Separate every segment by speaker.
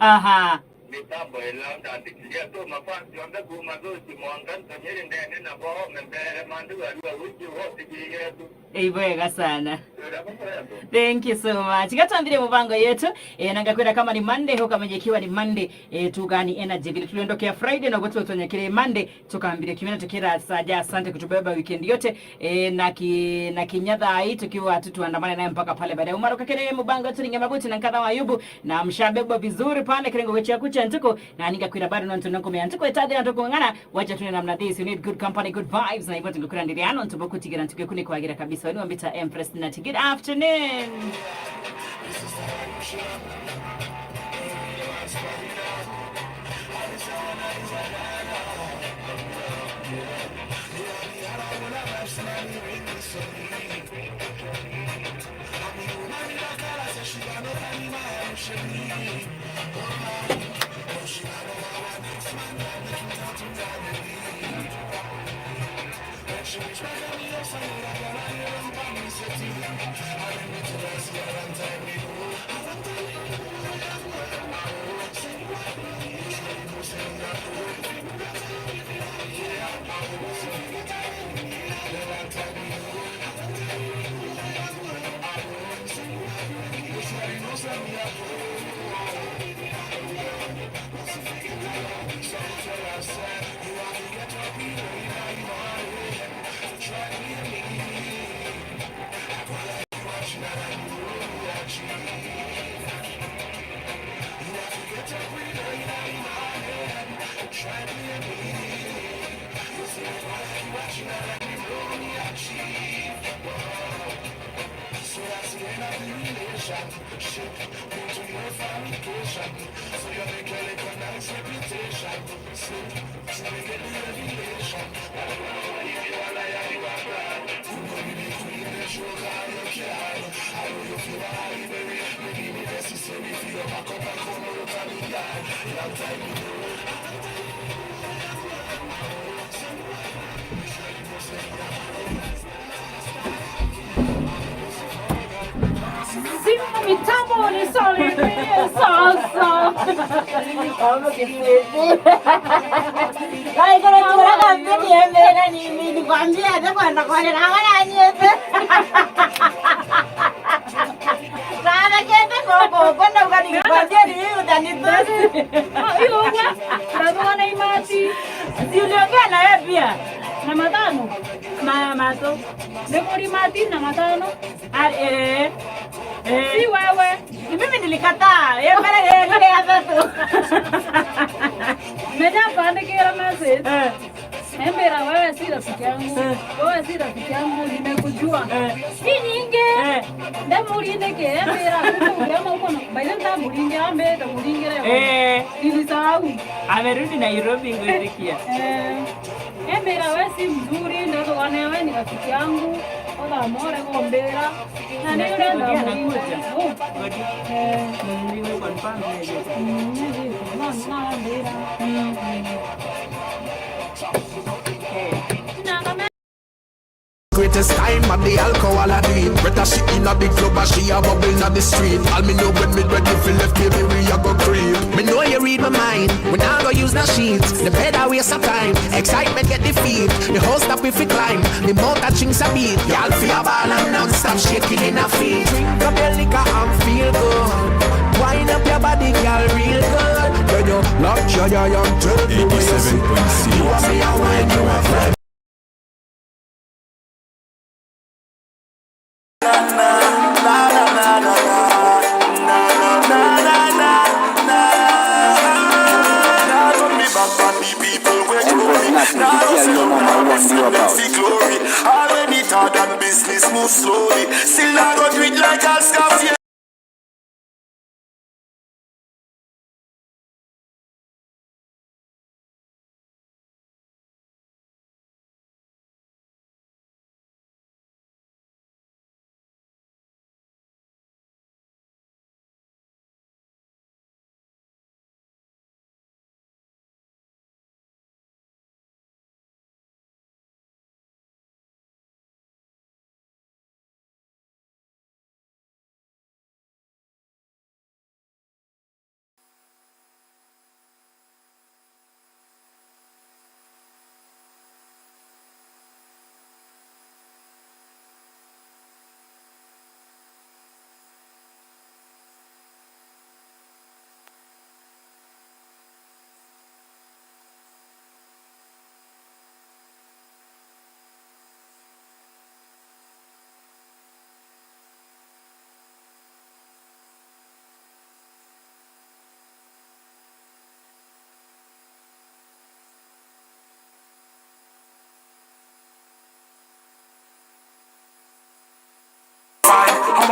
Speaker 1: Aha.
Speaker 2: mitambo ilanda ndikilia tu mafansi wanda kumazozi mwanganta nyeri ndene na boho mbele mandu aliwa wiki wote kiyetu.
Speaker 1: Ibwega sana. Thank you so much. Gatambire mubango yetu nangakwira kama ni Monday ho kama jekiwa ni Monday tugani energy vile tuliondokea Friday na goto tonyekire Monday tukambire kimena tukira saja. Asante kutubeba weekend yote na kinyadha hii tukiwa tuandamane naye mpaka pale baadaye. Umaro kakere mubango yetu ninge mabuti na nkadha wa Ayubu na mshabeba vizuri pale kirengo wecha kucha ntuko na ningakwira bado na ntunako me ntuko etade na tukungana wacha tune namna this. You need good company, good vibes na hivyo tungekura ndiriano ntubokutigera ntuke kuni kwagira kabisa. Wani wambita Empress Nati. Good afternoon. Mitambo ni solid salsa. Vamos que se. Ay, pero tú la canción y en vez de ni cuando ya te cuento con el agua la nieve. Nada que te coco, cuando cuando cuando ni uda ni tú. Iyo wa, la dona ni mati. Si uliongea na yeye pia. Na matano. Mato. Ndio mati na matano. Si wewe. Mimi nilikataa. Yeye pale nilianza tu. Meja pande kila message. Mbera wewe si rafiki yangu. Wewe si rafiki yangu nimekujua. Hii nyinge. Ndio mulinde ke mbera kama uko na baile ndio mulinde ambe ndio mulinde leo. Nilisahau. Amerudi Nairobi ngodikia. Mbera wewe si mzuri ndio kwa wewe ni rafiki yangu. Oda amore ngombera. Na ndio ndio anakuja. Ngodi. Niwe confirm hiyo. Na mbera.
Speaker 3: Greatest time at the alcohol I drink. Better she in a big club and she a bubble in the street. All me know when me ready for left baby we a go creep. Me know you read my mind. We now go use the sheets. The better waste of time. Excitement get defeat. The whole stop if we climb. The mouth that chinks a beat. Y'all feel a ball and non-stop shaking in a feet. Drink up your liquor and feel good. Wind up your body, girl, real good. When you lock your young turn, you will see. You want me a wine, you a friend.
Speaker 4: Already thought that business move slowly. Still I go do it like I'll stop.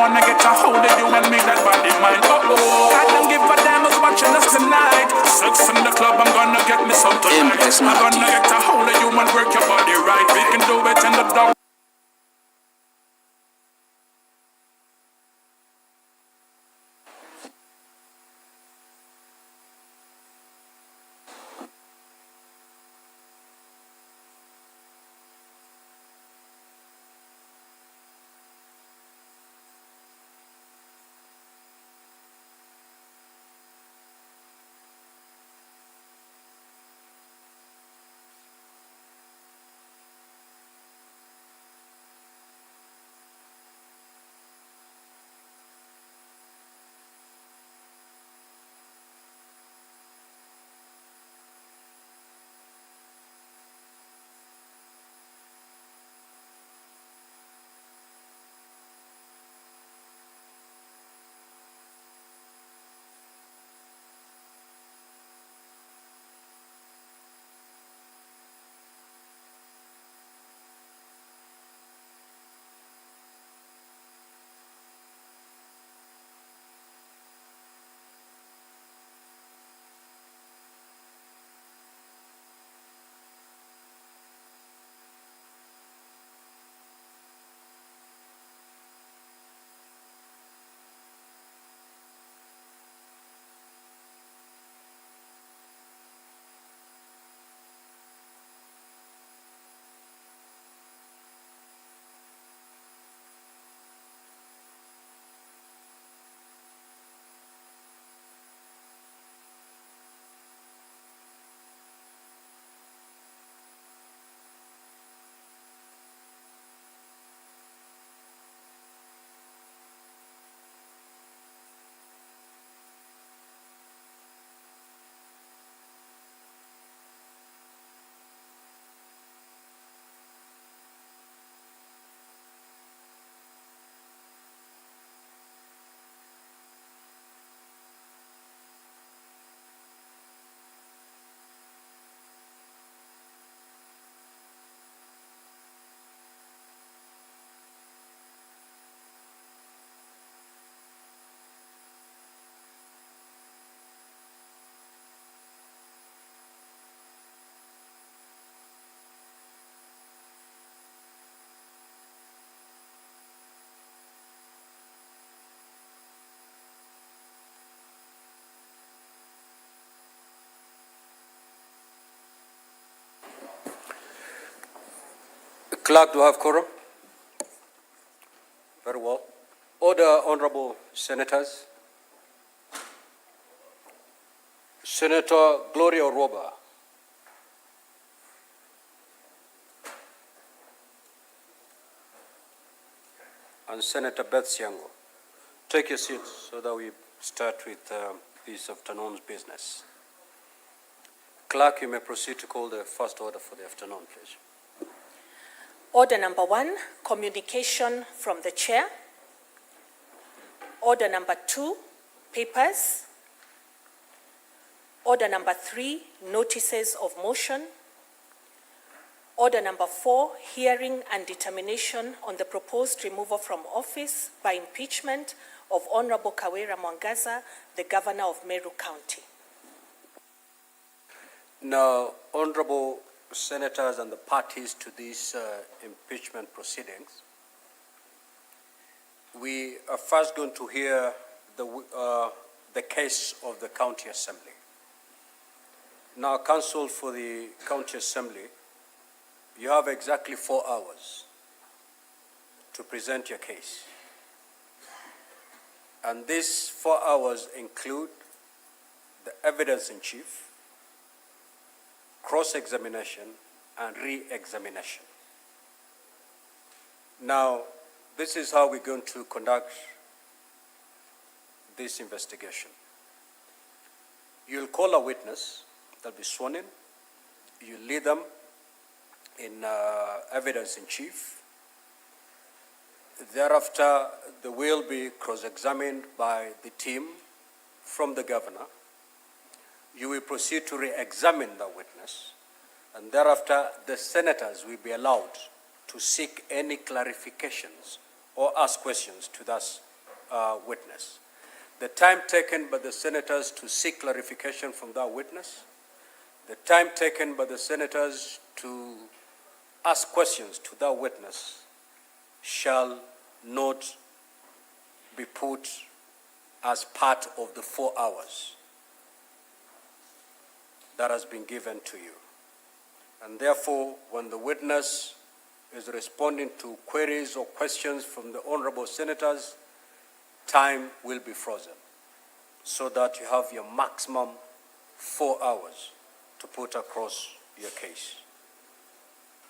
Speaker 3: wanna get a hold of you and make that body mine. I don't give a damn who's watching us tonight. Sex in the club, I'm gonna get me some tonight. I'm gonna get a hold of you and work your body right. We can do it in the dark.
Speaker 5: Clerk, do I have quorum? Very well. Order, honorable senators. Senator Gloria Roba. And Senator Beth Siango. Take your seats so that we start with this afternoon's business. Clerk, you may proceed to call the first order for the afternoon, please.
Speaker 6: Order number 1, communication from the chair. Order number 2, papers. Order number 3, notices of motion. Order number 4, hearing and determination on the proposed removal from office by impeachment of Honorable Kawira Mwangaza, the Governor of Meru County.
Speaker 5: Now, honorable senators and the parties to these impeachment proceedings, we are first going to hear the case of the County Assembly. Now, counsel for the County Assembly, you have exactly 4 hours to present your case. And these 4 hours include the evidence in chief, cross-examination, and re-examination. Now, this is how we're going to conduct this investigation. You'll call a witness, they'll be sworn in. You lead them in evidence in chief. Thereafter, they will be cross-examined by the team from the governor. You will proceed to re-examine the witness, and thereafter the senators will be allowed to seek any clarifications or ask questions to witness. The time taken by the senators to seek clarification from that witness, the time taken by the senators to ask questions to that witness shall not be put as part of the 4 hours that has been given to you. And therefore, when the witness is responding to queries or questions from the honorable senators, time will be frozen so that you have your maximum 4 hours to put across your case.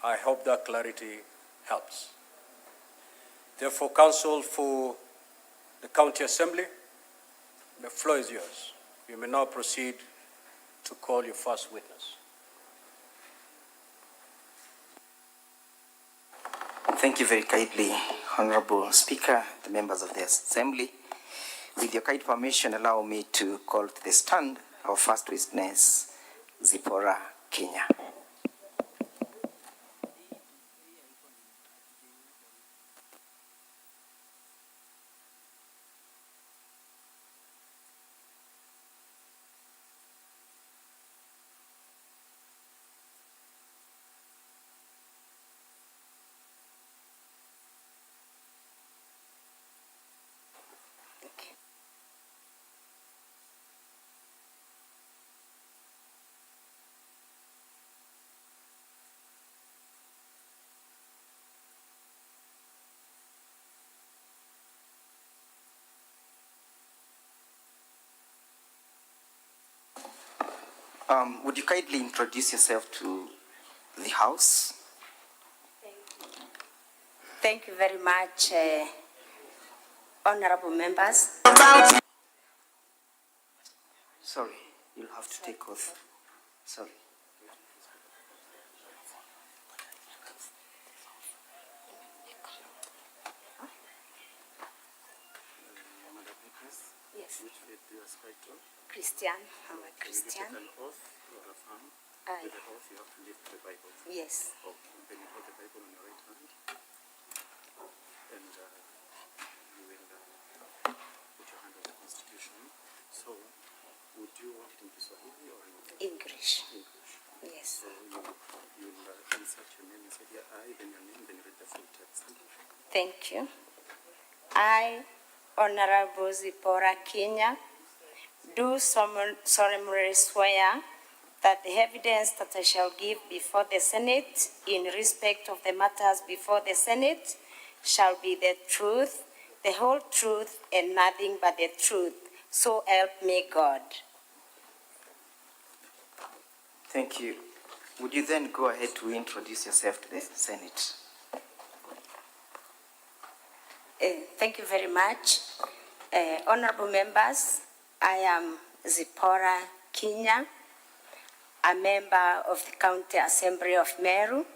Speaker 5: I hope that clarity helps. Therefore, counsel for the County Assembly, the floor is yours. You may now proceed to call your first witness.
Speaker 7: Thank you very kindly, Honorable Speaker, the members of the Assembly. With your kind permission, allow me to call to the stand our first witness, Zipporah Kenya. Would you kindly introduce yourself to the House?
Speaker 8: Thank you very much, honorable members.
Speaker 7: Sorry, you'll have to take oath. Sorry.
Speaker 8: Yes.
Speaker 9: Which faith do you ascribe to?
Speaker 8: Christian. I'm a Christian.
Speaker 9: Will you take an oath or affirm?
Speaker 8: Aye.
Speaker 9: With the oath you have to live the Bible.
Speaker 8: Yes.
Speaker 9: Okay. Then you hold the Bible on your right hand. And you will put your hand on the Constitution. So, would you want it in Kiswahili or in
Speaker 8: English.
Speaker 9: English?
Speaker 8: Yes.
Speaker 9: So you'll insert your name and say, yeah, I, then your name, then you read the full text.
Speaker 8: Thank you. I, Honorable Zipporah Kenya, do solemnly swear that the evidence that I shall give before the Senate in respect of the matters before the Senate shall be the truth, the whole truth, and nothing but the truth. So help me God.
Speaker 7: Thank you. Would you then go ahead to introduce yourself to the Senate?
Speaker 8: Thank you very much. Honorable members, I am Zipporah Kenya, a member of the County Assembly of Meru,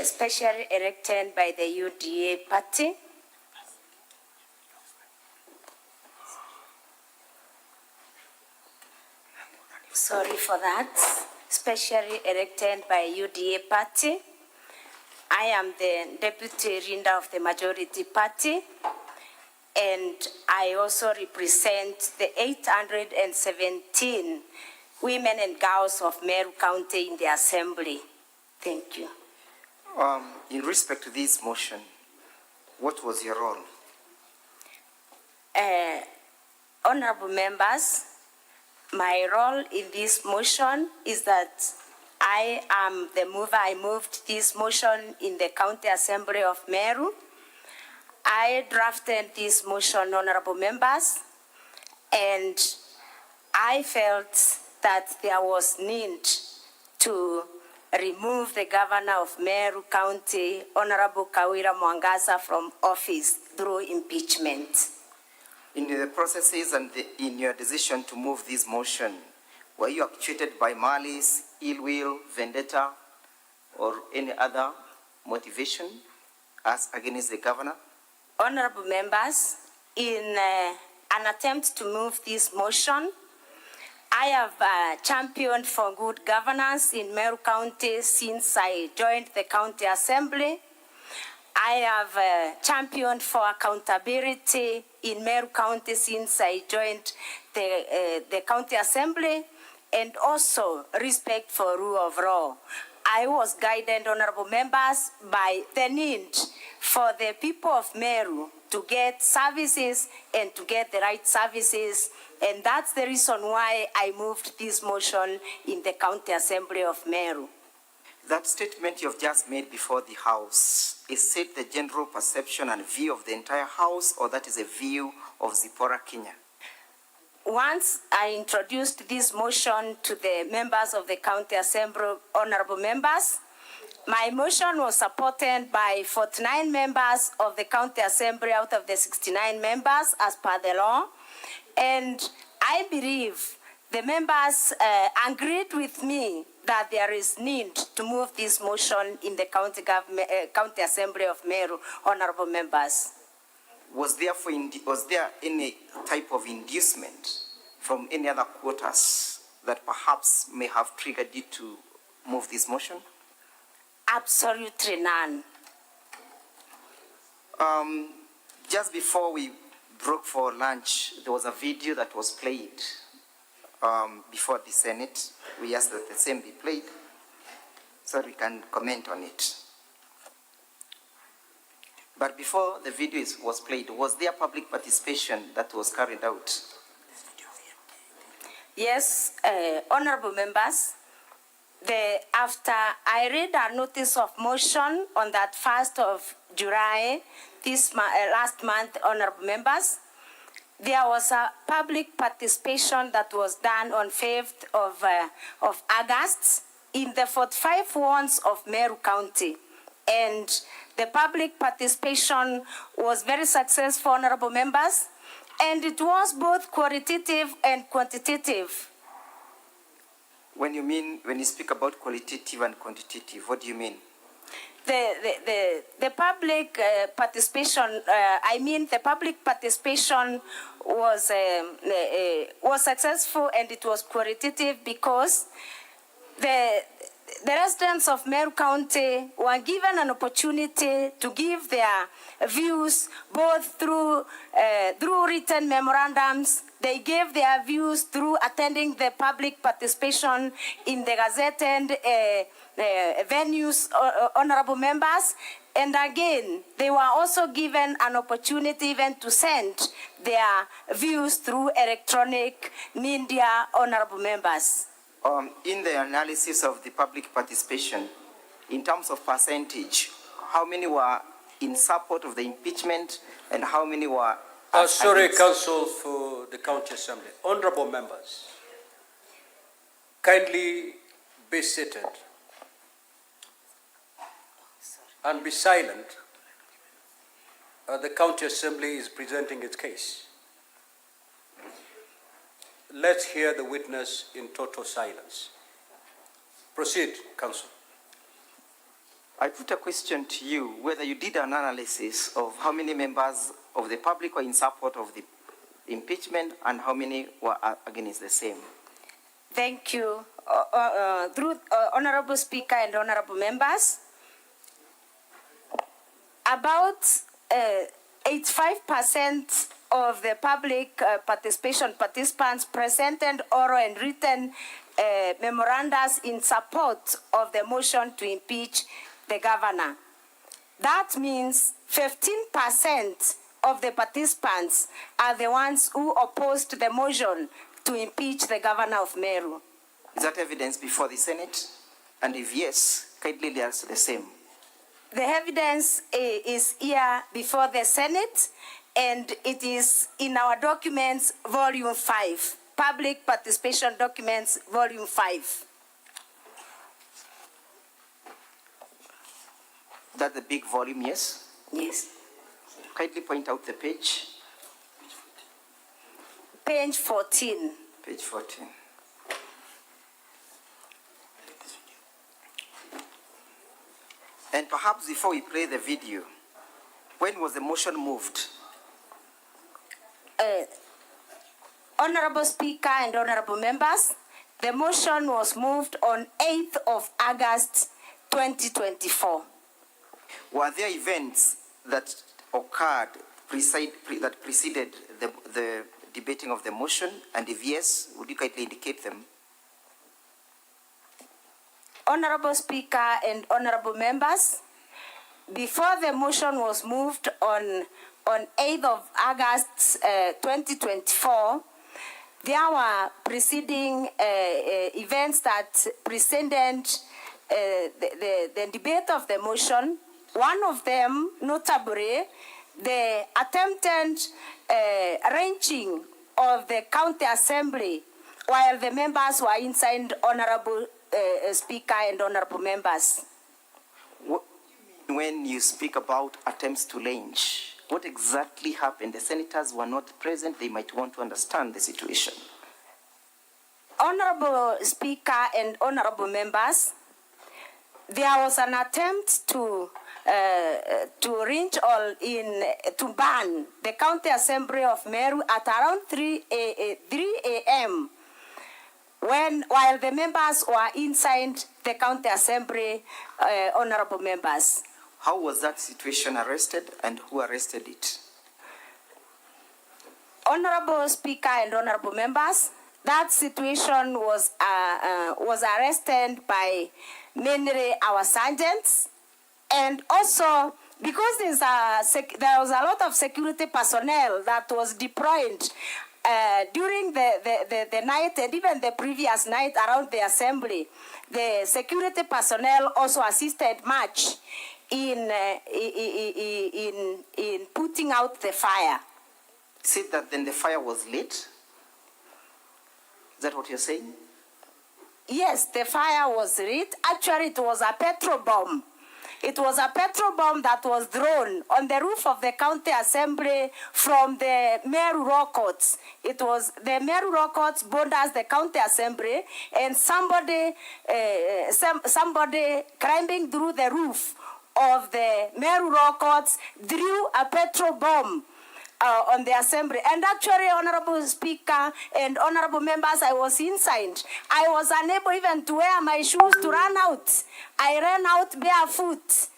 Speaker 8: specially elected by the UDA party. Sorry for that. Specially elected by UDA party. I am the deputy leader of the majority party, and I also represent the 817 women and girls of Meru County in the Assembly. Thank you.
Speaker 7: In respect to this motion, what was your role?
Speaker 8: Honorable members, my role in this motion is that I am the mover. I moved this motion in the County Assembly of Meru. I drafted this motion, honorable members, and I felt that there was need to remove the governor of Meru County, Honorable Kawira Mwangaza, from office through impeachment.
Speaker 7: In the processes and in your decision to move this motion, were you actuated by malice, ill will, vendetta, or any other motivation as against the governor?
Speaker 8: Honorable members, in an attempt to move this motion, I have championed for good governance in Meru County since I joined the County Assembly. I have championed for accountability in Meru County since I joined the county assembly, and also respect for rule of law. I was guided, honorable members, by the need for the people of Meru to get services and to get the right services. And that's the reason why I moved this motion in the County Assembly of Meru.
Speaker 7: That statement you've just made before the House, is it the general perception and view of the entire House, or that is a view of Zipporah Kenya?
Speaker 8: Once I introduced this motion to the members of the County Assembly, honorable members, my motion was supported by 49 members of the County Assembly out of the 69 members as per the law. And I believe the members agreed with me that there is need to move this motion in the County Assembly of Meru, honorable members.
Speaker 7: Was there any type of inducement from any other quarters that perhaps may have triggered you to move this motion?
Speaker 8: Absolutely none.
Speaker 7: Just before we broke for lunch, there was a video that was played before the Senate. We asked that the same be played so we can comment on it. But before the video was played, was there public participation that was carried out?
Speaker 8: Yes, honorable members. After I read a notice of motion on that 1st of July, last month, honorable members, there was a public participation that was done on 5th of August in the 45 wards of Meru County. And the public participation was very successful, honorable members, and it was both qualitative and quantitative.
Speaker 7: When you speak about qualitative and quantitative, what do you mean?
Speaker 8: The public participation, the public participation was successful, and it was qualitative because the residents of Meru County were given an opportunity to give their views both through written memorandums. They gave their views through attending the public participation in the gazetted venues, honorable members. And again, they were also given an opportunity even to send their views through electronic media, honorable members.
Speaker 7: In the analysis of the public participation, in terms of percentage, how many were in support of the impeachment and how many were
Speaker 5: sorry, Council for the County Assembly. Honorable members, kindly be seated and be silent. The County Assembly is presenting its case. Let's hear the witness in total silence. Proceed, Council.
Speaker 7: I put a question to you, whether you did an analysis of how many members of the public were in support of the impeachment and how many were against the same.
Speaker 8: Thank you. Honorable Speaker and honorable members, about 85% of the public participants presented oral and written memorandums in support of the motion to impeach the governor. That means 15% of the participants are the ones who opposed the motion to impeach the governor of Meru.
Speaker 7: Is that evidence before the Senate? And if yes, kindly answer the same.
Speaker 8: The evidence is here before the Senate, and it is in our documents, volume 5, public participation documents, volume 5.
Speaker 7: That's the big volume, yes?
Speaker 8: Yes.
Speaker 7: Kindly point out the page.
Speaker 8: Page 14.
Speaker 7: Page 14. And perhaps before we play the video, when was the motion moved?
Speaker 8: Honorable Speaker and honorable members, the motion was moved on 8th of August 2024.
Speaker 7: Were there events that occurred preceded the debating of the motion? And if yes, would you kindly indicate them?
Speaker 8: Honorable Speaker and honorable members, before the motion was moved on 8th of August 2024, there were preceding events that preceded the debate of the motion. One of them, notably, the attempted arranging of the county assembly while the members were inside, honorable Speaker and honorable members.
Speaker 7: When you speak about attempts to lynch, what exactly happened? The senators were not present. They might want to understand the situation.
Speaker 8: Honorable Speaker and honorable members, there was an attempt to lynch to ban the county assembly of Meru at around 3 a.m. while the members were inside the county assembly, honorable members.
Speaker 7: How was that situation arrested and who arrested it?
Speaker 8: Honorable Speaker and honorable members, that situation was arrested by mainly our sergeants, and also because there was a lot of security personnel that was deployed during the night and even the previous night around the assembly. The security personnel also assisted much in putting out the fire.
Speaker 7: Is it that then the fire was lit? Is that what you're saying?
Speaker 8: Yes, the fire was lit. Actually, it was a petrol bomb. It was a petrol bomb that was thrown on the roof of the county assembly from the Meru Rock Courts. It was the Meru Rock Courts borders the county assembly, and somebody climbing through the roof of the Meru Rock Courts threw a petrol bomb on the assembly. And actually, honorable Speaker and honorable members, I was inside. I was unable even to wear my shoes to run out. I ran out barefoot.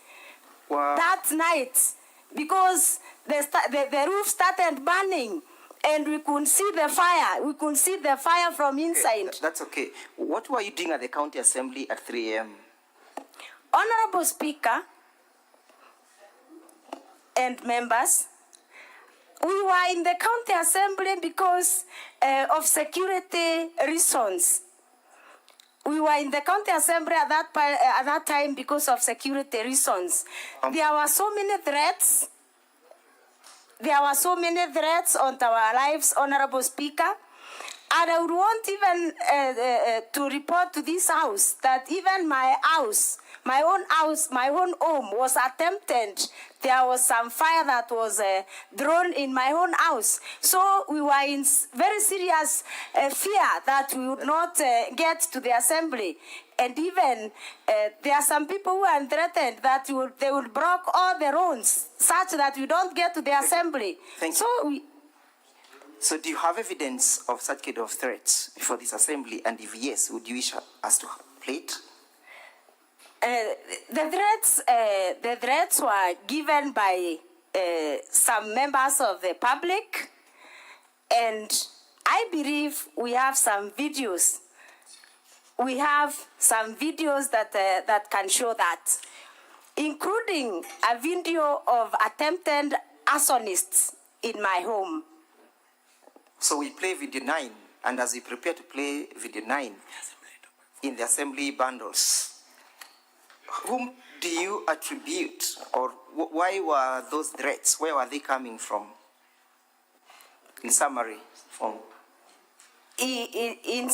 Speaker 7: Wow.
Speaker 8: That night because the roof started burning and we couldn't see the fire. We couldn't see the fire from inside.
Speaker 7: Okay, that's okay. What were you doing at the county assembly at 3 a.m.?
Speaker 8: Honorable Speaker and members, we were in the county assembly because of security reasons. We were in the county assembly at that time because of security reasons. There were so many threats. There were so many threats on our lives, honorable Speaker. And I would want even to report to this house that even my own home was attempted. There was some fire that was thrown in my own house. So we were in very serious fear that we would not get to the assembly. And even there are some people who are threatened that they would block all the roads such that we don't get to the assembly.
Speaker 7: Thank you. So do you have evidence of such kind of threats before this assembly? And if yes, would you wish us to play it?
Speaker 8: The threats were given by some members of the public, and I believe we have some videos. We have some videos that can show that, including a video of attempted arsonists in my home.
Speaker 7: So we play video 9, and as we prepare to play video 9 in the assembly bundles, whom do you attribute, or why were those threats? Where were they coming from? In summary,
Speaker 8: In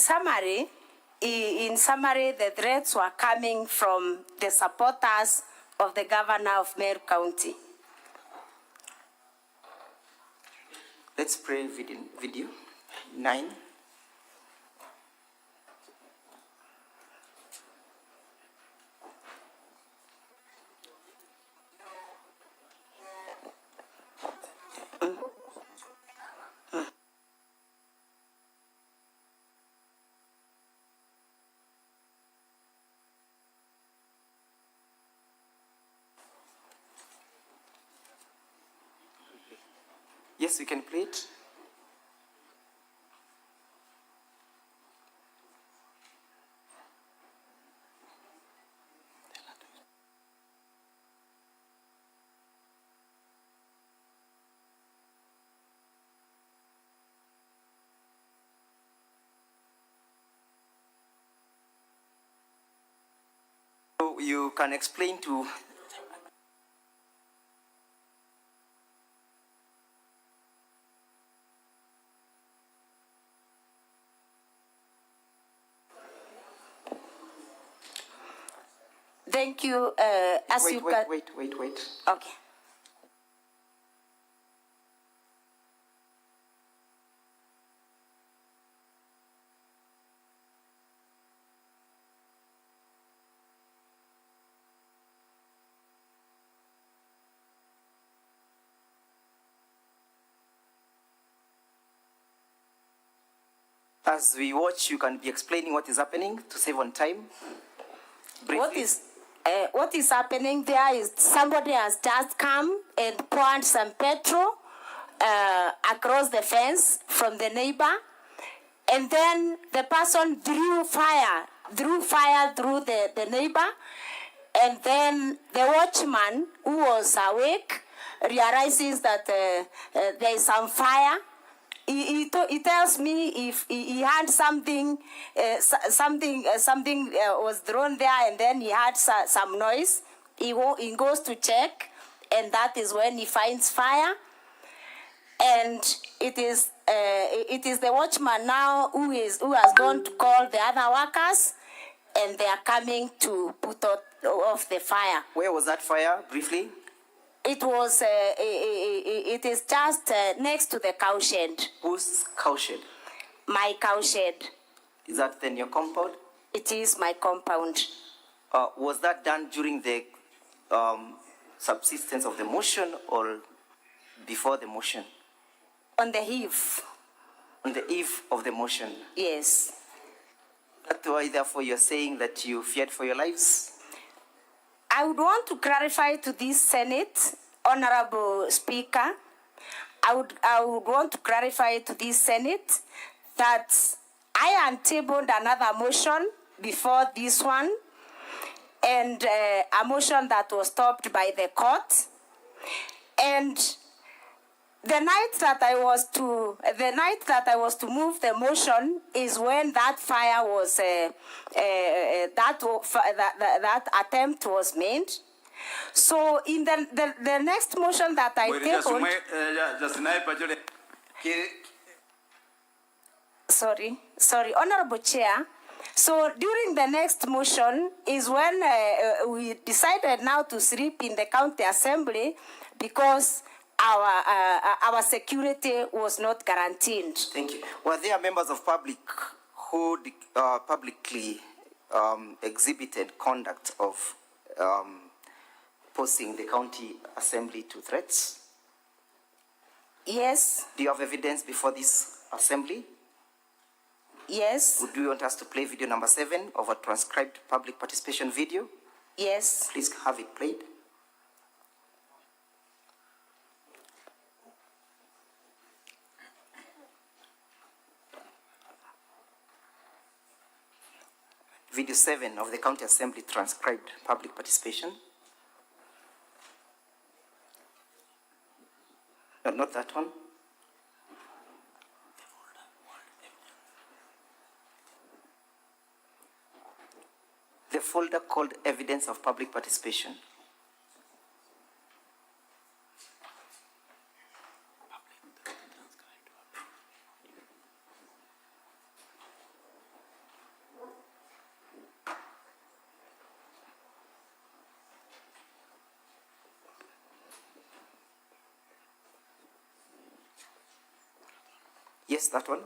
Speaker 8: summary, the threats were coming from the supporters of the governor of Meru County.
Speaker 7: Let's play video 9. Yes, we can play it. So you can explain to
Speaker 8: Thank you.
Speaker 7: Wait.
Speaker 8: Okay.
Speaker 7: As we watch, you can be explaining what is happening to save on time. Briefly.
Speaker 8: What is happening there is somebody has just come and poured some petrol across the fence from the neighbor, and then the person drew fire through the neighbor, and then the watchman who was awake realizes that there is some fire. He tells me if he had something was thrown there, and then he had some noise. He goes to check, and that is when he finds fire. And it is the watchman now who has gone to call the other workers, and they are coming to put off the fire.
Speaker 7: Where was that fire, briefly?
Speaker 8: It was. It is just next to the cow shed.
Speaker 7: Whose cow shed?
Speaker 8: My cow shed.
Speaker 7: Is that then your compound?
Speaker 8: It is my compound.
Speaker 7: Was that done during the subsistence of the motion or before the motion?
Speaker 8: On the eve.
Speaker 7: On the eve of the motion?
Speaker 8: Yes.
Speaker 7: That's why, therefore, you're saying that you feared for your lives?
Speaker 8: I would want to clarify to this Senate, Honorable Speaker, I would want to clarify to this Senate that I untabled another motion before this one, and a motion that was stopped by the court. And the night that I was to move the motion is when that fire was that attempt was made. So in the next motion that I tabled, sorry, Honorable Chair. So during the next motion is when we decided now to sleep in the county assembly because our security was not guaranteed.
Speaker 7: Thank you. Were there members of public who publicly exhibited conduct of posting the county assembly to threats?
Speaker 8: Yes.
Speaker 7: Do you have evidence before this assembly?
Speaker 8: Yes.
Speaker 7: Would you want us to play video number 7 of a transcribed public participation video?
Speaker 8: Yes.
Speaker 7: Please have it played. Video 7 of the County Assembly transcribed public participation. No, not that one. The folder called Evidence of Public Participation. Yes, that one.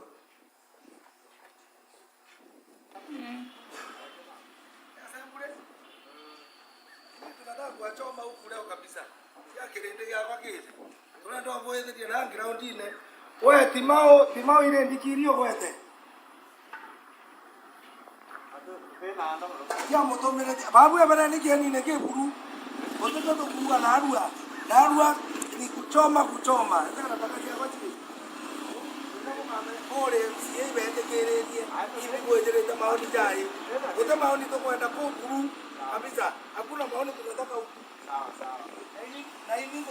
Speaker 10: timao ile ndikirio gwete ya motomere babu ebana nigeni nege buru ototo kuwa narua ni kuchoma nataka nataka Ore MCA betekererie ili kuendeleza maoni jai. Wote maoni tukwenda kukuru kabisa. Hakuna maoni tunataka huku. Sawa. Na hii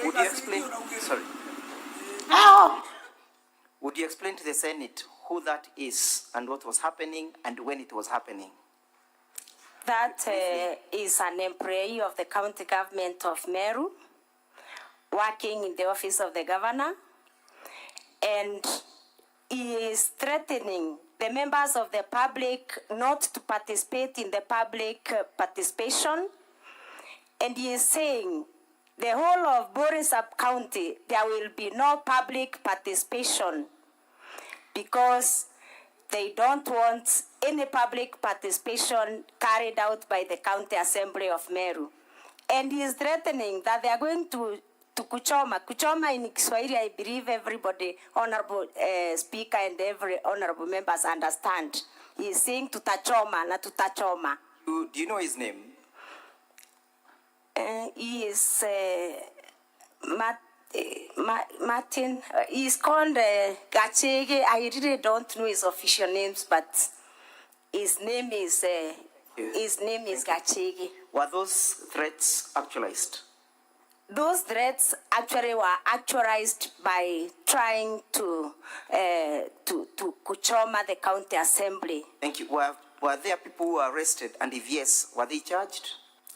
Speaker 7: Would you explain? Sorry. Would you explain to the Senate who that is and what was happening and when it was happening?
Speaker 8: That is an employee of the county government of Meru, working in the office of the governor, and he is threatening the members of the public not to participate in the public participation, and he is saying the whole of Bore sub-county, there will be no public participation because they don't want any public participation carried out by the County Assembly of Meru. And he is threatening that they are going to kuchoma. Kuchoma in Kiswahili, I believe everybody, honorable speaker and every honorable members understand. He is saying tutachoma na tutachoma.
Speaker 7: Do you know his name?
Speaker 8: He is Martin. He's called Gachege. I really don't know his official names, but his name is Gachege.
Speaker 7: Were those threats actualized?
Speaker 8: Those threats actually were actualized by trying to kuchoma the county assembly.
Speaker 7: Thank you. Were there people who were arrested, and if yes, were they charged?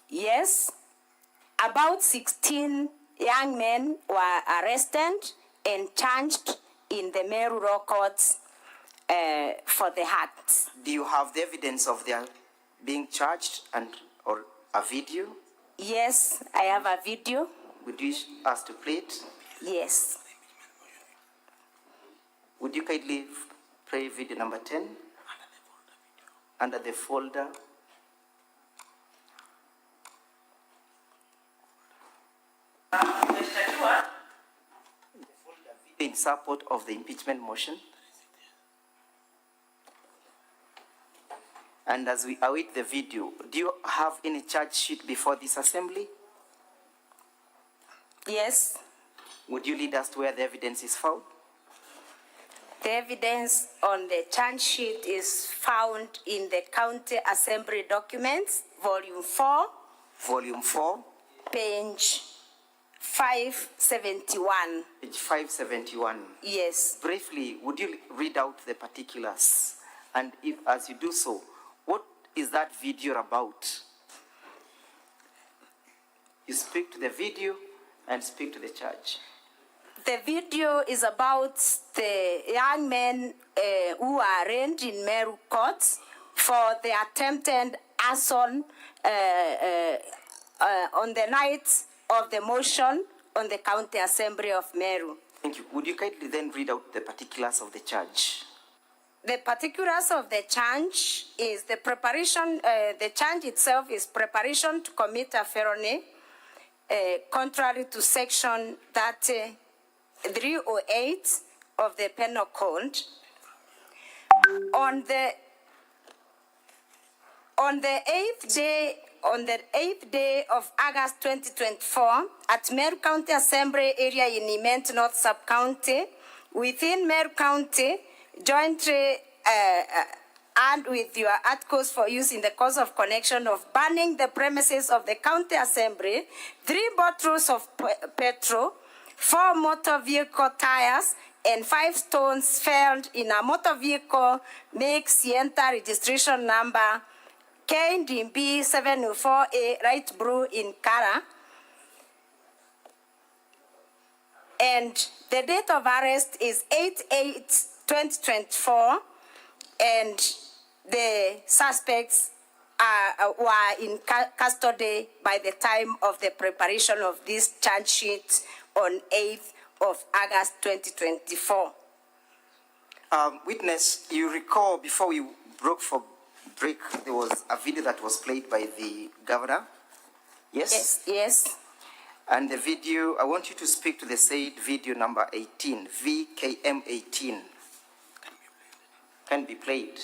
Speaker 8: Yes. About 16 young men were arrested and charged in the Meru Law Courts for the acts.
Speaker 7: Do you have the evidence of their being charged or a video?
Speaker 8: Yes, I have a video.
Speaker 7: Would you ask to play it?
Speaker 8: Yes.
Speaker 7: Would you kindly play video number 10? Under the folder. In support of the impeachment motion. And as we await the video, do you have any charge sheet before this assembly?
Speaker 8: Yes.
Speaker 7: Would you lead us to where the evidence is found?
Speaker 8: The evidence on the charge sheet is found in the County Assembly Documents, Volume 4.
Speaker 7: Volume 4.
Speaker 8: Page 571.
Speaker 7: Page 571.
Speaker 8: Yes.
Speaker 7: Briefly, would you read out the particulars? And if, as you do so, what is that video about? You speak to the video and speak to the charge.
Speaker 8: The video is about the young men who are arraigned in Meru courts for the attempted arson on the night of the motion on the County Assembly of Meru.
Speaker 7: Thank you. Would you kindly then read out the particulars of the charge?
Speaker 8: The particulars of the charge is the preparation, the charge itself is preparation to commit a felony, contrary to section 308 of the Penal Code. On the 8th day of August 2024, at Meru County Assembly area in Impeachment North Sub-County, within Meru County, jointly and with your articles for use in the course of connection of burning the premises of the County Assembly, 3 bottles of petrol, 4 motor vehicle tires, and 5 stones found in a motor vehicle make Sienta registration number KDB 704A light blue in color. And the date of arrest is 8/8/2024, and the suspects were in custody by the time of the preparation of this charge sheet on 8th of August 2024.
Speaker 7: Witness, you recall before we broke for break, there was a video that was played by the governor? Yes?
Speaker 8: Yes, yes.
Speaker 7: And the video, I want you to speak to the said video number 18, VKM 18. Can be played.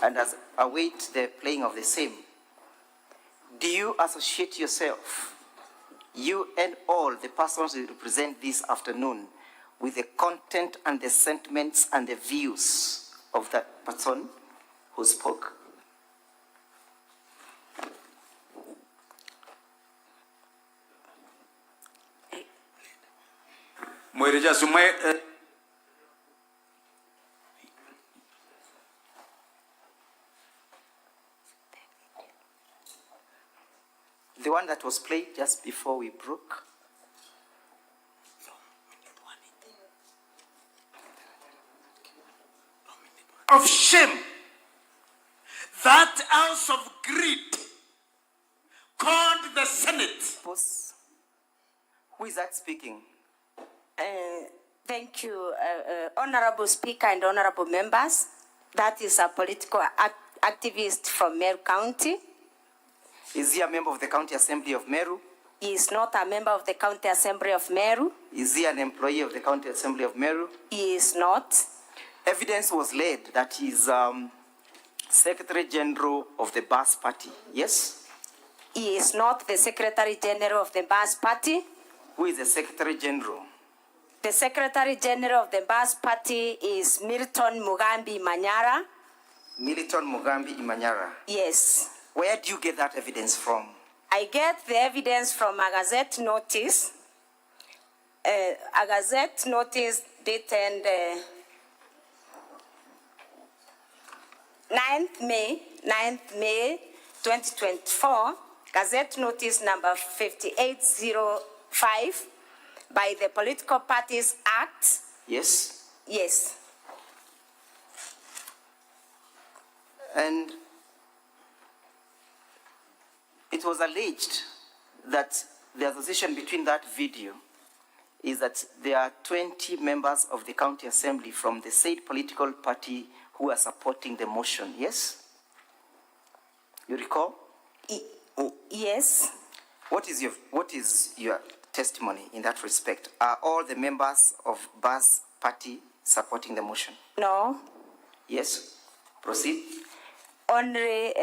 Speaker 7: And as await the playing of the same, do you associate yourself, you and all the persons you represent this afternoon, with the content and the sentiments and the views of that person who spoke. The one that was played just before we broke.
Speaker 10: Of shame, that ounce of greed called the Senate.
Speaker 7: Who is that speaking?
Speaker 8: Thank you, Honorable Speaker and Honorable Members. That is a political activist from Meru County.
Speaker 7: Is he a member of the County Assembly of Meru?
Speaker 8: He is not a member of the County Assembly of Meru.
Speaker 7: Is he an employee of the County Assembly of Meru?
Speaker 8: He is not.
Speaker 7: Evidence was laid that he is Secretary General of the Bas Party, yes?
Speaker 8: He is not the Secretary General of the Bas Party.
Speaker 7: Who is the Secretary General?
Speaker 8: The Secretary General of the Bas Party is Milton Mugambi Manyara.
Speaker 7: Milton Mugambi Imanyara.
Speaker 8: Yes.
Speaker 7: Where do you get that evidence from?
Speaker 8: I get the evidence from a Gazette notice. A Gazette notice dated 9th May 2024, Gazette notice number 5805 by the Political Parties Act.
Speaker 7: Yes.
Speaker 8: Yes.
Speaker 7: And it was alleged that the association between that video is that there are 20 members of the County Assembly from the said political party who are supporting the motion, yes? You recall?
Speaker 8: Yes.
Speaker 7: What is your testimony in that respect? Are all the members of Bas Party supporting the motion?
Speaker 8: No.
Speaker 7: Yes. Proceed.
Speaker 8: Only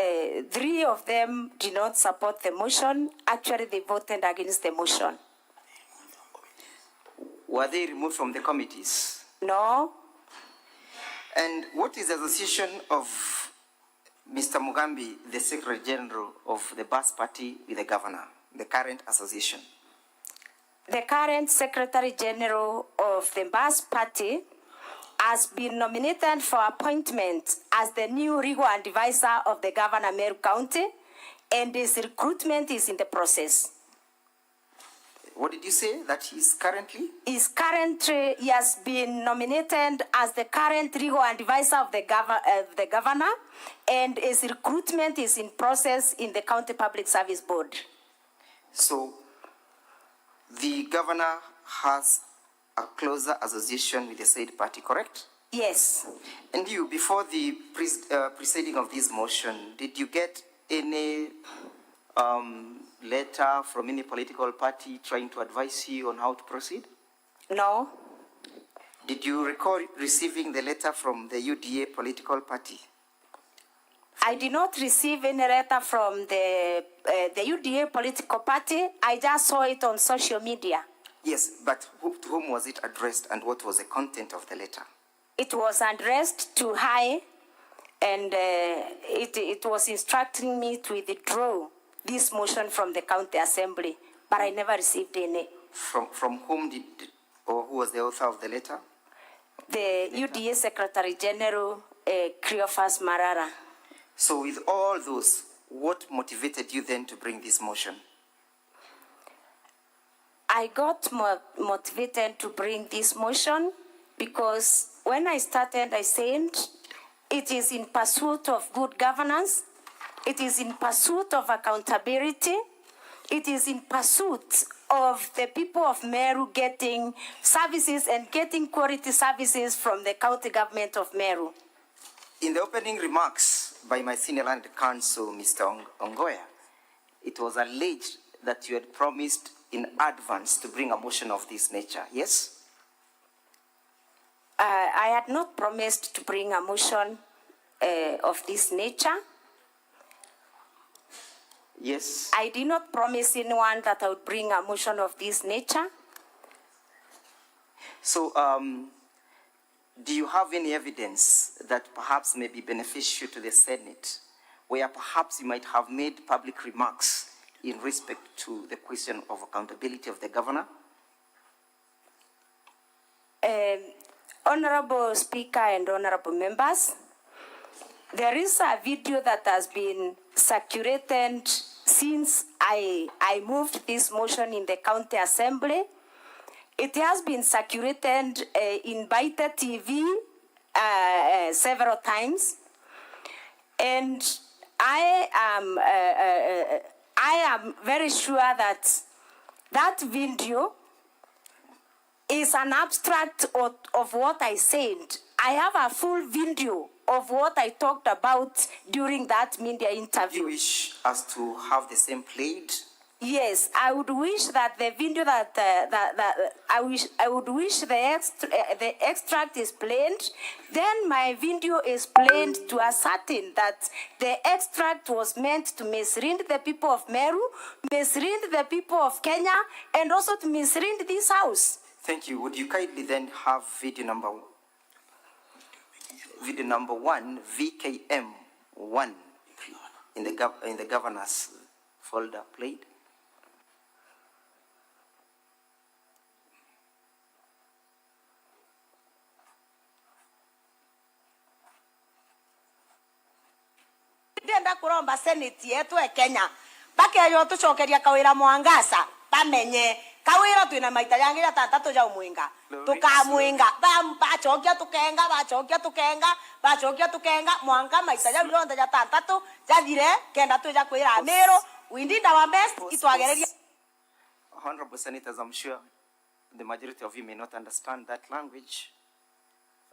Speaker 8: 3 of them did not support the motion. Actually, they voted against the motion.
Speaker 7: Were they removed from the committees?
Speaker 8: No.
Speaker 7: And what is the association of Mr. Mugambi, the Secretary General of the Bas Party, with the governor, the current association?
Speaker 8: The current Secretary General of the Bas Party has been nominated for appointment as the new legal advisor of the governor Meru County, and his recruitment is in the process.
Speaker 7: What did you say that he is currently?
Speaker 8: He has been nominated as the current legal advisor of the governor, and his recruitment is in process in the County Public Service Board.
Speaker 7: So, the governor has a closer association with the said party, correct?
Speaker 8: Yes.
Speaker 7: And you, before the proceeding of this motion, did you get any letter from any political party trying to advise you on how to proceed?
Speaker 8: No.
Speaker 7: Did you recall receiving the letter from the UDA political party?
Speaker 8: I did not receive any letter from the UDA political party. I just saw it on social media.
Speaker 7: Yes, but to whom was it addressed, and what was the content of the letter?
Speaker 8: It was addressed to High, and it was instructing me to withdraw this motion from the County Assembly, but I never received any.
Speaker 7: From whom or who was the author of the letter?
Speaker 8: The UDA Secretary General, Cleophas Marara.
Speaker 7: So with all those, what motivated you then to bring this motion?
Speaker 8: I got motivated to bring this motion because when I started, I said it is in pursuit of good governance, it is in pursuit of accountability, it is in pursuit of the people of Meru getting services and getting quality services from the county government of Meru.
Speaker 7: In the opening remarks by my senior land counsel, Mr. Ongoya, it was alleged that you had promised in advance to bring a motion of this nature, yes?
Speaker 8: I had not promised to bring a motion of this nature.
Speaker 7: Yes.
Speaker 8: I did not promise anyone that I would bring a motion of this nature.
Speaker 7: So, do you have any evidence that perhaps may be beneficial to the Senate, where perhaps you might have made public remarks in respect to the question of accountability of the governor?
Speaker 8: Honorable Speaker and honorable members, there is a video that has been circulated since I moved this motion in the county assembly. It has been circulated in Baita TV several times, and I am very sure that that video is an abstract of what I said. I have a full video of what I talked about during that media interview.
Speaker 7: Do you wish us to have the same played?
Speaker 8: Yes, I would wish that the video I would wish the extract is played. Then my video is played to ascertain that the extract was meant to mislead the people of Meru, mislead the people of Kenya, and also to mislead this house.
Speaker 7: Thank you. Would you kindly then have video number 1, VKM 1, in the governor's folder played?
Speaker 11: Ndenda kuromba seneti yetu e Kenya bakeyo tucokeria Kawira Mwangaza bamenye Kawira twina maita yangi ya tatatu ja umwinga tukamwinga bachokia tukenga mwanga maita ya yonda ya tatatu jathire kenda tuja kwira Meru we did our best itwagereria.
Speaker 7: Honorable Senators, I'm sure the majority of you may not understand that language,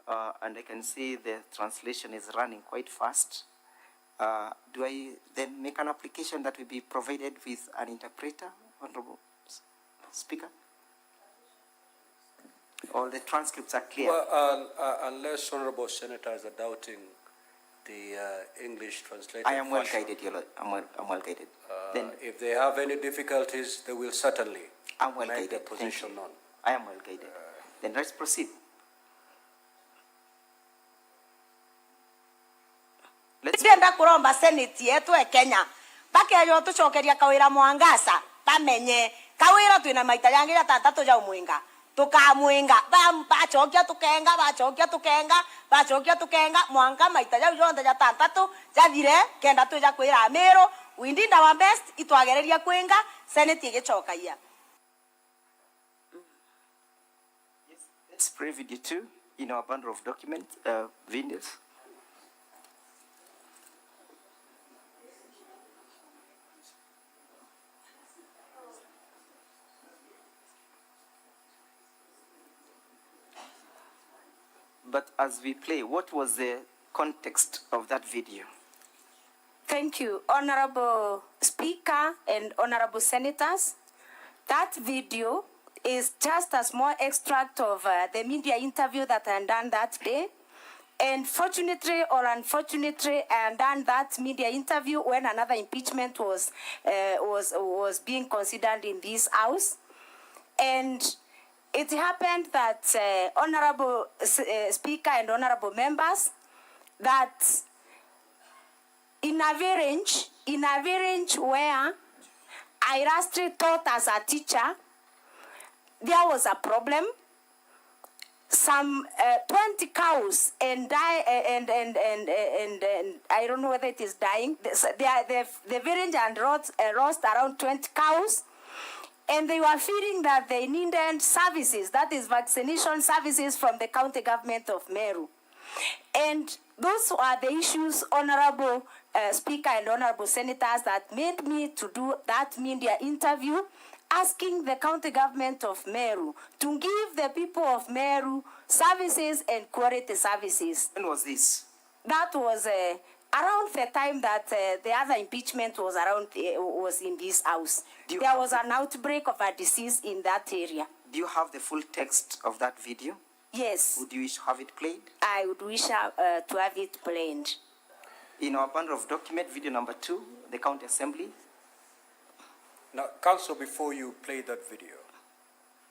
Speaker 7: and I can see the translation is running quite fast. Do I then make an application that will be provided with an interpreter, Honorable Speaker? All the transcripts are clear.
Speaker 5: Well, unless honorable senators are doubting the English translation.
Speaker 7: I am well guided, Your Lord. I'm well guided. Then,
Speaker 5: if they have any difficulties, they will certainly
Speaker 7: I'm well
Speaker 5: make their
Speaker 7: guided.
Speaker 5: position known.
Speaker 7: I am well guided. Then let's proceed.
Speaker 11: Ndenda kuromba seneti yetu e Kenya bakeyo tucokeria Kawira Mwangaza bamenye Kawira twina maita yangi ya tatatu ja umwinga tukamwinga bachokia tukenga mwanga maita ya yonda ya tatatu jathire kenda tuja kwira Meru we did our best itwagereria kwinga seneti igicokaia.
Speaker 7: Let's play video 2 in our bundle of document videos. But as we play, what was the context of that video?
Speaker 8: Thank you, Honorable Speaker and Honorable Senators. That video is just a small extract of the media interview that I done that day. And fortunately or unfortunately, I done that media interview when another impeachment was being considered in this house. And it happened that, Honorable Speaker and Honorable Members, that in a range where I lastly taught as a teacher, there was a problem. Some 20 cows and I don't know whether it is dying. The village and lost around 20 cows. And they were feeling that they needed services, that is vaccination services from the county government of Meru. And those are the issues, Honorable Speaker and Honorable Senators, that made me to do that media interview, asking the county government of Meru to give the people of Meru services and quality services.
Speaker 7: When was this?
Speaker 8: That was around the time that the other impeachment was was in this house. There was an outbreak of a disease in that area.
Speaker 7: Do you have the full text of that video?
Speaker 8: Yes.
Speaker 7: Would you wish to have it played?
Speaker 8: I would wish to have it played.
Speaker 7: In our bundle of document, video number 2, the county assembly.
Speaker 5: Now, Council, before you play that video,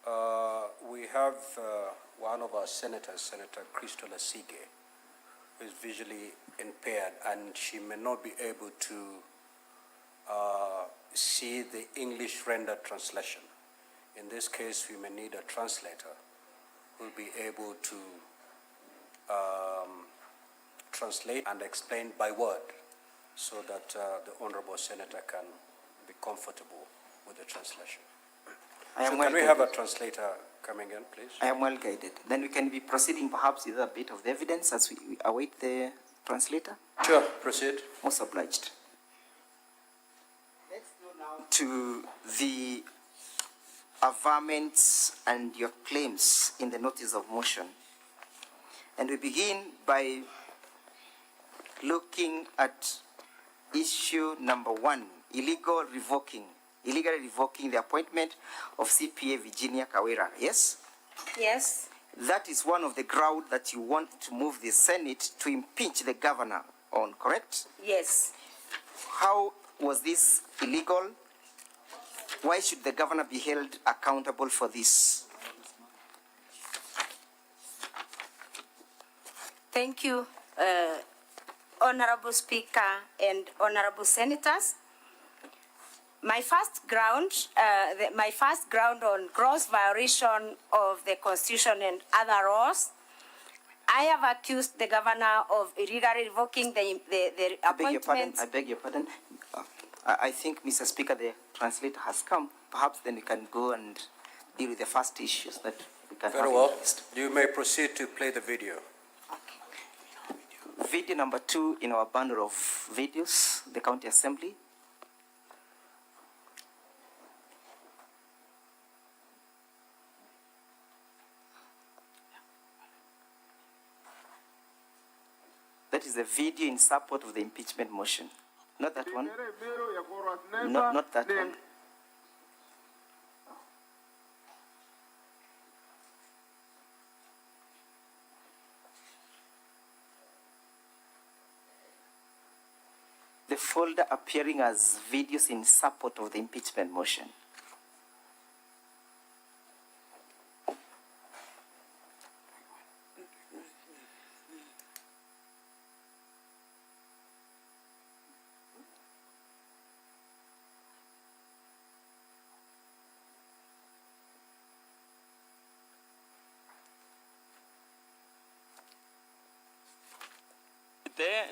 Speaker 5: We have one of our senators, Senator Christola Sige, who is visually impaired, and she may not be able to see the English rendered translation. In this case, we may need a translator who will be able to translate and explain by word so that the Honorable Senator can be comfortable with the translation. Can we have a translator coming in, please?
Speaker 7: I am well guided. Then we can be proceeding perhaps with a bit of the evidence as we await the translator.
Speaker 5: Sure, proceed.
Speaker 7: Most obliged. Let's go now to the averments and your claims in the notice of motion. And we begin by looking at issue number 1, illegally revoking the appointment of CPA Virginia Kawira. Yes?
Speaker 8: Yes.
Speaker 7: That is one of the grounds that you want to move the Senate to impeach the governor on, correct?
Speaker 8: Yes.
Speaker 7: How was this illegal? Why should the governor be held accountable for this?
Speaker 8: Thank you, Honorable Speaker and Honorable Senators. My first ground on gross violation of the Constitution and other laws, I have accused the governor of illegally revoking the appointment.
Speaker 7: I beg your pardon. I think, Mr. Speaker, the translator has come. Perhaps then we can go and deal with the first issues that we can have.
Speaker 5: Very well. You may proceed to play the video.
Speaker 7: Video number 2 in our bundle of videos, the County Assembly. That is the video in support of the impeachment motion. Not that one. Not that one. The folder appearing as videos in support of the impeachment motion.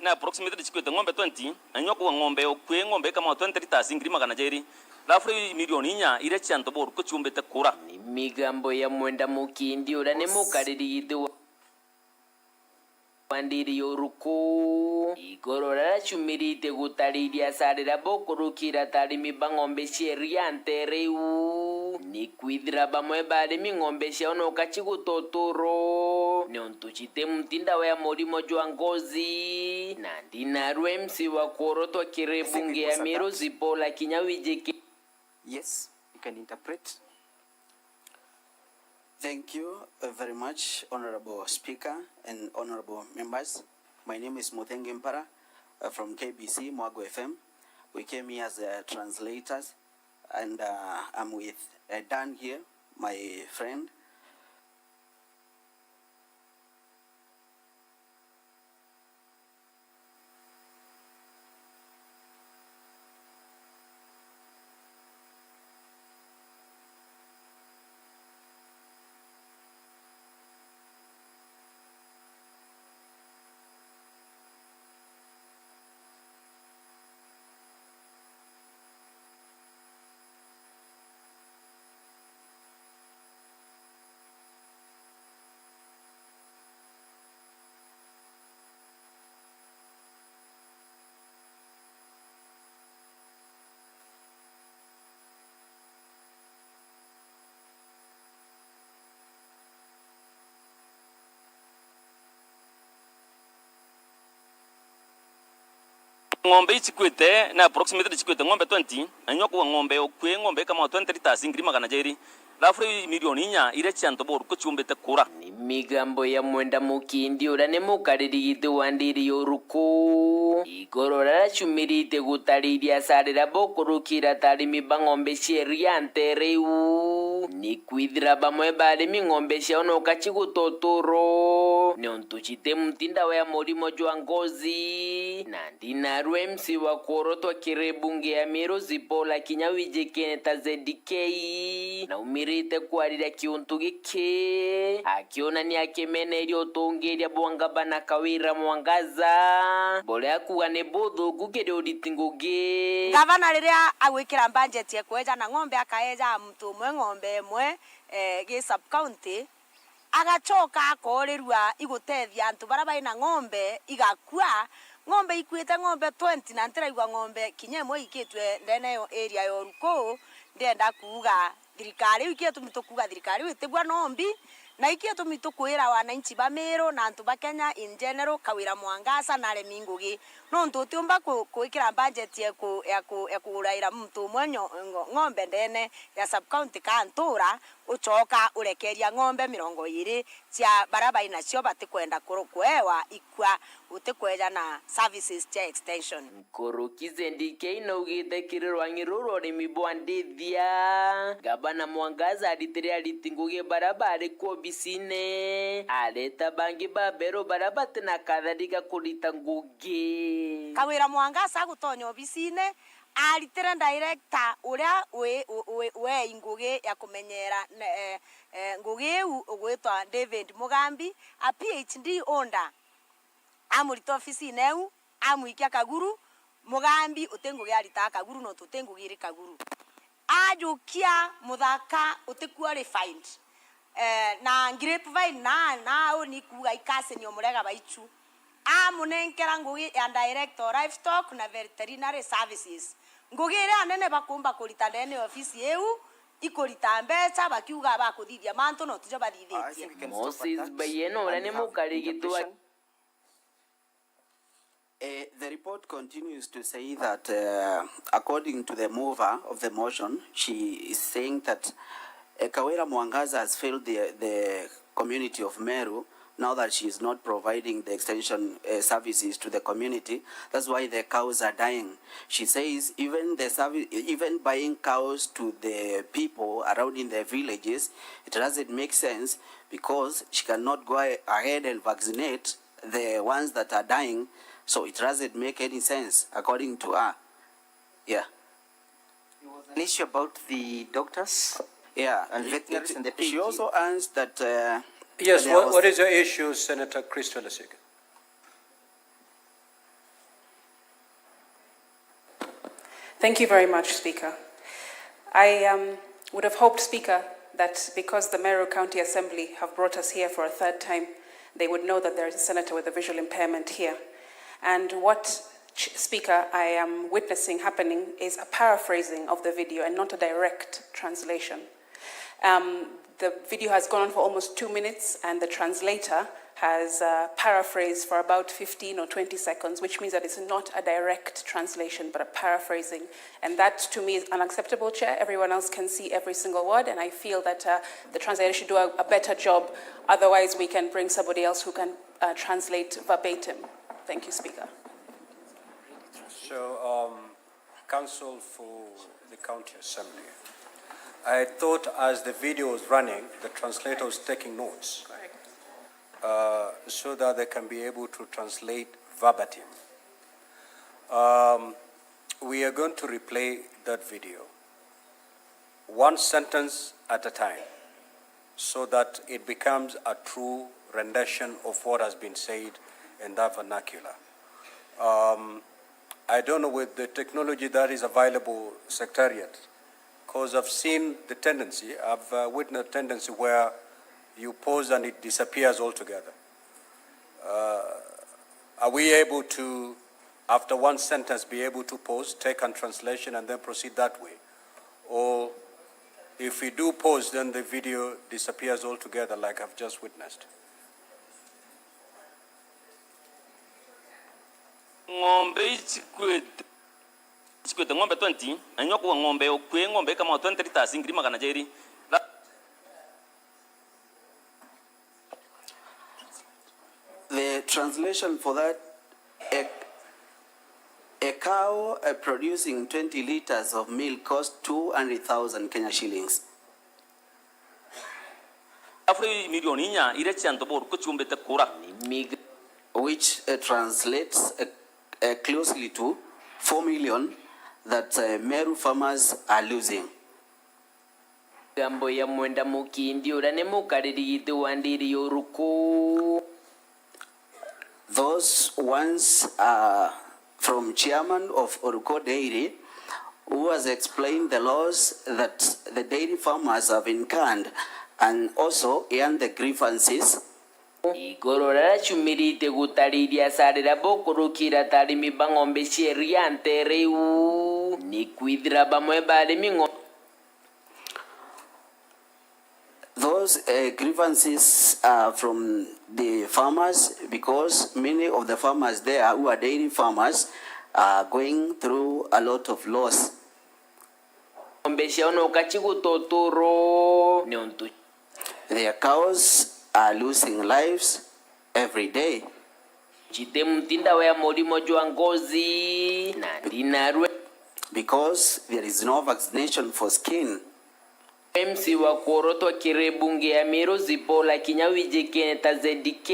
Speaker 12: Na approximately chikwete ngombe 20 anyoko ngombe okwe ngombe kama 20 liters ngiri magana jeri lafuri milioni nya ire chanto bor ko chumbete kura
Speaker 13: ni migambo ya mwenda mukindi ura ne mukarirido wandiri yoruko igorora chumirite gutariria sarira bokurukira tari mibangombe sheria ntereu ni kwidra bamwe bari mingombe shaono kachigutotoro ne ontuchite mtinda wa morimo jwa ngozi na ndina rwemsi wa koroto kirebunge ya Meru zipola kinyawijeke.
Speaker 7: Yes, you can interpret.
Speaker 9: Thank you very much, Honorable Speaker and Honorable members. My name is Muthenge Mpara from KBC, Mwago FM. We came here as translators, and I'm with Dan here, my friend.
Speaker 12: ngombe chikwete na approximately chikwete ngombe 20 anyoko ngombe okwe ngombe kama 20 liters ngiri magana jeri lafuri milioni inya ire chanto boru ko chumbete kura
Speaker 13: ni migambo ya mwenda mukindi ura ne mukaririite wandiri yoruko igorora chumirite gutariria sarira bokurukira tarimi bang'ombe sheria ntereu ni kwithira bamwe barimi ng'ombe ciao no kachigutotoro ne ontuchite mtinda wa murimo jwa ngozi na ndina rwemsi wa korotwa kirebunge ya Meru zipola kinyawije keneta ZDK na umirite kwarira kiuntu gike akiona ni akemeneria utongeria bwangabana Kawira Mwangaza bole akuga ne bodho gukere uritinguge
Speaker 11: gavana riria agwikira budget ye kweja na ng'ombe akaeja mtu mwe ng'ombe mwe gi sub county agachoka akorerwa igutethia antu barabai na ng'ombe igakua ng'ombe ikuite ng'ombe 20 na ntiraigwa ng'ombe kinyemwe ikitwe ndene yo area yo ruko ndenda kuuga thirikari ikietu mitukuga thirikari witibwa nombi na ikietu mitukwira wananchi ba Meru na antu ba Kenya in general Kawira Mwangaza na aremi ngugi no ntutiumba kuikira budget ya kuraira mtu mwenyo ng'ombe ndene ya sub county kantura uchoka urekeria ng'ombe 20 cia barabai na cio batikwenda kwewa ikwa utikweja na services cha extension
Speaker 13: korokize ndike inaugite kirirwa ngiruro rimi bwandithia gabana Mwangaza aritiria ritinguge barabara ko bisine aleta bangi babero barabate na kadhalika kulita ngugi
Speaker 11: Kawira Mwangaza gutonyo bisine aritire director uria we ingugi ya kumenyera ngugi ugwitwa David Mugambi a PhD onda amurito ofisi neu amuikia kaguru Mugambi utengugi arita kaguru no tutengugire kaguru ajukia muthaka utiqualified na grapevine na oni kuga ikase ni omurega baichu amunenkera ngugi ya director livestock na veterinary services ngugire anene bakumba kulita ndene ofisi eu ikorita mbecha bakiuga bakuthithia mantu no tujo bathithitie
Speaker 13: Moses bayeno rane mukarigitwa.
Speaker 14: The report continues to say that according to the mover of the motion, she is saying that Kawira Mwangaza has failed the community of Meru now that she is not providing the extension services to the community. That's why the cows are dying. She says even buying cows to the people around in the villages, it doesn't make sense because she cannot go ahead and vaccinate the ones that are dying. So it doesn't make any sense, according to her. Yeah.
Speaker 7: It was an issue about the doctors.
Speaker 14: Yeah.
Speaker 7: And veterinaries and the
Speaker 14: she also answered that.
Speaker 5: Yes. What is the issue, Senator Crystal Asika?
Speaker 15: Thank you very much, Speaker. I would have hoped, Speaker, that because the Meru County Assembly have brought us here for a third time, they would know that there is a senator with a visual impairment here. And what, Speaker, I am witnessing happening is a paraphrasing of the video and not a direct translation. The video has gone on for almost 2 minutes, and the translator has paraphrased for about 15 or 20 seconds, which means that it's not a direct translation, but a paraphrasing. And that, to me, is unacceptable, Chair. Everyone else can see every single word, and I feel that the translator should do a better job. Otherwise, we can bring somebody else who can translate verbatim. Thank you, Speaker.
Speaker 5: So, Council for the County Assembly. I thought as the video was running, the translator was taking notes. So that they can be able to translate verbatim. We are going to replay that video, one sentence at a time, so that it becomes a true rendition of what has been said in that vernacular. I don't know with the technology that is available, Secretariat, because I've seen the tendency, I've witnessed a tendency where you pause and it disappears altogether. Are we able to, after one sentence, be able to pause, take a translation, and then proceed that way? Or if we do pause, then the video disappears altogether like I've just witnessed?
Speaker 12: Ng'ombe ng'ombe 20 anyoko ng'ombe okwe ng'ombe kama 20 liters ngiri magana jeri
Speaker 14: calculation for that, a cow producing 20 liters of milk costs 200,000 Kenya shillings. Which translates closely to 4 million that Meru farmers are losing.
Speaker 13: Gambo ya mwenda mukindi urane mukariri wandiri yoruko.
Speaker 14: Those ones are from chairman of Oruko Dairy, who has explained the laws that the dairy farmers have incurred and also and the grievances.
Speaker 13: Igorora chumirite gutariria sarira bokurukira tarimi bangombe sheria ntereu ni kwidra bamwe barimi ngo.
Speaker 14: Those grievances are from the farmers because many of the farmers there who are dairy farmers are going through a lot of loss. Their cows are losing lives every day. Because there is no vaccination for skin.
Speaker 13: MC wa Koroto kirebunge ya Meru zipola kinyawije keneta ZDK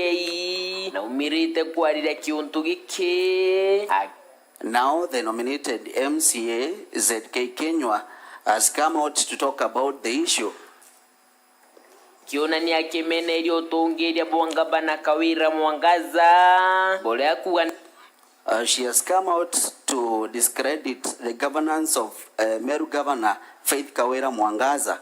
Speaker 13: na umirite kuarira kiuntu gike.
Speaker 14: Now the nominated MCA ZK Kenywa has come out to talk about the issue.
Speaker 13: Kiona ni akemene ilio tongeria Bwangabana Kawira Mwangaza. Bole akuwa
Speaker 14: she has come out to discredit the governance of Meru Governor Faith Kawira Mwangaza.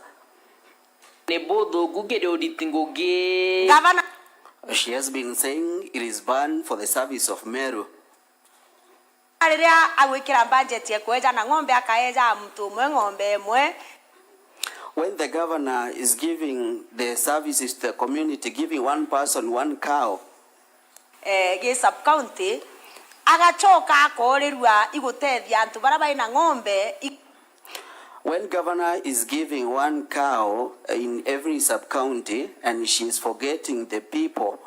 Speaker 14: She has been saying it is banned for the service of Meru. When the governor is giving the services to the community, giving one person one cow,
Speaker 11: sub-county, agachoka akorerwa igutethia antu baraba ina ng'ombe.
Speaker 14: When governor is giving one cow in every sub-county and she is forgetting the people.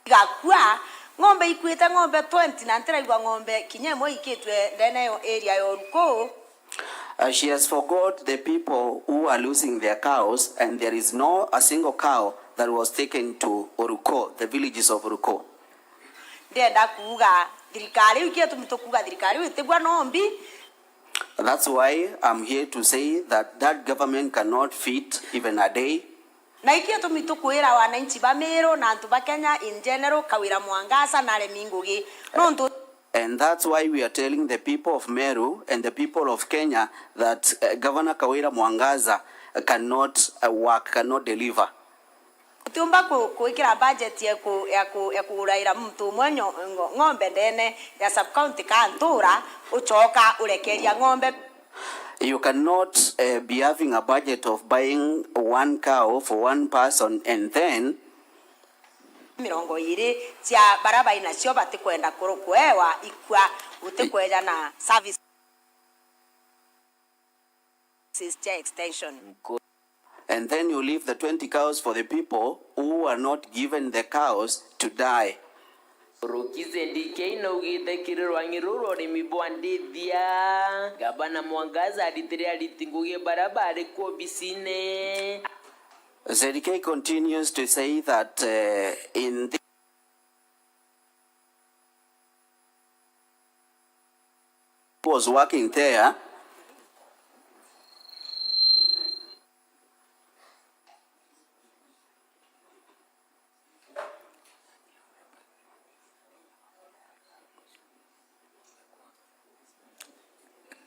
Speaker 11: Gakua ng'ombe ikuite ng'ombe 20 na nteragwa ng'ombe kinyemo ikitwe ndene yo area yoruko.
Speaker 14: She has forgot the people who are losing their cows, and there is no a single cow that was taken to Oruko, the villages of Oruko. That's why I'm here to say that that government cannot feed even a day. And that's why we are telling the people of Meru and the people of Kenya that Governor Kawira Mwangaza cannot work, cannot deliver.
Speaker 11: Tumba kuikira budget ya kuraira mtu mwenyo ng'ombe ndene ya sub-county kantura uchoka urekeria ng'ombe.
Speaker 14: You cannot be having a budget of buying one cow for one person and then
Speaker 11: mirongo iri cia baraba inacio batikwenda kurukuewa ikwa utikweja na service extension.
Speaker 14: And then you leave the 20 cows for the people who are not given the cows to die.
Speaker 13: Gabana Mwangaza alitinguge barabara kwa bisine.
Speaker 14: ZDK continues to say that in the was working there.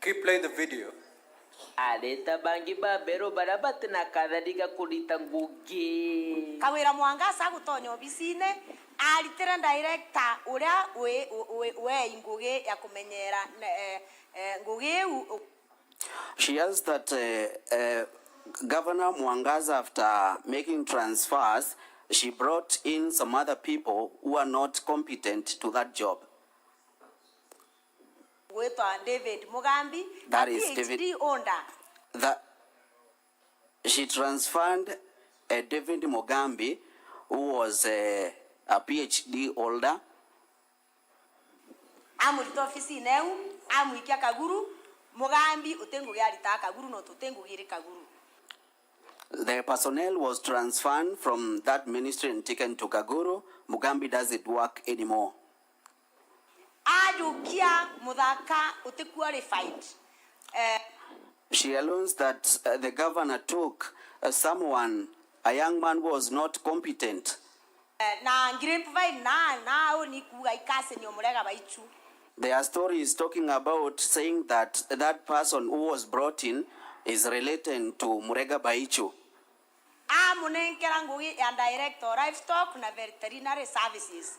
Speaker 5: Keep playing the video.
Speaker 13: Aleta bangi babero barabate na kadhalika kulita ngugi.
Speaker 11: Kawira Mwangaza gutonyo obisine alitera director uria we ngugi ya kumenyera ngugi.
Speaker 14: She has that Governor Mwangaza, after making transfers, she brought in some other people who are not competent to that job.
Speaker 11: David Mugambi,
Speaker 14: that is David. That she transferred David Mugambi, who was a PhD holder,
Speaker 11: amurita ofisi neu amuikia Kaguru mugambi utengu yarita Kaguru no tutengu giri Kaguru.
Speaker 14: The personnel was transferred from that ministry and taken to Kaguru. Mugambi doesn't work anymore.
Speaker 11: Ajukia mudaka utequalified.
Speaker 14: She allows that the governor took someone, a young man who was not competent. Their story is talking about saying that that person who was brought in is related to Murega Baichu.
Speaker 11: Director livestock na veterinary services.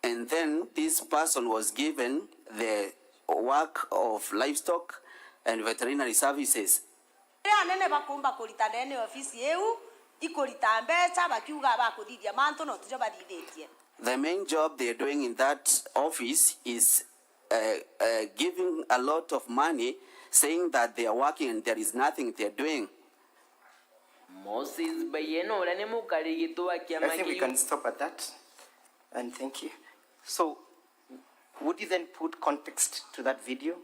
Speaker 14: And then this person was given the work of livestock and veterinary services. The main job they're doing in that office is giving a lot of money, saying that they are working and there is nothing they're doing.
Speaker 13: I
Speaker 7: think we can stop at that. And thank you. So, would you then put context to that video?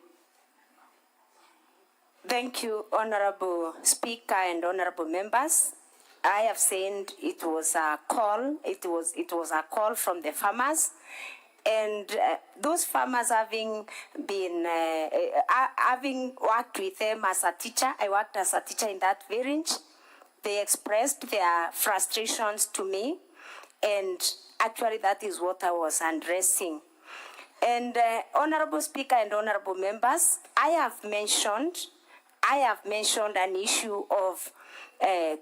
Speaker 8: Thank you, Honorable Speaker and Honorable Members. I have said it was a call. It was a call from the farmers, and those farmers having worked with them as a teacher. I worked as a teacher in that village. They expressed their frustrations to me, and actually that is what I was addressing. And Honorable Speaker and Honorable Members, I have mentioned an issue of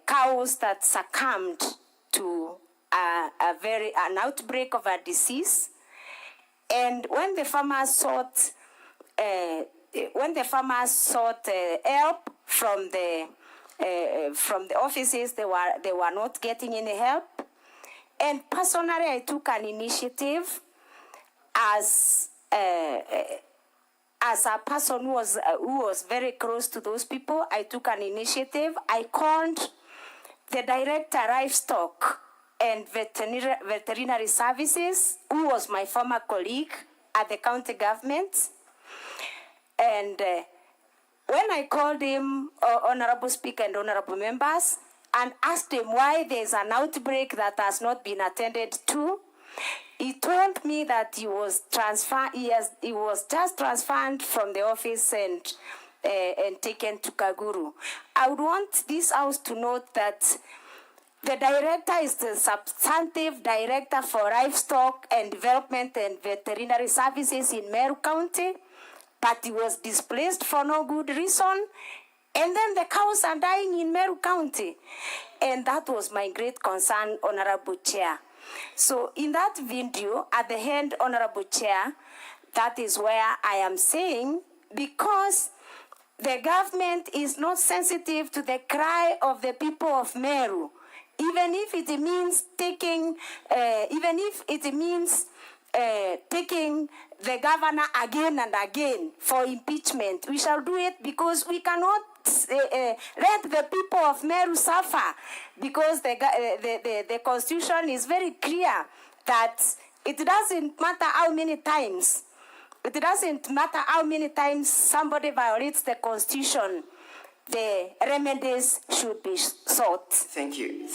Speaker 8: cows that succumbed to an outbreak of a disease, and when the farmers sought help from the offices, they were not getting any help. And personally, I took an initiative as a person who was very close to those people. I took an initiative. I called the Director Livestock and Veterinary Services, who was my former colleague at the county government. And when I called him, Honorable Speaker and Honorable Members, and asked him why there's an outbreak that has not been attended to, he told me that he was just transferred from the office and taken to Kaguru. I would want this house to note that the director is the substantive director for livestock and development and veterinary services in Meru County, but he was displaced for no good reason. And then the cows are dying in Meru County. And that was my great concern, Honorable Chair. So in that video, at the end, Honorable Chair, that is where I am saying, because the government is not sensitive to the cry of the people of Meru, even if it means taking the governor again and again for impeachment, we shall do it, because we cannot let the people of Meru suffer, because the constitution is very clear that it doesn't matter how many times somebody violates the constitution, the remedies should be sought.
Speaker 7: Thank you.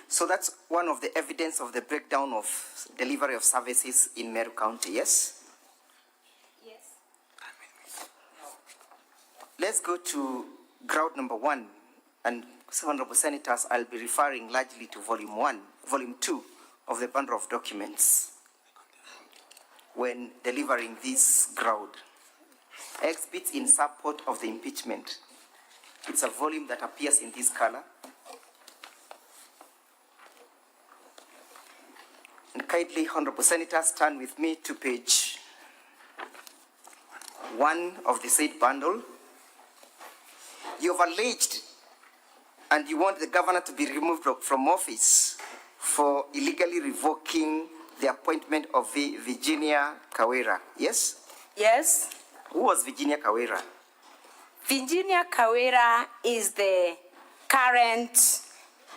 Speaker 7: So that's one of the evidence of the breakdown of delivery of services in Meru County, yes?
Speaker 8: Yes.
Speaker 7: Let's go to ground number 1, and Honorable Senators, I'll be referring largely to volume 2 of the bundle of documents when delivering this ground. Exhibits in support of the impeachment. It's a volume that appears in this color. And kindly, Honorable Senators, turn with me to page 1 of the said bundle. You have alleged and you want the governor to be removed from office for illegally revoking the appointment of Virginia Kawira, yes?
Speaker 8: Yes.
Speaker 7: Who was Virginia Kawira?
Speaker 8: Virginia Kawira is the current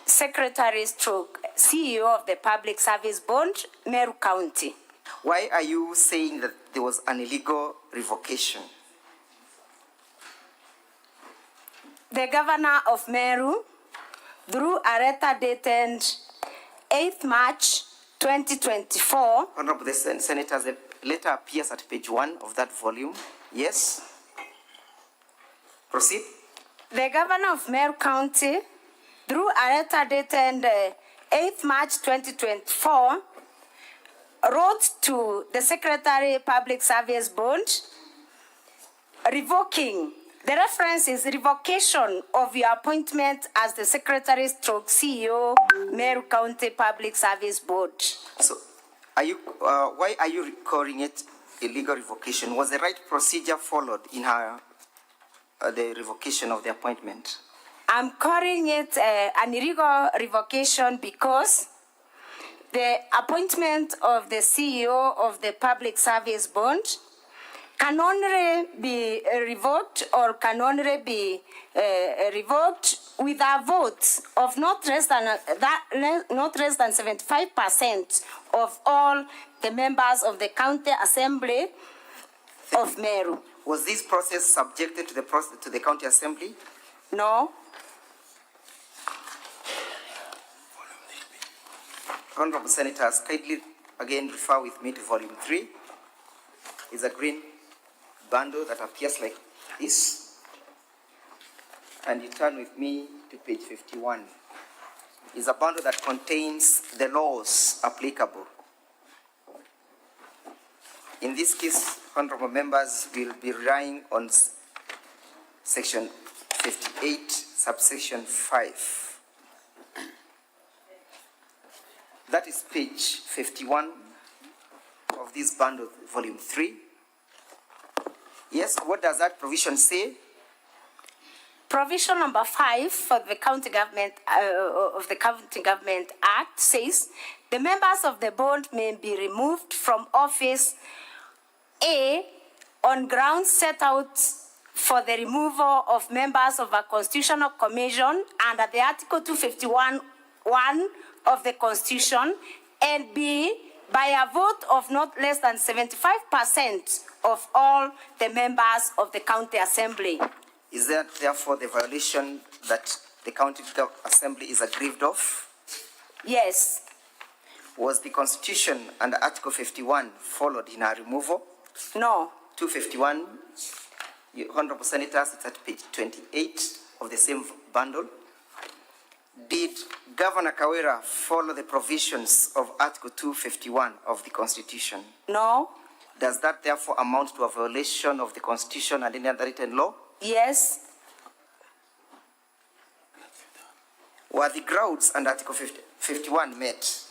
Speaker 8: Secretary stroke CEO of the Public Service Board, Meru County.
Speaker 7: Why are you saying that there was an illegal revocation?
Speaker 8: The governor of Meru, through a letter dated 8th March 2024.
Speaker 7: Honorable Senator, the letter appears at page 1 of that volume. Yes? Proceed.
Speaker 8: The governor of Meru County, through a letter dated 8th March 2024, wrote to the Secretary Public Service Board revoking, the reference is revocation of your appointment as the Secretary stroke CEO, Meru County Public Service Board.
Speaker 7: So, why are you calling it illegal revocation? Was the right procedure followed in the revocation of the appointment?
Speaker 8: I'm calling it an illegal revocation because the appointment of the CEO of the Public Service Board can only be revoked or can only be revoked with a vote of not less than 75% of all the members of the County Assembly of Meru.
Speaker 7: Was this process subjected to the County Assembly?
Speaker 8: No.
Speaker 7: Honorable Senators, kindly again refer with me to volume 3. It's a green bundle that appears like this. And you turn with me to page 51. It's a bundle that contains the laws applicable. In this case, honorable members will be relying on section 58, subsection 5. That is page 51 of this bundle, volume 3. Yes, what does that provision say?
Speaker 8: Provision number 5 for the County Government of the County Government Act says the members of the board may be removed from office A on grounds set out for the removal of members of a constitutional commission under the Article 251(1) of the Constitution, and B, by a vote of not less than 75% of all the members of the County Assembly.
Speaker 7: Is that therefore the violation that the County Assembly is aggrieved of?
Speaker 8: Yes.
Speaker 7: Was the Constitution under Article 51 followed in our removal?
Speaker 8: No.
Speaker 7: 251, Honorable Senators, it's at page 28 of the same bundle. Did Governor Kawira follow the provisions of Article 251 of the Constitution?
Speaker 8: No.
Speaker 7: Does that therefore amount to a violation of the Constitution and any other written law?
Speaker 8: Yes.
Speaker 7: Were the grounds under Article 51 met?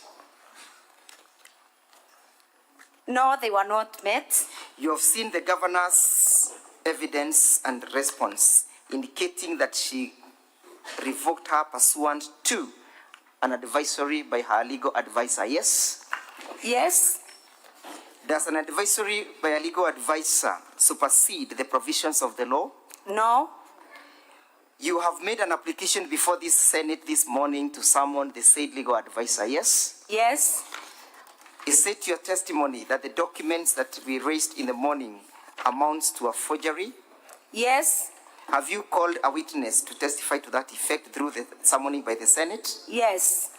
Speaker 8: No, they were not met.
Speaker 7: You have seen the governor's evidence and response indicating that she revoked her pursuant to an advisory by her legal advisor, yes?
Speaker 8: Yes.
Speaker 7: Does an advisory by a legal advisor supersede the provisions of the law?
Speaker 8: No.
Speaker 7: You have made an application before this Senate this morning to summon the said legal advisor, yes?
Speaker 8: Yes.
Speaker 7: Is it your testimony that the documents that we raised in the morning amounts to a forgery?
Speaker 8: Yes.
Speaker 7: Have you called a witness to testify to that effect through the summoning by the Senate?
Speaker 8: Yes.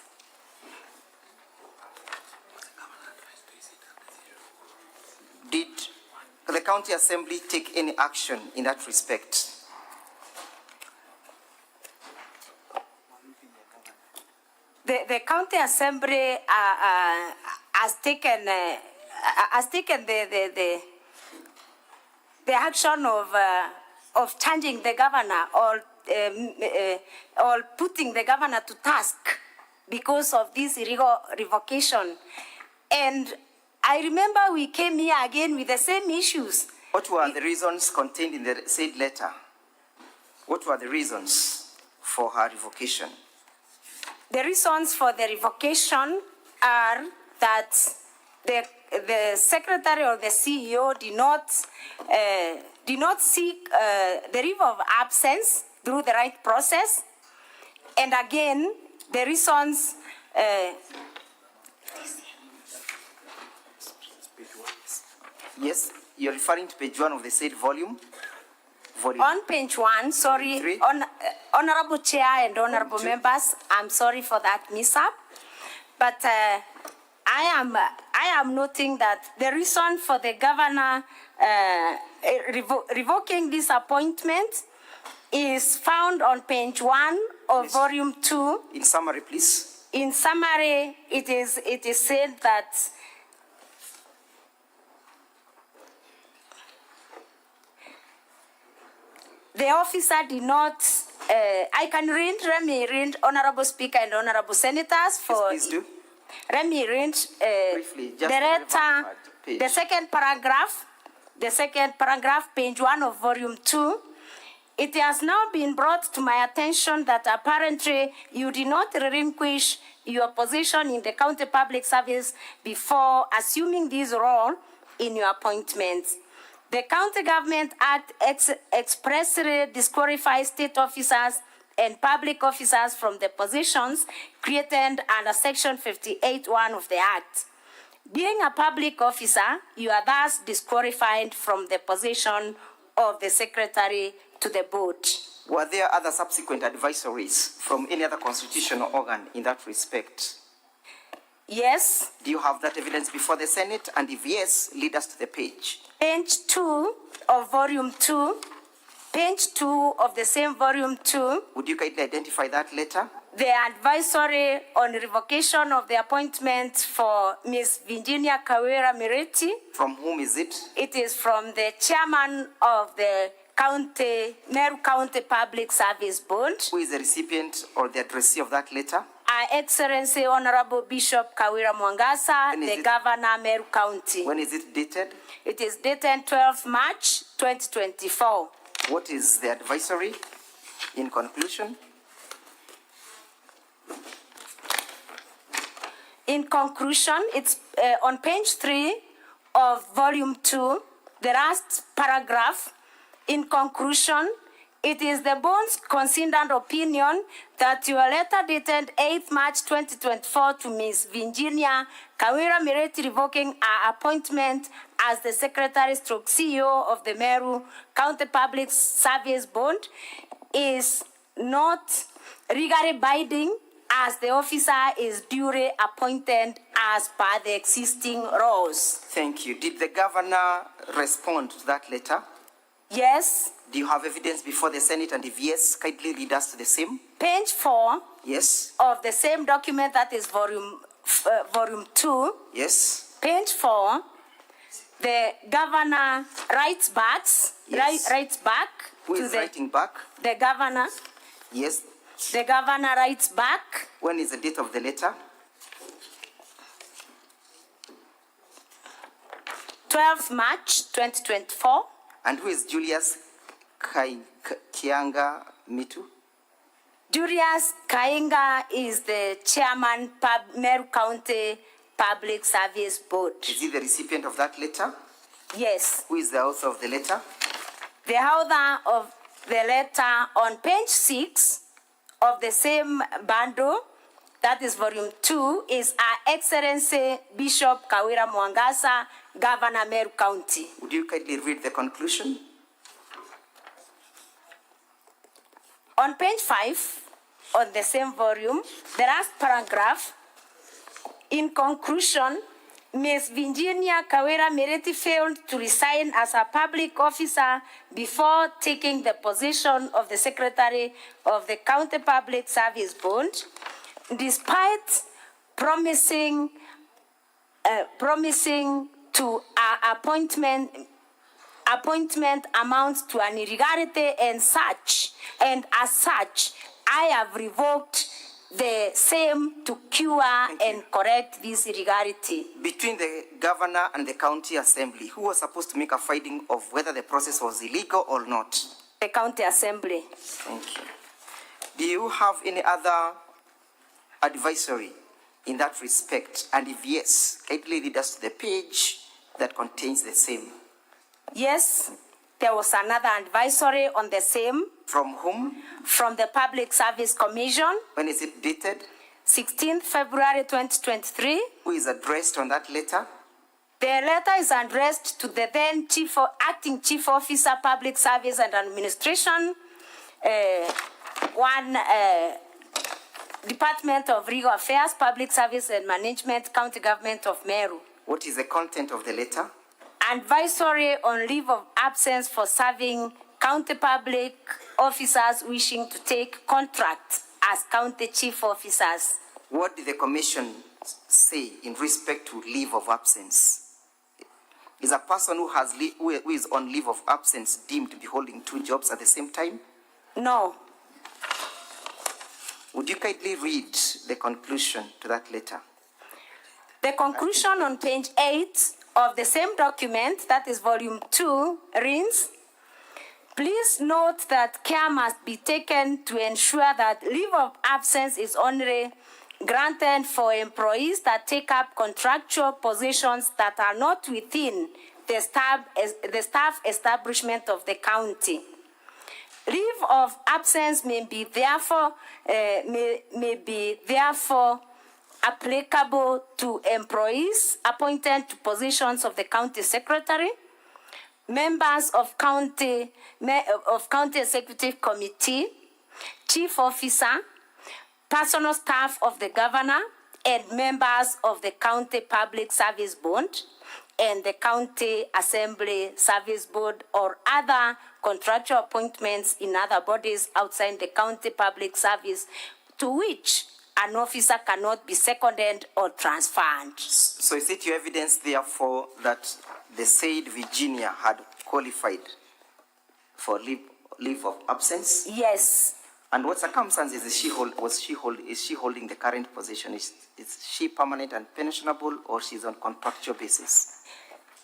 Speaker 7: Did the County Assembly take any action in that respect?
Speaker 8: The County Assembly has taken the action of changing the governor or putting the governor to task because of this illegal revocation. And I remember we came here again with the same issues.
Speaker 7: What were the reasons contained in the said letter? What were the reasons for her revocation?
Speaker 8: The reasons for the revocation are that the secretary or the CEO did not seek the leave of absence through the right process. And again, the reasons
Speaker 7: Yes, you're referring to page 1 of the said volume.
Speaker 8: On page 1, sorry, Honorable Chair and Honorable Members, I'm sorry for that mishap, but I am noting that the reason for the governor revoking this appointment is found on page 1 of volume 2.
Speaker 7: In summary, please.
Speaker 8: In summary, it is said that the officer did not, I can read, let me read, Honorable Speaker and Honorable Senators, for...
Speaker 7: Please do.
Speaker 8: Let me read
Speaker 7: Briefly,
Speaker 8: the letter, the second paragraph, page 1 of volume 2. It has now been brought to my attention that apparently you did not relinquish your position in the county public service before assuming this role in your appointments. The County Government Act expressly disqualifies state officers and public officers from the positions created under Section 58(1) of the Act. Being a public officer, you are thus disqualified from the position of the Secretary to the Board.
Speaker 7: Were there other subsequent advisories from any other constitutional organ in that respect?
Speaker 8: Yes.
Speaker 7: Do you have that evidence before the Senate? And if yes, lead us to the page.
Speaker 8: Page 2 of volume 2. Page 2 of the same volume 2.
Speaker 7: Would you kindly identify that letter?
Speaker 8: The advisory on revocation of the appointment for Ms. Virginia Kawira Mwangaza.
Speaker 7: From whom is it?
Speaker 8: It is from the chairman of the Meru County Public Service Board.
Speaker 7: Who is the recipient or the addressee of that letter?
Speaker 8: Our Excellency Honorable Bishop Kawira Mwangaza, the Governor, Meru County.
Speaker 7: When is it dated?
Speaker 8: It is dated 12 March 2024.
Speaker 7: What is the advisory in conclusion?
Speaker 8: In conclusion, it's on page 3 of volume 2, the last paragraph. In conclusion, it is the board's considered opinion that your letter dated 8 March 2024 to Ms. Virginia Kawira Mwangaza revoking her appointment as the Secretary/CEO of the Meru County Public Service Board is not legally binding, as the officer is duly appointed as per the existing laws.
Speaker 7: Thank you. Did the governor respond to that letter?
Speaker 8: Yes.
Speaker 7: Do you have evidence before the Senate? And if yes, kindly read us to the same.
Speaker 8: Page 4.
Speaker 7: Yes.
Speaker 8: Of the same document, that is volume 2.
Speaker 7: Yes.
Speaker 8: Page 4. The governor writes back.
Speaker 7: Yes.
Speaker 8: Writes back.
Speaker 7: Who is writing back?
Speaker 8: The governor.
Speaker 7: Yes.
Speaker 8: The governor writes back.
Speaker 7: When is the date of the letter?
Speaker 8: 12 March 2024.
Speaker 7: And who is Julius Kianga Mitu?
Speaker 8: Julius Kainga is the chairman Meru County Public Service Board.
Speaker 7: Is he the recipient of that letter?
Speaker 8: Yes.
Speaker 7: Who is the author of the letter?
Speaker 8: The author of the letter on page 6 of the same bundle, that is volume 2, is Our Excellency Bishop Kawira Mwangaza, Governor Meru County.
Speaker 7: Would you kindly read the conclusion?
Speaker 8: On page 5 of the same volume, the last paragraph, in conclusion, Ms. Virginia Kawira Mwangaza failed to resign as a public officer before taking the position of the Secretary of the County Public Service Board, despite promising to appointment amounts to an illegality and as such, I have revoked the same to cure and correct this illegality.
Speaker 7: Between the governor and the county assembly, who was supposed to make a finding of whether the process was illegal or not?
Speaker 8: The county assembly.
Speaker 7: Thank you. Do you have any other advisory in that respect? And if yes, kindly lead us to the page that contains the same.
Speaker 8: Yes, there was another advisory on the same.
Speaker 7: From whom?
Speaker 8: From the Public Service Commission.
Speaker 7: When is it dated?
Speaker 8: 16th February 2023.
Speaker 7: Who is addressed on that letter?
Speaker 8: The letter is addressed to the then Acting Chief Officer, Public Service and Administration, Department of Legal Affairs, Public Service and Management, County Government of Meru.
Speaker 7: What is the content of the letter?
Speaker 8: Advisory on leave of absence for serving county public officers wishing to take contracts as county chief officers.
Speaker 7: What did the commission say in respect to leave of absence? Is a person who is on leave of absence deemed to be holding two jobs at the same time?
Speaker 8: No.
Speaker 7: Would you kindly read the conclusion to that letter?
Speaker 8: The conclusion on page 8 of the same document, that is volume 2, reads, please note that care must be taken to ensure that leave of absence is only granted for employees that take up contractual positions that are not within the staff establishment of the county. Leave of absence may be therefore applicable to employees appointed to positions of the county secretary, members of county executive committee, chief officer, personal staff of the governor, and members of the county public service board and the county assembly service board or other contractual appointments in other bodies outside the county public service to which an officer cannot be seconded or transferred.
Speaker 7: So is it your evidence, therefore, that the said Virginia had qualified for leave of absence?
Speaker 8: Yes.
Speaker 7: And what circumstances is she holding the current position? Is she permanent and pensionable, or she's on contractual basis?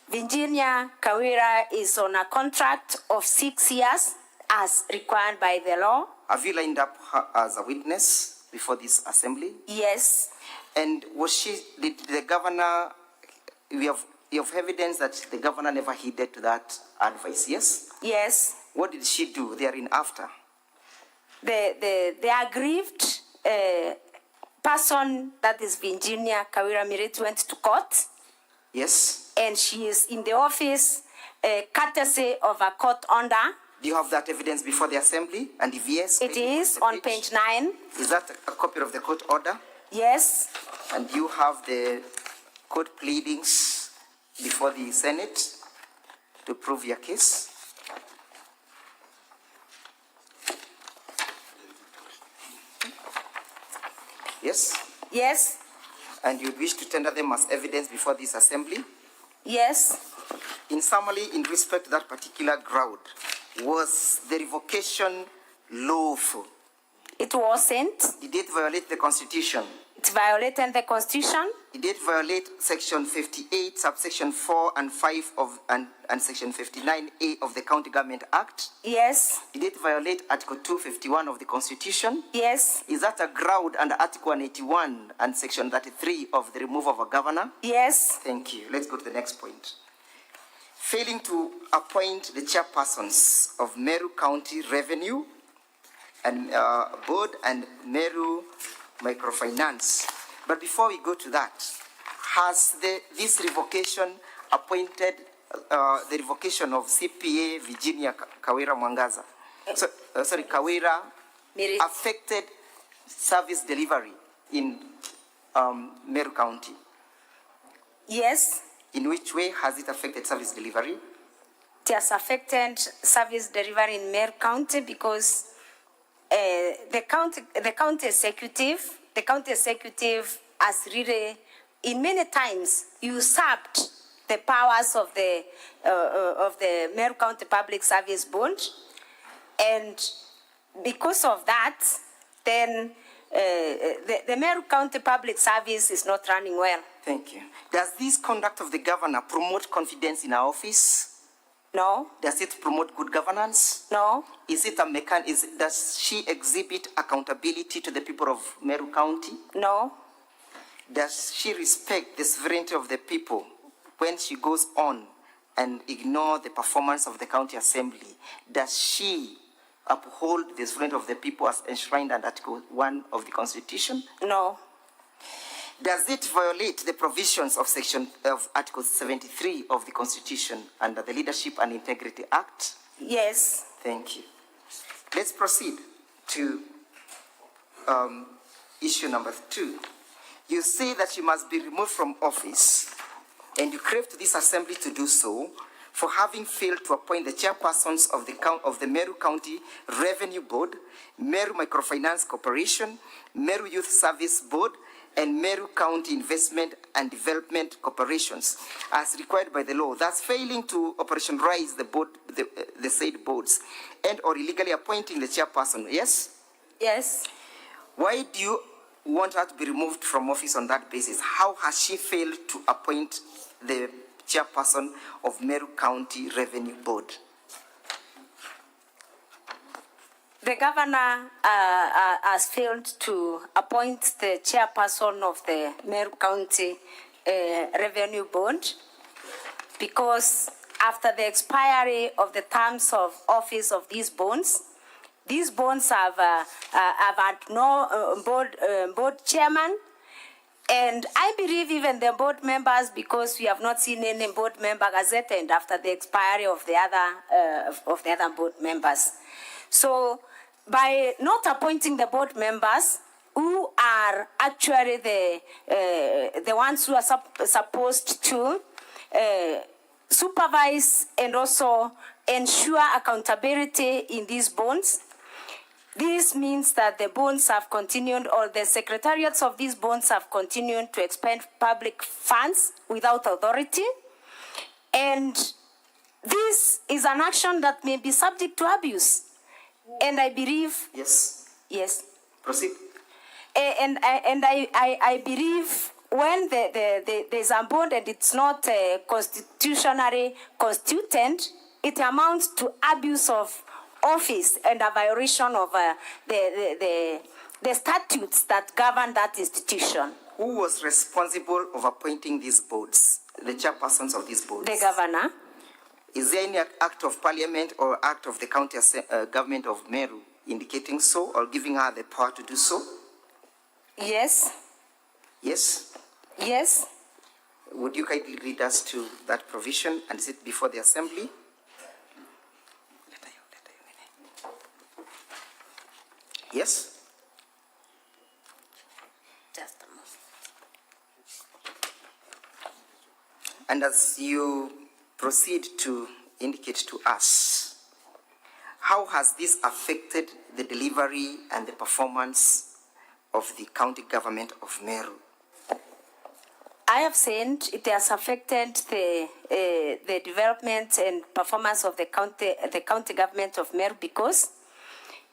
Speaker 8: Virginia Kawira is on a contract of 6 years as required by the law.
Speaker 7: Have you lined up her as a witness before this assembly?
Speaker 8: Yes.
Speaker 7: And did the governor, you have evidence that the governor never heeded to that advice, yes?
Speaker 8: Yes.
Speaker 7: What did she do therein after?
Speaker 8: The aggrieved person, that is Virginia Kawira Miretu, went to court.
Speaker 7: Yes.
Speaker 8: And she is in the office courtesy of a court order.
Speaker 7: Do you have that evidence before the assembly? And if yes,
Speaker 8: it is on page 9.
Speaker 7: Is that a copy of the court order?
Speaker 8: Yes.
Speaker 7: And you have the court pleadings before the Senate to prove your case? Yes?
Speaker 8: Yes.
Speaker 7: And you wish to tender them as evidence before this assembly?
Speaker 8: Yes.
Speaker 7: In summary, in respect to that particular ground, was the revocation lawful?
Speaker 8: It wasn't.
Speaker 7: Did it violate the Constitution?
Speaker 8: It violated the Constitution.
Speaker 7: Did it violate Section 58, subsection 4 and 5 and Section 59A of the County Government Act?
Speaker 8: Yes.
Speaker 7: Did it violate Article 251 of the Constitution?
Speaker 8: Yes.
Speaker 7: Is that a ground under Article 181 and Section 33 of the removal of a governor?
Speaker 8: Yes.
Speaker 7: Thank you. Let's go to the next point. Failing to appoint the chairpersons of Meru County Revenue and Board and Meru Microfinance. But before we go to that, has this revocation appointed the revocation of CPA Virginia Kawira Mwangaza, Kawira, affected service delivery in Meru County?
Speaker 8: Yes.
Speaker 7: In which way has it affected service delivery?
Speaker 8: It has affected service delivery in Meru County because the county executive has really, in many times, usurped the powers of the Meru County Public Service Board, and because of that, then the Meru County Public Service is not running well.
Speaker 7: Thank you. Does this conduct of the governor promote confidence in our office?
Speaker 8: No.
Speaker 7: Does it promote good governance?
Speaker 8: No.
Speaker 7: Is it does she exhibit accountability to the people of Meru County?
Speaker 8: No.
Speaker 7: Does she respect the sovereignty of the people when she goes on and ignore the performance of the county assembly? Does she uphold the sovereignty of the people as enshrined in Article 1 of the Constitution?
Speaker 8: No.
Speaker 7: Does it violate the provisions of Article 73 of the Constitution under the Leadership and Integrity Act?
Speaker 8: Yes.
Speaker 7: Thank you. Let's proceed to issue number 2. You say that you must be removed from office, and you crave to this assembly to do so for having failed to appoint the chairpersons of the Meru County Revenue Board, Meru Microfinance Corporation, Meru Youth Service Board, and Meru County Investment and Development Corporations, as required by the law, thus failing to operationalize the said boards, and or illegally appointing the chairperson. Yes?
Speaker 8: Yes.
Speaker 7: Why do you want her to be removed from office on that basis? How has she failed to appoint the chairperson of Meru County Revenue Board?
Speaker 8: The governor has failed to appoint the chairperson of the Meru County Revenue Board because after the expiry of the terms of office of these bonds have had no board chairman, and I believe even the board members, because we have not seen any board member gazetted after the expiry of the other board members. So, by not appointing the board members, who are actually the ones who are supposed to supervise and also ensure accountability in these bonds, this means that the bonds have continued, or the secretariats of these bonds have continued to expend public funds without authority. And this is an action that may be subject to abuse. And I believe...
Speaker 7: Yes.
Speaker 8: Yes.
Speaker 7: Proceed.
Speaker 8: And I believe when there's a bond and it's not constitutionally constituted, it amounts to abuse of office and a violation of the statutes that govern that institution.
Speaker 7: Who was responsible of appointing these boards, the chairpersons of these boards?
Speaker 8: The governor.
Speaker 7: Is there any act of parliament or act of the county government of Meru indicating so or giving her the power to do so?
Speaker 8: Yes.
Speaker 7: Yes?
Speaker 8: Yes.
Speaker 7: Would you kindly read us to that provision and sit before the assembly? Yes?
Speaker 8: Just a moment.
Speaker 7: And as you proceed to indicate to us, how has this affected the delivery and the performance of the county government of Meru?
Speaker 8: I have said it has affected the development and performance of the county government of Meru because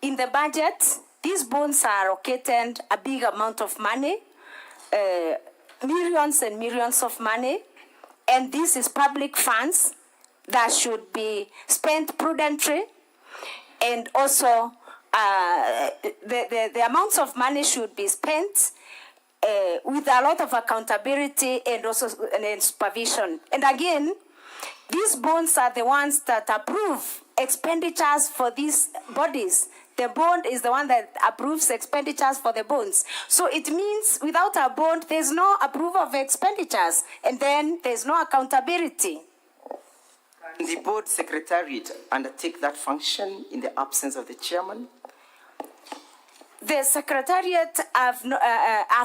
Speaker 8: in the budget, these bonds are allocated a big amount of money, millions and millions of money, and this is public funds that should be spent prudently, and also the amounts of money should be spent with a lot of accountability and also and supervision. And again, these bonds are the ones that approve expenditures for these bodies. The bond is the one that approves expenditures for the bonds. So it means without a bond, there's no approval of expenditures, and then there's no accountability.
Speaker 7: Can the board secretariat undertake that function in the absence of the chairman?
Speaker 8: The secretariat have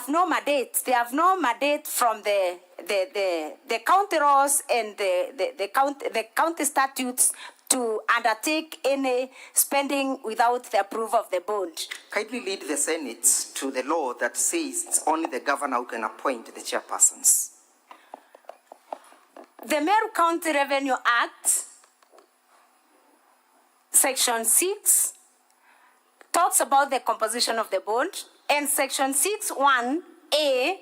Speaker 8: no mandate. They have no mandate from the county laws and the county statutes to undertake any spending without the approval of the board.
Speaker 7: Kindly lead the Senate to the law that says it's only the governor who can appoint the chairpersons.
Speaker 8: The Meru County Revenue Act, Section 6, talks about the composition of the board, and Section 6(1)(a)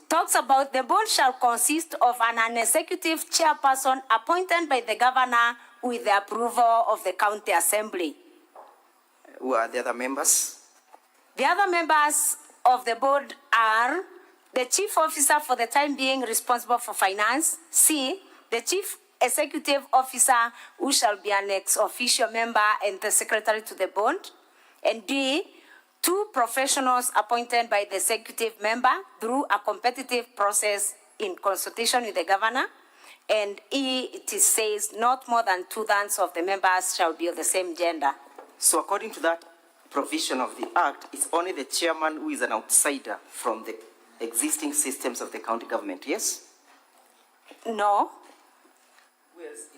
Speaker 8: talks about the board shall consist of an executive chairperson appointed by the governor with the approval of the county assembly.
Speaker 7: Who are the other members?
Speaker 8: The other members of the board are the chief officer for the time being responsible for finance, C, the chief executive officer who shall be an ex officio member and the secretary to the board, and D, 2 professionals appointed by the executive member through a competitive process in consultation with the governor. And E, it says not more than 2/3 of the members shall be of the same gender.
Speaker 7: So according to that provision of the Act, it's only the chairman who is an outsider from the existing systems of the county government, yes?
Speaker 8: No.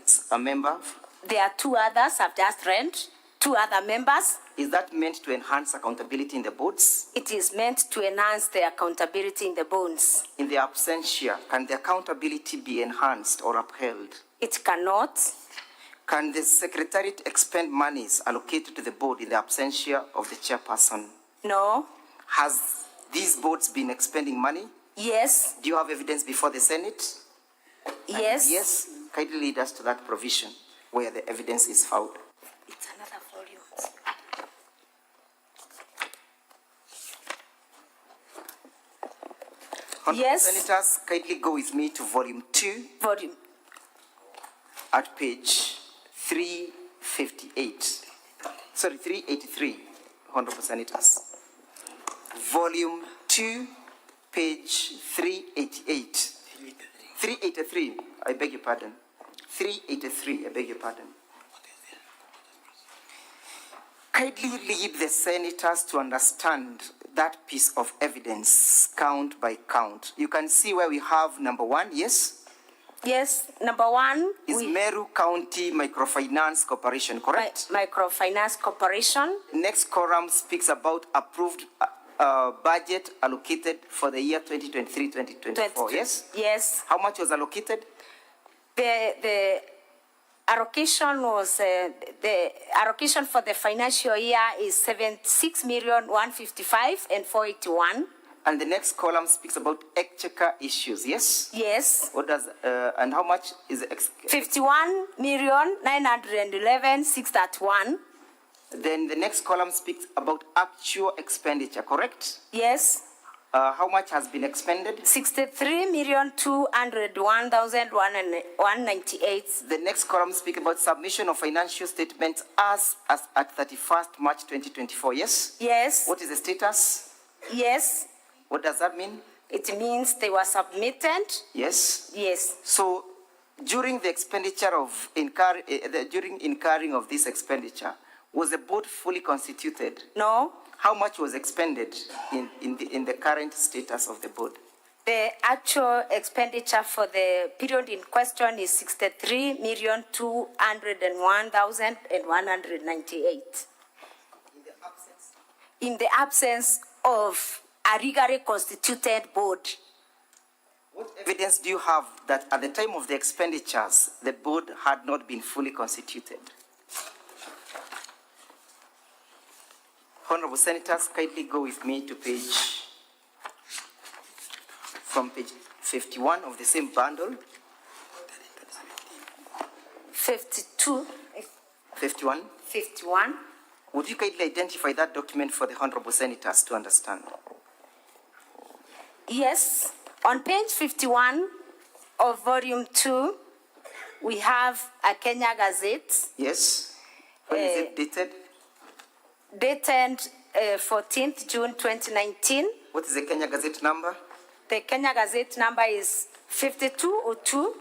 Speaker 7: It's a member.
Speaker 8: There are 2 others I've just read, 2 other members.
Speaker 7: Is that meant to enhance accountability in the boards?
Speaker 8: It is meant to enhance the accountability in the boards.
Speaker 7: In the absentia, can the accountability be enhanced or upheld?
Speaker 8: It cannot.
Speaker 7: Can the secretariat expend monies allocated to the board in the absentia of the chairperson?
Speaker 8: No.
Speaker 7: Has these boards been expending money?
Speaker 8: Yes.
Speaker 7: Do you have evidence before the Senate?
Speaker 8: Yes.
Speaker 7: And yes. Kindly lead us to that provision where the evidence is found.
Speaker 8: It's another volume. Yes.
Speaker 7: Senators, kindly go with me to volume 2.
Speaker 8: Volume.
Speaker 7: At page 358. Sorry, 383. Honorable Senators. Volume 2, page 388. 383, I beg your pardon. 383, I beg your pardon. Kindly lead the senators to understand that piece of evidence, count by count. You can see where we have number 1, yes?
Speaker 8: Yes, number 1
Speaker 7: is Meru County Microfinance Corporation, correct?
Speaker 8: Microfinance Corporation.
Speaker 7: Next column speaks about approved budget allocated for the year 2023-2024, yes?
Speaker 8: Yes.
Speaker 7: How much was allocated?
Speaker 8: The allocation was, the allocation for the financial year is 76,155,481.
Speaker 7: And the next column speaks about exchequer issues, yes?
Speaker 8: Yes.
Speaker 7: What does, and how much is it?
Speaker 8: 51,911,631.
Speaker 7: Then the next column speaks about actual expenditure, correct?
Speaker 8: Yes.
Speaker 7: How much has been expended?
Speaker 8: 63,201,198.
Speaker 7: The next column speaks about submission of financial statements as at 31st March 2024, yes?
Speaker 8: Yes.
Speaker 7: What is the status?
Speaker 8: Yes.
Speaker 7: What does that mean?
Speaker 8: It means they were submitted.
Speaker 7: Yes.
Speaker 8: Yes.
Speaker 7: So during the expenditure of during incurring of this expenditure, was the board fully constituted?
Speaker 8: No.
Speaker 7: How much was expended in the current status of the board?
Speaker 8: The actual expenditure for the period in question is 63,201,198. In the absence of a legally constituted board.
Speaker 7: What evidence do you have that at the time of the expenditures, the board had not been fully constituted? Honorable Senators, kindly go with me to from page 51 of the same bundle.
Speaker 8: 52.
Speaker 7: 51.
Speaker 8: 51.
Speaker 7: Would you kindly identify that document for the Honorable Senators to understand?
Speaker 8: Yes. On page 51 of volume 2, we have a Kenya Gazette.
Speaker 7: Yes. When is it dated?
Speaker 8: Dated 14th June 2019.
Speaker 7: What is the Kenya Gazette number?
Speaker 8: The Kenya Gazette number is 5202.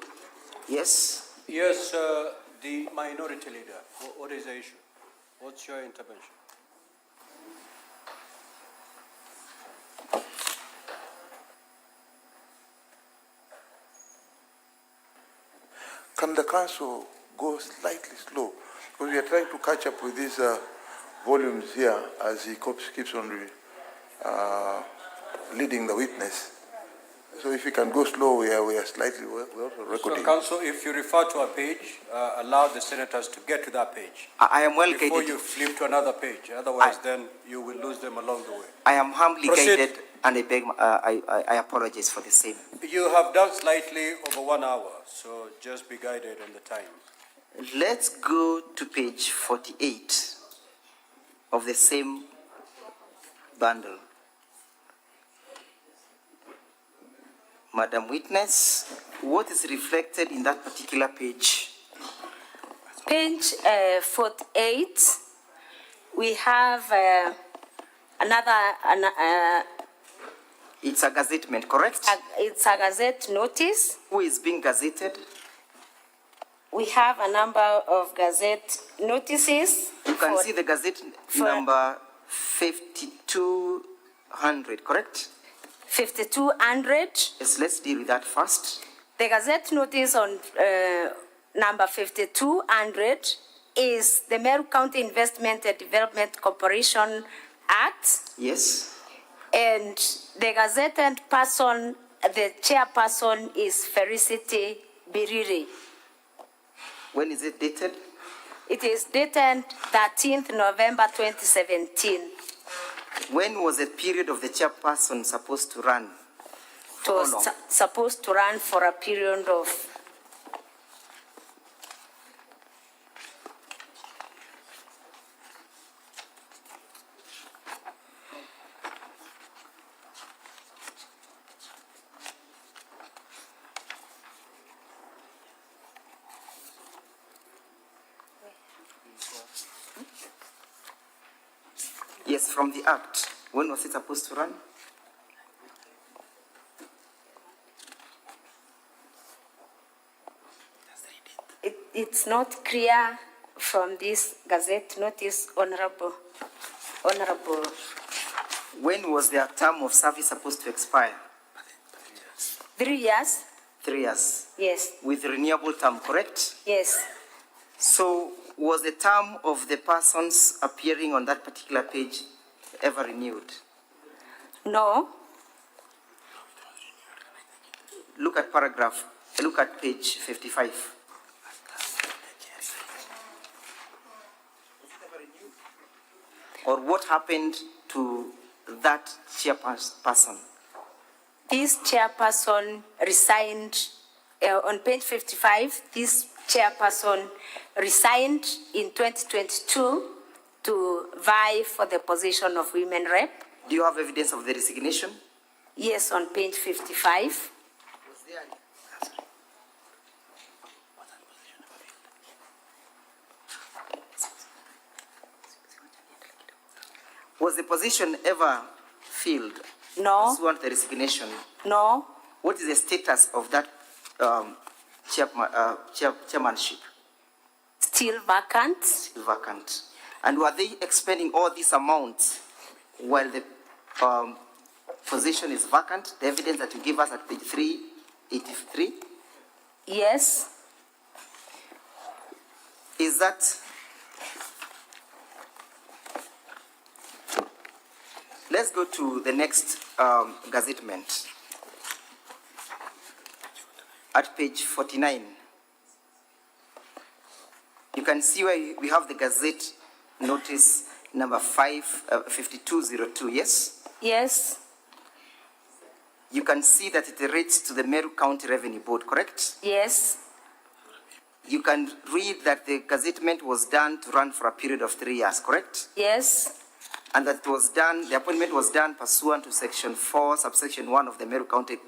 Speaker 7: Yes.
Speaker 5: Yes, the minority leader. What is the issue? What's your intervention?
Speaker 16: Can the council go slightly slow? Because we are trying to catch up with these volumes here as he keeps on leading the witness. So if you can go slow, we are slightly, we're also recording.
Speaker 5: So, Council, if you refer to a page, allow the senators to get to that page.
Speaker 7: I am well
Speaker 5: before
Speaker 7: guided.
Speaker 5: You flip to another page. Otherwise, then you will lose them along the way.
Speaker 7: I am humbly
Speaker 5: Proceed.
Speaker 7: guided, and I beg, I apologize for the same.
Speaker 5: You have done slightly over 1 hour, so just be guided on the time.
Speaker 7: Let's go to page 48 of the same bundle. Madam Witness, what is reflected in that particular page?
Speaker 8: Page 48, we have
Speaker 7: It's a gazettement, correct?
Speaker 8: It's a gazette notice.
Speaker 7: Who is being gazetted?
Speaker 8: We have a number of gazette notices.
Speaker 7: You can see the gazette number 5200, correct?
Speaker 8: 5200.
Speaker 7: Yes, let's deal with that first.
Speaker 8: The gazette notice on number 5200 is the Meru County Investment and Development Corporation Act.
Speaker 7: Yes.
Speaker 8: And the gazetted person, the chairperson is Felicity Biriri.
Speaker 7: When is it dated?
Speaker 8: It is dated 13th November 2017.
Speaker 7: When was the period of the chairperson supposed to run?
Speaker 8: It was supposed to run for a period of
Speaker 7: Yes, from the Act. When was it supposed to run?
Speaker 8: It's not clear from this gazette notice, Honorable.
Speaker 7: When was their term of service supposed to expire?
Speaker 8: 3 years?
Speaker 7: 3 years.
Speaker 8: Yes.
Speaker 7: With renewable term, correct?
Speaker 8: Yes.
Speaker 7: So, was the term of the persons appearing on that particular page ever renewed?
Speaker 8: No.
Speaker 7: Look at page 55. Or what happened to that chairperson?
Speaker 8: This chairperson resigned on page 55. This chairperson resigned in 2022 to vie for the position of women rep.
Speaker 7: Do you have evidence of the resignation?
Speaker 8: Yes, on page 55.
Speaker 7: Was the position ever filled?
Speaker 8: No.
Speaker 7: Pursuant to the resignation?
Speaker 8: No.
Speaker 7: What is the status of that chairmanship?
Speaker 8: Still vacant.
Speaker 7: Still vacant. And were they expending all these amounts while the position is vacant? The evidence that you give us at page 383?
Speaker 8: Yes.
Speaker 7: Is that... Let's go to the next gazettement. At page 49. You can see where we have the gazette notice number 5202, yes?
Speaker 8: Yes.
Speaker 7: You can see that it relates to the Meru County Revenue Board, correct?
Speaker 8: Yes.
Speaker 7: You can read that the gazettement was done to run for a period of 3 years, correct?
Speaker 8: Yes.
Speaker 7: And that was done, the appointment was done pursuant to section 4, subsection 1 of the Meru County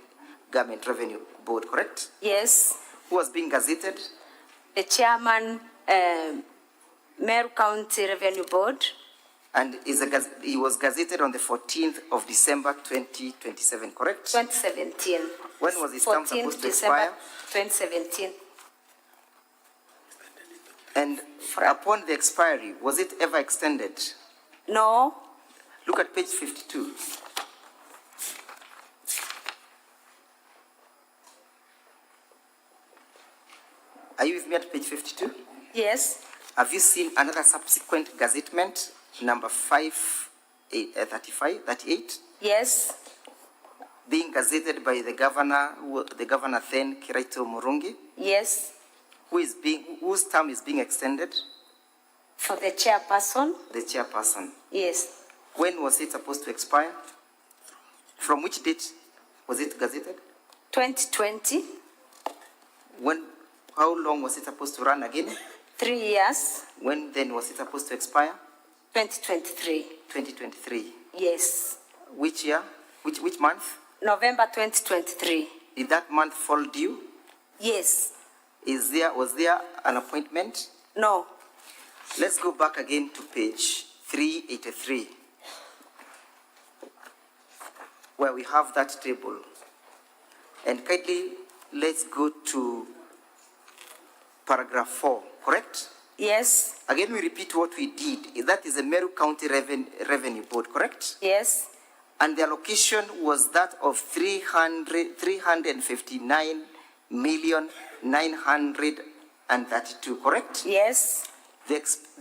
Speaker 7: Government Revenue Board, correct?
Speaker 8: Yes.
Speaker 7: Who was being gazetted?
Speaker 8: The chairman, Meru County Revenue Board.
Speaker 7: And he was gazetted on the 14th of December 2027, correct?
Speaker 8: 2017.
Speaker 7: When was his term supposed to expire?
Speaker 8: 2017.
Speaker 7: And upon the expiry, was it ever extended?
Speaker 8: No.
Speaker 7: Look at page 52. Are you with me at page 52?
Speaker 8: Yes.
Speaker 7: Have you seen another subsequent gazettement, number 38?
Speaker 8: Yes.
Speaker 7: Being gazetted by the governor then, Kiraito Murungi?
Speaker 8: Yes.
Speaker 7: Whose term is being extended?
Speaker 8: For the chairperson?
Speaker 7: The chairperson.
Speaker 8: Yes.
Speaker 7: When was it supposed to expire? From which date was it gazetted?
Speaker 8: 2020.
Speaker 7: How long was it supposed to run again?
Speaker 8: 3 years.
Speaker 7: When then was it supposed to expire?
Speaker 8: 2023.
Speaker 7: 2023.
Speaker 8: Yes.
Speaker 7: Which year? Which month?
Speaker 8: November 2023.
Speaker 7: Did that month fall due?
Speaker 8: Yes.
Speaker 7: Was there an appointment?
Speaker 8: No.
Speaker 7: Let's go back again to page 383. where we have that table. And kindly, let's go to paragraph 4, correct?
Speaker 8: Yes.
Speaker 7: Again, we repeat what we did. That is the Meru County Revenue Board, correct?
Speaker 8: Yes.
Speaker 7: And the allocation was that of 359,932, correct?
Speaker 8: Yes.
Speaker 7: The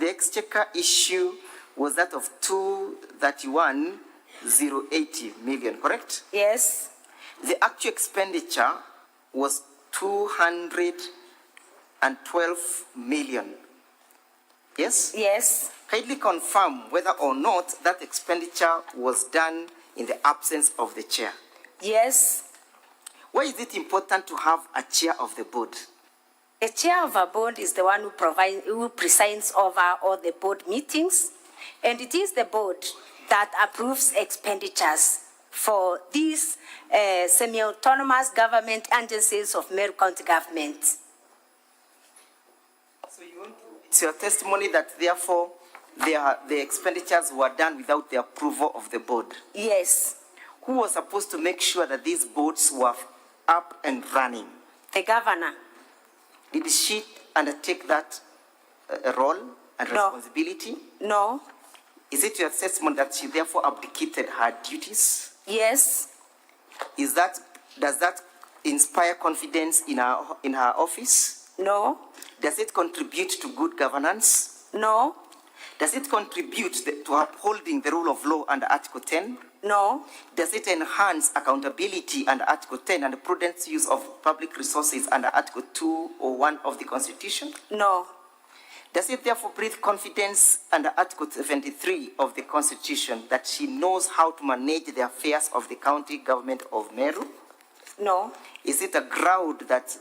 Speaker 7: exchequer issue was that of 231,080 million, correct?
Speaker 8: Yes.
Speaker 7: The actual expenditure was 212 million. Yes?
Speaker 8: Yes.
Speaker 7: Kindly confirm whether or not that expenditure was done in the absence of the chair.
Speaker 8: Yes.
Speaker 7: Why is it important to have a chair of the board?
Speaker 8: The chair of a board is the one who presides over all the board meetings, and it is the board that approves expenditures for these semi-autonomous government agencies of Meru County government.
Speaker 7: So it's your testimony that therefore the expenditures were done without the approval of the board?
Speaker 8: Yes.
Speaker 7: Who was supposed to make sure that these boards were up and running?
Speaker 8: The governor.
Speaker 7: Did she undertake that role and responsibility?
Speaker 8: No.
Speaker 7: Is it your assessment that she therefore abdicated her duties?
Speaker 8: Yes.
Speaker 7: Does that inspire confidence in her office?
Speaker 8: No.
Speaker 7: Does it contribute to good governance?
Speaker 8: No.
Speaker 7: Does it contribute to upholding the rule of law under Article 10?
Speaker 8: No.
Speaker 7: Does it enhance accountability under Article 10 and the prudent use of public resources under Article 201 of the Constitution?
Speaker 8: No.
Speaker 7: Does it therefore breathe confidence under Article 73 of the Constitution that she knows how to manage the affairs of the county government of Meru?
Speaker 8: No.
Speaker 7: Is it a ground that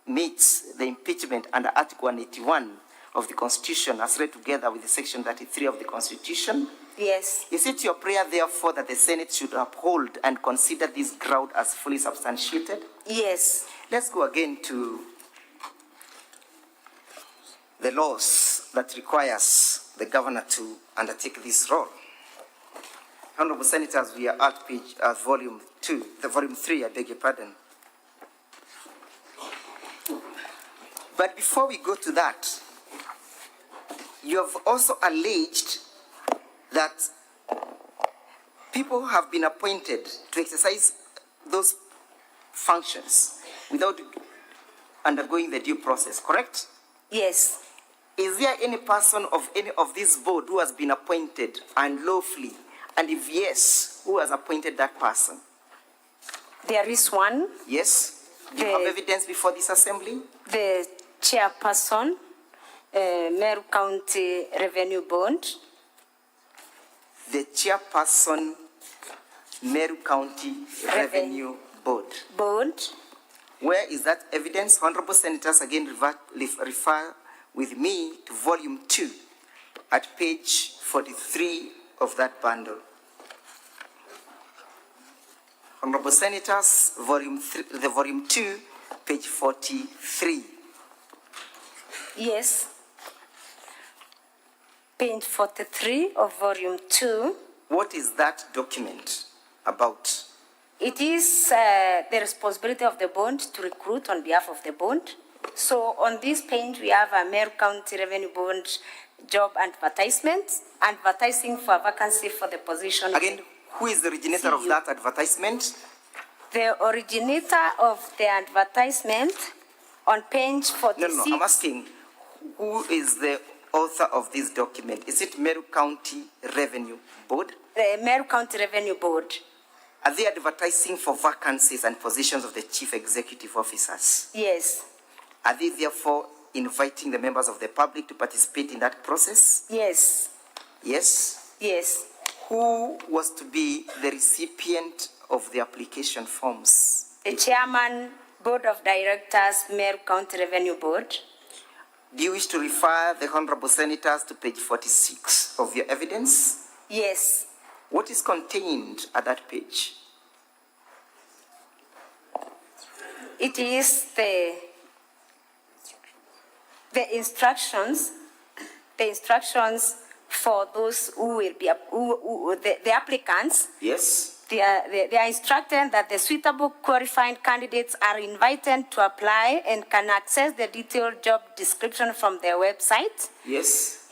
Speaker 7: meets the impeachment under Article 181 of the Constitution as read together with the Section 33 of the Constitution?
Speaker 8: Yes.
Speaker 7: Is it your prayer, therefore, that the Senate should uphold and consider this ground as fully substantiated?
Speaker 8: Yes.
Speaker 7: Let's go again to the laws that requires the governor to undertake this role. Honorable Senators, we are at page volume 3, I beg your pardon. But before we go to that, you have also alleged that people have been appointed to exercise those functions without undergoing the due process, correct?
Speaker 8: Yes.
Speaker 7: Is there any person of any of this board who has been appointed unlawfully? And if yes, who has appointed that person?
Speaker 8: There is one.
Speaker 7: Yes. Do you have evidence before this assembly?
Speaker 8: The chairperson, Meru County Revenue Board.
Speaker 7: The chairperson, Meru County Revenue Board. Where is that evidence? Honorable Senators, again refer with me to volume 2 at page 43 of that bundle. Honorable Senators, volume 2, page 43.
Speaker 8: Yes. Page 43 of volume 2.
Speaker 7: What is that document about?
Speaker 8: It is the responsibility of the bond to recruit on behalf of the bond. So on this page, we have a Meru County Revenue Board job advertisement, advertising for a vacancy for the position.
Speaker 7: Again, who is the originator of that advertisement?
Speaker 8: The originator of the advertisement on page 46.
Speaker 7: No, I'm asking, who is the author of this document? Is it Meru County Revenue Board?
Speaker 8: The Meru County Revenue Board.
Speaker 7: Are they advertising for vacancies and positions of the chief executive officers?
Speaker 8: Yes.
Speaker 7: Are they therefore inviting the members of the public to participate in that process?
Speaker 8: Yes.
Speaker 7: Yes?
Speaker 8: Yes.
Speaker 7: Who was to be the recipient of the application forms?
Speaker 8: The chairman, Board of Directors, Meru County Revenue Board.
Speaker 7: Do you wish to refer the Honorable Senators to page 46 of your evidence?
Speaker 8: Yes.
Speaker 7: What is contained at that page?
Speaker 8: It is the instructions for those who will be the applicants.
Speaker 7: Yes.
Speaker 8: they are instructed that the suitable qualified candidates are invited to apply and can access the detailed job description from their website.
Speaker 7: Yes.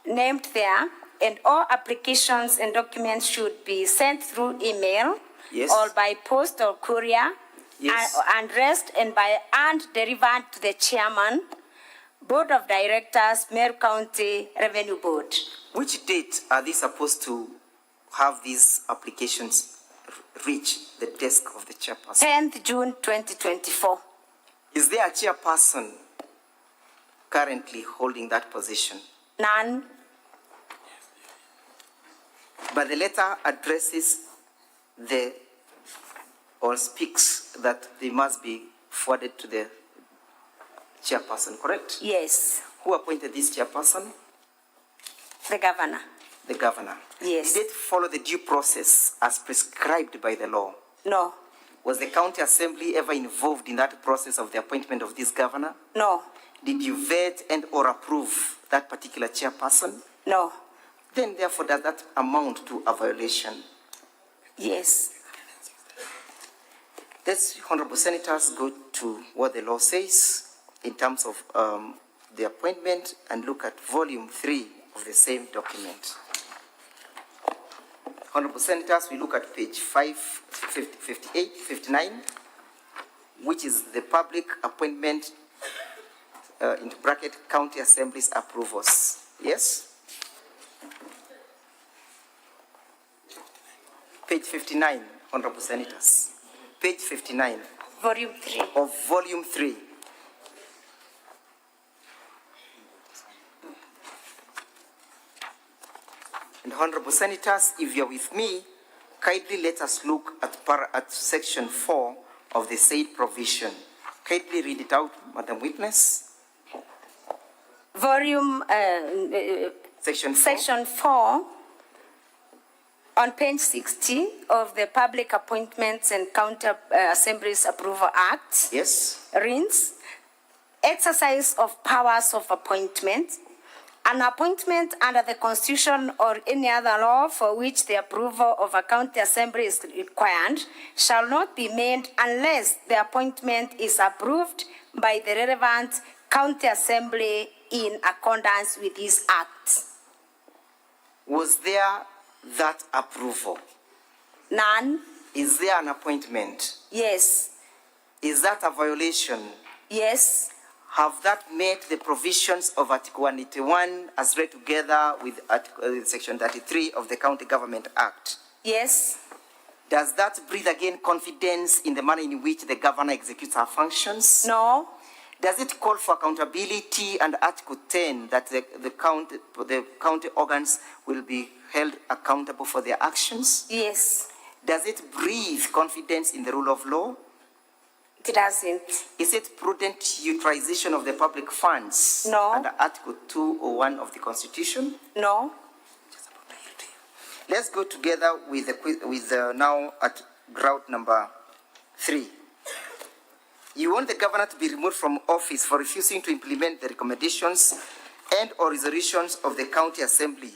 Speaker 8: Named there, and all applications and documents should be sent through email.
Speaker 7: Yes.
Speaker 8: Or by post or courier.
Speaker 7: Yes.
Speaker 8: Addressed and delivered to the chairman, Board of Directors, Meru County Revenue Board.
Speaker 7: Which date are they supposed to have these applications reach the desk of the chairperson?
Speaker 8: 10th June 2024.
Speaker 7: Is there a chairperson currently holding that position?
Speaker 8: None.
Speaker 7: But the letter addresses or speaks that they must be forwarded to the chairperson, correct?
Speaker 8: Yes.
Speaker 7: Who appointed this chairperson?
Speaker 8: The governor.
Speaker 7: The governor.
Speaker 8: Yes.
Speaker 7: Did it follow the due process as prescribed by the law?
Speaker 8: No.
Speaker 7: Was the county assembly ever involved in that process of the appointment of this governor?
Speaker 8: No.
Speaker 7: Did you vet and or approve that particular chairperson?
Speaker 8: No.
Speaker 7: Then therefore does that amount to a violation?
Speaker 8: Yes.
Speaker 7: Let's, Honorable Senators, go to what the law says in terms of the appointment and look at volume 3 of the same document. Honorable Senators, we look at page 58, 59, which is the public appointment, into bracket, county assemblies approvals. Yes? Page 59, Honorable Senators. Page 59.
Speaker 8: Volume 3.
Speaker 7: Of volume 3. And Honorable Senators, if you're with me, kindly let us look at section 4 of the said provision. Kindly read it out, Madam Witness.
Speaker 8: Volume,
Speaker 7: section 4.
Speaker 8: Section 4, on page 60 of the Public Appointments and County Assemblies Approval Act.
Speaker 7: Yes.
Speaker 8: Reads, exercise of powers of appointment. An appointment under the Constitution or any other law for which the approval of a county assembly is required shall not be made unless the appointment is approved by the relevant county assembly in accordance with this act.
Speaker 7: Was there that approval?
Speaker 8: None.
Speaker 7: Is there an appointment?
Speaker 8: Yes.
Speaker 7: Is that a violation?
Speaker 8: Yes.
Speaker 7: Have that met the provisions of Article 181 as read together with Section 33 of the County Government Act?
Speaker 8: Yes.
Speaker 7: Does that breathe again confidence in the manner in which the governor executes her functions?
Speaker 8: No.
Speaker 7: Does it call for accountability under Article 10 that the county organs will be held accountable for their actions?
Speaker 8: Yes.
Speaker 7: Does it breathe confidence in the rule of law?
Speaker 8: It doesn't.
Speaker 7: Is it prudent utilization of the public funds?
Speaker 8: No.
Speaker 7: Under Article 201 of the Constitution?
Speaker 8: No.
Speaker 7: Let's go together with now at ground number 3. You want the governor to be removed from office for refusing to implement the recommendations and or resolutions of the county assembly.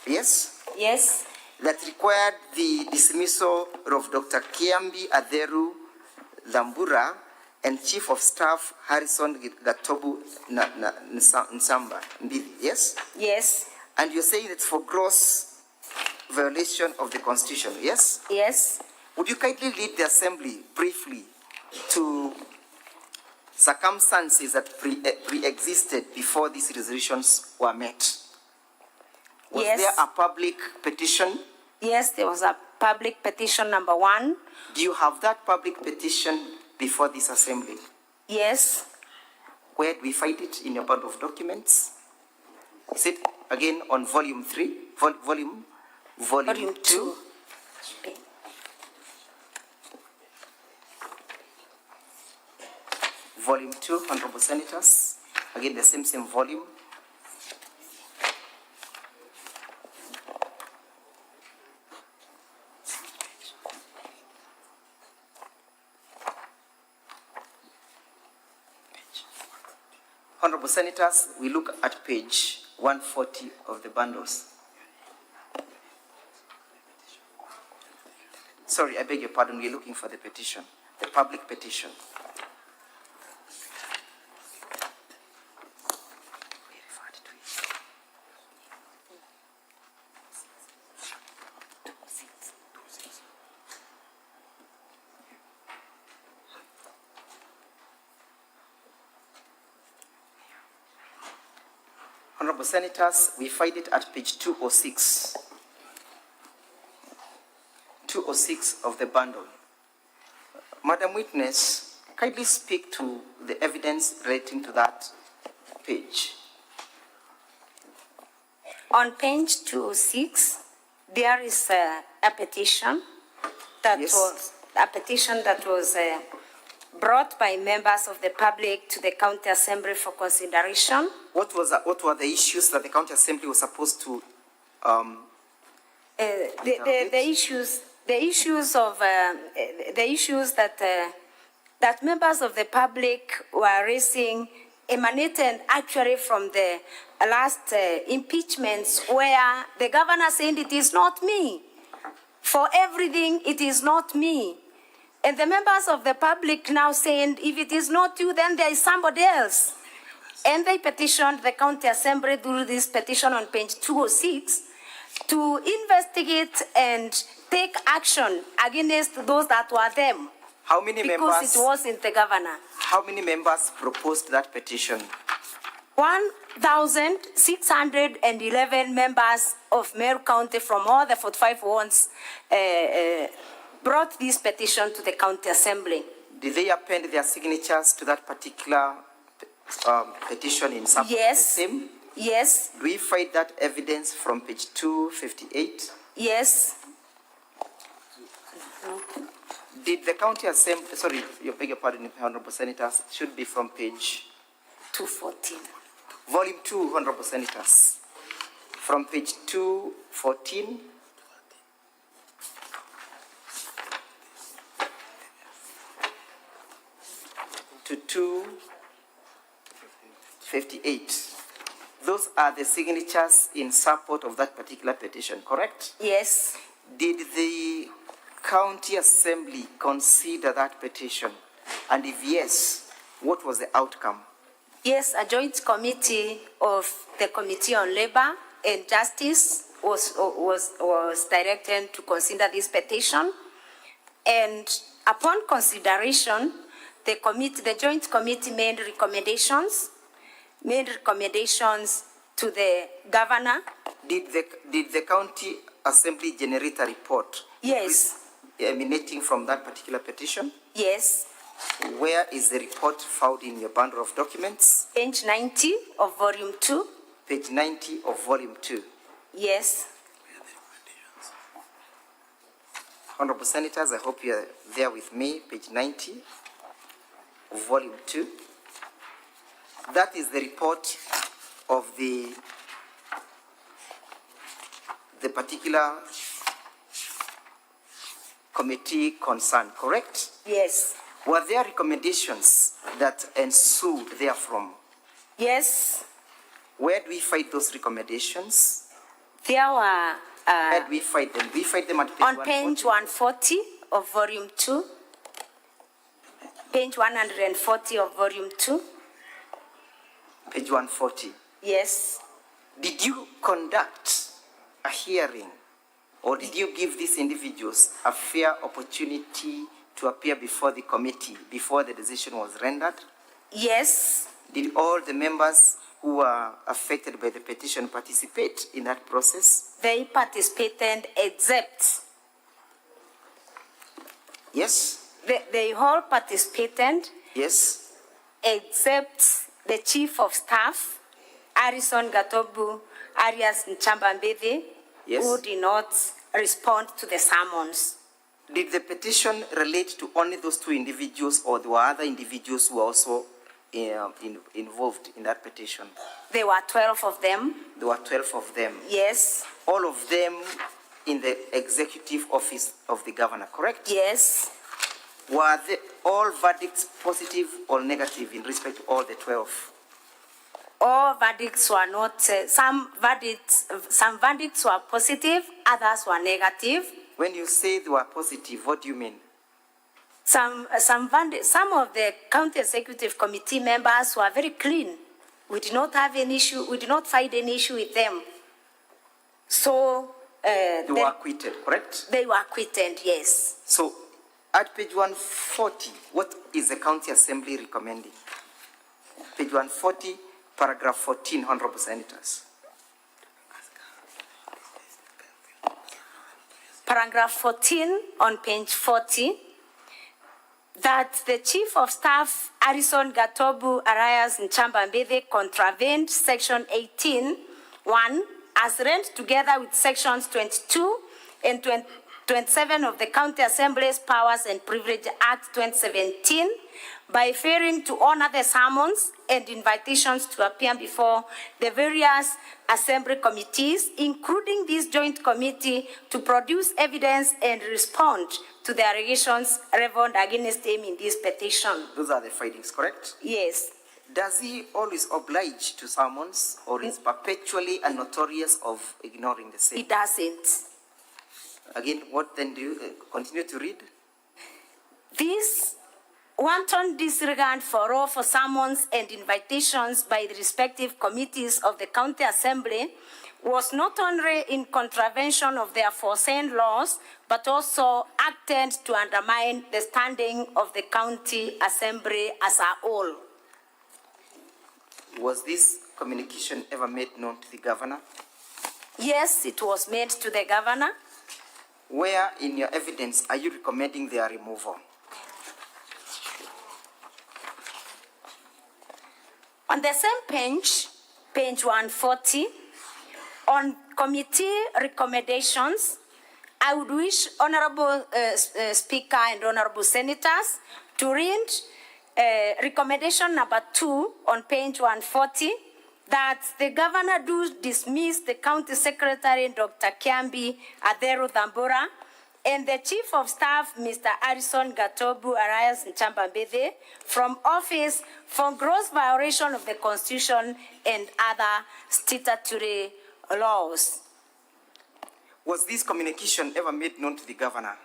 Speaker 7: Yes?
Speaker 8: Yes.
Speaker 7: That required the dismissal of Dr. Kiambi Aderu Lambura and Chief of Staff Harrison Gatobu Nsamba. Yes?
Speaker 8: Yes.
Speaker 7: And you're saying it's for gross violation of the Constitution, yes?
Speaker 8: Yes.
Speaker 7: Would you kindly lead the Assembly briefly to circumstances that pre-existed before these resolutions were met? Was
Speaker 8: Yes.
Speaker 7: there a public petition?
Speaker 8: Yes, there was a public petition number 1.
Speaker 7: Do you have that public petition before this Assembly?
Speaker 8: Yes.
Speaker 7: Where do we find it in your bundle of documents? Is it again on volume 3? Volume 2? Volume 2, Honorable Senators. Again, the same volume. Honorable Senators, we look at page 140 of the bundles. Sorry, I beg your pardon. We're looking for the petition, the public petition. Honorable Senators, we find it at page 206. 206 of the bundle. Madam Witness, kindly speak to the evidence relating to that page.
Speaker 8: On page 206, there is a petition that was brought by members of the public to the County Assembly for consideration.
Speaker 7: What were the issues that the County Assembly was supposed to
Speaker 8: the issues that members of the public were raising emanated actually from the last impeachments, where the governor said it is not me. For everything, it is not me. And the members of the public now saying, if it is not you, then there is somebody else. And they petitioned the County Assembly through this petition on page 206 to investigate and take action against those that were them.
Speaker 7: How many members?
Speaker 8: Because it wasn't the governor.
Speaker 7: How many members proposed that petition?
Speaker 8: 1,611 members of Meru County from all the 45 wards brought this petition to the County Assembly.
Speaker 7: Did they append their signatures to that particular petition in support of the same?
Speaker 8: Yes.
Speaker 7: Do we find that evidence from page 258?
Speaker 8: Yes.
Speaker 7: Did the County Assembly, sorry, you beg your pardon, Honorable Senators, it should be from page
Speaker 8: 214.
Speaker 7: Volume 2, Honorable Senators. From page 214 to 258. Those are the signatures in support of that particular petition, correct?
Speaker 8: Yes.
Speaker 7: Did the County Assembly consider that petition? And if yes, what was the outcome?
Speaker 8: Yes, a joint committee of the Committee on Labor and Justice was directed to consider this petition. And upon consideration, the joint committee made recommendations to the governor.
Speaker 7: Did the County Assembly generate a report?
Speaker 8: Yes.
Speaker 7: Emanating from that particular petition?
Speaker 8: Yes.
Speaker 7: Where is the report found in your bundle of documents?
Speaker 8: Page 90 of volume 2.
Speaker 7: Page 90 of volume 2.
Speaker 8: Yes.
Speaker 7: Honorable Senators, I hope you are there with me. Page 90 of volume 2. That is the report of the particular committee concerned, correct?
Speaker 8: Yes.
Speaker 7: Were there recommendations that ensued therefrom?
Speaker 8: Yes.
Speaker 7: Where do we find those recommendations?
Speaker 8: There were...
Speaker 7: Where do we find them? Do we find them at page 140?
Speaker 8: On page 140 of volume 2. Page 140 of volume 2.
Speaker 7: Page 140.
Speaker 8: Yes.
Speaker 7: Did you conduct a hearing, or did you give these individuals a fair opportunity to appear before the committee before the decision was rendered?
Speaker 8: Yes.
Speaker 7: Did all the members who were affected by the petition participate in that process?
Speaker 8: They participated except...
Speaker 7: Yes.
Speaker 8: They all participated.
Speaker 7: Yes.
Speaker 8: Except the Chief of Staff, Harrison Gatobu, alias Nchambambede,
Speaker 7: yes,
Speaker 8: who did not respond to the summons.
Speaker 7: Did the petition relate to only those two individuals, or there were other individuals who were also involved in that petition?
Speaker 8: There were 12 of them.
Speaker 7: There were 12 of them?
Speaker 8: Yes.
Speaker 7: All of them in the executive office of the governor, correct?
Speaker 8: Yes.
Speaker 7: Were all verdicts positive or negative in respect to all the 12?
Speaker 8: All verdicts were not, some verdicts were positive, others were negative.
Speaker 7: When you say they were positive, what do you mean?
Speaker 8: Some of the county executive committee members were very clean. We did not have an issue. We did not find any issue with them. So
Speaker 7: they were acquitted, correct?
Speaker 8: They were acquitted, yes.
Speaker 7: So at page 140, what is the county assembly recommending? Page 140, paragraph 14, Honorable Senators.
Speaker 8: Paragraph 14 on page 40, that the Chief of Staff, Harrison Gatobu Arias Nchamba-Mbithe, contravened Section 18(1) as read together with Sections 22 and 27 of the County Assembly's Powers and Privilege Act 2017 by failing to honor the summons and invitations to appear before the various assembly committees, including this joint committee, to produce evidence and respond to the allegations leveled against him in this petition.
Speaker 7: Those are the findings, correct?
Speaker 8: Yes.
Speaker 7: Does he always oblige to summons, or is perpetually and notorious of ignoring the same?
Speaker 8: He doesn't.
Speaker 7: Again, what then do you continue to read?
Speaker 8: This wanton disregard for all for summons and invitations by the respective committees of the County Assembly was not only in contravention of the aforesaid laws, but also acted to undermine the standing of the County Assembly as a whole.
Speaker 7: Was this communication ever made known to the governor?
Speaker 8: Yes, it was made to the governor.
Speaker 7: Where in your evidence are you recommending their removal?
Speaker 8: On the same page, page 140, on committee recommendations, I would wish Honorable Speaker and Honorable Senators to read recommendation number 2 on page 140, that the governor do dismiss the County Secretary, Dr. Kiambi Adero Thambura, and the Chief of Staff, Mr. Harrison Gatobu Arias Nchamba-Mbithe, from office for gross violation of the Constitution and other statutory laws.
Speaker 7: Was this communication ever made known to the governor?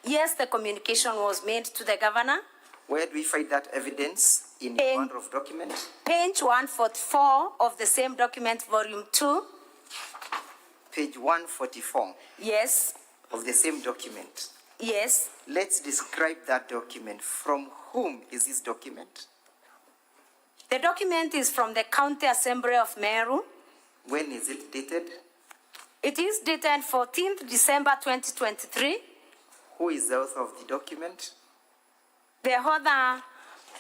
Speaker 8: Yes, the communication was made to the governor.
Speaker 7: Where do we find that evidence in the order of document?
Speaker 8: Page 144 of the same document, volume 2.
Speaker 7: Page 144.
Speaker 8: Yes.
Speaker 7: Of the same document.
Speaker 8: Yes.
Speaker 7: Let's describe that document. From whom is this document?
Speaker 8: The document is from the County Assembly of Meru.
Speaker 7: When is it dated?
Speaker 8: It is dated 14th December 2023.
Speaker 7: Who is the author of the document?
Speaker 8: The author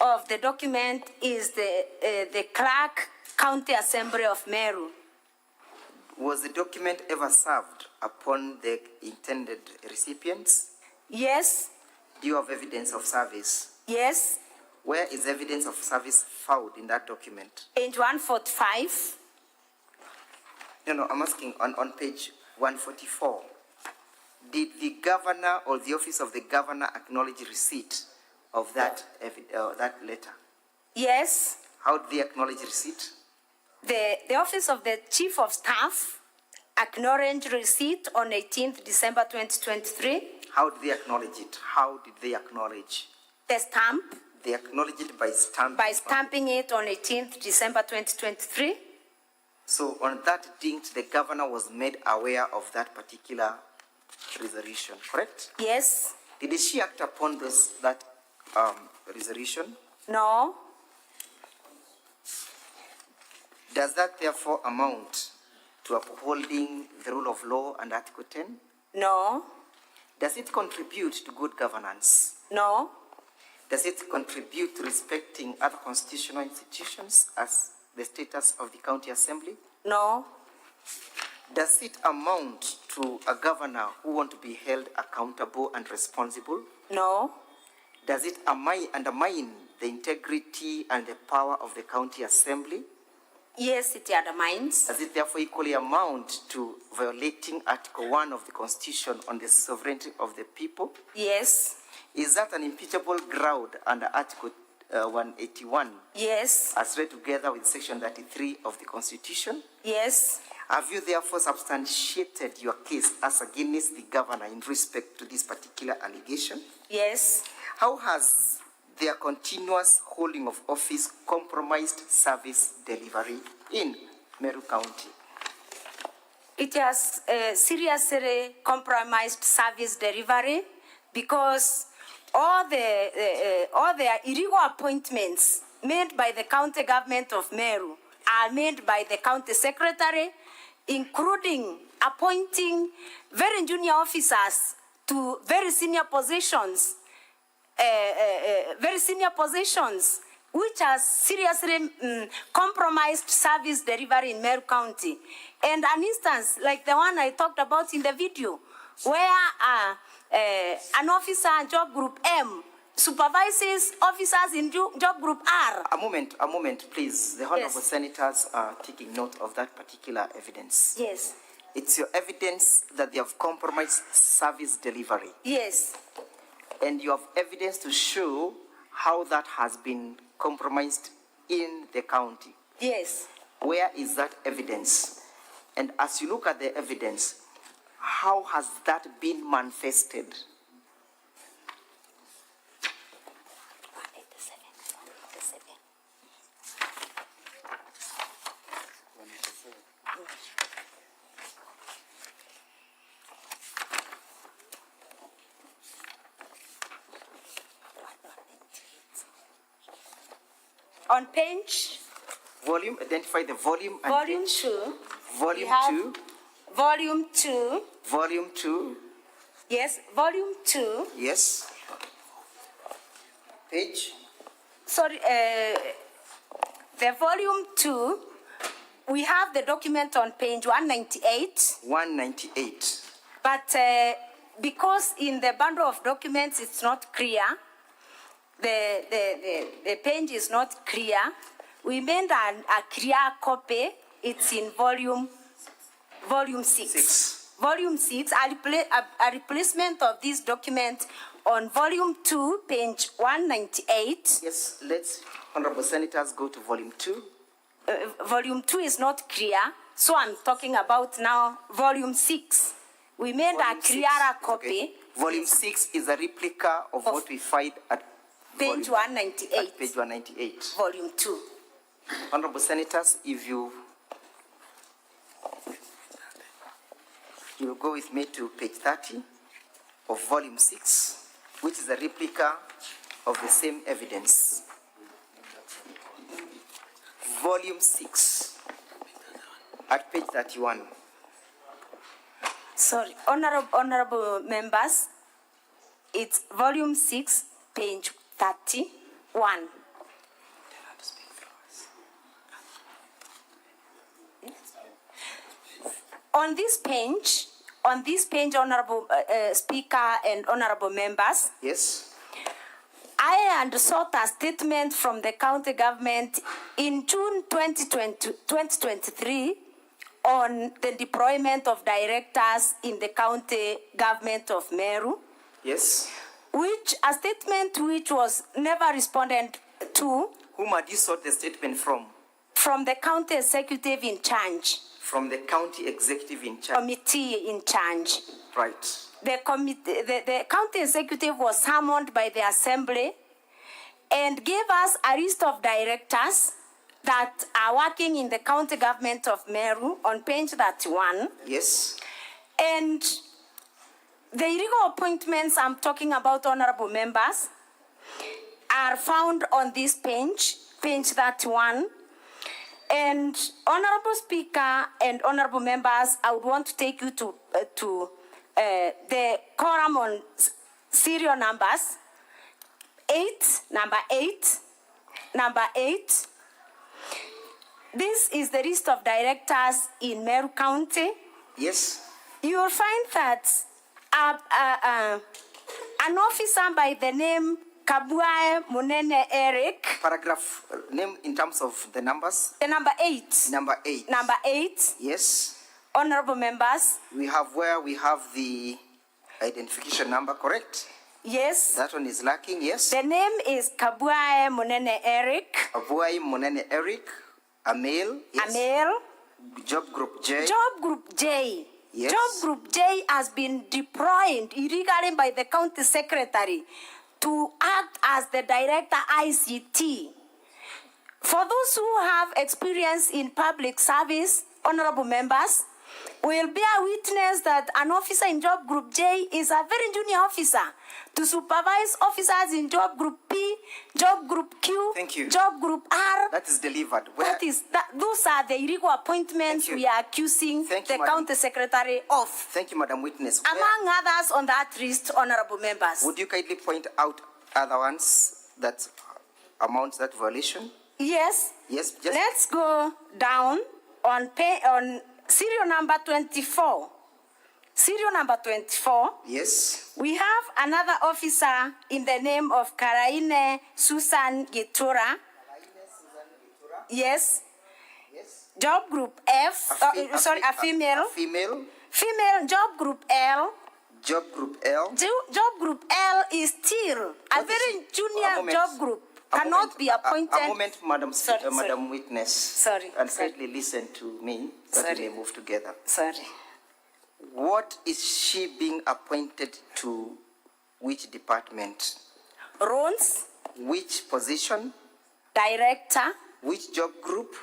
Speaker 8: of the document is the Clerk, County Assembly of Meru.
Speaker 7: Was the document ever served upon the intended recipients?
Speaker 8: Yes.
Speaker 7: Do you have evidence of service?
Speaker 8: Yes.
Speaker 7: Where is evidence of service found in that document?
Speaker 8: Page 145.
Speaker 7: No, I'm asking on page 144. Did the governor or the office of the governor acknowledge receipt of that letter?
Speaker 8: Yes.
Speaker 7: How did they acknowledge receipt?
Speaker 8: The office of the Chief of Staff acknowledged receipt on 18th December 2023.
Speaker 7: How did they acknowledge it? How did they acknowledge?
Speaker 8: The stamp.
Speaker 7: They acknowledged it by stamping.
Speaker 8: By stamping it on 18th December 2023.
Speaker 7: So on that date, the governor was made aware of that particular resolution, correct?
Speaker 8: Yes.
Speaker 7: Did she act upon that resolution?
Speaker 8: No.
Speaker 7: Does that therefore amount to upholding the rule of law and Article 10?
Speaker 8: No.
Speaker 7: Does it contribute to good governance?
Speaker 8: No.
Speaker 7: Does it contribute to respecting other constitutional institutions as the status of the County Assembly?
Speaker 8: No.
Speaker 7: Does it amount to a governor who wants to be held accountable and responsible?
Speaker 8: No.
Speaker 7: Does it undermine the integrity and the power of the County Assembly?
Speaker 8: Yes, it undermines.
Speaker 7: Does it therefore equally amount to violating Article 1 of the Constitution on the sovereignty of the people?
Speaker 8: Yes.
Speaker 7: Is that an impeachable ground under Article 181?
Speaker 8: Yes.
Speaker 7: As read together with Section 33 of the Constitution?
Speaker 8: Yes.
Speaker 7: Have you therefore substantiated your case as against the governor in respect to this particular allegation?
Speaker 8: Yes.
Speaker 7: How has their continuous holding of office compromised service delivery in Meru County?
Speaker 8: It has seriously compromised service delivery because all the illegal appointments made by the county government of Meru are made by the county secretary, including appointing very junior officers to very senior positions, which has seriously compromised service delivery in Meru County. And an instance like the one I talked about in the video, where an officer in job group M supervises officers in job group R.
Speaker 7: A moment, please. The honorable senators are taking note of that particular evidence.
Speaker 8: Yes.
Speaker 7: It's your evidence that they have compromised service delivery.
Speaker 8: Yes.
Speaker 7: And you have evidence to show how that has been compromised in the county.
Speaker 8: Yes.
Speaker 7: Where is that evidence? And as you look at the evidence, how has that been manifested?
Speaker 8: On page?
Speaker 7: Volume, identify the volume and
Speaker 8: Volume
Speaker 7: page.
Speaker 8: 2.
Speaker 7: Volume 2.
Speaker 8: Volume 2.
Speaker 7: Volume 2.
Speaker 8: Yes, volume 2.
Speaker 7: Yes. Page?
Speaker 8: Sorry, the volume 2, we have the document on page 198.
Speaker 7: 198.
Speaker 8: But because in the bundle of documents it's not clear, the page is not clear, we made a clear copy. It's in volume 6. Volume 6, a replacement of this document on volume 2, page 198.
Speaker 7: Yes, let's, honorable senators, go to volume 2.
Speaker 8: Volume 2 is not clear, so I'm talking about now volume 6. We made a clearer copy.
Speaker 7: Okay. Volume 6 is a replica of what we find at
Speaker 8: page 198.
Speaker 7: At page 198.
Speaker 8: Volume 2.
Speaker 7: Honorable senators, if you will go with me to page 30 of volume 6, which is a replica of the same evidence. Volume 6 at page 31.
Speaker 8: Sorry, honorable members, it's volume 6, page 31. On this page, honorable speaker and honorable members.
Speaker 7: Yes.
Speaker 8: I undersought a statement from the county government in June 2023 on the deployment of directors in the county government of Meru.
Speaker 7: Yes.
Speaker 8: A statement which was never responded to.
Speaker 7: Whom had you sought the statement from?
Speaker 8: From the county executive in charge.
Speaker 7: From the county executive in charge.
Speaker 8: Committee in charge.
Speaker 7: Right.
Speaker 8: The county executive was summoned by the assembly and gave us a list of directors that are working in the county government of Meru on page 31.
Speaker 7: Yes.
Speaker 8: And the illegal appointments I'm talking about, honorable members, are found on this page 31. And honorable speaker and honorable members, I would want to take you to the column on serial numbers. Number 8. This is the list of directors in Meru County.
Speaker 7: Yes.
Speaker 8: You will find that an officer by the name Kawira Mwangaza Eric.
Speaker 7: Paragraph name in terms of the numbers.
Speaker 8: The number 8.
Speaker 7: Number 8.
Speaker 8: Number 8.
Speaker 7: Yes.
Speaker 8: Honorable members.
Speaker 7: We have the identification number, correct?
Speaker 8: Yes.
Speaker 7: That one is lacking, yes.
Speaker 8: The name is Kawira Mwangaza Eric.
Speaker 7: Kawira Mwangaza Eric, a male. Yes.
Speaker 8: A male.
Speaker 7: Job Group J.
Speaker 8: Job Group J.
Speaker 7: Yes.
Speaker 8: Job Group J has been deployed illegally by the county secretary to act as the director ICT. For those who have experience in public service, honorable members, will bear witness that an officer in Job Group J is a very junior officer to supervise officers in Job Group P, Job Group Q,
Speaker 7: Thank you.
Speaker 8: Job Group R.
Speaker 7: That is delivered.
Speaker 8: Those are the illegal appointments we are accusing the county secretary of.
Speaker 7: Thank you, Madam Witness.
Speaker 8: Among others on that list, honorable members.
Speaker 7: Would you kindly point out other ones that amount that violation?
Speaker 8: Yes.
Speaker 7: Yes.
Speaker 8: Let's go down on serial number 24. Serial number 24.
Speaker 7: Yes.
Speaker 8: We have another officer in the name of Karaine Susan Getura. Yes. Job Group F. A female.
Speaker 7: Female.
Speaker 8: Female. Job Group L.
Speaker 7: Job Group L.
Speaker 8: Job Group L is still a very junior job group. Cannot be appointed.
Speaker 7: A moment, Madam Witness.
Speaker 8: Sorry.
Speaker 7: And kindly listen to me so that we may move together.
Speaker 8: Sorry.
Speaker 7: What is she being appointed to? Which department?
Speaker 8: Roles.
Speaker 7: Which position?
Speaker 8: Director.
Speaker 7: Which job group?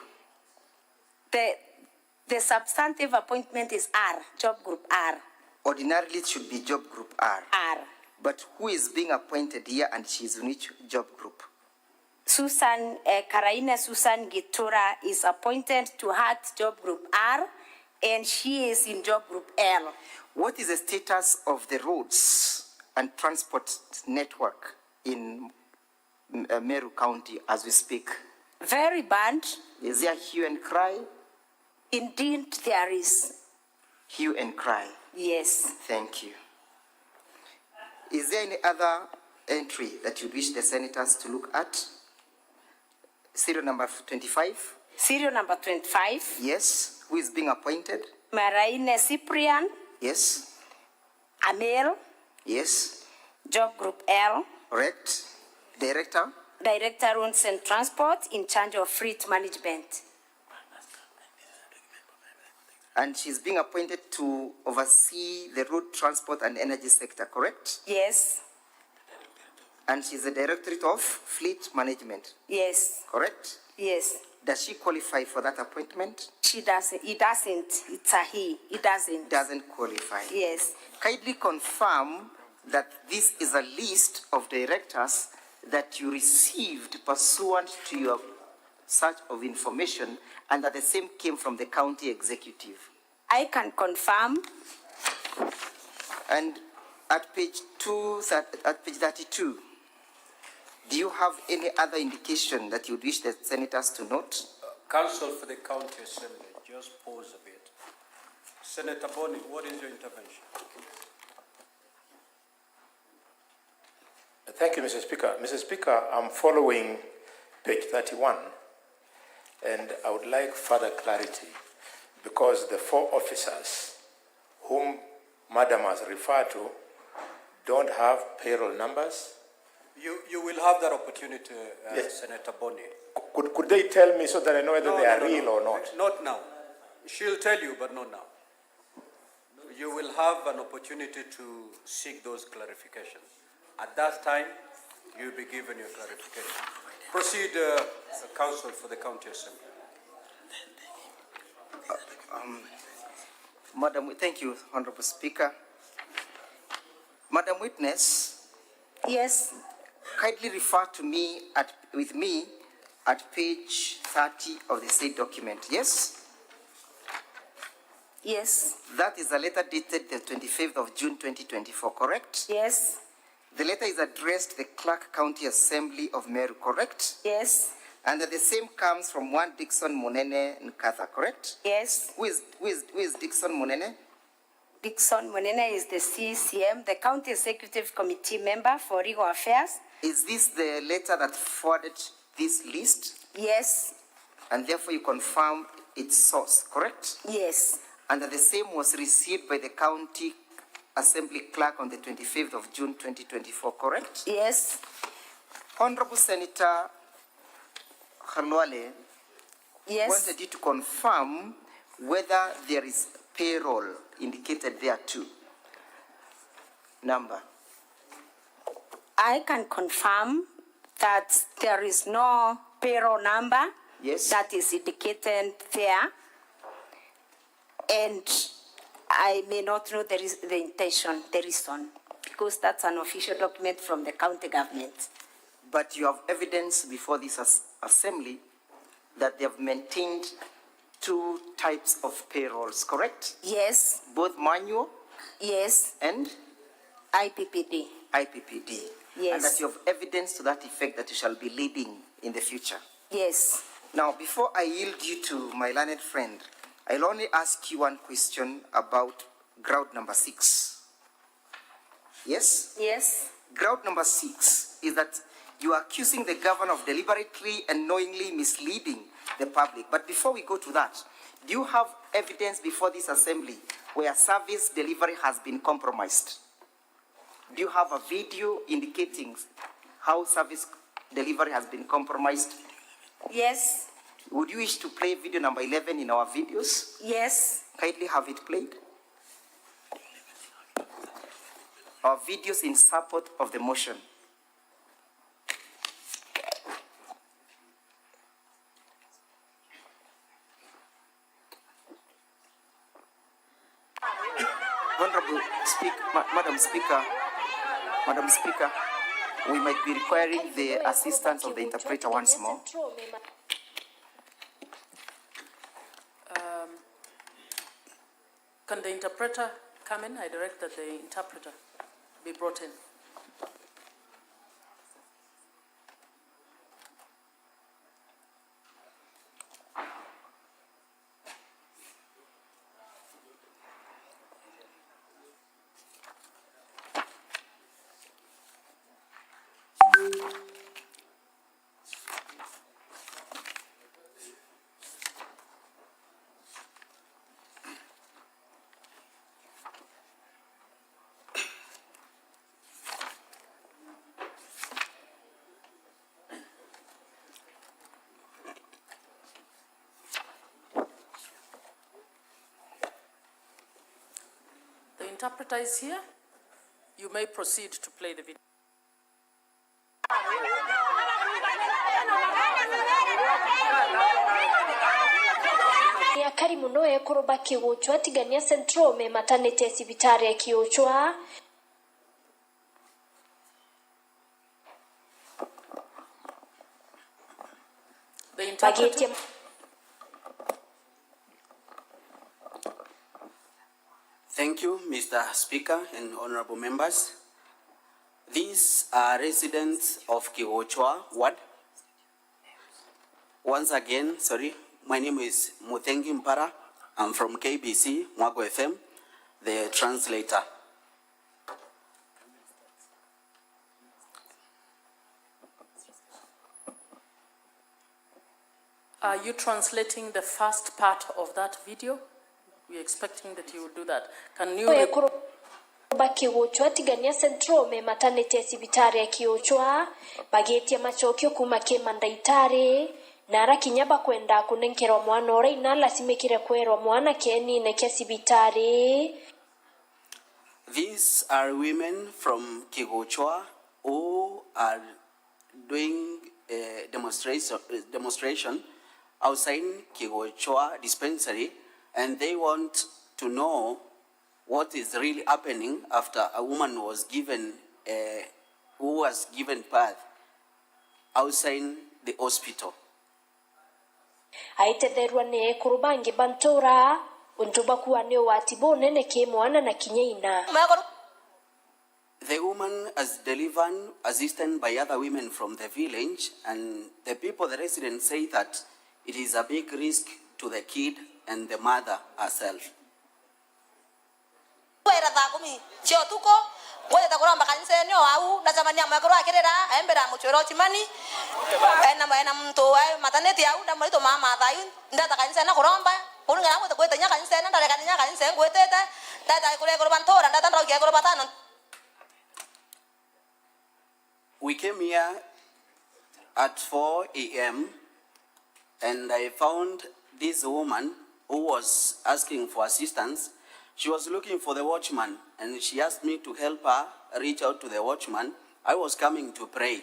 Speaker 8: The substantive appointment is R, Job Group R.
Speaker 7: Ordinarily, it should be Job Group R.
Speaker 8: R.
Speaker 7: But who is being appointed here and she is in which job group?
Speaker 8: Karaine Susan Gitura is appointed to HAT Job Group R, and she is in Job Group L.
Speaker 7: What is the status of the roads and transport network in Meru County as we speak?
Speaker 8: Very bad.
Speaker 7: Is there hue and cry?
Speaker 8: Indeed, there is.
Speaker 7: Hue and cry?
Speaker 8: Yes.
Speaker 7: Thank you. Is there any other entry that you wish the senators to look at? Serial number 25?
Speaker 8: Serial number 25.
Speaker 7: Yes. Who is being appointed?
Speaker 8: Maraine Cyprian.
Speaker 7: Yes.
Speaker 8: Amel.
Speaker 7: Yes.
Speaker 8: Job Group L.
Speaker 7: Correct. Director?
Speaker 8: Director Roads and Transport in charge of fleet management.
Speaker 7: And she's being appointed to oversee the road transport and energy sector, correct?
Speaker 8: Yes.
Speaker 7: And she's the Directorate of Fleet Management?
Speaker 8: Yes.
Speaker 7: Correct?
Speaker 8: Yes.
Speaker 7: Does she qualify for that appointment?
Speaker 8: She doesn't. He doesn't. It's a he. He doesn't.
Speaker 7: Doesn't qualify?
Speaker 8: Yes.
Speaker 7: Kindly confirm that this is a list of directors that you received pursuant to your search of information and that the same came from the county executive.
Speaker 8: I can confirm.
Speaker 7: And at page 32, do you have any other indication that you would wish the senators to note?
Speaker 5: Counsel for the County Assembly, just pause a bit. Senator Boni, what is your intervention?
Speaker 17: Thank you, Mr. Speaker. Mr. Speaker, I'm following page 31, and I would like further clarity because the 4 officers whom Madam has referred to don't have payroll numbers.
Speaker 5: You will have that opportunity,
Speaker 17: Yes.
Speaker 5: Senator Boni.
Speaker 17: Could they tell me so that I know whether they are real or not?
Speaker 5: Not now. She'll tell you, but not now. You will have an opportunity to seek those clarifications. At that time, you'll be given your clarification. Proceed, Counsel for the County Assembly.
Speaker 7: Madam, thank you, Honorable Speaker. Madam Witness.
Speaker 8: Yes.
Speaker 7: Kindly refer to me with me at page 30 of the said document. Yes?
Speaker 8: Yes.
Speaker 7: That is a letter dated the 25th of June 2024, correct?
Speaker 8: Yes.
Speaker 7: The letter is addressed to the Clark County Assembly of Meru, correct?
Speaker 8: Yes.
Speaker 7: And the same comes from one Dixon Munene Nkatha, correct?
Speaker 8: Yes.
Speaker 7: Who is Dixon Munene?
Speaker 8: Dixon Munene is the CCM, the County Executive Committee member for Legal Affairs.
Speaker 7: Is this the letter that forwarded this list?
Speaker 8: Yes.
Speaker 7: And therefore you confirm its source, correct?
Speaker 8: Yes.
Speaker 7: And that the same was received by the County Assembly Clerk on the 25th of June 2024, correct?
Speaker 8: Yes.
Speaker 7: Honorable Senator Khalwale
Speaker 8: yes.
Speaker 7: wanted you to confirm whether there is payroll indicated there too. Number.
Speaker 8: I can confirm that there is no payroll number that is indicated there. And I may not know the intention, the reason, because that's an official document from the county government.
Speaker 7: But you have evidence before this assembly that they have maintained 2 types of payrolls, correct?
Speaker 8: Yes.
Speaker 7: Both manual?
Speaker 8: Yes.
Speaker 7: And?
Speaker 8: IPPD.
Speaker 7: IPPD.
Speaker 8: Yes.
Speaker 7: And that you have evidence to that effect that you shall be leading in the future.
Speaker 8: Yes.
Speaker 7: Now, before I yield you to my learned friend, I'll only ask you one question about ground number 6. Yes?
Speaker 8: Yes.
Speaker 7: Ground number 6 is that you are accusing the governor of deliberately and knowingly misleading the public. But before we go to that, do you have evidence before this assembly where service delivery has been compromised? Do you have a video indicating how service delivery has been compromised?
Speaker 8: Yes.
Speaker 7: Would you wish to play video number 11 in our videos?
Speaker 8: Yes.
Speaker 7: Kindly have it played. Our videos in support of the motion. Honorable Madam Speaker, we might be requiring the assistance of the interpreter once more.
Speaker 18: Can the interpreter come in? I direct that the interpreter be brought in. The interpreter is here. You may proceed to play the video.
Speaker 19: Akari muno ekoroba kiwochwa tigania central me maternity sibitari ya kiwochwa.
Speaker 18: The interpreter.
Speaker 14: Thank you, Mr. Speaker and honorable members. These are residents of Kiwochwa Ward. Once again, my name is Muthengi Mpara. I'm from KBC, Mwago FM, the translator.
Speaker 18: Are you translating the first part of that video? We're expecting that you will do that. Can you...
Speaker 19: Bakiwochwa tigania central me maternity sibitari ya Kiwochwa bagetia machokio kuma kemandaitari nara kinyaba kwenda kunenkerwa mwana ora inala simekire kwerwa mwana keni nekia sibitari.
Speaker 14: These are women from Kiwochwa who are doing a demonstration outside Kiwochwa dispensary, and they want to know what is really happening after a woman was given, who was given birth outside the hospital.
Speaker 19: Aitederwa ne kurubangi bantora untuba kuwa neo watibone ne kemwana na kinyeina.
Speaker 14: The woman is delivered, assisted by other women from the village, and the people, the residents, say that it is a big risk to the kid and the mother herself. We came here at 4 a.m. and I found this woman who was asking for assistance. She was looking for the watchman, and she asked me to help her reach out to the watchman. I was coming to pray.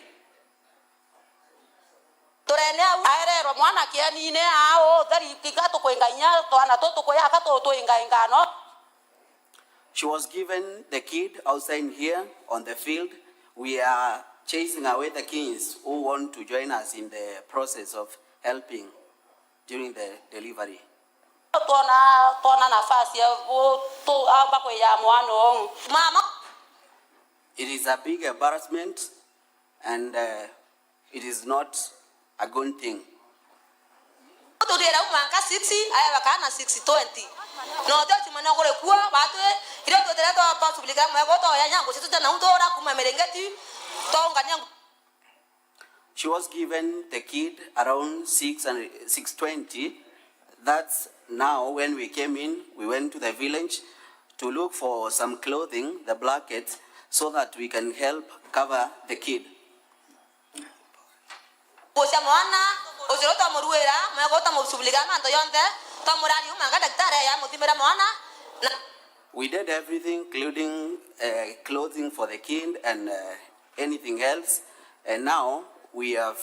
Speaker 14: She was given the kid outside here on the field. We are chasing away the kids who want to join us in the process of helping during the delivery. It is a big embarrassment, and it is not a good thing. She was given the kid around 6:20. That's now when we came in, we went to the village to look for some clothing, the blankets, so that we can help cover the kid. We did everything, including clothing for the kid and anything else. And now we are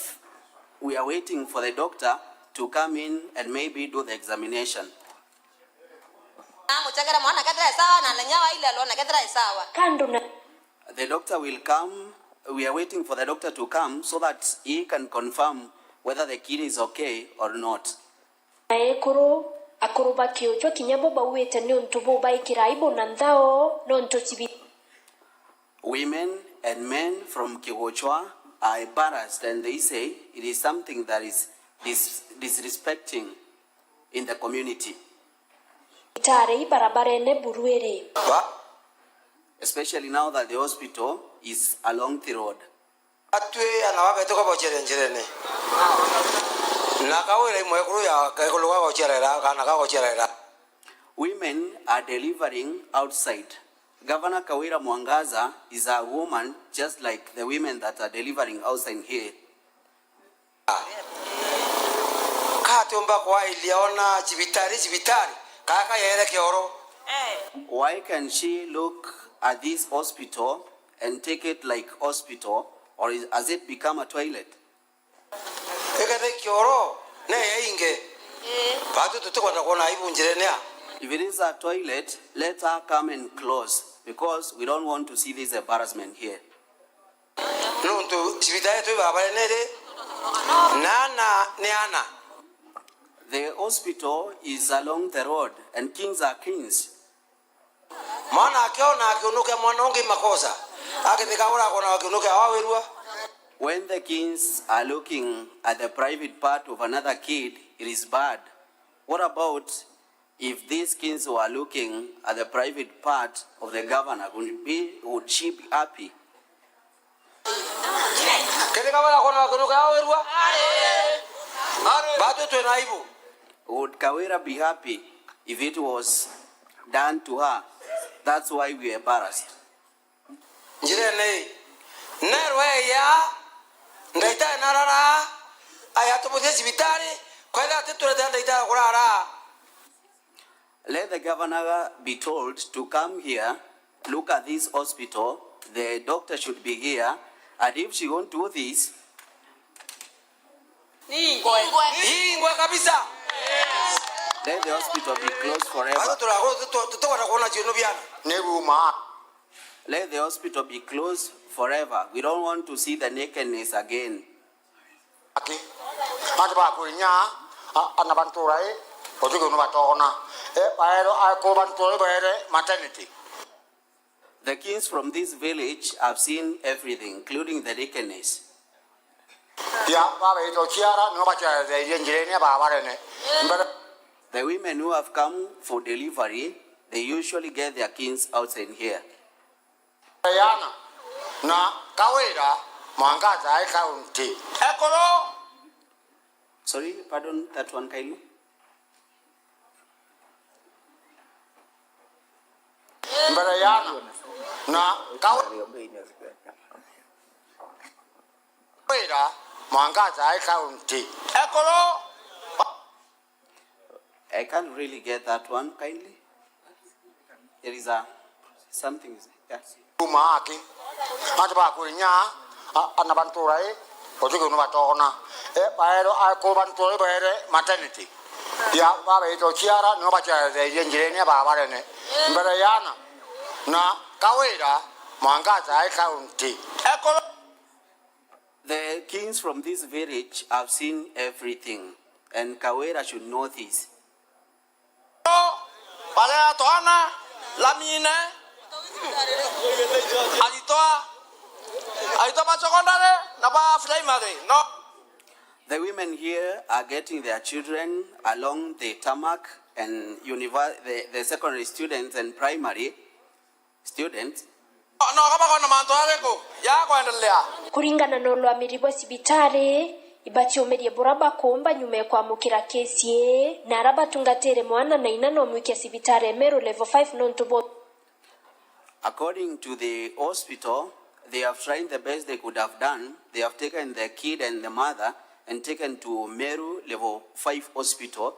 Speaker 14: waiting for the doctor to come in and maybe do the examination. The doctor will come. We are waiting for the doctor to come so that he can confirm whether the kid is okay or not. Women and men from Kiwochwa are embarrassed, and they say it is something that is disrespecting in the community. Especially now that the hospital is along the road. Women are delivering outside. Governor Kawira Mwangaza is a woman just like the women that are delivering outside here. Why can she look at this hospital and take it like hospital, or has it become a toilet? If it is a toilet, let her come and close, because we don't want to see this embarrassment here. The hospital is along the road, and kings are kings. When the kings are looking at the private part of another kid, it is bad. What about if these kings were looking at the private part of the governor? Would she be happy? Would Kawira be happy if it was done to her? That's why we are embarrassed. Let the governor be told to come here, look at this hospital. The doctor should be here, and if she won't do this, let the hospital be closed forever. Let the hospital be closed forever. We don't want to see the nakedness again. The kings from this village have seen everything, including the nakedness. The women who have come for delivery, they usually get their kings outside here. Sorry, pardon that one, Kylie. I can't really get that one, kindly. There is something, yes.
Speaker 20: Umaki, Atabakunya, Anabanturai, Otugumatona, Kobantori, maternity. Ya, Baba, Chiara, Nobacha, the engineer, Babarene, Berayana, Na, Kawira, Mwangaza, County.
Speaker 14: The kings from this village have seen everything, and Kawira should know this.
Speaker 10: Palea Toana, Lamine, Alitoa secondary, Naba primary, no.
Speaker 14: The women here are getting their children along the tarmac, and the secondary students and primary students.
Speaker 19: Kuringana na ulwamiri bwa sibitare ibachiomerie buraba kuomba nyuma ya kwamukira kesi na araba tungatere mwana na inano mwike sibitare Meru level 5 non-to-both.
Speaker 14: According to the hospital, they have tried the best they could have done. They have taken the kid and the mother and taken to Meru level 5 hospital.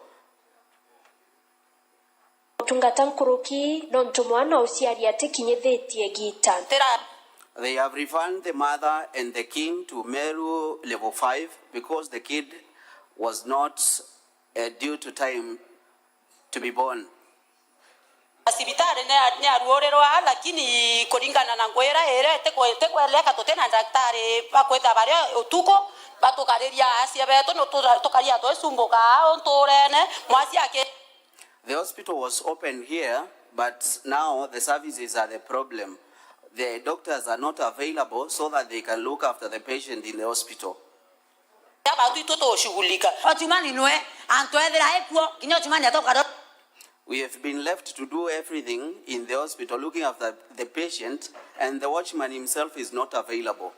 Speaker 19: Tungatankuruki non-to mwana usiari ate kinyethetie gita.
Speaker 14: They have refunded the mother and the king to Meru level 5 because the kid was not due to time to be born.
Speaker 21: Sibitare ne aruorerwa lakini kuringana na ngwera ere tekweleka totena daktari bakwetha bare utuko batukareria asia beto no tokaria to esumboka ontorene mwasi ake.
Speaker 14: The hospital was open here, but now the services are the problem. The doctors are not available so that they can look after the patient in the hospital. We have been left to do everything in the hospital, looking after the patient, and the watchman himself is not available.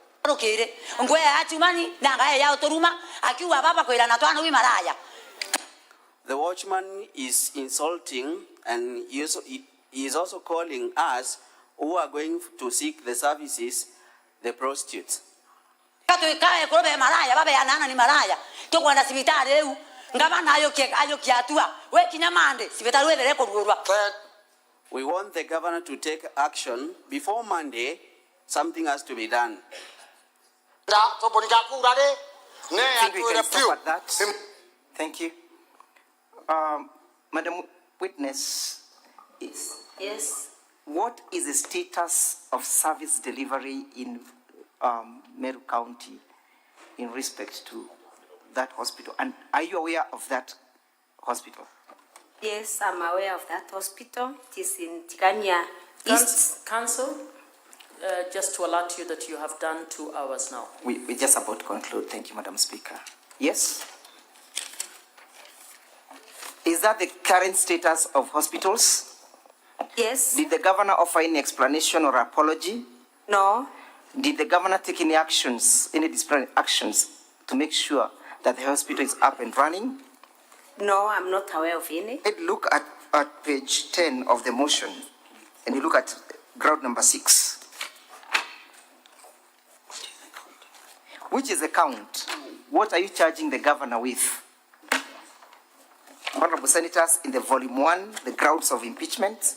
Speaker 14: The watchman is insulting, and he is also calling us who are going to seek the services, the prostitutes. We want the governor to take action. Before Monday, something has to be done.
Speaker 7: I think we can stop at that. Thank you. Madam Witness,
Speaker 8: Yes.
Speaker 7: what is the status of service delivery in Meru County in respect to that hospital? And are you aware of that hospital?
Speaker 8: Yes, I'm aware of that hospital. It is in Tigania East.
Speaker 18: Council, just to alert you that you have done 2 hours now.
Speaker 7: We're just about to conclude. Thank you, Madam Speaker. Yes? Is that the current status of hospitals?
Speaker 8: Yes.
Speaker 7: Did the governor offer any explanation or apology?
Speaker 8: No.
Speaker 7: Did the governor take any actions, any disciplinary actions to make sure that the hospital is up and running?
Speaker 8: No, I'm not aware of any.
Speaker 7: Look at page 10 of the motion, and you look at ground number 6. Which is the count? What are you charging the governor with? Honorable Senators, in the volume 1, the grounds of impeachment.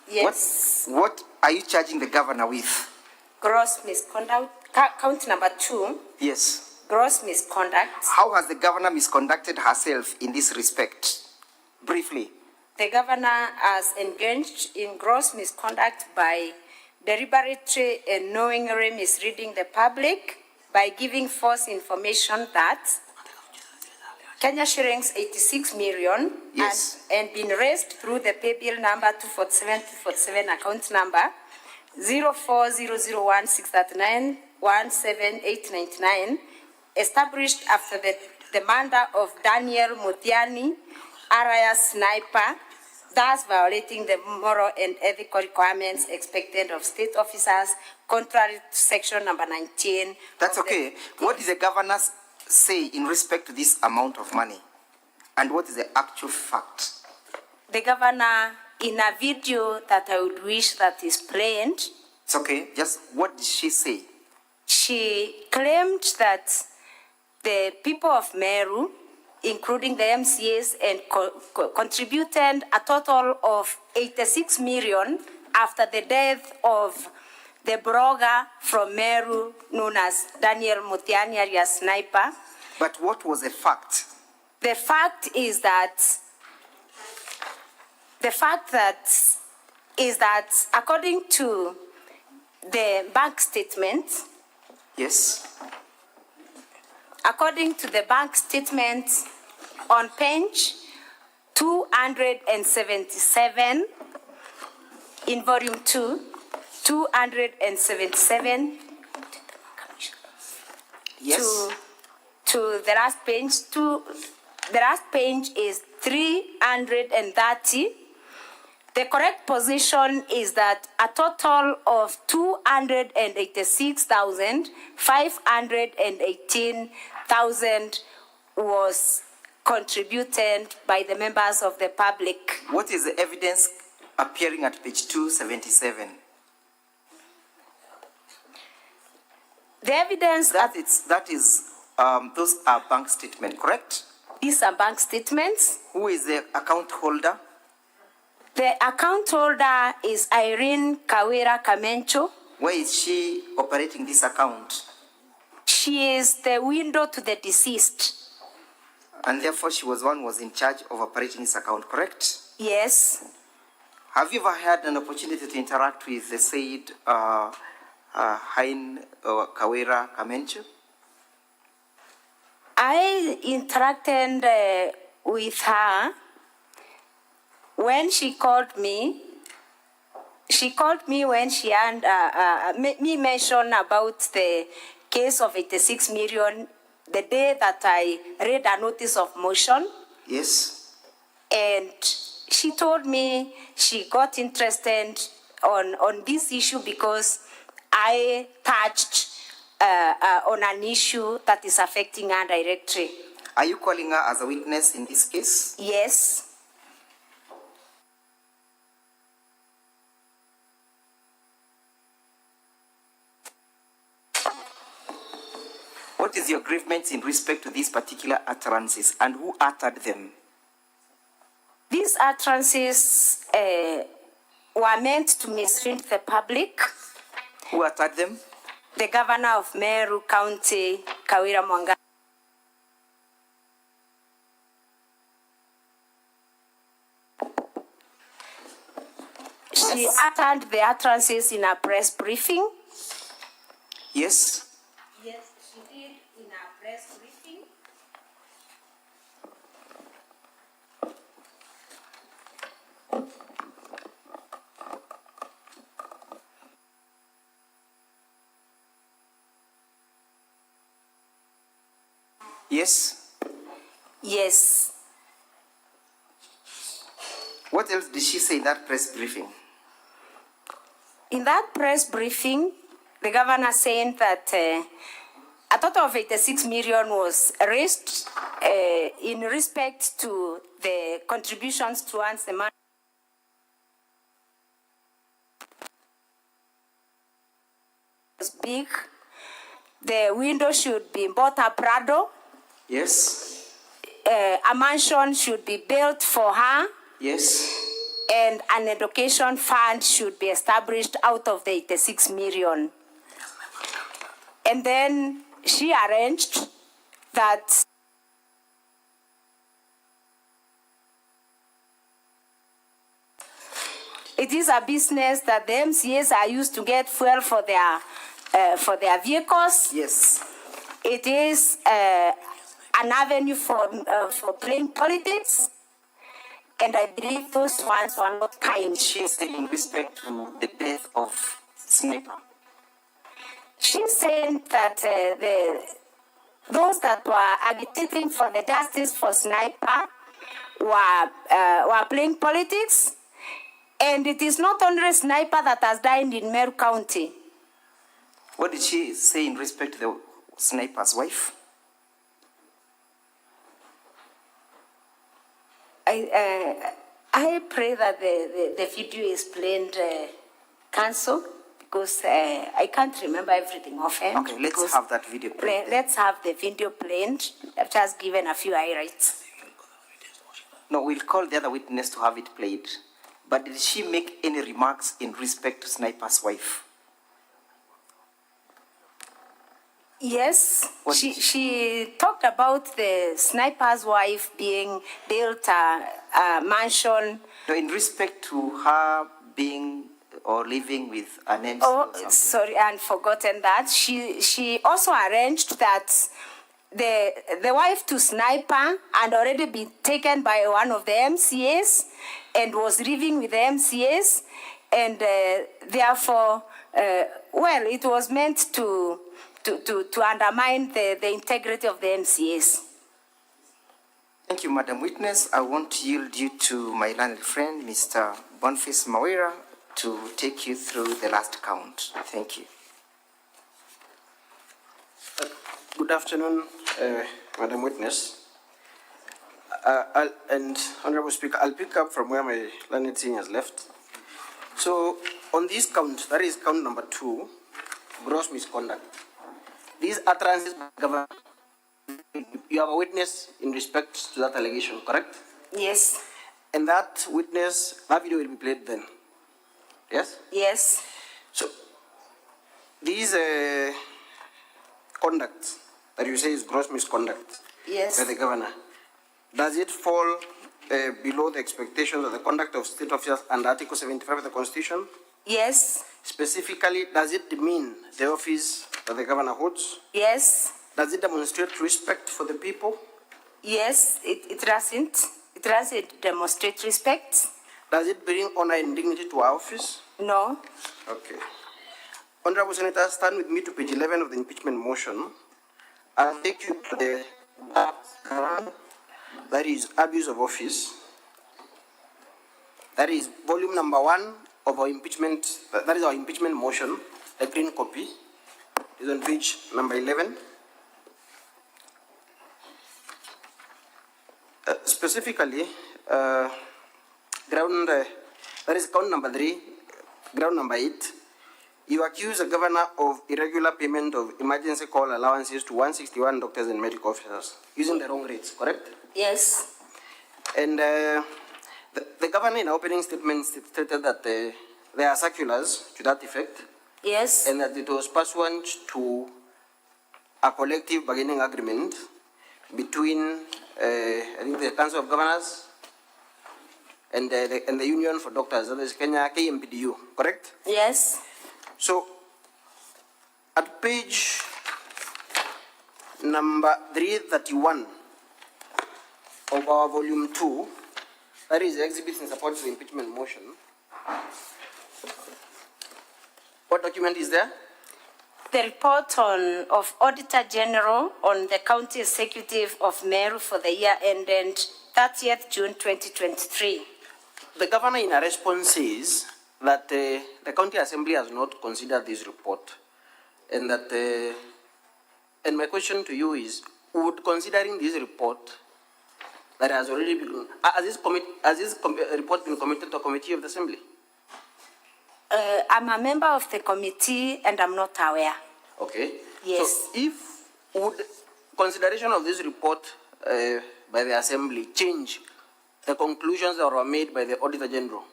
Speaker 8: Yes.
Speaker 7: What are you charging the governor with?
Speaker 8: Gross misconduct. Count number 2.
Speaker 7: Yes.
Speaker 8: Gross misconduct.
Speaker 7: How has the governor misconducted herself in this respect? Briefly.
Speaker 8: The governor has engaged in gross misconduct by deliberately and knowingly misleading the public by giving false information that Kenya shillings 86 million and been raised through the pay bill number 247 account number 04001639178899 established after the murder of Daniel Mutiani, alias Sniper, thus violating the moral and ethical requirements expected of state officers, contrary to section number 19.
Speaker 7: That's okay. What does the governor say in respect to this amount of money? And what is the actual fact?
Speaker 8: The governor, in a video that I would wish that is played.
Speaker 7: It's okay. Just what did she say?
Speaker 8: She claimed that the people of Meru, including the MCAs, and contributed a total of 86 million after the death of the blogger from Meru known as Daniel Mutiani alias Sniper.
Speaker 7: But what was the fact?
Speaker 8: The fact is that according to the bank statement,
Speaker 7: yes,
Speaker 8: according to the bank statement on page 277 in volume 2, 277
Speaker 7: yes,
Speaker 8: to the last page, the last page is 330. The correct position is that a total of 286,518,000 was contributed by the members of the public.
Speaker 7: What is the evidence appearing at page 277?
Speaker 8: The evidence
Speaker 7: those are bank statements, correct?
Speaker 8: These are bank statements.
Speaker 7: Who is the account holder?
Speaker 8: The account holder is Irene Kawira Kamencho.
Speaker 7: Where is she operating this account?
Speaker 8: She is the widow to the deceased.
Speaker 7: And therefore she was one who was in charge of operating this account, correct?
Speaker 8: Yes.
Speaker 7: Have you ever had an opportunity to interact with the said Kawira Kamencho?
Speaker 8: I interacted with her when she called me. She called me when she had me mention about the case of 86 million the day that I read a notice of motion.
Speaker 7: Yes.
Speaker 8: And she told me she got interested on this issue because I touched on an issue that is affecting her directly.
Speaker 7: Are you calling her as a witness in this case?
Speaker 8: Yes.
Speaker 7: What is your grievance in respect to these particular utterances and who uttered them?
Speaker 8: These utterances were meant to mislead the public.
Speaker 7: Who uttered them?
Speaker 8: The governor of Meru County, Kawira Mwangaza. She uttered the utterances in a press briefing.
Speaker 7: Yes.
Speaker 8: Yes, she did in a press briefing.
Speaker 7: Yes.
Speaker 8: Yes.
Speaker 7: What else did she say in that press briefing?
Speaker 8: In that press briefing, the governor saying that a total of 86 million was raised in respect to the contributions towards the man. Was big. The window should be bought a Prado.
Speaker 7: Yes.
Speaker 8: A mansion should be built for her.
Speaker 7: Yes.
Speaker 8: And an education fund should be established out of the 86 million. And then she arranged that it is a business that the MCAs are used to get fuel for their vehicles.
Speaker 7: Yes.
Speaker 8: It is an avenue for playing politics. And I believe those ones were not kind.
Speaker 7: She said in respect to the death of Sniper.
Speaker 8: She's saying that those that were agitating for the justice for Sniper were playing politics. And it is not only Sniper that has died in Meru County.
Speaker 7: What did she say in respect to the Sniper's wife?
Speaker 8: I pray that the video is plain cancelled because I can't remember everything offhand.
Speaker 7: Okay, let's have that video played.
Speaker 8: Let's have the video played. I've just given a few highlights.
Speaker 7: No, we'll call the other witness to have it played. But did she make any remarks in respect to Sniper's wife?
Speaker 8: Yes, she talked about the sniper's wife being built a mansion.
Speaker 7: No, in respect to her being or living with an MC.
Speaker 8: Oh, sorry, and forgotten that. She also arranged that the wife to Sniper had already been taken by one of the MCAs and was living with the MCAs, and therefore, well, it was meant to undermine the integrity of the MCAs.
Speaker 7: Thank you, Madam Witness. I want to yield you to my learned friend, Mr. Boniface Mawira, to take you through the last count. Thank you.
Speaker 2: Good afternoon, Madam Witness. And Honorable Speaker, I'll pick up from where my learned senior has left. So, on this count, that is count number 2, gross misconduct. These utterances by the government, you have a witness in respect to that allegation, correct?
Speaker 8: Yes.
Speaker 2: And that witness, that video will be played then. Yes?
Speaker 8: Yes.
Speaker 2: So, these conduct that you say is gross misconduct by the governor, does it fall below the expectations of the conduct of state officers under Article 75 of the Constitution?
Speaker 8: Yes.
Speaker 2: Specifically, does it demean the office that the governor holds?
Speaker 8: Yes.
Speaker 2: Does it demonstrate respect for the people?
Speaker 8: Yes, it doesn't. It doesn't demonstrate respect.
Speaker 2: Does it bring honor and dignity to our office?
Speaker 8: No.
Speaker 2: Okay. Honorable Senator, stand with me to page 11 of the impeachment motion. I'll take you to the that is abuse of office. That is volume number 1 of our impeachment, that is our impeachment motion, the green copy, is on page number 11. Specifically, that is count number 3, ground number 8. You accuse the governor of irregular payment of emergency call allowances to 161 doctors and medical officers using the wrong rates, correct?
Speaker 8: Yes.
Speaker 2: And the governor in opening statement stated that there are circulars to that effect.
Speaker 8: Yes.
Speaker 2: And that it was pursuant to a collective bargaining agreement between, I think, the Council of Governors and the Union for Doctors, that is Kenya KMPDU, correct?
Speaker 8: Yes.
Speaker 2: So, at page number 331 of our volume 2, that is exhibits in support of the impeachment motion. What document is there?
Speaker 8: The report of Auditor General on the County Executive of Meru for the year ended 30th June 2023.
Speaker 2: The governor in a response says that the County Assembly has not considered this report, and that, and my question to you is, would considering this report that has already been, has this report been committed to a committee of the Assembly?
Speaker 8: I'm a member of the committee and I'm not aware.
Speaker 2: Okay.
Speaker 8: Yes.
Speaker 2: So if would consideration of this report by the Assembly change the conclusions that were made by the Auditor General?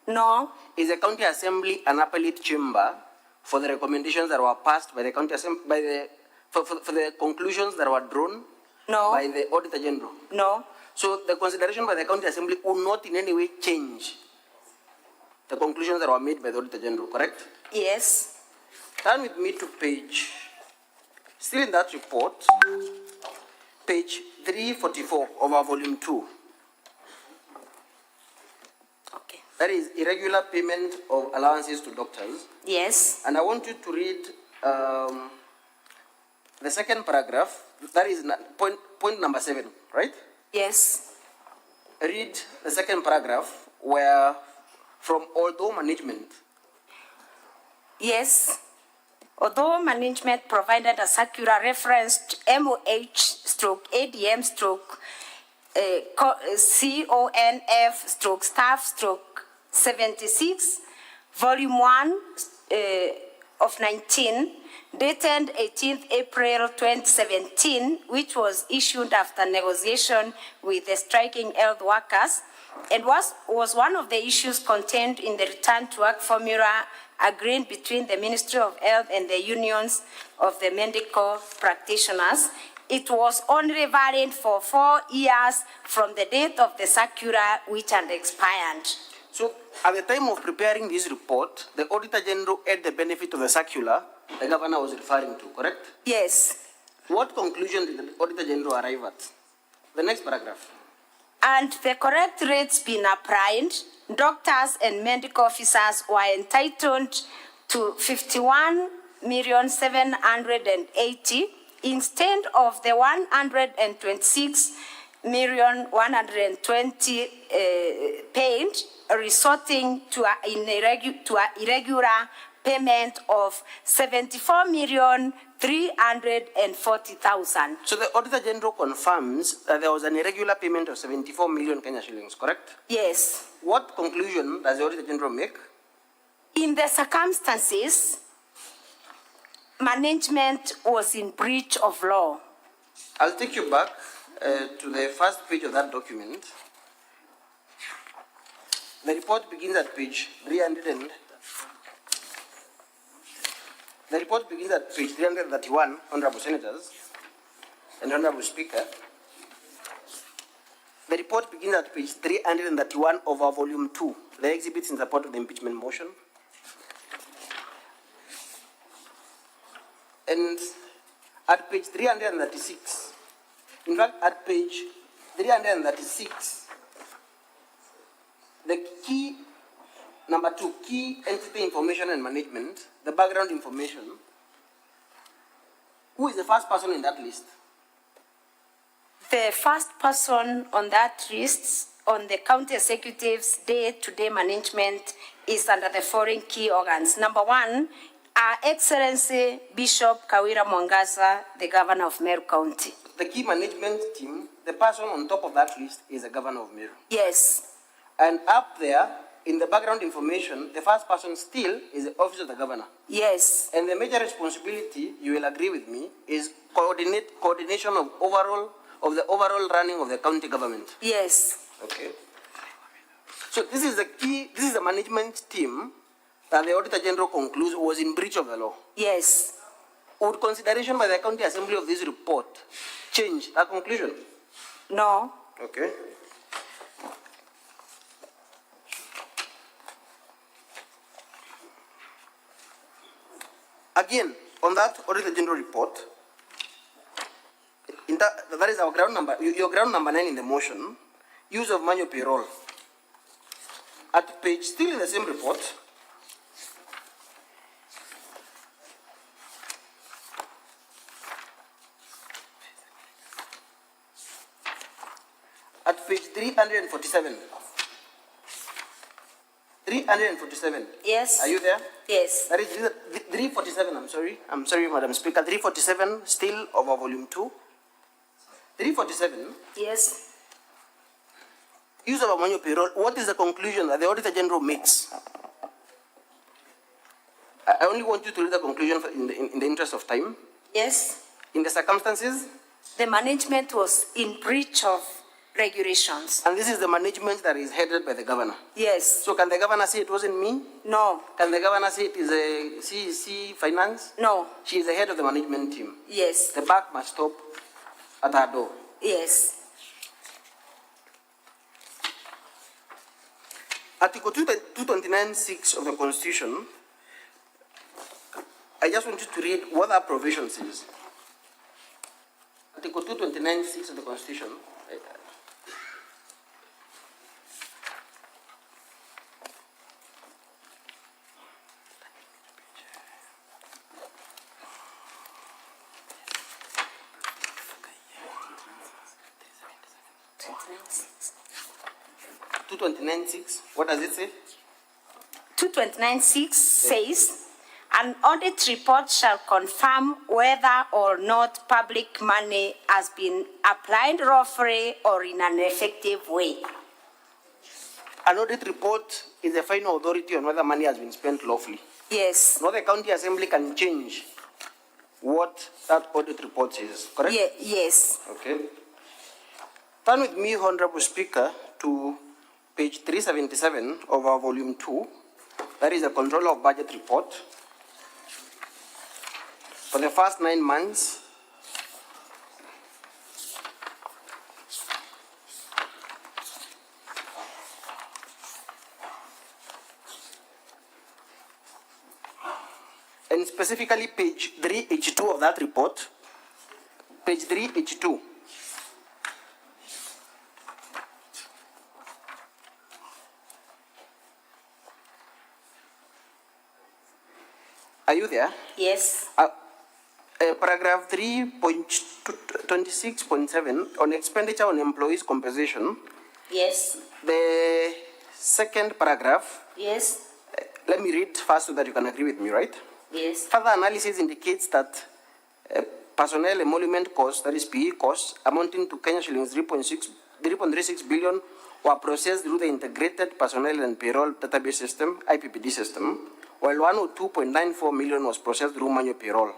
Speaker 8: No.
Speaker 2: Is the County Assembly an appellate chamber for the recommendations that were passed by the County Assembly, for the conclusions that were drawn by the Auditor General?
Speaker 8: No.
Speaker 2: So the consideration by the County Assembly will not in any way change the conclusions that were made by the Auditor General, correct?
Speaker 8: Yes.
Speaker 2: Turn with me to page, still in that report, page 344 of our volume 2.
Speaker 8: Okay.
Speaker 2: That is irregular payment of allowances to doctors.
Speaker 8: Yes.
Speaker 2: And I want you to read the second paragraph, that is point number 7, right?
Speaker 8: Yes.
Speaker 2: Read the second paragraph where, from although management.
Speaker 8: Yes. Although management provided a circular referenced MOH/ADM/CONF/staff/76, volume 1, of 19, dated 18th April 2017, which was issued after negotiation with the striking health workers, and was one of the issues contained in the return to work formula agreed between the Ministry of Health and the unions of the medical practitioners. It was only valid for 4 years from the date of the circular, which had expired.
Speaker 2: So, at the time of preparing this report, the Auditor General had the benefit of the circular the Governor was referring to, correct?
Speaker 8: Yes.
Speaker 2: What conclusion did the Auditor General arrive at? The next paragraph.
Speaker 8: And the correct rates being applied, doctors and medical officers were entitled to 51,780,000 instead of the 126,120,000 paid, resulting to an irregular payment of 74,340,000.
Speaker 2: So the Auditor General confirms that there was an irregular payment of 74 million Kenya shillings, correct?
Speaker 8: Yes.
Speaker 2: What conclusion does the Auditor General make?
Speaker 8: In the circumstances, management was in breach of law.
Speaker 2: I'll take you back to the first page of that document. The report begins at page 300 The report begins at page 331, Honorable Senators and Honorable Speaker. The report begins at page 331 of our volume 2, the exhibits in support of the impeachment motion. And at page 336, in fact, at page 336, the key, number 2, key entity information and management, the background information. Who is the first person in that list?
Speaker 8: The first person on that list on the county executive's day-to-day management is under the following key organs. Number 1, Our Excellency Bishop Kawira Mwangaza, the Governor of Meru County.
Speaker 2: The key management team, the person on top of that list is the Governor of Meru.
Speaker 8: Yes.
Speaker 2: And up there, in the background information, the first person still is the Office of the Governor.
Speaker 8: Yes.
Speaker 2: And the major responsibility, you will agree with me, is coordination of the overall running of the county government.
Speaker 8: Yes.
Speaker 2: Okay. So this is the management team that the Auditor General concludes was in breach of the law.
Speaker 8: Yes.
Speaker 2: Would consideration by the County Assembly of this report change that conclusion?
Speaker 8: No.
Speaker 2: Okay. Again, on that Auditor General report, that is our ground number, your ground number 9 in the motion, use of manual payroll. At page, still in the same report, at page 347. 347.
Speaker 8: Yes.
Speaker 2: Are you there?
Speaker 8: Yes.
Speaker 2: That is 347, I'm sorry, Madam Speaker. 347, still over volume 2. 347.
Speaker 8: Yes.
Speaker 2: Use of a manual payroll. What is the conclusion that the Auditor General makes? I only want you to read the conclusion in the interest of time.
Speaker 8: Yes.
Speaker 2: In the circumstances?
Speaker 8: The management was in breach of regulations.
Speaker 2: And this is the management that is headed by the Governor?
Speaker 8: Yes.
Speaker 2: So can the Governor say it wasn't me?
Speaker 8: No.
Speaker 2: Can the Governor say it is a CEC Finance?
Speaker 8: No.
Speaker 2: She is the head of the management team.
Speaker 8: Yes.
Speaker 2: The buck must stop at her door.
Speaker 8: Yes.
Speaker 2: Article 229(6) of the Constitution, I just want you to read what that provision says. Article 229(6) of the Constitution. What does it say?
Speaker 8: 229(6) says, an audit report shall confirm whether or not public money has been applied lawfully or in an effective way.
Speaker 2: An audit report is the final authority on whether money has been spent lawfully.
Speaker 8: Yes.
Speaker 2: No, the county assembly can change what that audit report says, correct?
Speaker 8: Yes.
Speaker 2: Okay. Turn with me, Honorable Speaker, to page 377 of our volume 2. That is the control of budget report for the first 9 months. And specifically page 382 of that report, page 382. Are you there?
Speaker 8: Yes.
Speaker 2: Paragraph 3.26.7 on expenditure on employees' compensation.
Speaker 8: Yes.
Speaker 2: The second paragraph.
Speaker 8: Yes.
Speaker 2: Let me read first so that you can agree with me, right?
Speaker 8: Yes.
Speaker 2: Further analysis indicates that personnel emolument costs, that is PE costs, amounting to Kenya shillings 3.36 billion were processed through the Integrated Personnel and Payroll Database System, IPPD system, while 102.94 million was processed through manual payroll.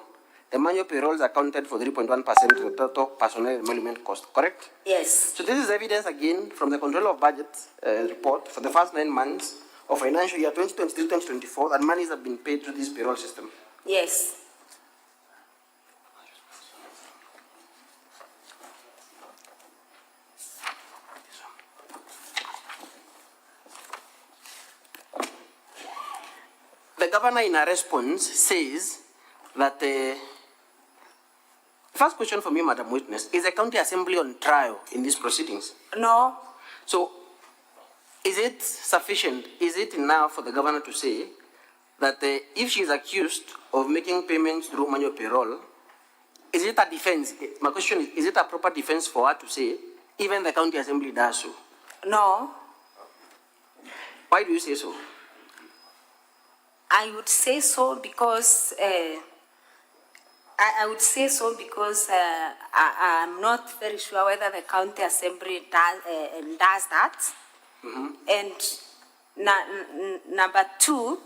Speaker 2: The manual payrolls accounted for 3.1% of the total personnel emolument cost, correct?
Speaker 8: Yes.
Speaker 2: So this is evidence again from the control of budget report for the first 9 months of financial year 2023-2024 that monies have been paid through this payroll system.
Speaker 8: Yes.
Speaker 2: The governor in a response says that first question for me, Madam Witness, is the county assembly on trial in these proceedings?
Speaker 8: No.
Speaker 2: So, is it sufficient, is it enough for the governor to say that if she is accused of making payments through manual payroll, is it a defense? My question is it a proper defense for her to say, even the county assembly does so?
Speaker 8: No.
Speaker 2: Why do you say so?
Speaker 8: I would say so because I would say so because I'm not very sure whether the county assembly does that.
Speaker 2: Mm-hmm.
Speaker 8: And number two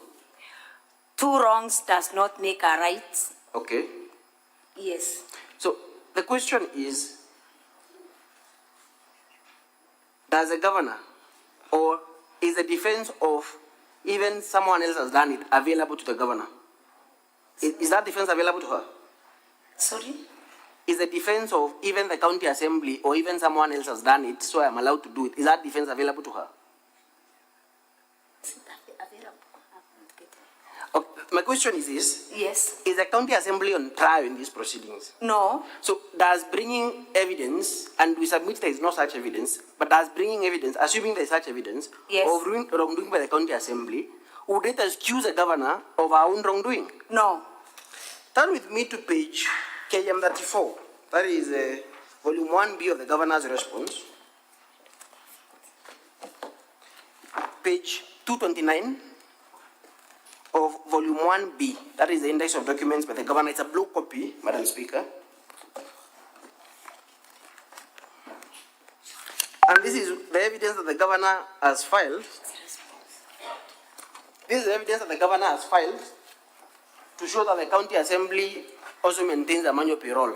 Speaker 8: wrongs does not make a right.
Speaker 2: Okay.
Speaker 8: Yes.
Speaker 2: So the question is, does the governor or is the defense of even someone else has done it available to the governor? Is that defense available to her?
Speaker 8: Sorry?
Speaker 2: Is the defense of even the county assembly or even someone else has done it, so I'm allowed to do it, is that defense available to her? Okay. My question is this.
Speaker 8: Yes.
Speaker 2: Is the county assembly on trial in these proceedings?
Speaker 8: No.
Speaker 2: So does bringing evidence, and we submit there is no such evidence, but does bringing evidence, assuming there is such evidence,
Speaker 8: yes,
Speaker 2: of wrongdoing by the county assembly, would it excuse the governor of our own wrongdoing?
Speaker 8: No.
Speaker 2: Turn with me to page KM34. That is volume 1B of the governor's response. Page 229 of volume 1B. That is the index of documents by the governor. It's a blue copy, Madam Speaker. And this is the evidence that the governor has filed. This is the evidence that the governor has filed to show that the county assembly also maintains a manual payroll.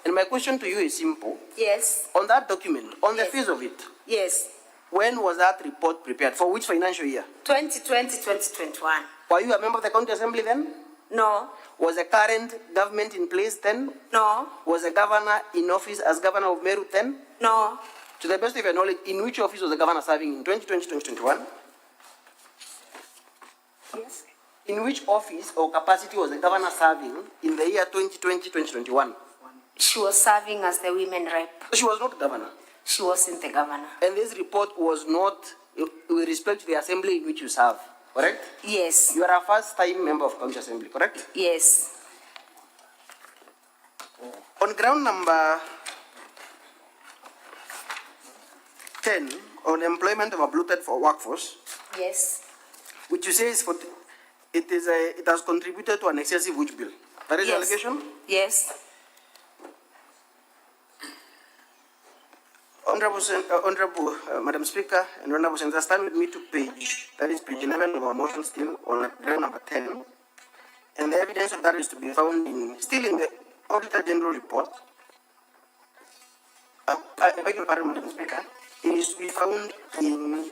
Speaker 2: And my question to you is simple.
Speaker 8: Yes.
Speaker 2: On that document, on the face of it,
Speaker 8: yes,
Speaker 2: when was that report prepared? For which financial year?
Speaker 8: 2020, 2021.
Speaker 2: Were you a member of the county assembly then?
Speaker 8: No.
Speaker 2: Was the current government in place then?
Speaker 8: No.
Speaker 2: Was the governor in office as governor of Meru then?
Speaker 8: No.
Speaker 2: To the best of your knowledge, in which office was the governor serving in 2020, 2021?
Speaker 8: Yes.
Speaker 2: In which office or capacity was the governor serving in the year 2020, 2021?
Speaker 8: She was serving as the women rep.
Speaker 2: She was not governor?
Speaker 8: She wasn't the governor.
Speaker 2: And this report was not with respect to the assembly in which you serve, correct?
Speaker 8: Yes.
Speaker 2: You are a first-time member of county assembly, correct?
Speaker 8: Yes.
Speaker 2: On ground number 10, on employment of a bloated for workforce,
Speaker 8: Yes.
Speaker 2: which you say is it has contributed to an excessive wage bill. That is the allegation?
Speaker 8: Yes.
Speaker 2: Honorable Madam Speaker and Honorable Senator, stand with me to page 11 of our motion, still on ground number 10. And the evidence of that is to be found still in the Auditor General report. I beg your pardon, Madam Speaker. It is to be found in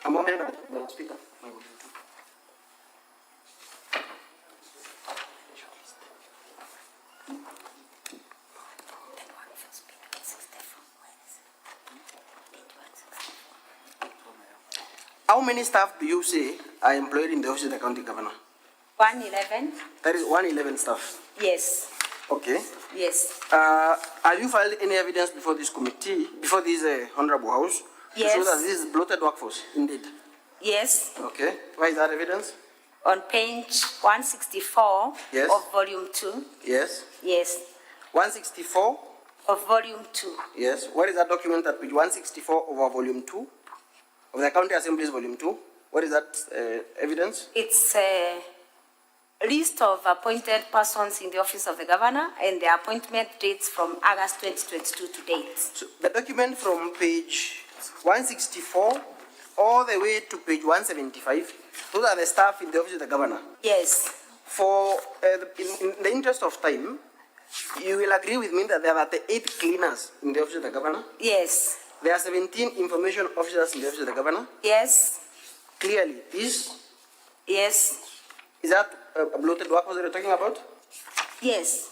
Speaker 2: a moment, Madam Speaker. How many staff do you say are employed in the office of the county governor?
Speaker 8: 111.
Speaker 2: That is 111 staff.
Speaker 8: Yes.
Speaker 2: Okay.
Speaker 8: Yes.
Speaker 2: Have you filed any evidence before this committee, before this honorable house,
Speaker 8: Yes.
Speaker 2: to show that this is bloated workforce, indeed?
Speaker 8: Yes.
Speaker 2: Okay. Why is that evidence?
Speaker 8: On page 164
Speaker 2: Yes.
Speaker 8: of volume 2.
Speaker 2: Yes.
Speaker 8: Yes.
Speaker 2: 164
Speaker 8: of volume 2.
Speaker 2: Yes. What is that document at page 164 of our volume 2? Of the County Assembly's volume 2? What is that evidence?
Speaker 8: It's a list of appointed persons in the office of the governor, and the appointment dates from August 2022 to date.
Speaker 2: So the document from page 164 all the way to page 175, those are the staff in the office of the governor.
Speaker 8: Yes.
Speaker 2: For in the interest of time, you will agree with me that there are 8 cleaners in the office of the governor?
Speaker 8: Yes.
Speaker 2: There are 17 information officers in the office of the governor?
Speaker 8: Yes.
Speaker 2: Clearly, is?
Speaker 8: Yes.
Speaker 2: Is that a bloated workforce that you're talking about?
Speaker 8: Yes.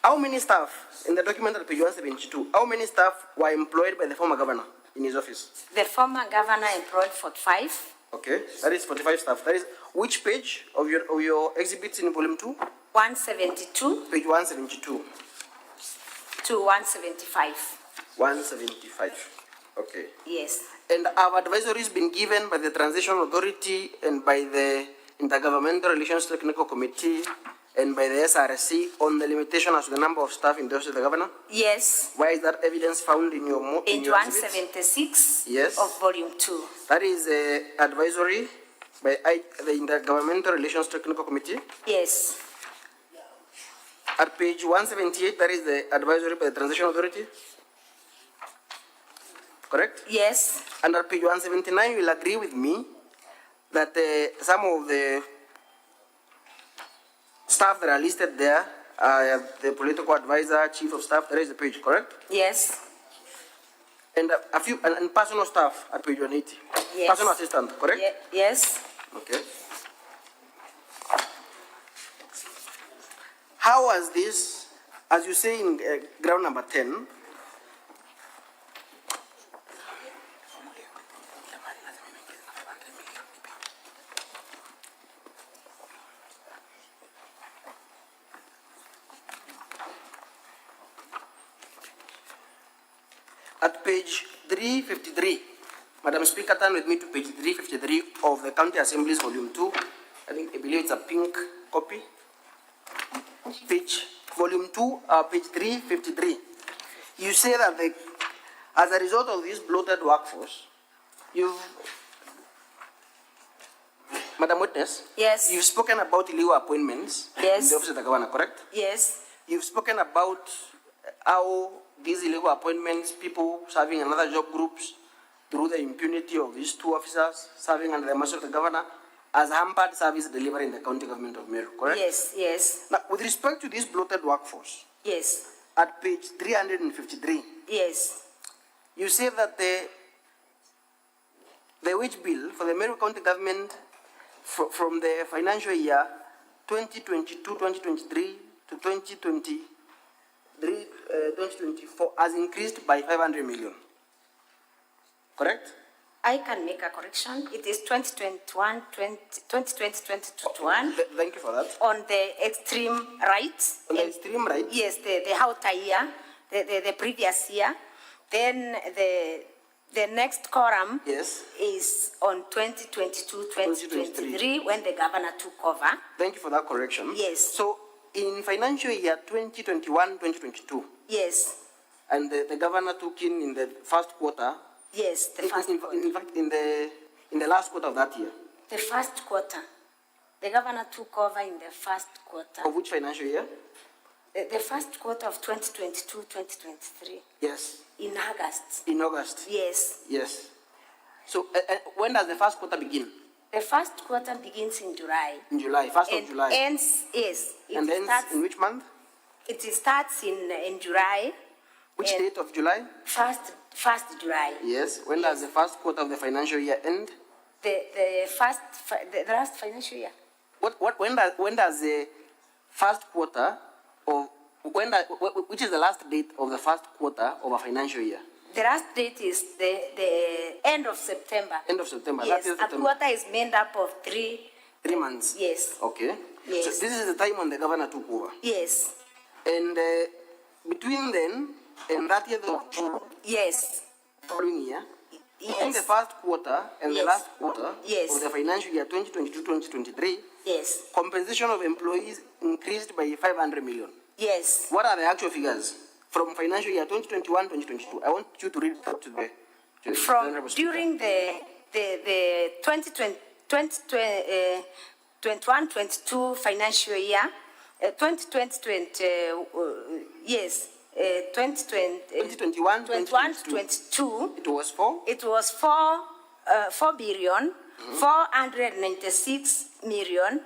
Speaker 2: How many staff, in the document at page 172, how many staff were employed by the former governor in his office?
Speaker 8: The former governor employed 45.
Speaker 2: Okay, that is 45 staff. That is which page of your exhibits in volume 2?
Speaker 8: 172.
Speaker 2: Page 172.
Speaker 8: To 175.
Speaker 2: 175. Okay.
Speaker 8: Yes.
Speaker 2: And our advisories been given by the Transition Authority and by the Intergovernmental Relations Technical Committee and by the SRC on the limitation as to the number of staff in the office of the governor?
Speaker 8: Yes.
Speaker 2: Where is that evidence found in your
Speaker 8: Page 176
Speaker 2: yes.
Speaker 8: of volume 2.
Speaker 2: That is advisory by the Intergovernmental Relations Technical Committee?
Speaker 8: Yes.
Speaker 2: At page 178, that is the advisory by the Transition Authority? Correct?
Speaker 8: Yes.
Speaker 2: And at page 179, you will agree with me that some of the staff that are listed there, the political advisor, chief of staff, there is the page, correct?
Speaker 8: Yes.
Speaker 2: And a few, and personal staff at page 180.
Speaker 8: Yes.
Speaker 2: Personal assistant, correct?
Speaker 8: Yes.
Speaker 2: Okay. How was this, as you say in ground number 10, at page 353, Madam Speaker, turn with me to page 353 of the County Assembly's volume 2. I believe it's a pink copy. Page, volume 2, page 353. You say that as a result of this bloated workforce, Madam Witness,
Speaker 8: yes,
Speaker 2: you've spoken about illegal appointments
Speaker 8: yes.
Speaker 2: in the office of the governor, correct?
Speaker 8: Yes.
Speaker 2: You've spoken about how these illegal appointments, people serving in other job groups, through the impunity of these 2 officers serving under the mercy of the governor, has hampered service delivery in the county government of Meru, correct?
Speaker 8: Yes, yes.
Speaker 2: Now, with respect to this bloated workforce,
Speaker 8: yes,
Speaker 2: at page 353,
Speaker 8: yes,
Speaker 2: you say that the wage bill for the Meru County government from the financial year 2022-2023 to 2024 has increased by 500 million, correct?
Speaker 8: I can make a correction. It is 2021, 2020-2021.
Speaker 2: Thank you for that.
Speaker 8: On the extreme right.
Speaker 2: On the extreme right?
Speaker 8: Yes, the outer year, the previous year. Then the next column
Speaker 2: yes.
Speaker 8: is on 2022-2023 when the governor took over.
Speaker 2: Thank you for that correction.
Speaker 8: Yes.
Speaker 2: So in financial year 2021-2022.
Speaker 8: Yes.
Speaker 2: And the governor took in the first quarter.
Speaker 8: Yes, the first quarter.
Speaker 2: In fact, in the last quarter of that year.
Speaker 8: The first quarter. The governor took over in the first quarter.
Speaker 2: Of which financial year?
Speaker 8: The first quarter of 2022-2023.
Speaker 2: Yes.
Speaker 8: In August.
Speaker 2: In August?
Speaker 8: Yes.
Speaker 2: Yes. So when does the first quarter begin?
Speaker 8: The first quarter begins in July.
Speaker 2: In July, 1st of July.
Speaker 8: Ends, yes.
Speaker 2: And ends in which month?
Speaker 8: It starts in July.
Speaker 2: Which date of July?
Speaker 8: 1st July.
Speaker 2: Yes. When does the first quarter of the financial year end?
Speaker 8: The last financial year.
Speaker 2: When does the first quarter of which is the last date of the first quarter of a financial year?
Speaker 8: The last date is the end of September.
Speaker 2: End of September.
Speaker 8: Yes.
Speaker 2: That is
Speaker 8: A quarter is made up of 3
Speaker 2: months.
Speaker 8: Yes.
Speaker 2: Okay.
Speaker 8: Yes.
Speaker 2: So this is the time when the governor took over.
Speaker 8: Yes.
Speaker 2: And between then and that year of June.
Speaker 8: Yes.
Speaker 2: Following year.
Speaker 8: Yes.
Speaker 2: In the first quarter and the last quarter of the financial year 2022-2023.
Speaker 8: Yes.
Speaker 2: Compensation of employees increased by 500 million.
Speaker 8: Yes.
Speaker 2: What are the actual figures from financial year 2021-2022? I want you to read out to the
Speaker 8: during the 2021-22 financial year, 2021-22.
Speaker 2: It was for?
Speaker 8: It was 4 billion, 496 million.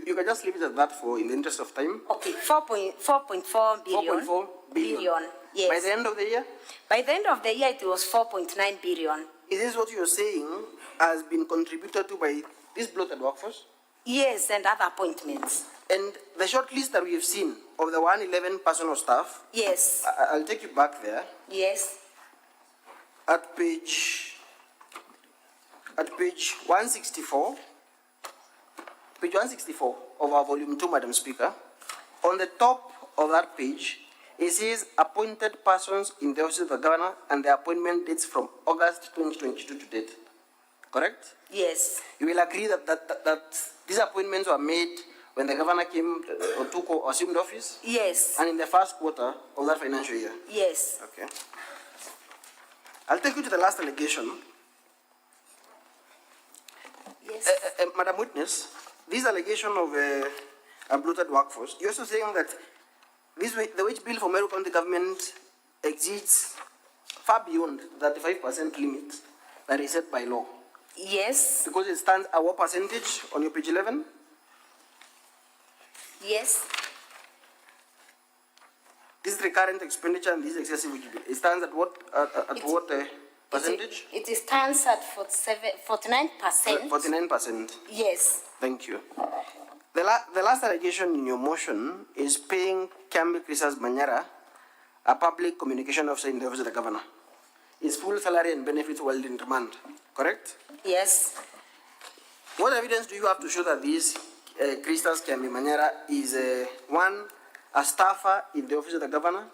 Speaker 2: You can just leave it at that for in the interest of time.
Speaker 8: Okay, 4.4 billion.
Speaker 2: 4.4 billion.
Speaker 8: Yes.
Speaker 2: By the end of the year?
Speaker 8: By the end of the year, it was 4.9 billion.
Speaker 2: Is this what you're saying has been contributed to by this bloated workforce?
Speaker 8: Yes, and other appointments.
Speaker 2: And the short list that we've seen of the 111 personal staff.
Speaker 8: Yes.
Speaker 2: I'll take you back there.
Speaker 8: Yes.
Speaker 2: At page 164. Page 164 of our volume 2, Madam Speaker. On the top of that page, it says appointed persons in the office of the governor and the appointment dates from August 2022 to date. Correct?
Speaker 8: Yes.
Speaker 2: You will agree that these appointments were made when the governor came or took or assumed office?
Speaker 8: Yes.
Speaker 2: And in the first quarter of that financial year?
Speaker 8: Yes.
Speaker 2: Okay. I'll take you to the last allegation.
Speaker 8: Yes.
Speaker 2: Madam Witness, this allegation of a bloated workforce, you're also saying that the wage bill for Meru County government exceeds far beyond the 35% limit that is set by law.
Speaker 8: Yes.
Speaker 2: Because it stands at what percentage on your page 11?
Speaker 8: Yes.
Speaker 2: This recurrent expenditure and this excessive wage bill, it stands at what percentage?
Speaker 8: It stands at 49%.
Speaker 2: 49%.
Speaker 8: Yes.
Speaker 2: Thank you. The last allegation in your motion is paying Kiambi Chrisas Manyara, a public communication officer in the office of the governor, his full salary and benefits while in remand, correct?
Speaker 8: Yes.
Speaker 2: What evidence do you have to show that this Chrisas Kiambi Manyara is a staffer in the office of the governor?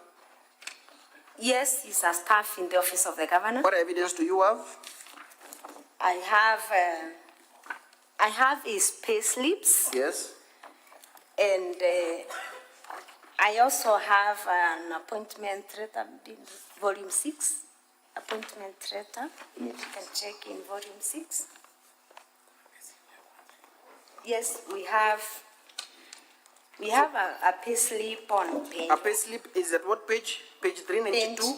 Speaker 8: Yes, he's a staff in the office of the governor.
Speaker 2: What evidence do you have?
Speaker 8: I have his pay slips.
Speaker 2: Yes.
Speaker 8: And I also have an appointment letter, volume 6. Appointment letter. You can check in volume 6. Yes, we have a pay slip on page.
Speaker 2: A pay slip is at what page? Page 392?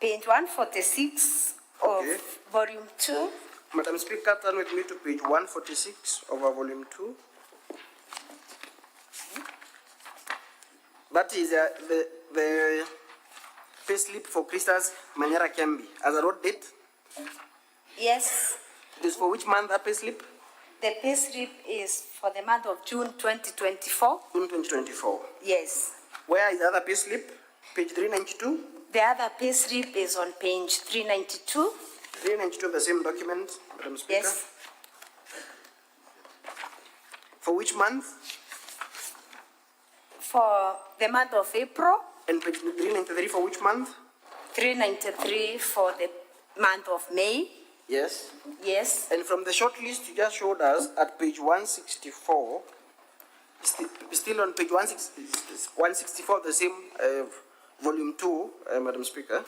Speaker 8: Page 146 of volume 2.
Speaker 2: Madam Speaker, turn with me to page 146 of our volume 2. That is the pay slip for Christas Manyara Kiambi. As a road date?
Speaker 8: Yes.
Speaker 2: It is for which month, that pay slip?
Speaker 8: The pay slip is for the month of June 2024.
Speaker 2: June 2024.
Speaker 8: Yes.
Speaker 2: Where is the other pay slip? Page 392?
Speaker 8: The other pay slip is on page 392.
Speaker 2: 392 of the same document, Madam Speaker?
Speaker 8: Yes.
Speaker 2: For which month?
Speaker 8: For the month of April.
Speaker 2: And page 393 for which month?
Speaker 8: 393 for the month of May.
Speaker 2: Yes.
Speaker 8: Yes.
Speaker 2: And from the short list you just showed us at page 164, still on page 164 of the same volume 2, Madam Speaker.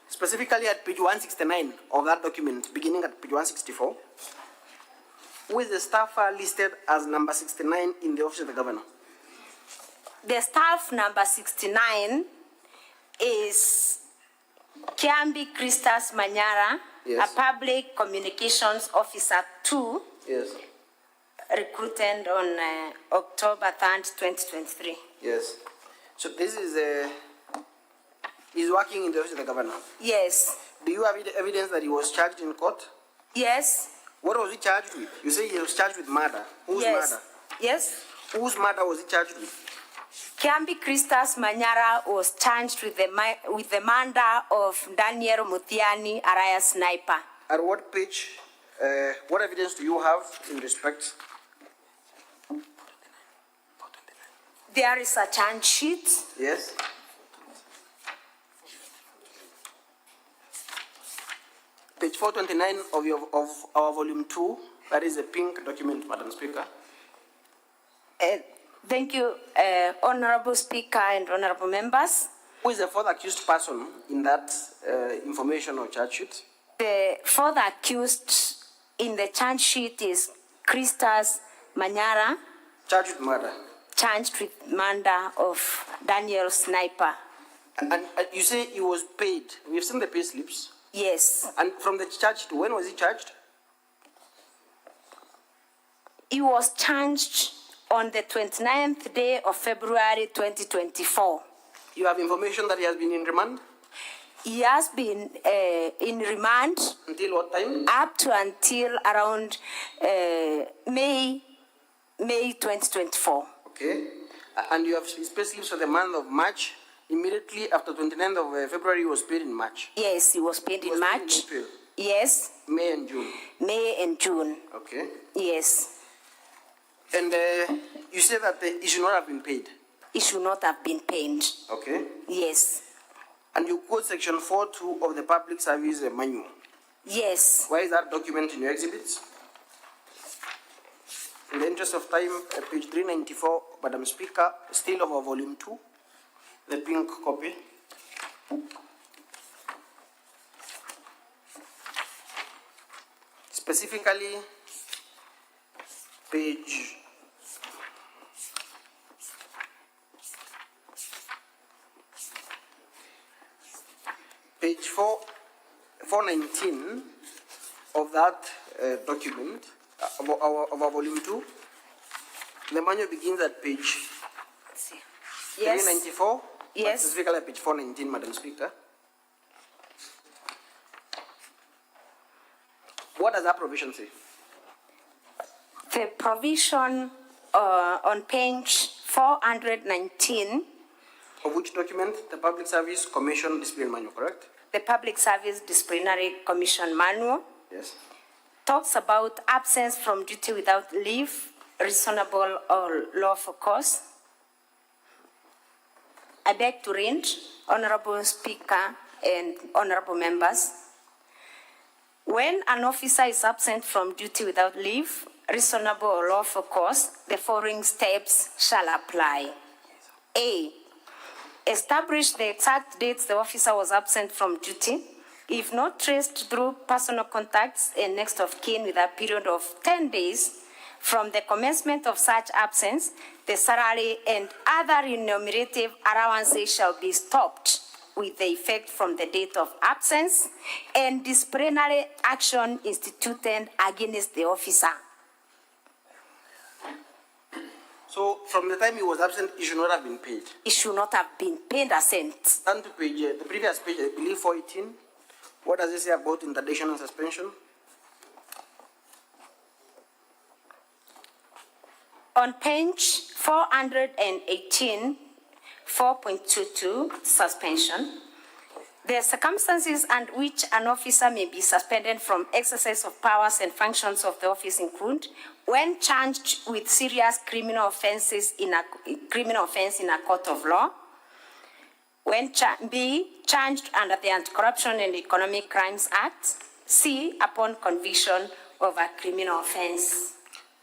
Speaker 2: Specifically at page 169 of that document, beginning at page 164. Who is the staffer listed as number 69 in the office of the governor?
Speaker 8: The staff number 69 is Kiambi Christas Manyara,
Speaker 2: Yes.
Speaker 8: a public communications officer 2,
Speaker 2: Yes.
Speaker 8: recruited on October 3rd, 2023.
Speaker 2: Yes. So this is he's working in the office of the governor.
Speaker 8: Yes.
Speaker 2: Do you have evidence that he was charged in court?
Speaker 8: Yes.
Speaker 2: What was he charged with? You say he was charged with murder. Whose
Speaker 8: Yes.
Speaker 2: murder?
Speaker 8: Yes.
Speaker 2: Whose murder was he charged with?
Speaker 8: Kiambi Christas Manyara was charged with the murder of Daniel Mutiani, Araya sniper.
Speaker 2: At what page, what evidence do you have in respect?
Speaker 8: There is a charge sheet.
Speaker 2: Yes. Page 429 of our volume 2, that is a pink document, Madam Speaker.
Speaker 8: Thank you, Honorable Speaker and Honorable Members.
Speaker 2: Who is the fourth accused person in that information or charge sheet?
Speaker 8: The fourth accused in the charge sheet is Christas Manyara.
Speaker 2: Charged with murder.
Speaker 8: Charged with murder of Daniel Sniper.
Speaker 2: And you say he was paid. We've seen the pay slips.
Speaker 8: Yes.
Speaker 2: And from the charge sheet, when was he charged?
Speaker 8: He was charged on the 29th day of February 2024.
Speaker 2: You have information that he has been in remand?
Speaker 8: He has been in remand.
Speaker 2: Until what time?
Speaker 8: Up to until around May 2024.
Speaker 2: Okay. And you have his pay slips for the month of March. Immediately after 29th of February, he was paid in March.
Speaker 8: Yes, he was paid in March.
Speaker 2: Paid in April.
Speaker 8: Yes.
Speaker 2: May and June.
Speaker 8: May and June.
Speaker 2: Okay.
Speaker 8: Yes.
Speaker 2: And you say that he should not have been paid?
Speaker 8: He should not have been paid.
Speaker 2: Okay.
Speaker 8: Yes.
Speaker 2: And you quote section 4.2 of the Public Service Manual?
Speaker 8: Yes.
Speaker 2: Why is that document in your exhibits? In the interest of time, page 394, Madam Speaker, still of our volume 2, the pink copy. Specifically, page 419 of that document, of our volume 2. The manual begins at page 394.
Speaker 8: Yes.
Speaker 2: Specifically page 419, Madam Speaker. What does that provision say?
Speaker 8: The provision on page 419.
Speaker 2: Of which document? The Public Service Commission Discipline Manual, correct?
Speaker 8: The Public Service Disciplinary Commission Manual.
Speaker 2: Yes.
Speaker 8: Talks about absence from duty without leave, reasonable or lawful cause. I beg to read, Honorable Speaker and Honorable Members. When an officer is absent from duty without leave, reasonable or lawful cause, the following steps shall apply. A. Establish the exact dates the officer was absent from duty. If not traced through personal contacts and next of kin with a period of 10 days from the commencement of such absence, the salary and other remunerative allowances shall be stopped with the effect from the date of absence and disciplinary action instituted against the officer.
Speaker 2: So, from the time he was absent, he should not have been paid?
Speaker 8: He should not have been paid a cent.
Speaker 2: Turn to page, the previous page, I believe 418. What does it say about interdiction and suspension?
Speaker 8: On page 418, 4.22, suspension, the circumstances under which an officer may be suspended from exercise of powers and functions of the office include when charged with serious criminal offenses in a court of law, when B, charged under the Anti-Corruption and Economic Crimes Act, C, upon conviction of a criminal offense.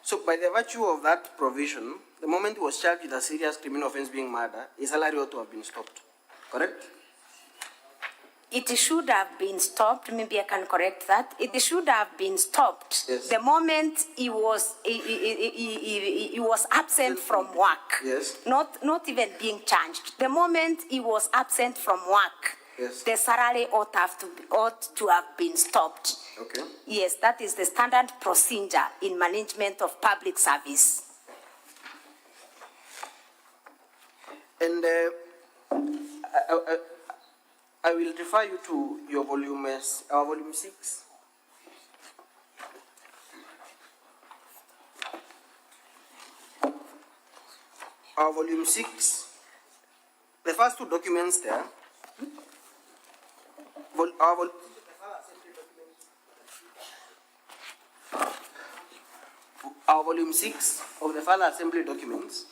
Speaker 2: So, by the virtue of that provision, the moment he was charged with a serious criminal offense being murder, his salary ought to have been stopped. Correct?
Speaker 8: it should have been stopped. Maybe I can correct that. It should have been stopped the moment he was absent from work.
Speaker 2: Yes.
Speaker 8: Not even being charged. The moment he was absent from work, the salary ought to have been stopped.
Speaker 2: Okay.
Speaker 8: Yes, that is the standard procedure in management of public service.
Speaker 2: And I will refer you to your volume, our volume 6. Our volume 6, the first two documents there, our volume 6 of the final assembly documents.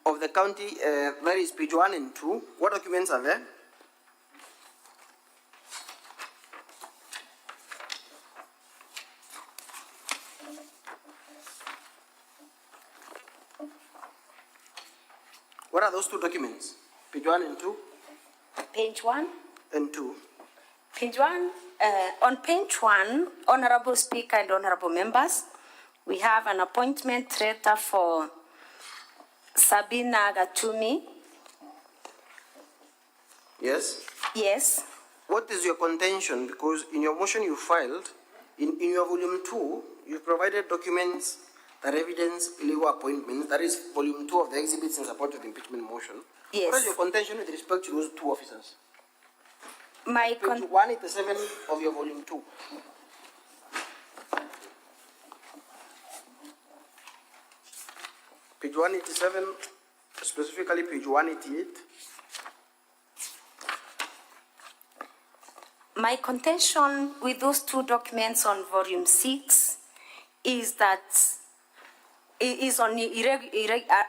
Speaker 2: Of the county, there is page 1 and 2. What documents are there? What are those two documents? Page 1 and 2?
Speaker 8: Page 1
Speaker 2: and 2.
Speaker 8: Page 1, on page 1, Honorable Speaker and Honorable Members, we have an appointment letter for Sabina Gatumi.
Speaker 2: Yes?
Speaker 8: Yes.
Speaker 2: What is your contention? Because in your motion you filed, in your volume 2, you provided documents that evidence illegal appointments. That is volume 2 of the exhibits in support of the impeachment motion.
Speaker 8: Yes.
Speaker 2: What is your contention with respect to those two officers?
Speaker 8: My
Speaker 2: page 187 of your volume 2. Page 187, specifically page 188.
Speaker 8: My contention with those two documents on volume 6 is that it is on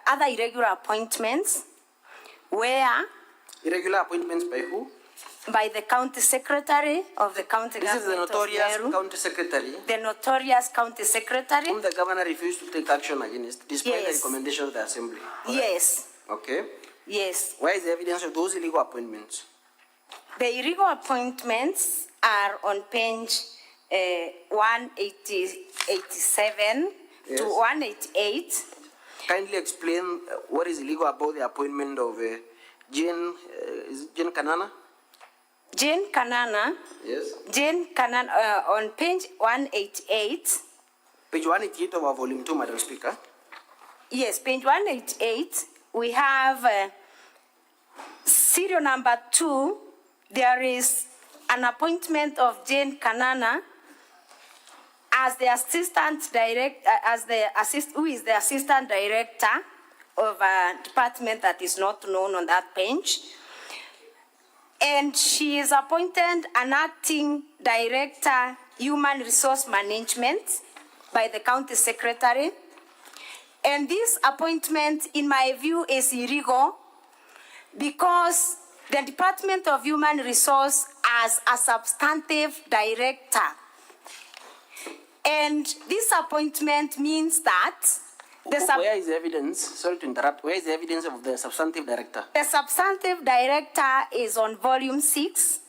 Speaker 8: other irregular appointments where...
Speaker 2: Irregular appointments by who?
Speaker 8: By the county secretary of the county
Speaker 2: This is the
Speaker 8: government
Speaker 2: notorious
Speaker 8: of Meru,
Speaker 2: county secretary.
Speaker 8: the notorious county secretary.
Speaker 2: Whom the governor refused to take action against, despite the
Speaker 8: Yes.
Speaker 2: recommendations of the assembly. Correct?
Speaker 8: Yes.
Speaker 2: Okay.
Speaker 8: Yes.
Speaker 2: Where is the evidence of those illegal appointments?
Speaker 8: The illegal appointments are on page 187
Speaker 2: Yes.
Speaker 8: to 188.
Speaker 2: Kindly explain what is illegal about the appointment of Jane Kanana?
Speaker 8: Jane Kanana.
Speaker 2: Yes.
Speaker 8: Jane Kanana on page 188.
Speaker 2: Page 188 of our volume 2, Madam Speaker.
Speaker 8: Yes, page 188. We have serial number 2. There is an appointment of Jane Kanana as the assistant director, who is the assistant director of a department that is not known on that page. And she is appointed an acting director, human resource management, by the county secretary. And this appointment, in my view, is illegal because the Department of Human Resource has a substantive director. And this appointment means that
Speaker 2: where is the evidence? Sorry to interrupt. Where is the evidence of the substantive director?
Speaker 8: the substantive director is on volume 6,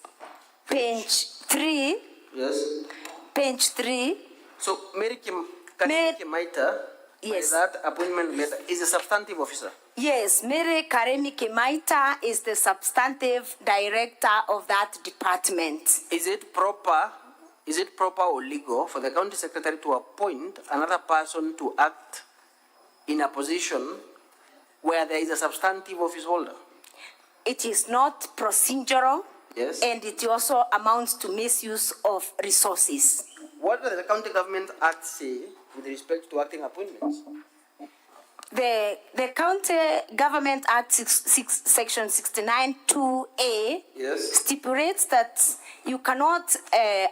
Speaker 8: page 3.
Speaker 2: Yes.
Speaker 8: Page 3.
Speaker 2: So, Mary Kimaita,
Speaker 8: yes,
Speaker 2: that appointment letter is a substantive officer.
Speaker 8: Yes, Mary Karemi Kimaita is the substantive director of that department.
Speaker 2: Is it proper or legal for the county secretary to appoint another person to act in a position where there is a substantive office holder?
Speaker 8: It is not procedural.
Speaker 2: Yes.
Speaker 8: And it also amounts to misuse of resources.
Speaker 2: What does the County Government Act say with respect to acting appointments?
Speaker 8: The County Government Act Section 69(2)A stipulates that you cannot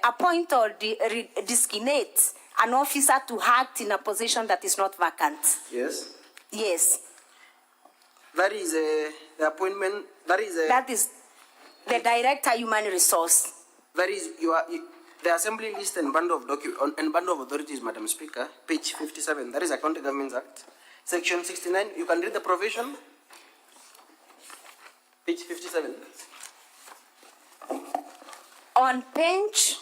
Speaker 8: appoint or designate an officer to act in a position that is not vacant.
Speaker 2: Yes.
Speaker 8: Yes.
Speaker 2: That is the appointment. That is
Speaker 8: the Director Human Resource.
Speaker 2: That is The Assembly list and bundle of authorities, Madam Speaker, page 57, that is a County Governments Act, section 69. You can read the provision. Page 57.
Speaker 8: On page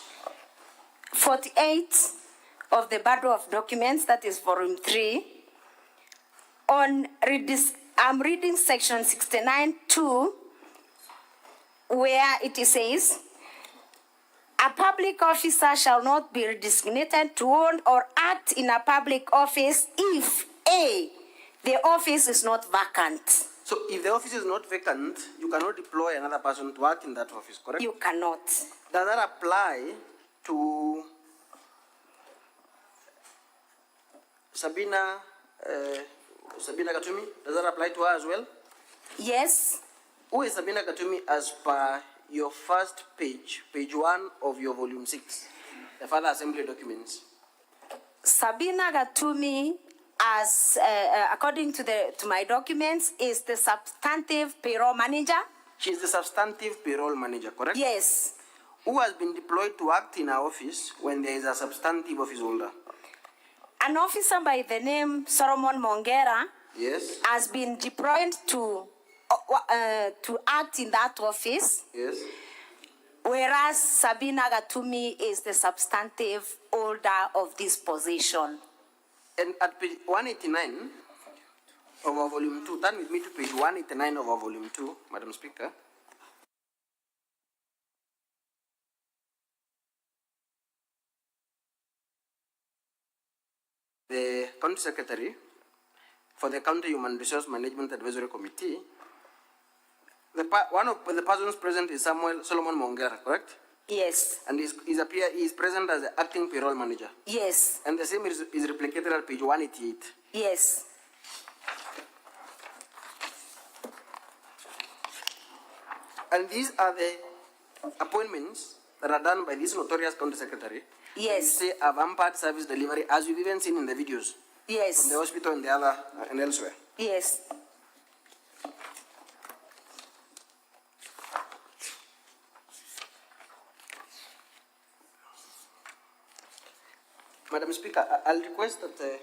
Speaker 8: 48 of the bundle of documents, that is volume 3, I'm reading section 69(2), where it says, a public officer shall not be designated to hold or act in a public office if A, the office is not vacant.
Speaker 2: So if the office is not vacant, you cannot deploy another person to work in that office, correct?
Speaker 8: You cannot.
Speaker 2: Does that apply to Sabina Katumi? Does that apply to her as well?
Speaker 8: Yes.
Speaker 2: Who is Sabina Katumi as per your first page, page 1 of your volume 6, the further assembly documents?
Speaker 8: Sabina Katumi, as according to my documents, is the substantive payroll manager.
Speaker 2: She is the substantive payroll manager, correct?
Speaker 8: Yes.
Speaker 2: Who has been deployed to act in her office when there is a substantive office holder?
Speaker 8: An officer by the name Solomon Mongera,
Speaker 2: yes,
Speaker 8: has been deployed to act in that office.
Speaker 2: Yes.
Speaker 8: Whereas Sabina Katumi is the substantive holder of this position.
Speaker 2: And at page 189 of our volume 2, turn with me to page 189 of our volume 2, Madam Speaker. The County Secretary for the County Human Resource Management Advisory Committee, one of the persons present is Solomon Mongera, correct?
Speaker 8: Yes.
Speaker 2: And he is present as the acting payroll manager.
Speaker 8: Yes.
Speaker 2: And the same is replicated at page 188.
Speaker 8: Yes.
Speaker 2: And these are the appointments that are done by this notorious county secretary.
Speaker 8: Yes.
Speaker 2: Say a vampire service delivery, as you've even seen in the videos.
Speaker 8: Yes.
Speaker 2: From the hospital and the other and elsewhere.
Speaker 8: Yes.
Speaker 2: Madam Speaker, I'll request that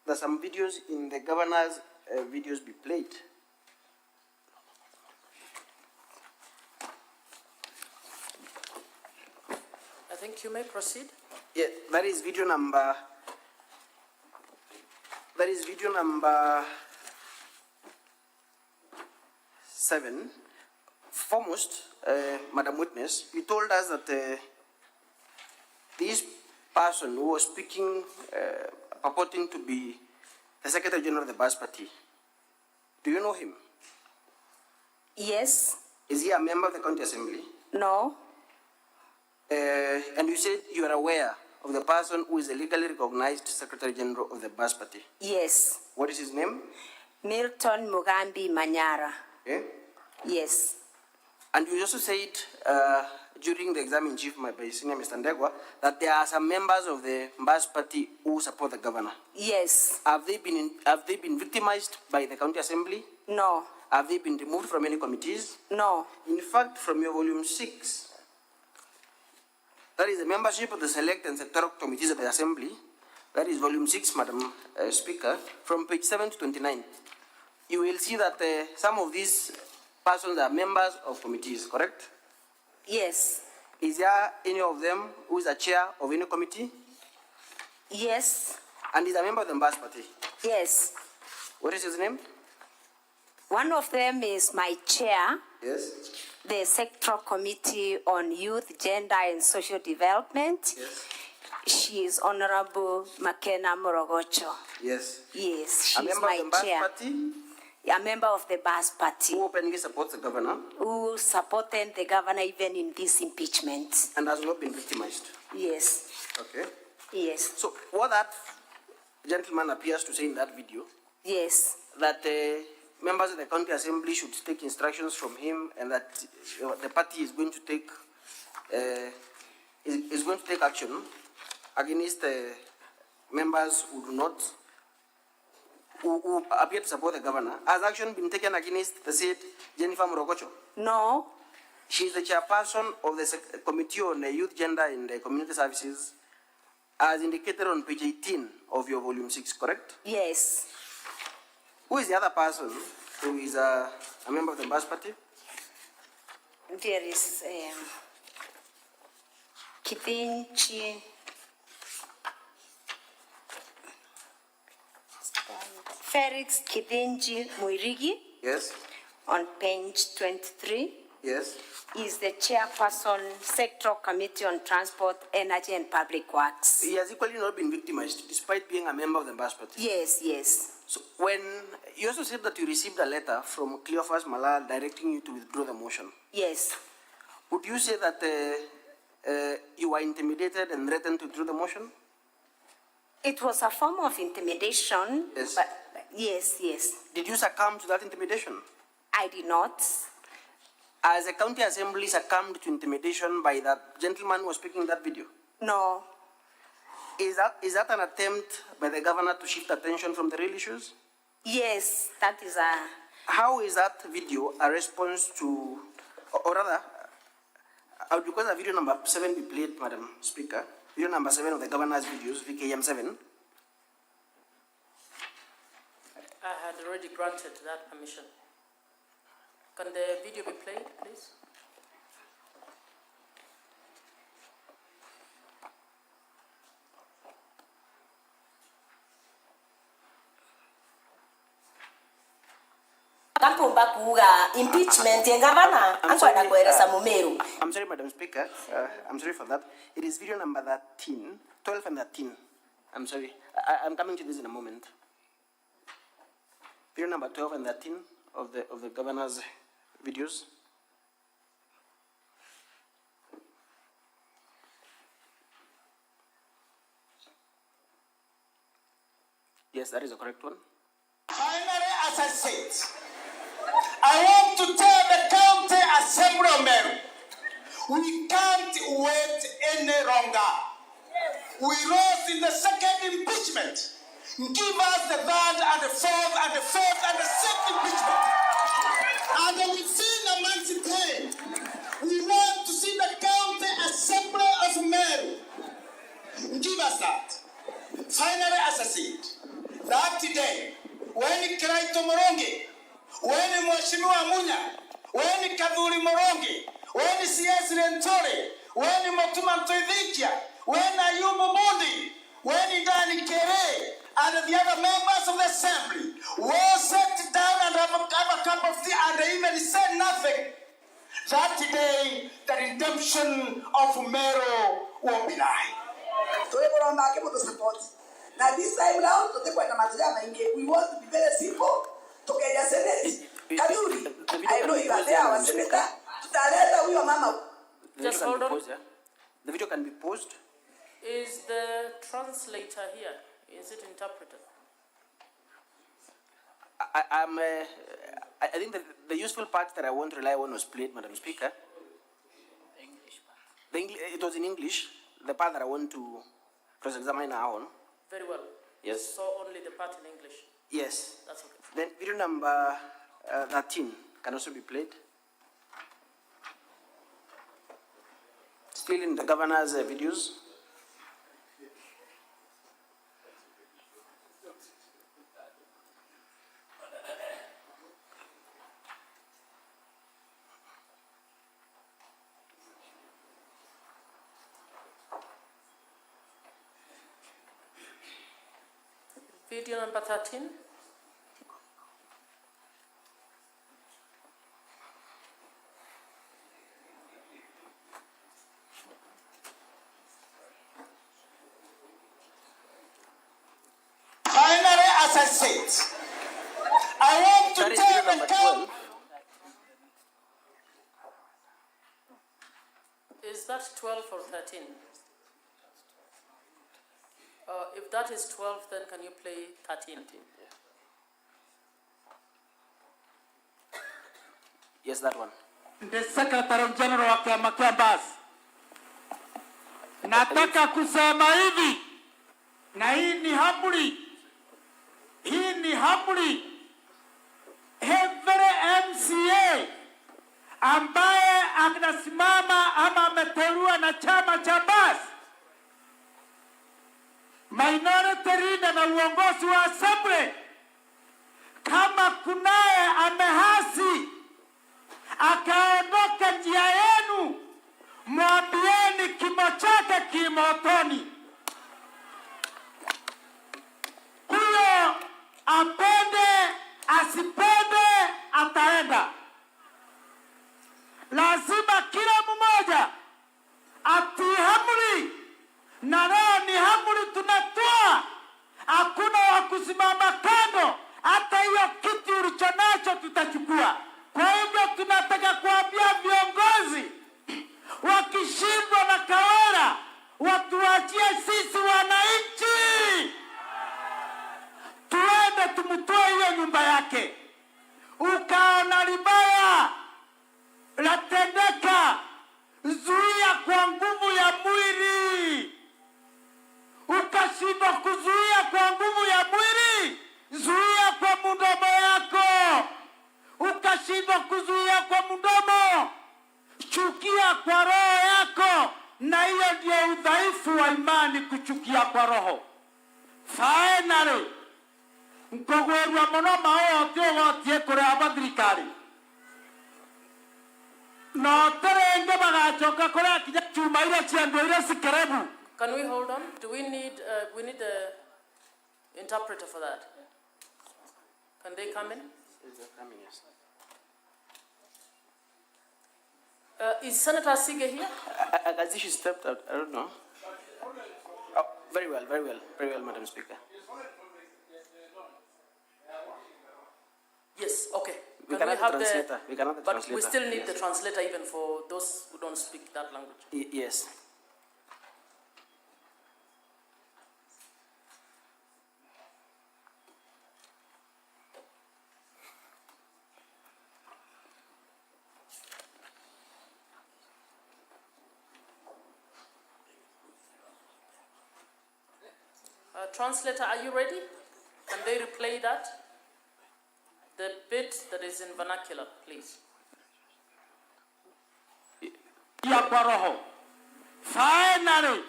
Speaker 2: that some videos in the governor's videos be played.
Speaker 18: I think you may proceed.
Speaker 2: Yeah, that is video number 7. Foremost, Madam Witness, you told us that this person who was speaking, purporting to be the Secretary General of the Bas Party, do you know him?
Speaker 8: Yes.
Speaker 2: Is he a member of the County Assembly?
Speaker 8: No.
Speaker 2: And you said you are aware of the person who is the legally recognized Secretary General of the Bas Party?
Speaker 8: Yes.
Speaker 2: What is his name?
Speaker 8: Milton Mugambi Manyara.
Speaker 2: Okay.
Speaker 8: Yes.
Speaker 2: And you also said during the exam-in-chief by Senior Mr. Ndegwa that there are some members of the Bas Party who support the governor.
Speaker 8: Yes.
Speaker 2: Have they been victimized by the County Assembly?
Speaker 8: No.
Speaker 2: Have they been removed from any committees?
Speaker 8: No.
Speaker 2: In fact, from your volume 6, that is the membership of the select and sectoral committees of the Assembly, that is volume 6, Madam Speaker, from page 7 to 29. You will see that some of these persons are members of committees, correct?
Speaker 8: Yes.
Speaker 2: Is there any of them who is a chair of any committee?
Speaker 8: Yes.
Speaker 2: And is a member of the Bas Party?
Speaker 8: Yes.
Speaker 2: What is his name?
Speaker 8: One of them is my chair.
Speaker 2: Yes.
Speaker 8: The Sectoral Committee on Youth, Gender and Social Development.
Speaker 2: Yes.
Speaker 8: She is Honorable Makena Morogocho.
Speaker 2: Yes.
Speaker 8: Yes,
Speaker 2: A
Speaker 8: she's
Speaker 2: member
Speaker 8: my
Speaker 2: of the Bas
Speaker 8: chair.
Speaker 2: Party?
Speaker 8: A member of the Bas Party.
Speaker 2: Who openly supports the governor?
Speaker 8: Who supported the governor even in this impeachment.
Speaker 2: And has not been victimized?
Speaker 8: Yes.
Speaker 2: Okay.
Speaker 8: Yes.
Speaker 2: So what that gentleman appears to say in that video,
Speaker 8: yes,
Speaker 2: that members of the County Assembly should take instructions from him, and that the party is going to take action against members who do not, who appear to support the governor. Has action been taken against the said Jennifer Morogocho?
Speaker 8: No.
Speaker 2: She is the chairperson of the Committee on Youth, Gender and Community Services, as indicated on page 18 of your volume 6, correct?
Speaker 11: Yes.
Speaker 2: Who is the other person who is a member of the Mbas Party?
Speaker 8: There is Kithinji. Felix Kithinji Muirigi.
Speaker 2: Yes.
Speaker 8: On page 23.
Speaker 2: Yes.
Speaker 8: Is the chairperson, Sectoral Committee on Transport, Energy and Public Works.
Speaker 2: He has equally not been victimized, despite being a member of the Mbas Party.
Speaker 8: Yes, yes.
Speaker 2: So when you also said that you received a letter from Cleophas Malala directing you to withdraw the motion.
Speaker 8: Yes.
Speaker 2: Would you say that you were intimidated and threatened to withdraw the motion?
Speaker 8: It was a form of intimidation.
Speaker 2: Yes.
Speaker 8: But yes, yes.
Speaker 2: Did you succumb to that intimidation?
Speaker 8: I did not.
Speaker 2: As a county assembly succumbed to intimidation by that gentleman who was speaking in that video?
Speaker 8: No.
Speaker 2: Is that an attempt by the governor to shift attention from the real issues?
Speaker 8: Yes, that is a...
Speaker 2: How is that video a response to, or rather, I would request a video number 7 be played, Madam Speaker. Video number 7 of the governor's videos, VKM 7.
Speaker 18: I had already granted that permission. Can the video be played, please?
Speaker 11: Impeachment governor Meru.
Speaker 2: I'm sorry, Madam Speaker. I'm sorry for that. It is video number 13, 12 and 13. I'm sorry. I'm coming to this in a moment. Video number 12 and 13 of the governor's videos. Yes, that is the correct one.
Speaker 4: Finally, as I said, I want to tell the county assembly of Meru, we can't wait any longer. We lost in the second impeachment. Give us the third and the fourth and the fifth and the sixth impeachment. And within a month's time, we want to see the county assembly of Meru. Give us that. Finally, as I said, that day, when Kraito Morongi, when Mweshimiwa Munya, when Kaduri Morongi, when CS Lentore, when Motuma Ntoidhikia, when Ayubu Mundi, when Idani Kere, and the other members of the assembly will sit down and have a cup of tea and they even say nothing, that day the redemption of Meru will be nigh.
Speaker 11: Now this time round, we want to be very simple. To get your Senate. Kaduri, I know you are there, our senator.
Speaker 18: Just hold on.
Speaker 2: The video can be paused.
Speaker 18: Is the translator here? Is it interpreted?
Speaker 2: I think the useful part that I want to rely on was played, Madam Speaker.
Speaker 18: The English part.
Speaker 2: It was in English. The part that I want to cross-examine now on.
Speaker 18: Very well.
Speaker 2: Yes.
Speaker 18: So only the part in English?
Speaker 2: Yes.
Speaker 18: That's okay.
Speaker 2: Then video number 13 can also be played. Still in the governor's videos.
Speaker 18: Video number 13.
Speaker 4: Finally, as I said, I want to tell the county.
Speaker 18: Is that 12 or 13? If that is 12, then can you play 13?
Speaker 2: Yes, that one.
Speaker 10: The Secretary General wa Chama cha Mbas. Nataka kusema hivi, na hii ni habari. Hii ni habari. Every MCA ambaye anasimama ama ameteuliwa na chama cha basi, minority leader na uongozi wa assembly, kama kunaye amehasi akaondoka njia yenu, mwambieni kimo chake kimotoni. Huyo apende asipende ataenda. Lazima kila mmoja atii amri, na leo ni amri tunatoa. Hakuna wa kusimama kando, hata hiyo kiti ulicho nacho tutachukua. Kwa hivyo tunataka kuambia viongozi, wakishindwa na Kawira watuachie sisi wananchi, tuende tumtoe hiyo nyumba yake. Ukaona libaya latendeka, zuia kwa nguvu ya mwili. Ukashindwa kuzuia kwa nguvu ya mwili, zuia kwa mdomo yako. Ukashindwa kuzuia kwa mdomo, chukia kwa roho yako. Na hiyo ndio udhaifu wa imani, kuchukia kwa roho. Finally, mkogwerwa muno maote ogotie kurea mathirikari no terenge bagachoka kurea kinya chuma iria ciandu iria sikerebu.
Speaker 18: Can we hold on? Do we need we need a interpreter for that? Can they come in?
Speaker 2: Coming, yes.
Speaker 18: Is Senator Sige here?
Speaker 2: As if she stepped out, I don't know. Oh, very well, Madam Speaker.
Speaker 18: Yes, okay.
Speaker 2: We
Speaker 18: Can
Speaker 2: cannot have the translator. We cannot have the
Speaker 18: but
Speaker 2: translator.
Speaker 18: we still need the translator even for those who don't speak that language.
Speaker 2: Yes.
Speaker 18: Translator, are you ready? Can they replay that? The bit that is in vernacular, please.
Speaker 10: Ya kwa roho. Finally,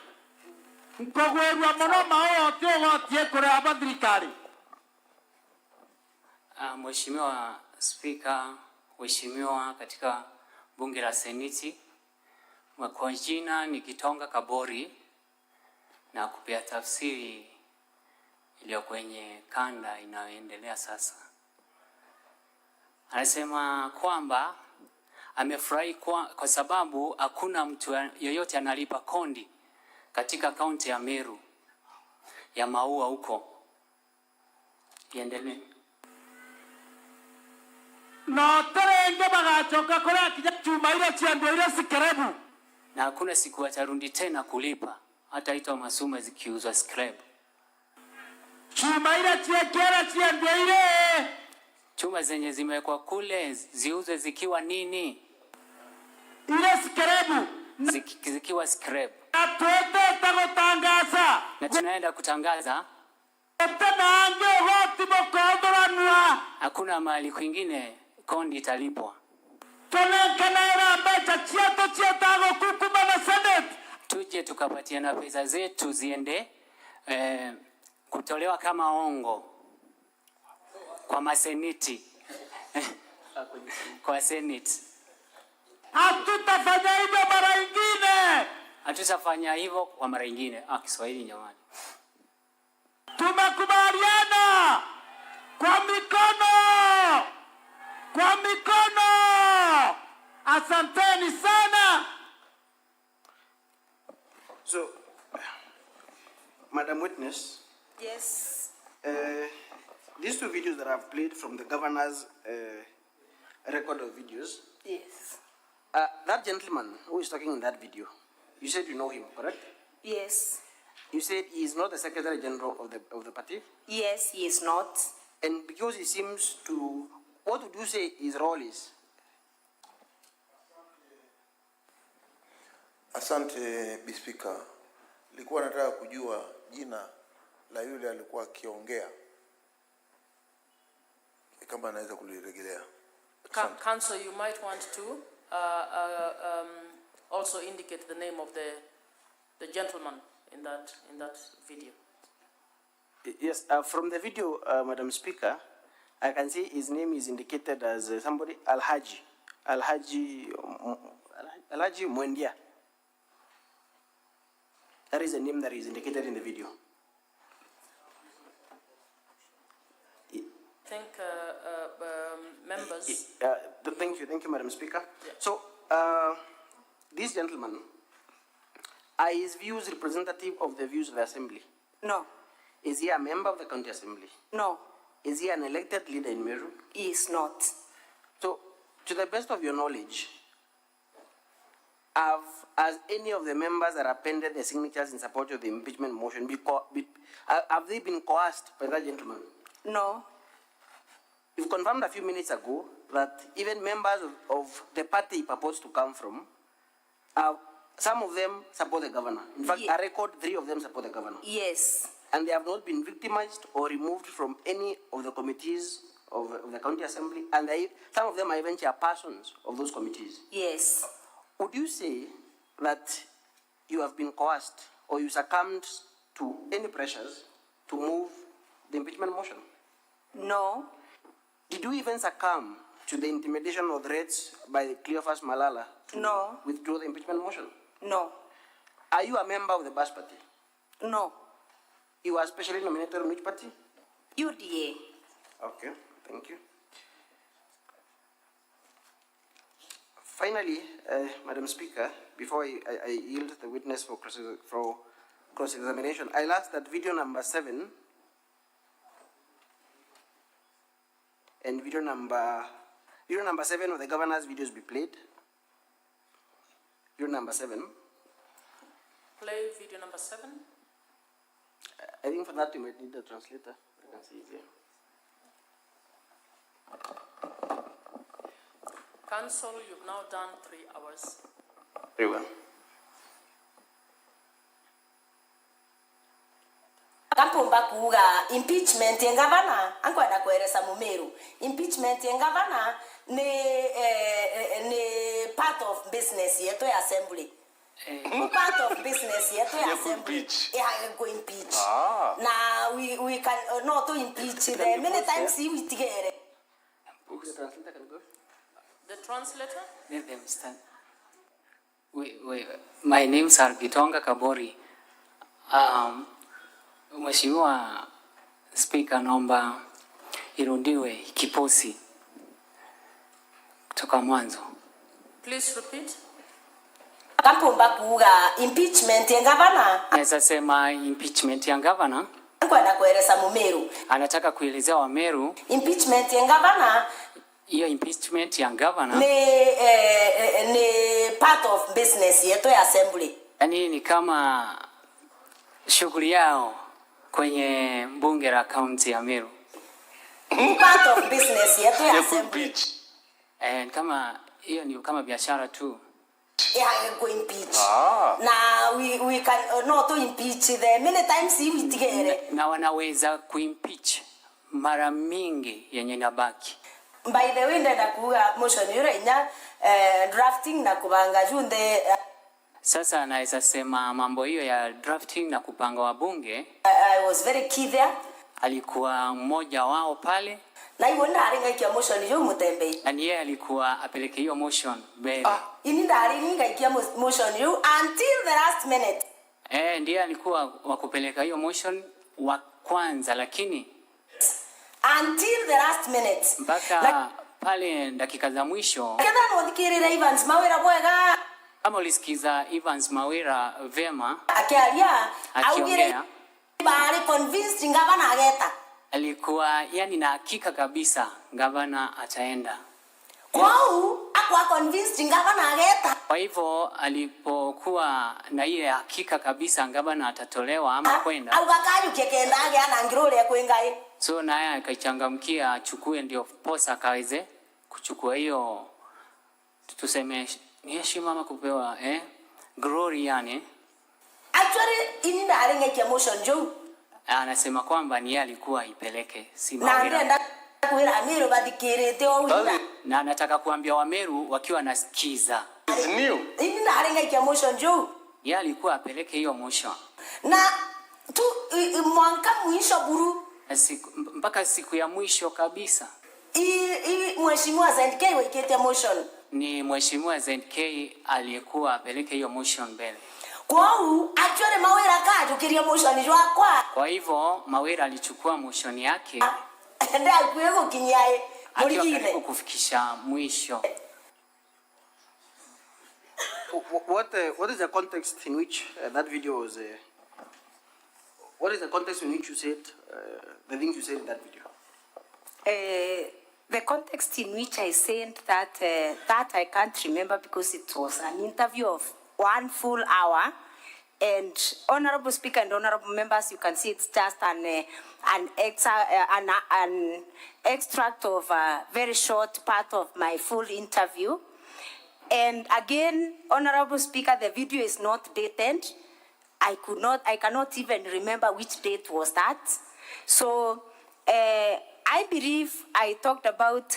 Speaker 10: mkogwerwa muno maote ogotie kurea mathirikari.
Speaker 1: Mheshimiwa Spika, Mheshimiwa katika bunge la Seneti, kwa jina ni Kitonga Kabori na kupia tafsiri iliyo kwenye kanda inayoendelea sasa. Anasema kwamba amefurahi kwa sababu hakuna mtu yoyote analipa kondi katika kaunti ya Meru ya maua huko. Iendelee.
Speaker 10: No terenge bagachoka kurea kinya chuma iria ciandu iria sikerebu.
Speaker 1: Na hakuna siku watarundi tena kulipa, hata itwa masuma zikiuzwa scrap.
Speaker 10: Chuma iria ciekera ciandu iria,
Speaker 1: chuma zenye zimewekwa kule ziuzwe zikiwa nini?
Speaker 10: Ile scrap.
Speaker 1: Zikiwa scrap.
Speaker 10: Atuete tagotangaza.
Speaker 1: Na tunaenda kutangaza. Hakuna mahali kwingine kondi italipwa. Tuje tukapatiana pesa zetu ziende kutolewa kama ongo kwa maseneti. Kwa seneti.
Speaker 10: Hatutafanya hivyo mara nyingine.
Speaker 1: Hatutafanya hivyo kwa mara nyingine. Kiswahili jamani.
Speaker 10: Tumekubaliana kwa mikono. Kwa mikono. Asanteni sana.
Speaker 2: So, Madam Witness.
Speaker 11: Yes.
Speaker 2: These two videos that I've played from the governor's record of videos.
Speaker 11: Yes.
Speaker 2: That gentleman who is talking in that video, you said you know him, correct?
Speaker 11: Yes.
Speaker 2: You said he is not the Secretary General of the party?
Speaker 11: Yes, he is not.
Speaker 2: And because he seems to, what would you say his role is?
Speaker 16: Asante Bispika. Nilikuwa nataka kujua jina la yule alikuwa akiongea. Kama anaweza kulirejelea.
Speaker 18: Council, you might want to also indicate the name of the gentleman in that video?
Speaker 2: Yes, from the video, Madam Speaker, I can see his name is indicated as somebody, Alhaji Mwendia. That is the name that is indicated in the video.
Speaker 18: Thank members.
Speaker 2: Thank you, Madam Speaker. Yeah. So, this gentleman, are his views representative of the views of the Assembly?
Speaker 11: No.
Speaker 2: Is he a member of the County Assembly?
Speaker 11: No.
Speaker 2: Is he an elected leader in Meru?
Speaker 11: He is not. So,
Speaker 2: to the best of your knowledge, has any of the members that appended the signatures in support of the impeachment motion, have they been coerced by that gentleman?
Speaker 11: No.
Speaker 2: You've confirmed a few minutes ago that even members of the party he proposed to come from, some of them support the governor. In fact, I record 3 of them support the governor.
Speaker 11: Yes.
Speaker 2: And they have not been victimized or removed from any of the committees of the County Assembly, and some of them are even chairpersons of those committees.
Speaker 11: Yes.
Speaker 2: Would you say that you have been coerced or you succumbed to any pressures to move the impeachment motion?
Speaker 11: No.
Speaker 2: Did you even succumb to the intimidation or threats by Cleophas Malala to withdraw the impeachment motion?
Speaker 11: No.
Speaker 2: Are you a member of the BAS party?
Speaker 11: No.
Speaker 2: You were specially nominated on which party?
Speaker 11: UDA.
Speaker 2: Okay, thank you. Finally, Madam Speaker, before I yield the witness for cross-examination, I'll ask that video number 7 and video number 7 of the governor's videos be played. Video number 7.
Speaker 18: Play video number 7.
Speaker 2: I think for that you might need the translator. I can see it here.
Speaker 18: Council, you've now done 3 hours.
Speaker 2: Very well.
Speaker 11: Kampumba kuga impeachment ya governor ankwenda kueleza Mumeru. Impeachment ya governor ni part of business yetu ya assembly. Part of business yetu ya assembly. Yeah, go impeach. Now we can not to impeach the many times we together.
Speaker 2: The translator can go.
Speaker 18: The translator?
Speaker 1: Let them stand. My names are Gitonga Kabori. Mheshimiwa Speaker, naomba irundiwe kiposi kutoka mwanzo.
Speaker 18: Please repeat.
Speaker 11: Kampumba kuga impeachment ya governor.
Speaker 1: Naweza sema impeachment ya governor.
Speaker 11: Ankwenda kueleza Mumeru.
Speaker 1: Anataka kuelezea wa Meru.
Speaker 11: Impeachment ya governor.
Speaker 1: Hiyo impeachment ya governor
Speaker 11: ni part of business yetu ya assembly.
Speaker 1: Yaani ni kama shughuli yao kwenye bunge la kaunti ya Meru.
Speaker 11: Part of business yetu ya assembly.
Speaker 1: Kama hiyo ni kama biashara tu.
Speaker 11: Yeah, go impeach. Now we can not to impeach the many times we together.
Speaker 1: Na wanaweza kuimpeach mara mingi yenye nabaki.
Speaker 11: By the way, ndenda kuga motion yure nya drafting na kubanga junde.
Speaker 1: Sasa anaweza sema mambo hiyo ya drafting na kupanga wabunge.
Speaker 11: I was very key there.
Speaker 1: Alikuwa mmoja wao pale.
Speaker 11: Na hiyo ndari ngaikia motion yo mutembe.
Speaker 1: Na yeye alikuwa apeleke hiyo motion mbele.
Speaker 11: Ini ndari ngaikia motion yo until the last minute.
Speaker 1: Ndiye alikuwa wakupeleka hiyo motion wa kwanza, lakini
Speaker 11: until the last minute.
Speaker 1: Mpaka pale dakika za mwisho.
Speaker 11: Kenda ndikirira Evans Mawira bwega.
Speaker 1: Kama ulisikiza Evans Mawira vema.
Speaker 11: Akialia
Speaker 1: akiongea.
Speaker 11: Bali convinced ngavana ageta.
Speaker 1: Alikuwa yani na hakika kabisa gavana ataenda.
Speaker 11: Kwao akwa convinced ngavana ageta.
Speaker 1: Kwa hivyo alipokuwa na ile hakika kabisa gavana atatolewa ama kwenda.
Speaker 11: Au gakayu kekenda age ana ngirole kwengai.
Speaker 1: So naye akachangamkia achukue ndio posa akaweze kuchukua hiyo tuseme ni heshima ama kupewa glory yani.
Speaker 11: Actually ini ndari ngeke motion jo.
Speaker 1: Anasema kwamba ni yeye alikuwa ipeleke si Mawira.
Speaker 11: Na ndenda kuira Meru badikirete o wira.
Speaker 1: Na nataka kuambia Wameru wakiwa nasikiza.
Speaker 11: It's new. Ini na haringa ikia motion juu.
Speaker 1: Yeye alikuwa apeleke hiyo motion.
Speaker 11: Na tu mwaka mwisho buru.
Speaker 1: Mpaka siku ya mwisho kabisa.
Speaker 11: Mheshimiwa ZNK waikete motion.
Speaker 1: Ni Mheshimiwa ZNK aliyekuwa apeleke hiyo motion mbele.
Speaker 11: Kwao actually Mawira kajukiria motion jwa kwa.
Speaker 1: Kwa hivyo Mawira alichukua motion yake.
Speaker 11: Ndio alikuwa kinyae.
Speaker 1: Akiwa kufikisha mwisho.
Speaker 2: What is the context in which that video was? What is the context in which you said the things you said in that video?
Speaker 8: The context in which I said that that I can't remember because it was an interview of 1 full hour. And Honorable Speaker and Honorable Members, you can see it's just an extract of a very short part of my full interview. And again, Honorable Speaker, the video is not dated. I cannot even remember which date was that. So I believe I talked about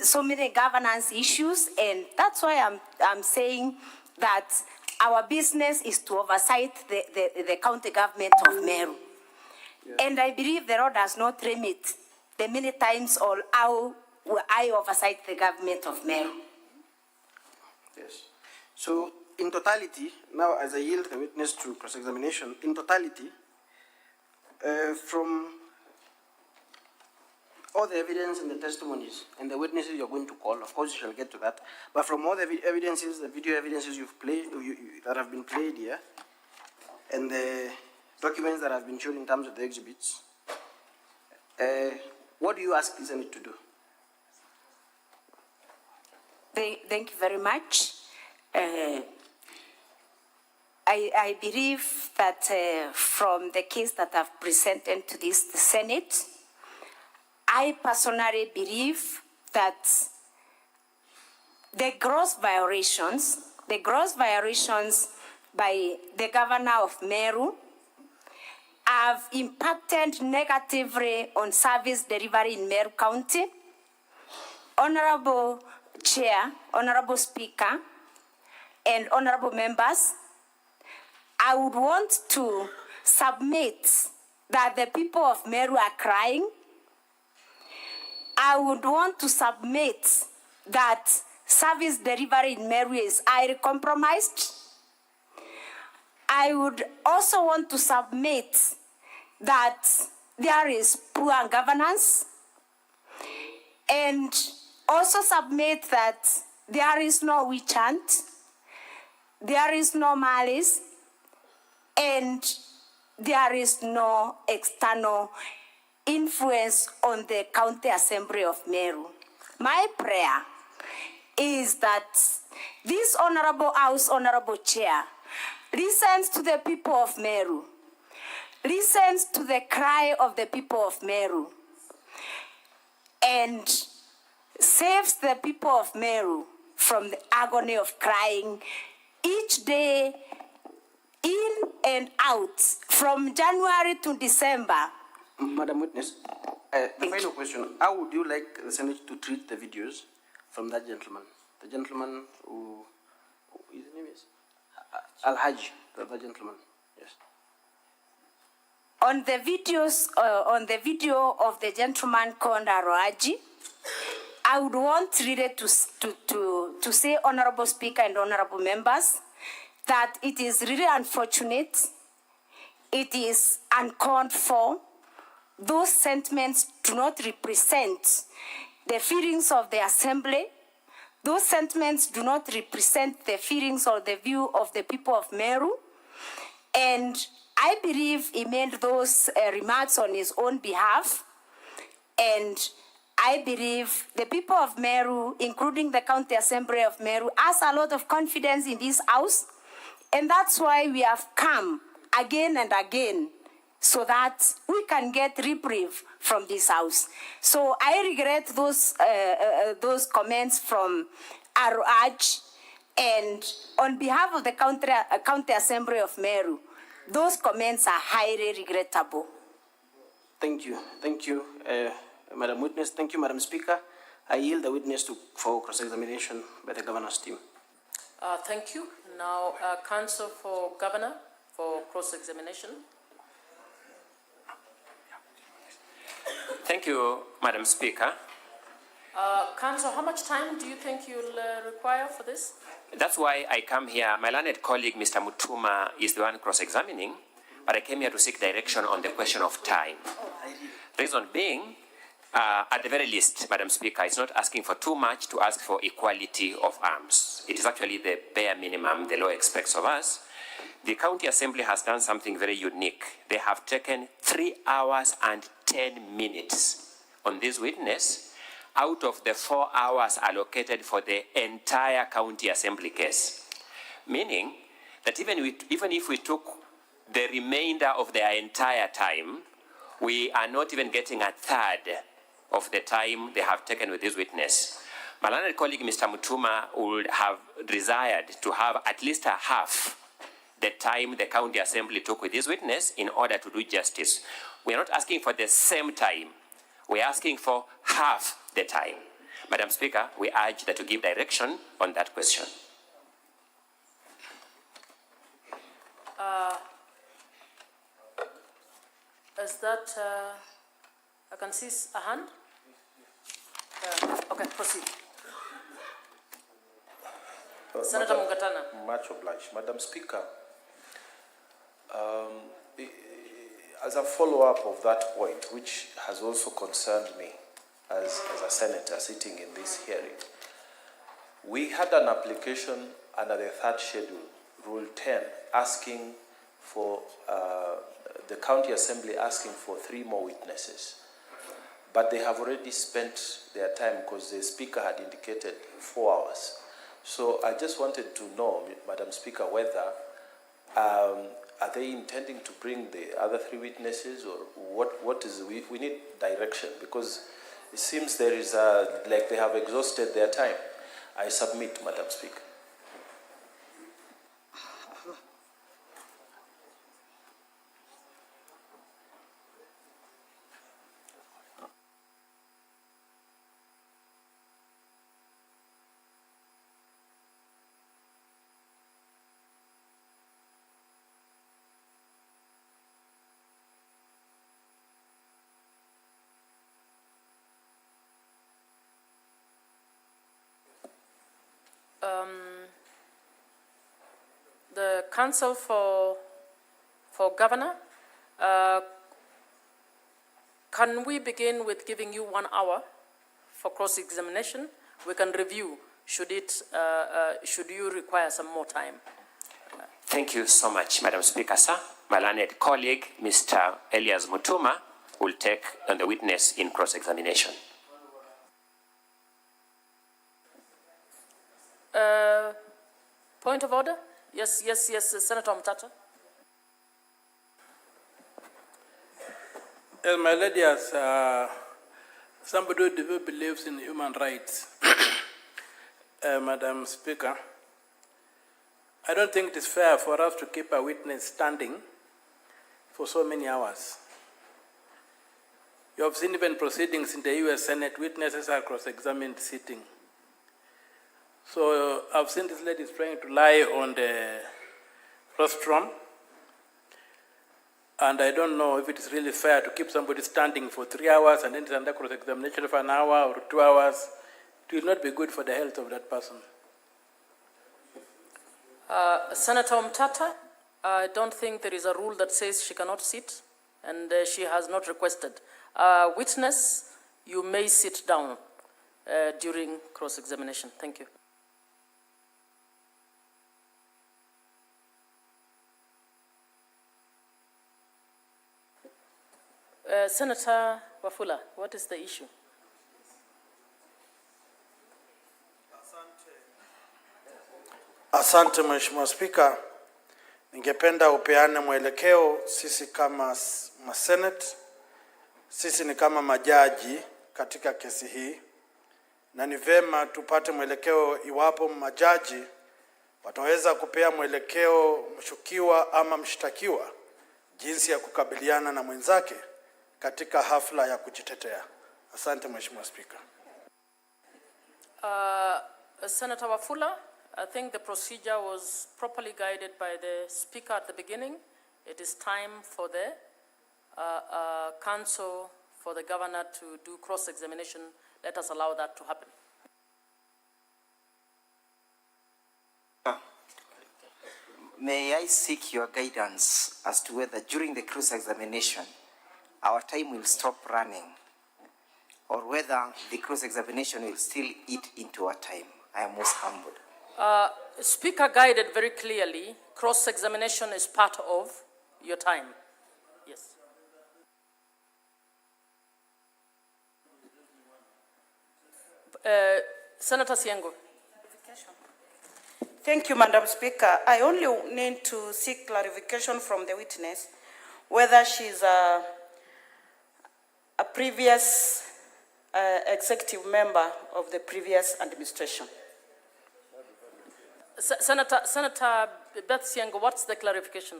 Speaker 8: so many governance issues, and that's why I'm saying that our business is to oversight the county government of Meru. Yeah. And I believe the law does not limit the many times or how I oversight the government of Meru.
Speaker 2: Yes. So, in totality, now as I yield the witness to cross-examination, in totality, from all the evidence and the testimonies and the witnesses you're going to call, of course you shall get to that, but from all the evidences, the video evidences you've played, that have been played here, and the documents that have been shown in terms of the exhibits, what do you ask the Senate to do?
Speaker 8: Thank you very much. I believe that from the case that I've presented to the Senate, I personally believe that the gross violations by the governor of Meru have impacted negatively on service delivery in Meru County. Honorable Chair, Honorable Speaker, and Honorable Members, I would want to submit that the people of Meru are crying. I would want to submit that service delivery in Meru is highly compromised. I would also want to submit that there is poor governance, and also submit that there is no witch hunt, there is no malice, and there is no external influence on the County Assembly of Meru. My prayer is that this Honorable House, Honorable Chair, listens to the people of Meru, listens to the cry of the people of Meru, and saves the people of Meru from the agony of crying each day, in and out, from January to December.
Speaker 2: Madam Witness, the final question, how would you like the Senate to treat the videos from that gentleman? The gentleman who his name is? Al-Hajj, the gentleman, yes.
Speaker 8: On the videos, on the video of the gentleman called Al-Hajj, I would want really to say, Honorable Speaker and Honorable Members, that it is really unfortunate, it is uncalled for. Those sentiments do not represent the feelings of the Assembly. Those sentiments do not represent the feelings or the view of the people of Meru. And I believe he made those remarks on his own behalf. And I believe the people of Meru, including the County Assembly of Meru, has a lot of confidence in this house. And that's why we have come again and again, so that we can get reprieve from this house. So I regret those comments from Araj, and on behalf of the County Assembly of Meru, those comments are highly regrettable.
Speaker 2: Thank you, Madam Witness. Thank you, Madam Speaker. I yield the witness for cross-examination by the governor's team.
Speaker 18: Thank you. Now, counsel for governor for cross-examination.
Speaker 3: Thank you, Madam Speaker.
Speaker 18: Counsel, how much time do you think you'll require for this?
Speaker 3: That's why I come here. My learned colleague, Mr. Mutuma, is the one cross-examining, but I came here to seek direction on the question of time. Reason being, at the very least, Madam Speaker, it's not asking for too much to ask for equality of arms. It is actually the bare minimum the law expects of us. The County Assembly has done something very unique. They have taken 3 hours and 10 minutes on this witness out of the 4 hours allocated for the entire County Assembly case. Meaning that even if we took the remainder of their entire time, we are not even getting a third of the time they have taken with this witness. My learned colleague, Mr. Mutuma, would have desired to have at least a half the time the County Assembly took with this witness in order to do justice. We are not asking for the same time. We are asking for half the time. Madam Speaker, we urge that to give direction on that question.
Speaker 18: Is that, I can see a hand? Okay, proceed. Senator Mungatana.
Speaker 17: Much obliged. Madam Speaker, as a follow-up of that point, which has also concerned me as a senator sitting in this hearing, we had an application under the third schedule, Rule 10, asking for the County Assembly asking for 3 more witnesses. But they have already spent their time because the Speaker had indicated 4 hours. So I just wanted to know, Madam Speaker, whether are they intending to bring the other 3 witnesses, or what is we need direction, because it seems there is like they have exhausted their time. I submit, Madam Speaker.
Speaker 18: The counsel for governor, can we begin with giving you 1 hour for cross-examination? We can review. Should you require some more time?
Speaker 3: Thank you so much, Madam Speaker, sir. My learned colleague, Mr. Elias Mutuma, will take on the witness in cross-examination.
Speaker 18: Point of order? Yes, Senator Mtata.
Speaker 10: My lady, as somebody who believes in human rights, Madam Speaker, I don't think it is fair for us to keep a witness standing for so many hours. You have seen even proceedings in the U.S. Senate, witnesses are cross-examined sitting. So I've seen this lady trying to lie on the rostrum, and I don't know if it is really fair to keep somebody standing for 3 hours and then it's under cross-examination for 1 hour or 2 hours. It will not be good for the health of that person.
Speaker 18: Senator Mtata, I don't think there is a rule that says she cannot sit, and she has not requested. Witness, you may sit down during cross-examination. Thank you. Senator Wafula, what is the issue?
Speaker 10: Asante Mheshimiwa Spika, ningependa upeane mwelekeo. Sisi kama masenate, sisi ni kama majaji katika kesi hii, na ni vema tupate mwelekeo iwapo majaji wataweza kupea mwelekeo mshukiwa ama mshtakiwa jinsi ya kukabiliana na mwenzake katika hafla ya kujitetea. Asante Mheshimiwa Spika.
Speaker 18: Senator Wafula, I think the procedure was properly guided by the Speaker at the beginning. It is time for the counsel for the governor to do cross-examination. Let us allow that to happen.
Speaker 7: May I seek your guidance as to whether during the cross-examination our time will stop running, or whether the cross-examination will still eat into our time? I am most humbled.
Speaker 18: Speaker guided very clearly, cross-examination is part of your time. Yes. Senator Siengo.
Speaker 6: Thank you, Madam Speaker. I only need to seek clarification from the witness whether she's a previous executive member of the previous administration.
Speaker 18: Senator Beth Siengo, what's the clarification?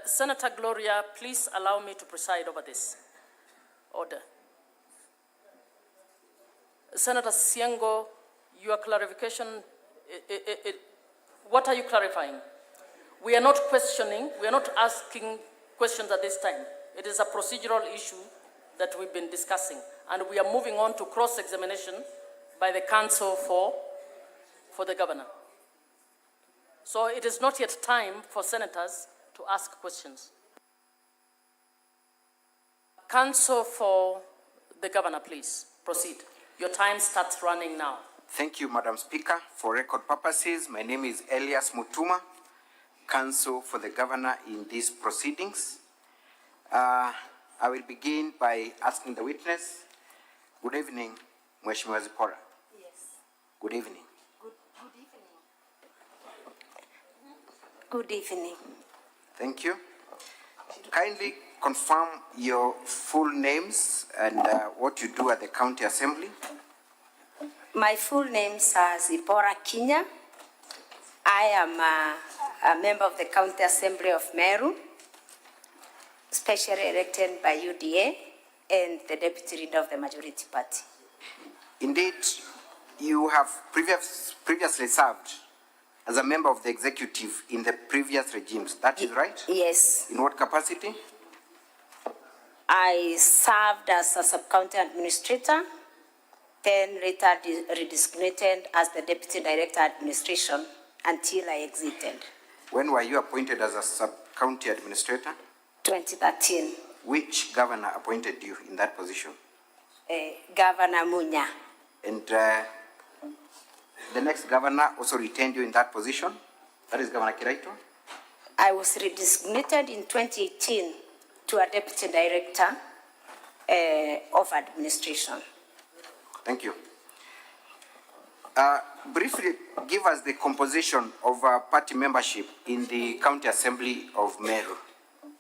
Speaker 18: Senator Gloria, please allow me to preside over this. Order. Senator Siengo, your clarification, what are you clarifying? We are not questioning, we are not asking questions at this time. It is a procedural issue that we've been discussing, and we are moving on to cross-examination by the counsel for the governor. So it is not yet time for senators to ask questions. Counsel for the governor, please proceed. Your time starts running now.
Speaker 7: Thank you, Madam Speaker. For record purposes, my name is Elias Mutuma, counsel for the governor in these proceedings. I will begin by asking the witness. Good evening, Mheshimiwa Zipora.
Speaker 8: Yes.
Speaker 7: Good evening.
Speaker 8: Good evening. Good evening.
Speaker 7: Thank you. Kindly confirm your full names and what you do at the County Assembly.
Speaker 8: My full names are Zipora Kinya. I am a member of the County Assembly of Meru, specially elected by UDA and the Deputy Leader of the Majority Party.
Speaker 7: Indeed, you have previously served as a member of the executive in the previous regimes. That is right?
Speaker 8: Yes.
Speaker 7: In what capacity?
Speaker 8: I served as a sub-county administrator, then later redesignated as the Deputy Director Administration until I exited.
Speaker 7: When were you appointed as a sub-county administrator?
Speaker 8: 2013.
Speaker 7: Which governor appointed you in that position?
Speaker 8: Governor Munya.
Speaker 7: And the next governor also retained you in that position? That is Governor Kiraito?
Speaker 8: I was redesignated in 2018 to a Deputy Director of Administration.
Speaker 7: Thank you. Briefly, give us the composition of party membership in the County Assembly of Meru.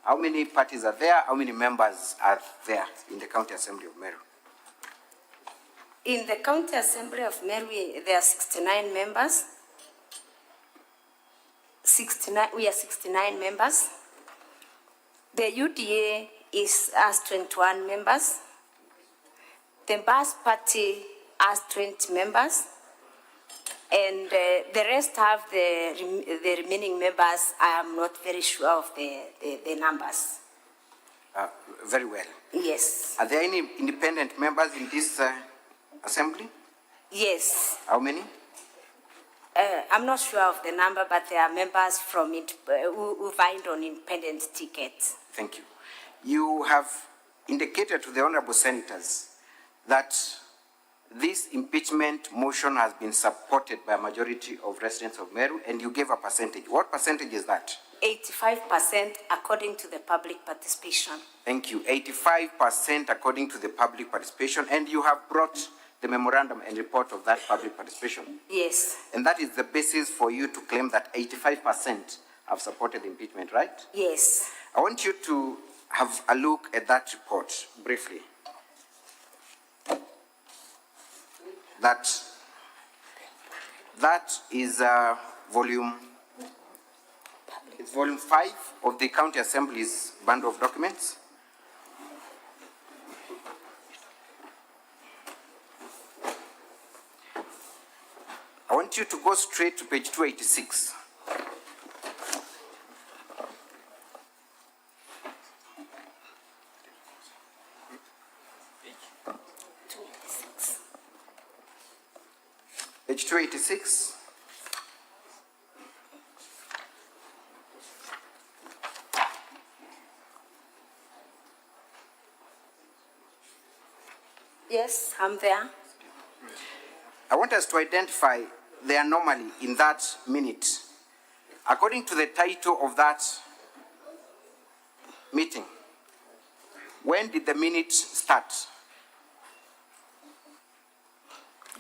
Speaker 7: How many parties are there? How many members are there in the County Assembly of Meru?
Speaker 8: In the County Assembly of Meru, there are 69 members. We are 69 members. The UDA has 21 members. The Bas Party has 20 members. And the rest have the remaining members. I am not very sure of the numbers.
Speaker 7: Very well.
Speaker 8: Yes.
Speaker 7: Are there any independent members in this assembly?
Speaker 8: Yes.
Speaker 7: How many?
Speaker 8: I'm not sure of the number, but there are members from it who find on independent tickets.
Speaker 7: Thank you. You have indicated to the honorable senators that this impeachment motion has been supported by a majority of residents of Meru, and you gave a percentage. What percentage is that?
Speaker 8: 85% according to the public participation.
Speaker 7: Thank you. 85% according to the public participation, and you have brought the memorandum and report of that public participation.
Speaker 8: Yes.
Speaker 7: And that is the basis for you to claim that 85% have supported the impeachment, right?
Speaker 8: Yes.
Speaker 7: I want you to have a look at that report briefly. That is volume 5 of the County Assembly's bundle of documents.
Speaker 14: want you to go straight to page 286. Page 286.
Speaker 8: Yes, I'm there.
Speaker 14: I want us to identify the anomaly in that minute. According to the title of that meeting, when did the minute start?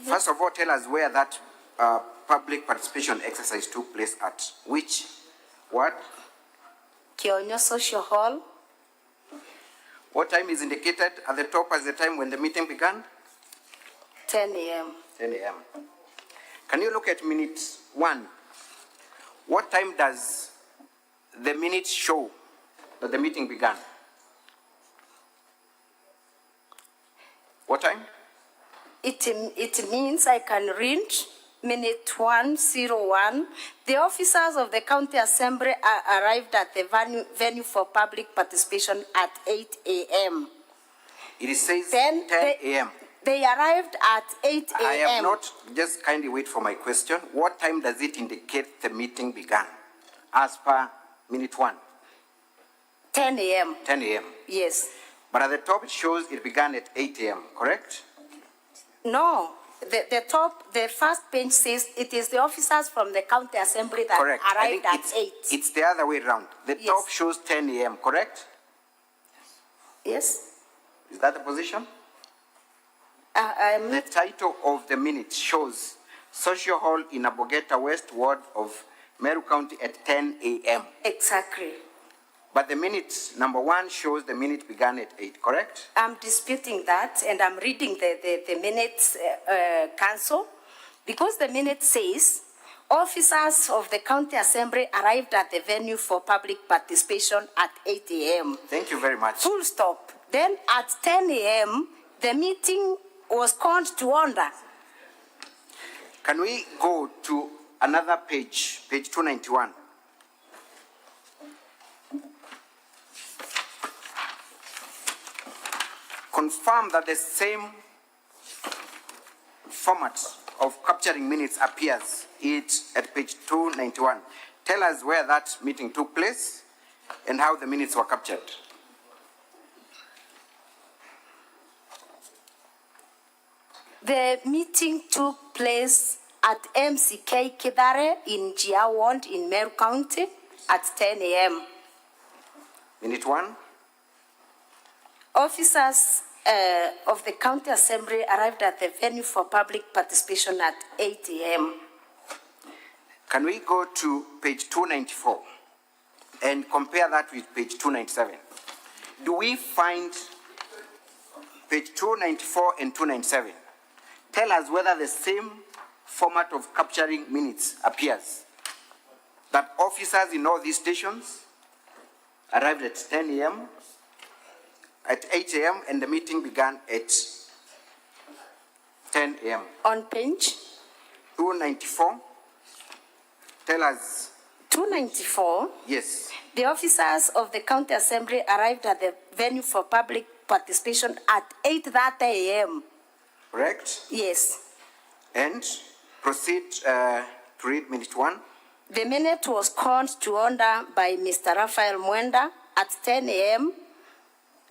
Speaker 14: First of all, tell us where that public participation exercise took place at. Which ward?
Speaker 8: Kionyo Social Hall.
Speaker 14: What time is indicated at the top as the time when the meeting began?
Speaker 8: 10 a.m.
Speaker 14: 10 a.m. Can you look at minute 1? What time does the minute show that the meeting began? What time?
Speaker 8: It means I can read minute 101. The officers of the county assembly arrived at the venue for public participation at 8 a.m.
Speaker 14: It says
Speaker 8: Then
Speaker 14: 10 a.m.
Speaker 8: They arrived at 8 a.m.
Speaker 14: I have not, just kindly wait for my question. What time does it indicate the meeting began? As per minute 1.
Speaker 8: 10 a.m.
Speaker 14: 10 a.m.
Speaker 8: Yes.
Speaker 14: But at the top it shows it began at 8 a.m., correct?
Speaker 8: No. The first page says it is the officers from the county assembly that
Speaker 14: Correct. I
Speaker 8: arrived
Speaker 14: think
Speaker 8: at 8.
Speaker 14: It's the other way around. The top shows 10 a.m., correct?
Speaker 8: Yes.
Speaker 14: Is that the position? The title of the minute shows Social Hall in Abogeta West Ward of Meru County at 10 a.m.
Speaker 8: Exactly.
Speaker 14: But the minute number 1 shows the minute began at 8, correct?
Speaker 8: I'm disputing that, and I'm reading the minutes council, because the minute says officers of the county assembly arrived at the venue for public participation at 8 a.m.
Speaker 14: Thank you very much.
Speaker 8: Full stop. Then at 10 a.m., the meeting was called to order.
Speaker 14: Can we go to another page, page 291? Confirm that the same format of capturing minutes appears at page 291. Tell us where that meeting took place and how the minutes were captured.
Speaker 8: The meeting took place at MCK Kidare in Jia Ward in Meru County at 10 a.m.
Speaker 14: Minute 1.
Speaker 8: Officers of the county assembly arrived at the venue for public participation at 8 a.m.
Speaker 14: Can we go to page 294 and compare that with page 297? Do we find page 294 and 297? Tell us whether the same format of capturing minutes appears. That officers in all these stations arrived at 10 a.m., at 8 a.m., and the meeting began at 10 a.m.
Speaker 8: On page
Speaker 14: 294, tell us.
Speaker 8: 294?
Speaker 14: Yes.
Speaker 8: The officers of the county assembly arrived at the venue for public participation at 8:30 a.m.
Speaker 14: Correct?
Speaker 8: Yes.
Speaker 14: And proceed to read minute 1.
Speaker 8: The minute was called to order by Mr. Raphael Mwenda at 10 a.m.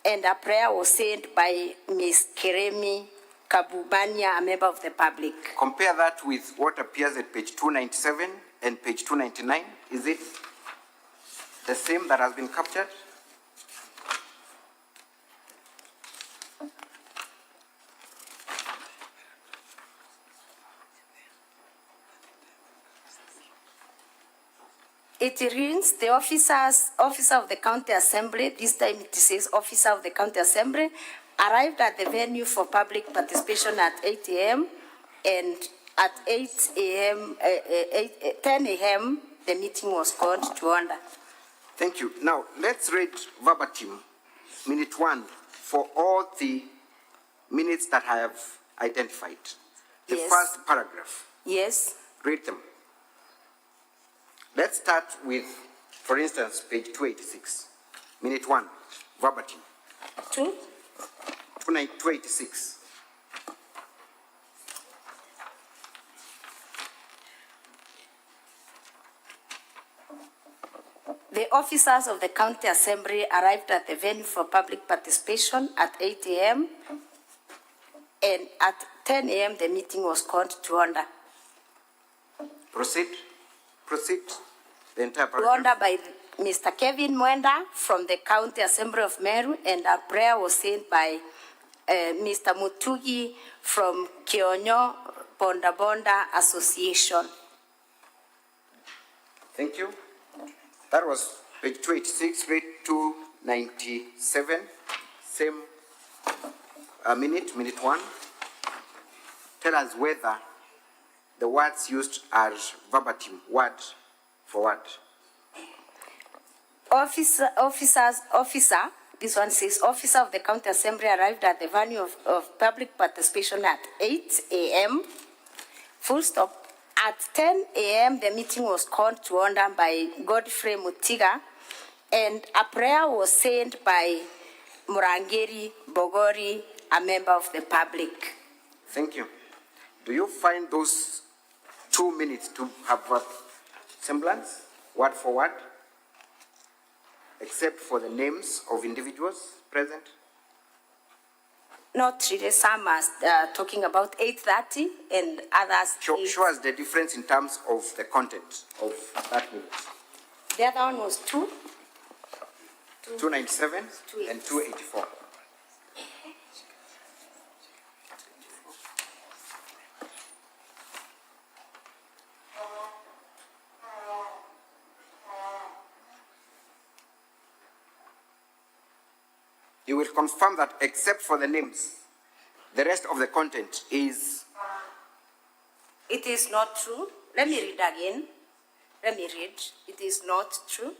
Speaker 8: and a prayer was said by Ms. Keremi Kabubania, a member of the public.
Speaker 14: Compare that with what appears at page 297 and page 299. Is it the same that has been captured?
Speaker 8: It reads, the officer of the county assembly, this time it says officer of the county assembly, arrived at the venue for public participation at 8 a.m. and at 8 a.m., 10 a.m., the meeting was called to order.
Speaker 14: Thank you. Now, let's read verbatim minute 1 for all the minutes that I have identified. The
Speaker 8: Yes.
Speaker 14: first paragraph.
Speaker 8: Yes.
Speaker 2: read them. Let's start with, for instance, page 286, minute 1, verbatim. 286.
Speaker 8: The officers of the County Assembly arrived at the venue for public participation at 8 a.m. and at 10 a.m. the meeting was called to order.
Speaker 2: Proceed. The entire
Speaker 8: To
Speaker 2: paragraph.
Speaker 8: order by Mr. Kevin Mwenda from the County Assembly of Meru, and a prayer was sent by Mr. Mutugi from Kionyo Bonda Bonda Association.
Speaker 2: Thank you. That was page 286, read 297, same minute 1. Tell us whether the words used are verbatim, word for word.
Speaker 8: Officer, this one says, officer of the County Assembly arrived at the venue of public participation at 8 a.m. Full stop. At 10 a.m., the meeting was called to order by Godfrey Mutiga, and a prayer was sent by Murangeri Bogori, a member of the public.
Speaker 2: Thank you. Do you find those 2 minutes to have a semblance, word for word, except for the names of individuals present?
Speaker 8: Not really. Some are talking about 8:30 and others.
Speaker 2: Show us the difference in terms of the content of that minute.
Speaker 8: The other one was
Speaker 2: 297 and 284. You will confirm that except for the names, the rest of the content is...
Speaker 8: It is not true. Let me read again. It is not true.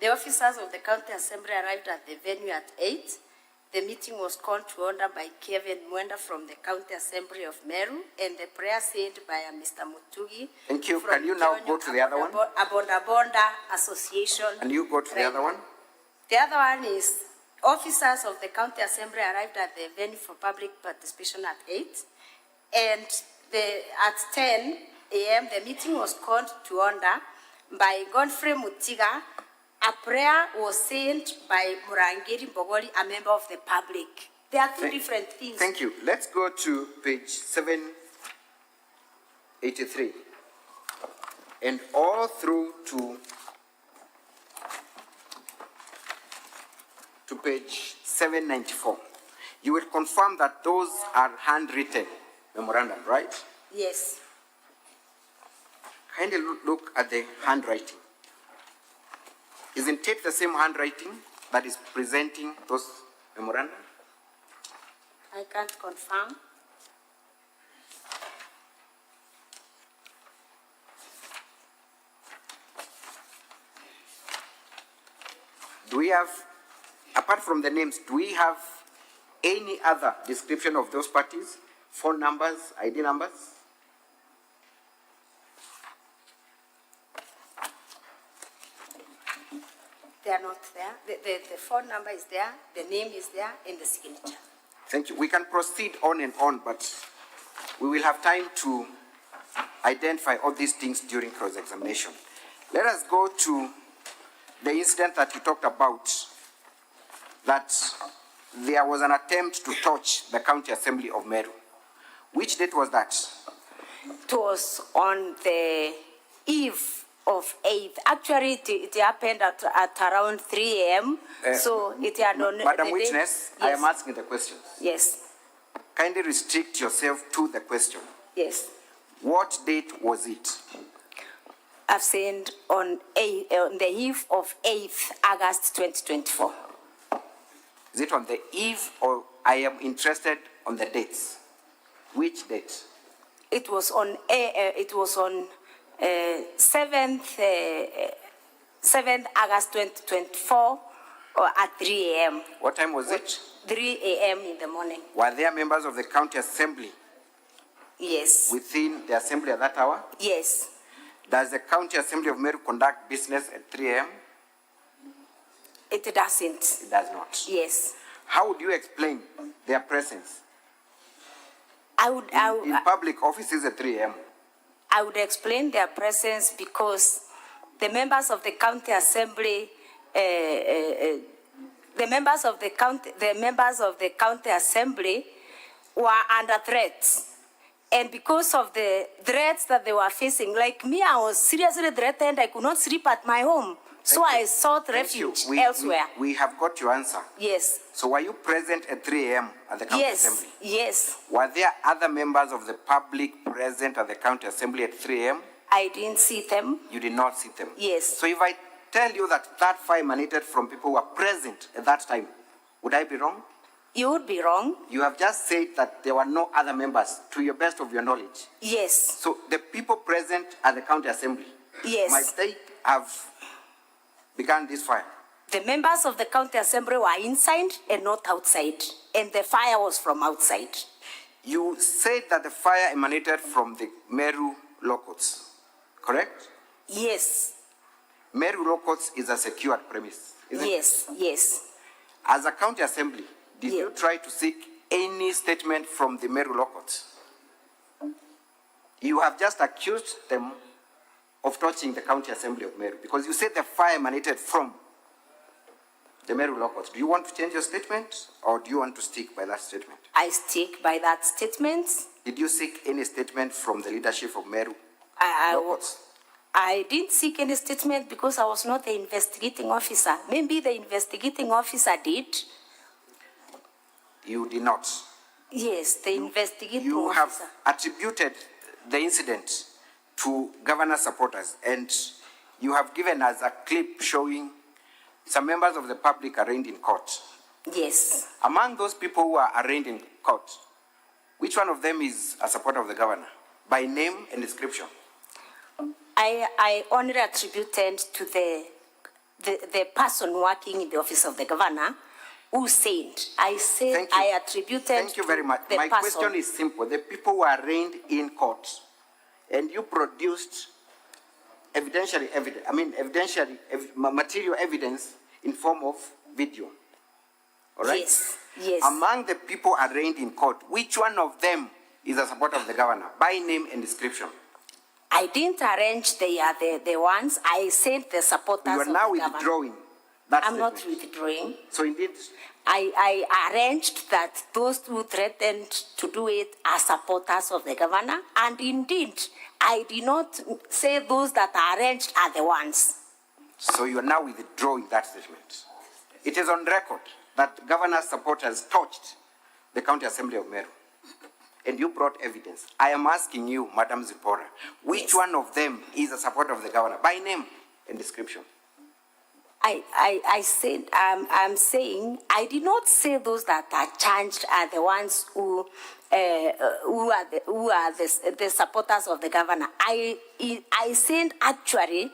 Speaker 8: The officers of the County Assembly arrived at the venue at 8. The meeting was called to order by Kevin Mwenda from the County Assembly of Meru, and the prayer said by Mr. Mutugi.
Speaker 2: Thank you. Can you now go to the other one?
Speaker 8: Bonda Bonda Association.
Speaker 2: And you go to the other one?
Speaker 8: The other one is officers of the County Assembly arrived at the venue for public participation at 8, and at 10 a.m. the meeting was called to order by Godfrey Mutiga. A prayer was sent by Murangeri Bogori, a member of the public. There are two different things.
Speaker 2: Thank you. Let's go to page 783 and all through to page 794. You will confirm that those are handwritten memorandum, right?
Speaker 8: Yes.
Speaker 2: Kindly look at the handwriting. Isn't it the same handwriting that is presenting those memoranda?
Speaker 8: I can't confirm.
Speaker 2: Do we have, apart from the names, do we have any other description of those parties? Phone numbers, ID numbers?
Speaker 8: They are not there. The phone number is there, the name is there, and the signature.
Speaker 2: Thank you. We can proceed on and on, but we will have time to identify all these things during cross-examination. Let us go to the incident that you talked about, that there was an attempt to touch the County Assembly of Meru. Which date was that?
Speaker 8: It was on the eve of 8th. Actually, it happened at around 3 a.m. So it had on
Speaker 2: Madam
Speaker 8: the
Speaker 2: Witness,
Speaker 8: day.
Speaker 2: I am asking the questions.
Speaker 8: Yes.
Speaker 2: Kindly restrict yourself to the question.
Speaker 8: Yes.
Speaker 2: What date was it?
Speaker 8: I've said on the eve of 8th August 2024.
Speaker 2: Is it on the eve, or I am interested on the dates? Which date?
Speaker 8: It was on 7th August 2024 or at 3 a.m.
Speaker 2: What time was it?
Speaker 8: 3 a.m. in the morning.
Speaker 2: Were there members of the County Assembly
Speaker 8: Yes.
Speaker 14: within the assembly at that hour?
Speaker 8: Yes.
Speaker 14: Does the County Assembly of Meru conduct business at 3 a.m.?
Speaker 8: It doesn't.
Speaker 14: It does not.
Speaker 8: Yes.
Speaker 14: How would you explain their presence
Speaker 8: in
Speaker 14: public offices at 3 a.m.?
Speaker 8: I would explain their presence because the members of the county assembly, the members of the county assembly were under threat. And because of the threats that they were facing, like me, I was seriously threatened. I could not sleep at my home. So I sought refuge elsewhere.
Speaker 14: We have got your answer.
Speaker 8: Yes.
Speaker 14: So were you present at 3 a.m. at the county assembly?
Speaker 8: Yes.
Speaker 14: Were there other members of the public present at the county assembly at 3 a.m.?
Speaker 8: I didn't see them.
Speaker 14: You did not see them?
Speaker 8: Yes.
Speaker 14: So if I tell you that that fire emanated from people who were present at that time, would I be wrong?
Speaker 8: You would be wrong.
Speaker 14: You have just said that there were no other members, to your best of your knowledge.
Speaker 8: Yes.
Speaker 14: So the people present at the county assembly,
Speaker 8: Yes.
Speaker 14: might they have begun this fire?
Speaker 8: The members of the county assembly were inside and not outside, and the fire was from outside.
Speaker 14: You said that the fire emanated from the Meru locals, correct?
Speaker 8: Yes.
Speaker 14: Meru locals is a secured premise, isn't it?
Speaker 8: Yes, yes.
Speaker 14: As a county assembly, did you try to seek any statement from the Meru locals? You have just accused them of touching the county assembly of Meru because you said the fire emanated from the Meru locals. Do you want to change your statement or do you want to stick by that statement?
Speaker 8: I stick by that statement.
Speaker 14: Did you seek any statement from the leadership of Meru?
Speaker 8: I didn't seek any statement because I was not the investigating officer. Maybe the investigating officer did.
Speaker 14: You did not.
Speaker 8: Yes, the investigating
Speaker 14: You
Speaker 8: officer.
Speaker 14: have attributed the incident to governor supporters and you have given us a clip showing some members of the public arraigned in court.
Speaker 8: Yes.
Speaker 14: Among those people who are arraigned in court, which one of them is a supporter of the governor? By name and description.
Speaker 8: I only attributed to the person working in the office of the governor who said, I attributed
Speaker 14: Thank you very much. My question is simple. The people who are arraigned in court and you produced material evidence in form of video. All right?
Speaker 8: Yes, yes.
Speaker 14: Among the people arraigned in court, which one of them is a supporter of the governor? By name and description.
Speaker 8: I didn't arrange the ones. I said the supporters
Speaker 14: You are
Speaker 8: of
Speaker 14: now
Speaker 8: the governor.
Speaker 14: withdrawing that
Speaker 8: I'm
Speaker 14: statement.
Speaker 8: not withdrawing.
Speaker 14: So indeed,
Speaker 8: I arranged that those who threatened to do it are supporters of the governor, and indeed, I did not say those that are arranged are the ones.
Speaker 14: so you are now withdrawing that statement. It is on record that governor supporters touched the county assembly of Meru. And you brought evidence. I am asking you, Madam Zipporah, which one of them is a supporter of the governor? By name and description.
Speaker 8: I said, I'm saying, I did not say those that are charged are the ones who are the supporters of the governor. I said actually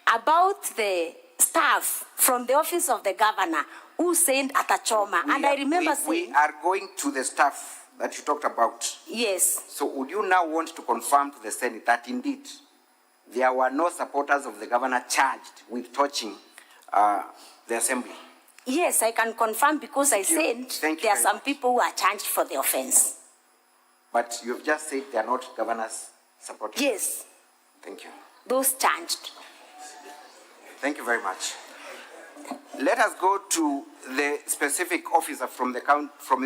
Speaker 8: about the staff from the office of the governor who sent Atachoma, and I remember saying...
Speaker 14: We are going to the staff that you talked about.
Speaker 8: Yes.
Speaker 14: So would you now want to confirm to the Senate that indeed there were no supporters of the governor charged with touching the assembly?
Speaker 8: Yes, I can confirm because I said there are some people who are charged for the offense.
Speaker 14: But you've just said they are not governor's supporters.
Speaker 8: Yes.
Speaker 14: Thank you.
Speaker 8: Those charged.
Speaker 14: Thank you very much. Let us go to the specific officer from the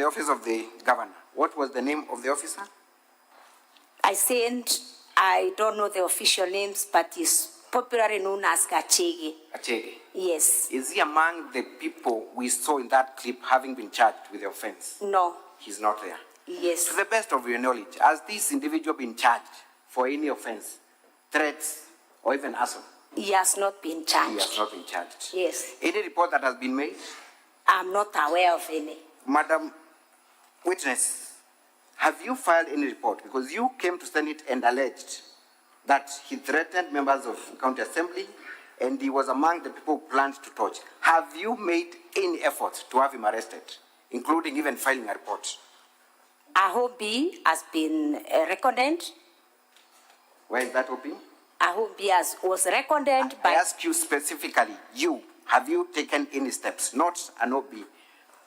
Speaker 14: office of the governor. What was the name of the officer?
Speaker 8: I said I don't know the official names, but he's popularly known as Gachege.
Speaker 14: Achege.
Speaker 8: Yes.
Speaker 14: Is he among the people we saw in that clip having been charged with the offense?
Speaker 8: No.
Speaker 14: He's not there.
Speaker 8: Yes.
Speaker 14: To the best of your knowledge, has this individual been charged for any offense, threats, or even assault?
Speaker 8: He has not been charged.
Speaker 14: He has not been charged.
Speaker 8: Yes.
Speaker 14: Any report that has been made?
Speaker 8: I'm not aware of any.
Speaker 14: Madam Witness, have you filed any report? Because you came to Senate and alleged that he threatened members of county assembly and he was among the people who planned to touch. Have you made any effort to have him arrested, including even filing a report?
Speaker 8: A hobby has been recorded.
Speaker 14: Where is that OP?
Speaker 8: A hobby was recorded by...
Speaker 14: I ask you specifically, have you taken any steps? Not an OB.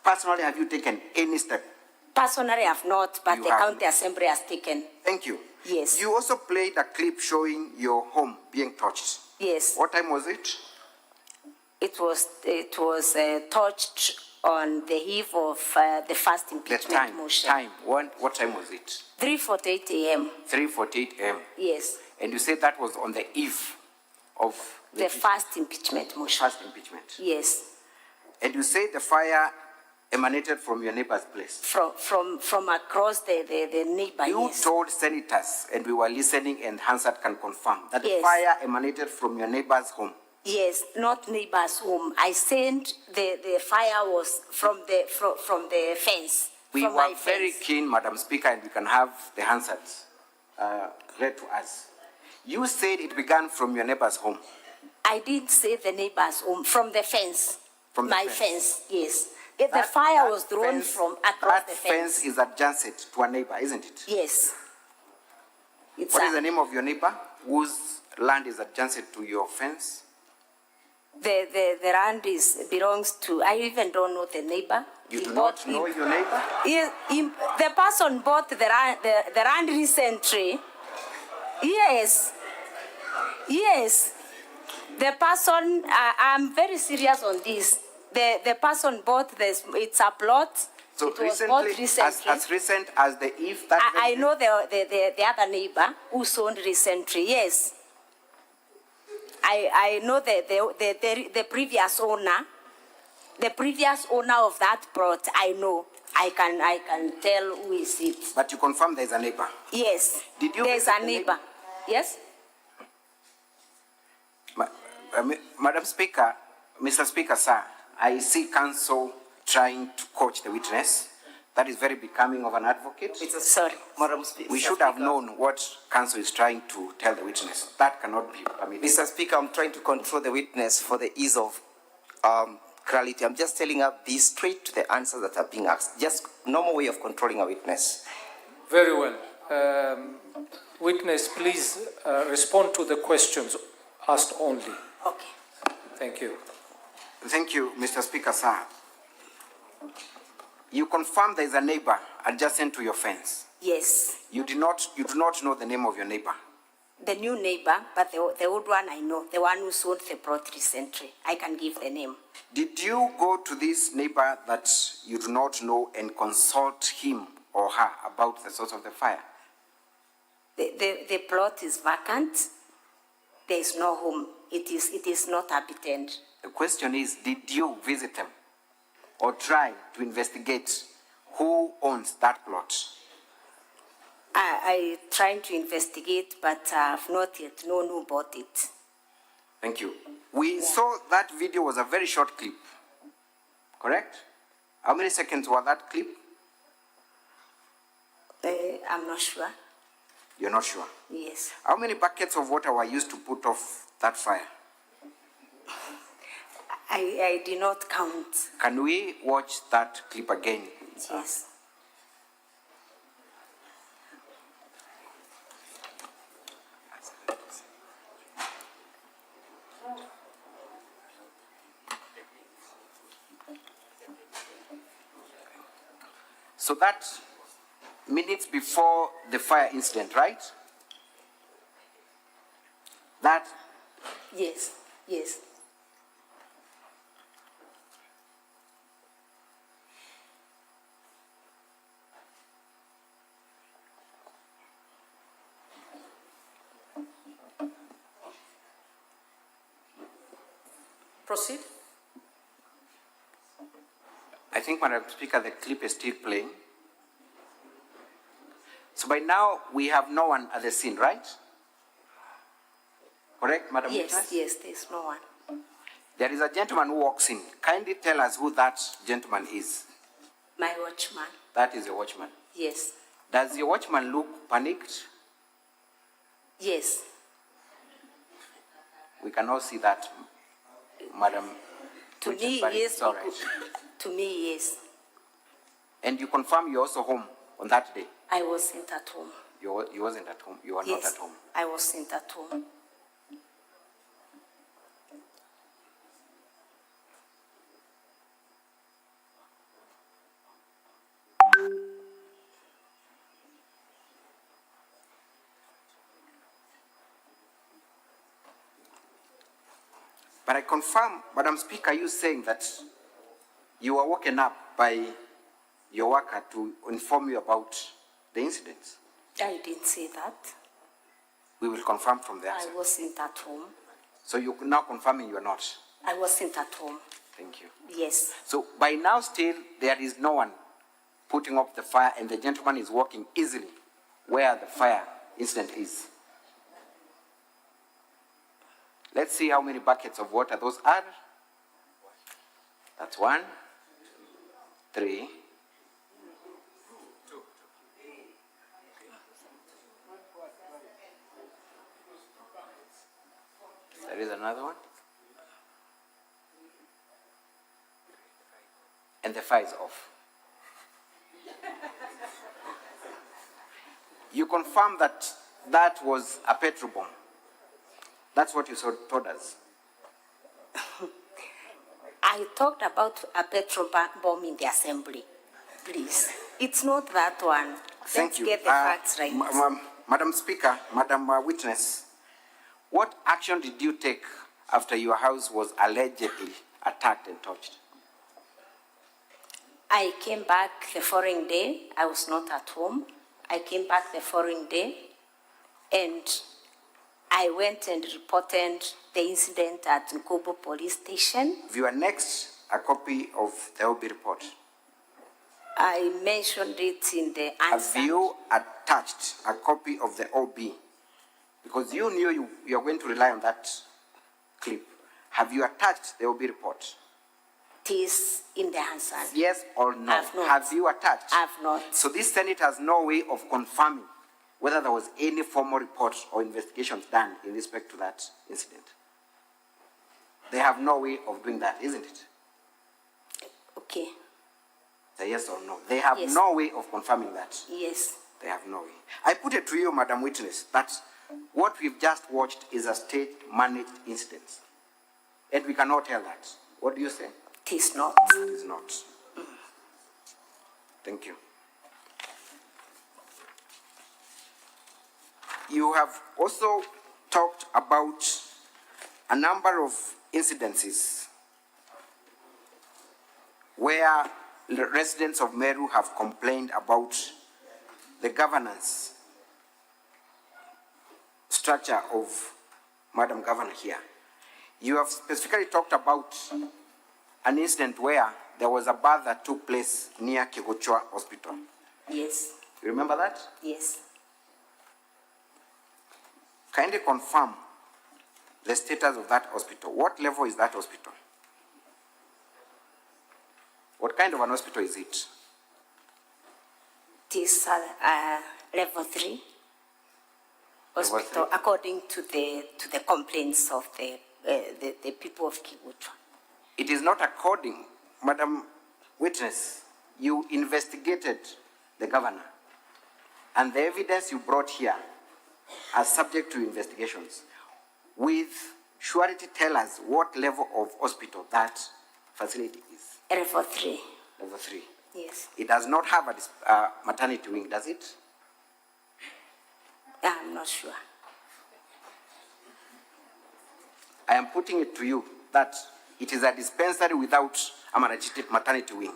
Speaker 14: Personally, have you taken any step?
Speaker 8: Personally, I have not, but the county assembly has taken.
Speaker 14: Thank you.
Speaker 8: Yes.
Speaker 14: You also played a clip showing your home being touched.
Speaker 8: Yes.
Speaker 14: What time was it?
Speaker 8: It was touched on the eve of the first impeachment motion.
Speaker 14: What time was it?
Speaker 8: 3:48 a.m.
Speaker 14: 3:48 a.m.
Speaker 8: Yes.
Speaker 14: And you said that was on the eve of
Speaker 8: the first impeachment motion.
Speaker 14: First impeachment.
Speaker 8: Yes.
Speaker 14: And you say the fire emanated from your neighbor's place.
Speaker 8: From across the neighbor.
Speaker 14: You told senators, and we were listening, and Hansard can confirm that the fire emanated from your neighbor's home.
Speaker 8: Yes, not neighbor's home. I said the fire was from the fence.
Speaker 14: We were very keen, Madam Speaker, and we can have the Hansards read to us. You said it began from your neighbor's home.
Speaker 8: I didn't say the neighbor's home, from the fence.
Speaker 14: From the
Speaker 8: fence, yes. The fire was thrown from across the fence.
Speaker 14: That fence is adjacent to a neighbor, isn't it?
Speaker 8: Yes.
Speaker 14: What is the name of your neighbor whose land is adjacent to your fence?
Speaker 8: The land belongs to, I even don't know the neighbor.
Speaker 14: You do not know your neighbor?
Speaker 8: Yes, the person bought the land recently. Yes. Yes. The person, I'm very serious on this. The person bought this, it's a plot.
Speaker 14: So
Speaker 8: it was bought recently.
Speaker 14: As recent as the eve that...
Speaker 8: I know the other neighbor who sold recently, yes. I know the previous owner. The previous owner of that plot, I know. I can tell who is it.
Speaker 14: But you confirm there's a neighbor?
Speaker 8: Yes.
Speaker 14: Did you
Speaker 8: there's a neighbor. Yes?
Speaker 14: Madam Speaker, Mr. Speaker, sir, I see counsel trying to coach the witness. That is very becoming of an advocate.
Speaker 8: Sorry,
Speaker 14: Madam Speaker. We should have known what counsel is trying to tell the witness. That cannot be permitted.
Speaker 7: Mr. Speaker, I'm trying to control the witness for the ease of clarity. I'm just telling her be straight to the answers that are being asked. Just normal way of controlling a witness.
Speaker 9: Very well. Witness, please respond to the questions asked only.
Speaker 8: Okay.
Speaker 9: Thank you.
Speaker 14: Thank you, Mr. Speaker, sir. You confirm there is a neighbor adjacent to your fence.
Speaker 8: Yes.
Speaker 14: You do not know the name of your neighbor.
Speaker 8: The new neighbor, but the old one I know, the one who sold the plot recently. I can give the name.
Speaker 14: Did you go to this neighbor that you do not know and consult him or her about the source of the fire?
Speaker 8: The plot is vacant. There is no home. It is not habited.
Speaker 14: The question is, did you visit them or try to investigate who owns that plot?
Speaker 8: I trying to investigate, but I have not yet known who bought it.
Speaker 14: Thank you. We saw that video was a very short clip, correct? How many seconds was that clip?
Speaker 8: I'm not sure.
Speaker 14: You're not sure?
Speaker 8: Yes.
Speaker 14: How many buckets of water were used to put off that fire?
Speaker 8: I did not count.
Speaker 14: Can we watch that clip again?
Speaker 8: Yes.
Speaker 14: So that minutes before the fire incident, right? That?
Speaker 8: Yes, yes.
Speaker 9: Proceed.
Speaker 14: I think, Madam Speaker, the clip is still playing. So by now, we have no one at the scene, right? Correct, Madam
Speaker 8: Yes,
Speaker 14: Witness?
Speaker 8: yes, there's no one.
Speaker 14: There is a gentleman who walks in. Kindly tell us who that gentleman is.
Speaker 8: My watchman.
Speaker 14: That is a watchman.
Speaker 8: Yes.
Speaker 14: Does your watchman look panicked?
Speaker 8: Yes.
Speaker 14: We cannot see that, Madam.
Speaker 8: To me,
Speaker 14: but
Speaker 8: yes.
Speaker 14: it's all right.
Speaker 8: To me, yes.
Speaker 14: And you confirm you're also home
Speaker 2: on that day?
Speaker 8: I wasn't at home.
Speaker 2: You wasn't at home. You were not
Speaker 8: Yes,
Speaker 2: at home.
Speaker 8: I wasn't at home.
Speaker 2: But I confirm, Madam Speaker, you saying that you were woken up by your worker to inform you about the incidents.
Speaker 8: I didn't say that.
Speaker 2: We will confirm from there.
Speaker 8: I wasn't at home.
Speaker 2: So you're now confirming you're not.
Speaker 8: I wasn't at home.
Speaker 2: Thank you.
Speaker 8: Yes.
Speaker 2: So by now still there is no one putting up the fire and the gentleman is walking easily where the fire incident is. Let's see how many buckets of water those are. That's 1, 3. There is another one. And the fire is off. You confirm that that was a petrol bomb. That's what you told us.
Speaker 8: I talked about a petrol bomb in the assembly. Please. It's not that one.
Speaker 2: Thank
Speaker 8: Let's
Speaker 2: you.
Speaker 8: get the facts right.
Speaker 2: Madam Speaker, Madam Witness, what action did you take after your house was allegedly attacked and touched?
Speaker 8: I came back the following day. I was not at home. I came back the following day and I went and reported the incident at Nkobo police station.
Speaker 2: You are next a copy of the OB report.
Speaker 8: I mentioned it in the answer.
Speaker 2: Have you attached a copy of the OB? Because you knew you are going to rely on that clip. Have you attached the OB report?
Speaker 8: It is in the answer.
Speaker 2: Yes or no?
Speaker 8: I've not.
Speaker 2: Have you attached?
Speaker 8: I've not.
Speaker 2: So this Senate has no way of confirming whether there was any formal report or investigations done in respect to that incident. They have no way of doing that, isn't it?
Speaker 8: Okay.
Speaker 2: Say yes or no. They have
Speaker 8: Yes.
Speaker 2: no way of confirming that.
Speaker 8: Yes.
Speaker 2: They have no way. I put it to you, Madam Witness, that what we've just watched is a state-managed incident. And we cannot tell that. What do you say?
Speaker 8: It is not.
Speaker 2: It is not. Thank you. You have also talked about a number of incidences where the residents of Meru have complained about the governance structure of Madam Governor here. You have specifically talked about an incident where there was a birth that took place near Kigochwa Hospital.
Speaker 8: Yes.
Speaker 2: You remember that?
Speaker 8: Yes.
Speaker 2: Kindly confirm the status of that hospital. What level is that hospital? What kind of an hospital is it?
Speaker 8: It is level 3 hospital,
Speaker 2: Level 3.
Speaker 8: according to the complaints of the people of Kigochwa.
Speaker 2: It is not according, Madam Witness, you investigated the governor, and the evidence you brought here are subject to investigations. With surety, tell us what level of hospital that facility is.
Speaker 8: Level 3.
Speaker 2: Level 3.
Speaker 8: Yes.
Speaker 2: It does not have a maternity wing, does it?
Speaker 8: I'm not sure.
Speaker 2: I am putting it to you that it is a dispensary without a maternity wing.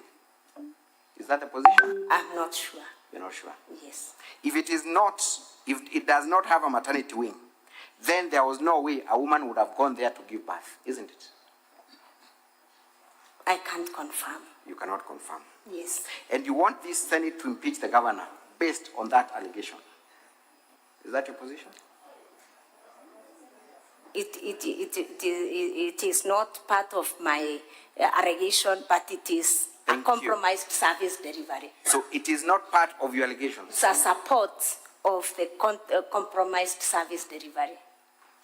Speaker 2: Is that the position?
Speaker 8: I'm not sure.
Speaker 2: You're not sure?
Speaker 8: Yes.
Speaker 2: If it does not have a maternity wing, then there was no way a woman would have gone there to give birth, isn't it?
Speaker 8: I can't confirm.
Speaker 2: You cannot confirm.
Speaker 8: Yes.
Speaker 2: And you want this Senate to impeach the governor based on that allegation. Is that your position?
Speaker 8: It is not part of my allegation, but it is a compromised service delivery.
Speaker 2: So it is not part of your allegations?
Speaker 8: It's a support of the compromised service delivery.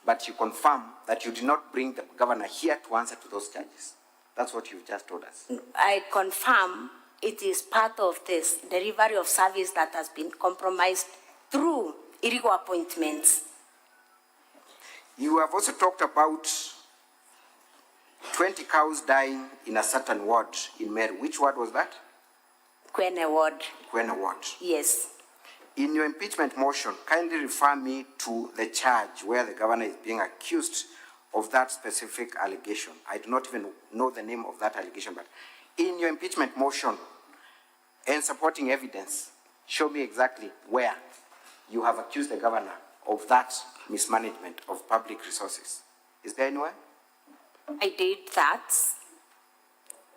Speaker 2: But you confirm that you did not bring the governor here to answer to those charges. That's what you've just told us.
Speaker 8: I confirm it is part of this delivery of service that has been compromised through illegal appointments.
Speaker 7: You have also talked about 20 cows dying in a certain ward in Meru. Which ward was that?
Speaker 8: Kwene ward.
Speaker 7: Kwene ward.
Speaker 8: Yes.
Speaker 7: In your impeachment motion, kindly refer me to the charge where the governor is being accused of that specific allegation. I do not even know the name of that allegation, but in your impeachment motion and supporting evidence, show me exactly where you have accused the governor of that mismanagement of public resources. Is there anywhere?
Speaker 8: I did that.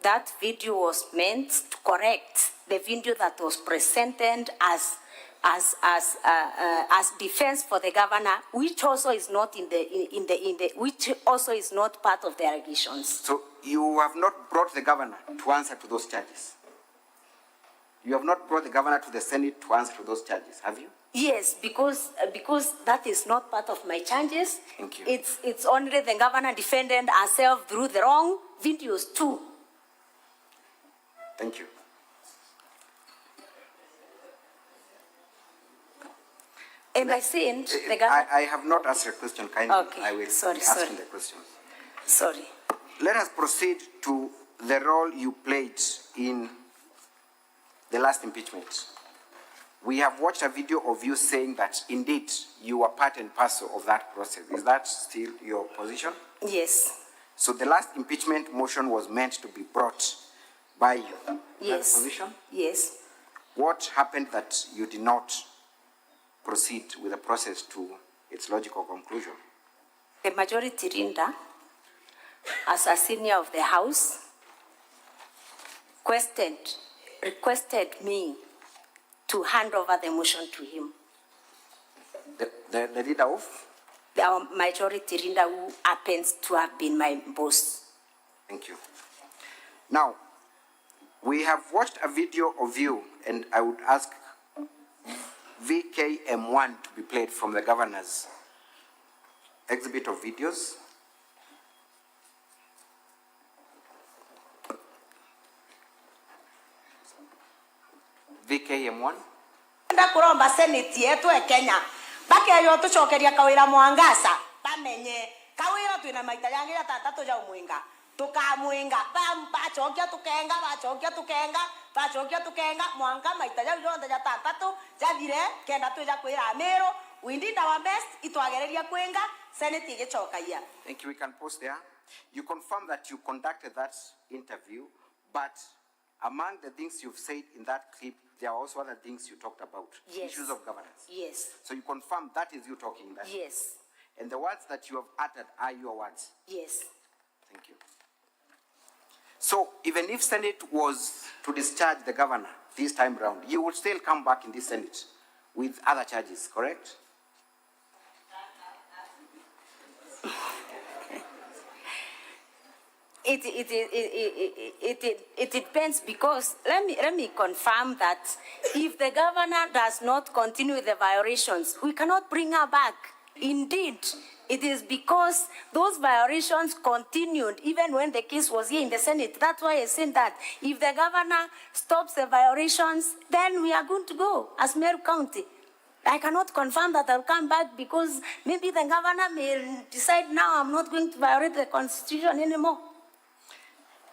Speaker 8: That video was meant to correct the video that was presented as defense for the governor, which also is not which also is not part of the allegations.
Speaker 7: So you have not brought the governor to answer to those charges. You have not brought the governor to the Senate to answer to those charges, have you?
Speaker 8: Yes, because that is not part of my charges.
Speaker 7: Thank you.
Speaker 8: It's only the governor defended herself through the wrong videos too.
Speaker 7: Thank you.
Speaker 8: And I said the governor.
Speaker 7: I have not asked a question. Kindly,
Speaker 8: Okay.
Speaker 7: I will
Speaker 8: Sorry.
Speaker 7: be asking the questions.
Speaker 8: Sorry.
Speaker 7: Let us proceed to the role you played in the last impeachment. We have watched a video of you saying that indeed you were part and parcel of that process. Is that still your position?
Speaker 8: Yes.
Speaker 7: So the last impeachment motion was meant to be brought by you.
Speaker 8: Yes.
Speaker 7: That position?
Speaker 8: Yes.
Speaker 7: What happened that you did not proceed with the process to its logical conclusion?
Speaker 8: The majority leader, as a senior of the House, requested me to hand over the motion to him.
Speaker 7: The leader of?
Speaker 8: The majority leader who happens to have been my boss.
Speaker 7: Thank you. Now, we have watched a video of you, and I would ask VKM1 to be played from the governor's exhibit of videos. VKM1.
Speaker 11: Nda kuromba seneti yetu e Kenya bakeyo tucokeria Kawira Mwangaza bamenye Kawira twina maita yangira tatatu ja umwinga tukamwinga bachokia tukenga mwanga maita ja yonde ja tatatu jathire kenda tuja kwira Meru we did our best itwagereria kwenga seneti igicokaia.
Speaker 7: Thank you. We can pause there. You confirm that you conducted that interview, but among the things you've said in that clip, there are also other things you talked about.
Speaker 8: Yes.
Speaker 7: Issues of governance.
Speaker 8: Yes.
Speaker 7: So you confirm that is you talking in that.
Speaker 8: Yes.
Speaker 7: And the words that you have uttered are your words.
Speaker 8: Yes.
Speaker 7: Thank you. So even if Senate was to discharge the governor this time round, you would still come back in this Senate with other charges, correct?
Speaker 8: It depends, because let me confirm that if the governor does not continue with the violations, we cannot bring her back. Indeed, it is because those violations continued even when the case was here in the Senate. That's why I said that if the governor stops the violations, then we are going to go as Meru County. I cannot confirm that I'll come back because maybe the governor may decide now I'm not going to violate the Constitution anymore.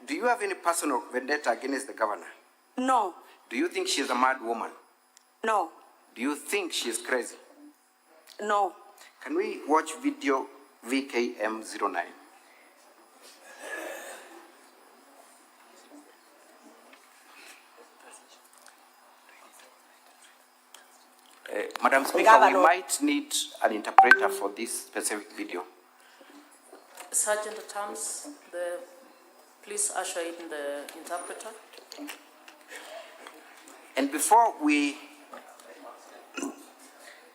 Speaker 7: Do you have any personal vendetta against the governor?
Speaker 8: No.
Speaker 7: Do you think she's a mad woman?
Speaker 8: No.
Speaker 7: Do you think she's crazy?
Speaker 8: No.
Speaker 7: Can we watch video VKM09? Madam Speaker, we might need an interpreter for this specific video.
Speaker 18: Sergeant at Arms, please usher in the interpreter.
Speaker 7: And before we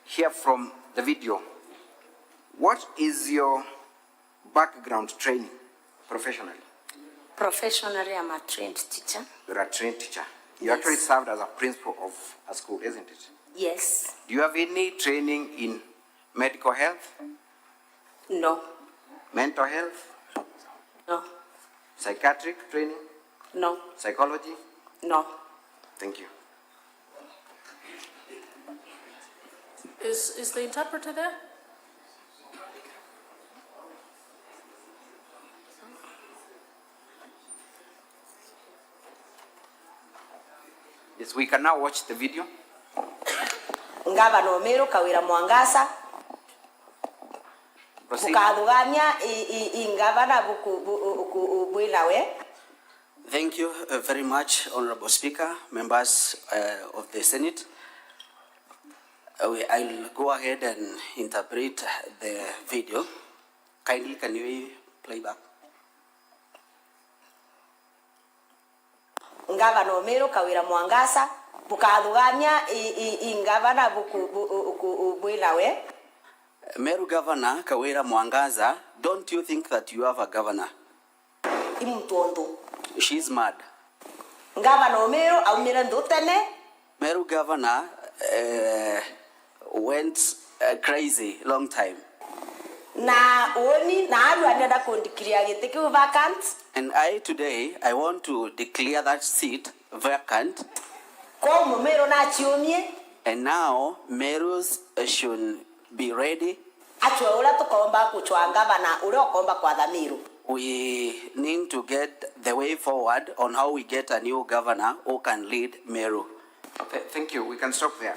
Speaker 7: hear from the video, what is your background training professionally?
Speaker 8: Professionally, I'm a trained teacher.
Speaker 7: You're a trained teacher. You
Speaker 8: Yes.
Speaker 7: actually served as a principal of a school, isn't it?
Speaker 8: Yes.
Speaker 7: Do you have any training in medical health?
Speaker 8: No.
Speaker 7: Mental health?
Speaker 8: No.
Speaker 7: Psychiatric training?
Speaker 8: No.
Speaker 7: Psychology?
Speaker 8: No.
Speaker 2: Thank you.
Speaker 18: Is the interpreter there?
Speaker 2: Yes, we can now watch the video.
Speaker 11: Ngavana Meru Kawira Mwangaza bukadugania ingavana bwinawe.
Speaker 14: Thank you very much, Honorable Speaker, members of the Senate. I'll go ahead and interpret the video. Kindly, can you play back?
Speaker 11: Ngavana Meru Kawira Mwangaza bukadugania ingavana bwinawe.
Speaker 14: Meru Governor Kawira Mwangaza, don't you think that you have a governor?
Speaker 11: Imutondo.
Speaker 14: She's mad.
Speaker 11: Ngavana Meru aumira ndutene.
Speaker 14: Meru Governor went crazy long time.
Speaker 11: Na oni na aru anada kondikria giteke vacant.
Speaker 14: And today I want to declare that seat vacant.
Speaker 11: Ko Meru na chiomie.
Speaker 14: And now Meru's should be ready. We need to get the way forward on how we get a new governor who can lead Meru.
Speaker 2: Thank you. We can stop there.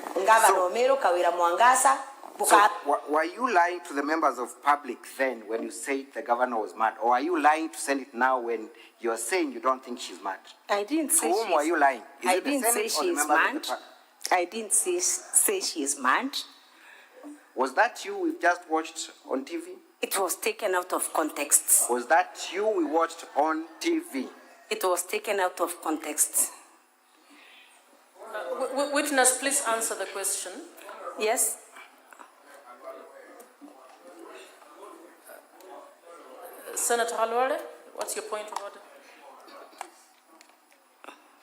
Speaker 11: Meru Kawira Mwangaza.
Speaker 2: So, were you lying to the members of public then when you said the governor was mad? Or are you lying to Senate now when you're saying you don't think she's mad?
Speaker 8: I didn't say
Speaker 2: to whom were you lying?
Speaker 8: I didn't say she's mad. I didn't say she's mad.
Speaker 2: Was that you we just watched on TV?
Speaker 8: It was taken out of context.
Speaker 2: Was that you we watched on TV?
Speaker 8: It was taken out of context.
Speaker 18: Witness, please answer the question.
Speaker 8: Yes.
Speaker 18: Senator Halwale, what's your point of order?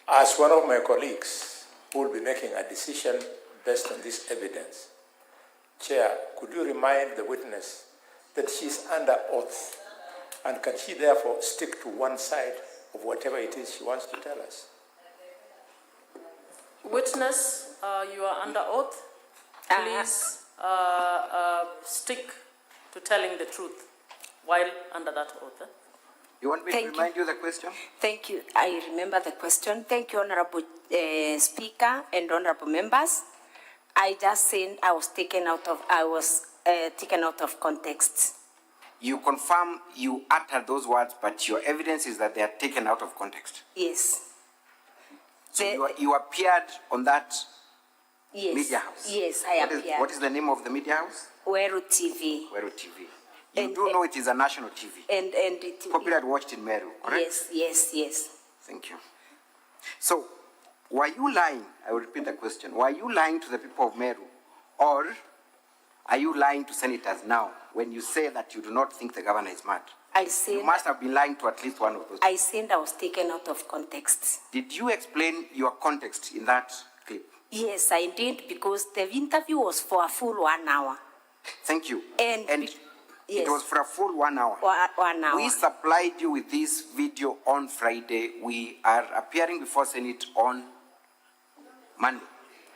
Speaker 17: As one of my colleagues who will be making a decision based on this evidence, Chair, could you remind the witness that she is under oath, and can she therefore stick to one side of whatever it is she wants to tell us?
Speaker 18: Witness, you are under oath. Please stick to telling the truth while under that oath.
Speaker 2: You want me to remind you the question?
Speaker 8: Thank you. I remember the question. Thank you, Honorable Speaker and Honorable members. I just said I was taken out of context.
Speaker 2: You confirm you uttered those words, but your evidence is that they are taken out of context.
Speaker 8: Yes.
Speaker 2: So you appeared on that media house?
Speaker 8: Yes, I appeared.
Speaker 2: What is the name of the media house?
Speaker 8: Meru TV.
Speaker 2: Meru TV. You do know it is a national TV.
Speaker 8: And it
Speaker 2: popularly watched in Meru, correct?
Speaker 8: Yes.
Speaker 2: Thank you. So, were you lying? I will repeat the question. Were you lying to the people of Meru, or are you lying to senators now when you say that you do not think the governor is mad?
Speaker 8: I said
Speaker 2: you must have been lying to at least one of those people.
Speaker 8: I said I was taken out of context.
Speaker 2: Did you explain your context in that clip?
Speaker 8: Yes, I did, because the interview was for a full 1 hour.
Speaker 2: Thank you.
Speaker 8: And
Speaker 2: it was for a full 1 hour.
Speaker 8: 1 hour.
Speaker 2: We supplied you with this video on Friday. We are appearing before Senate on Monday.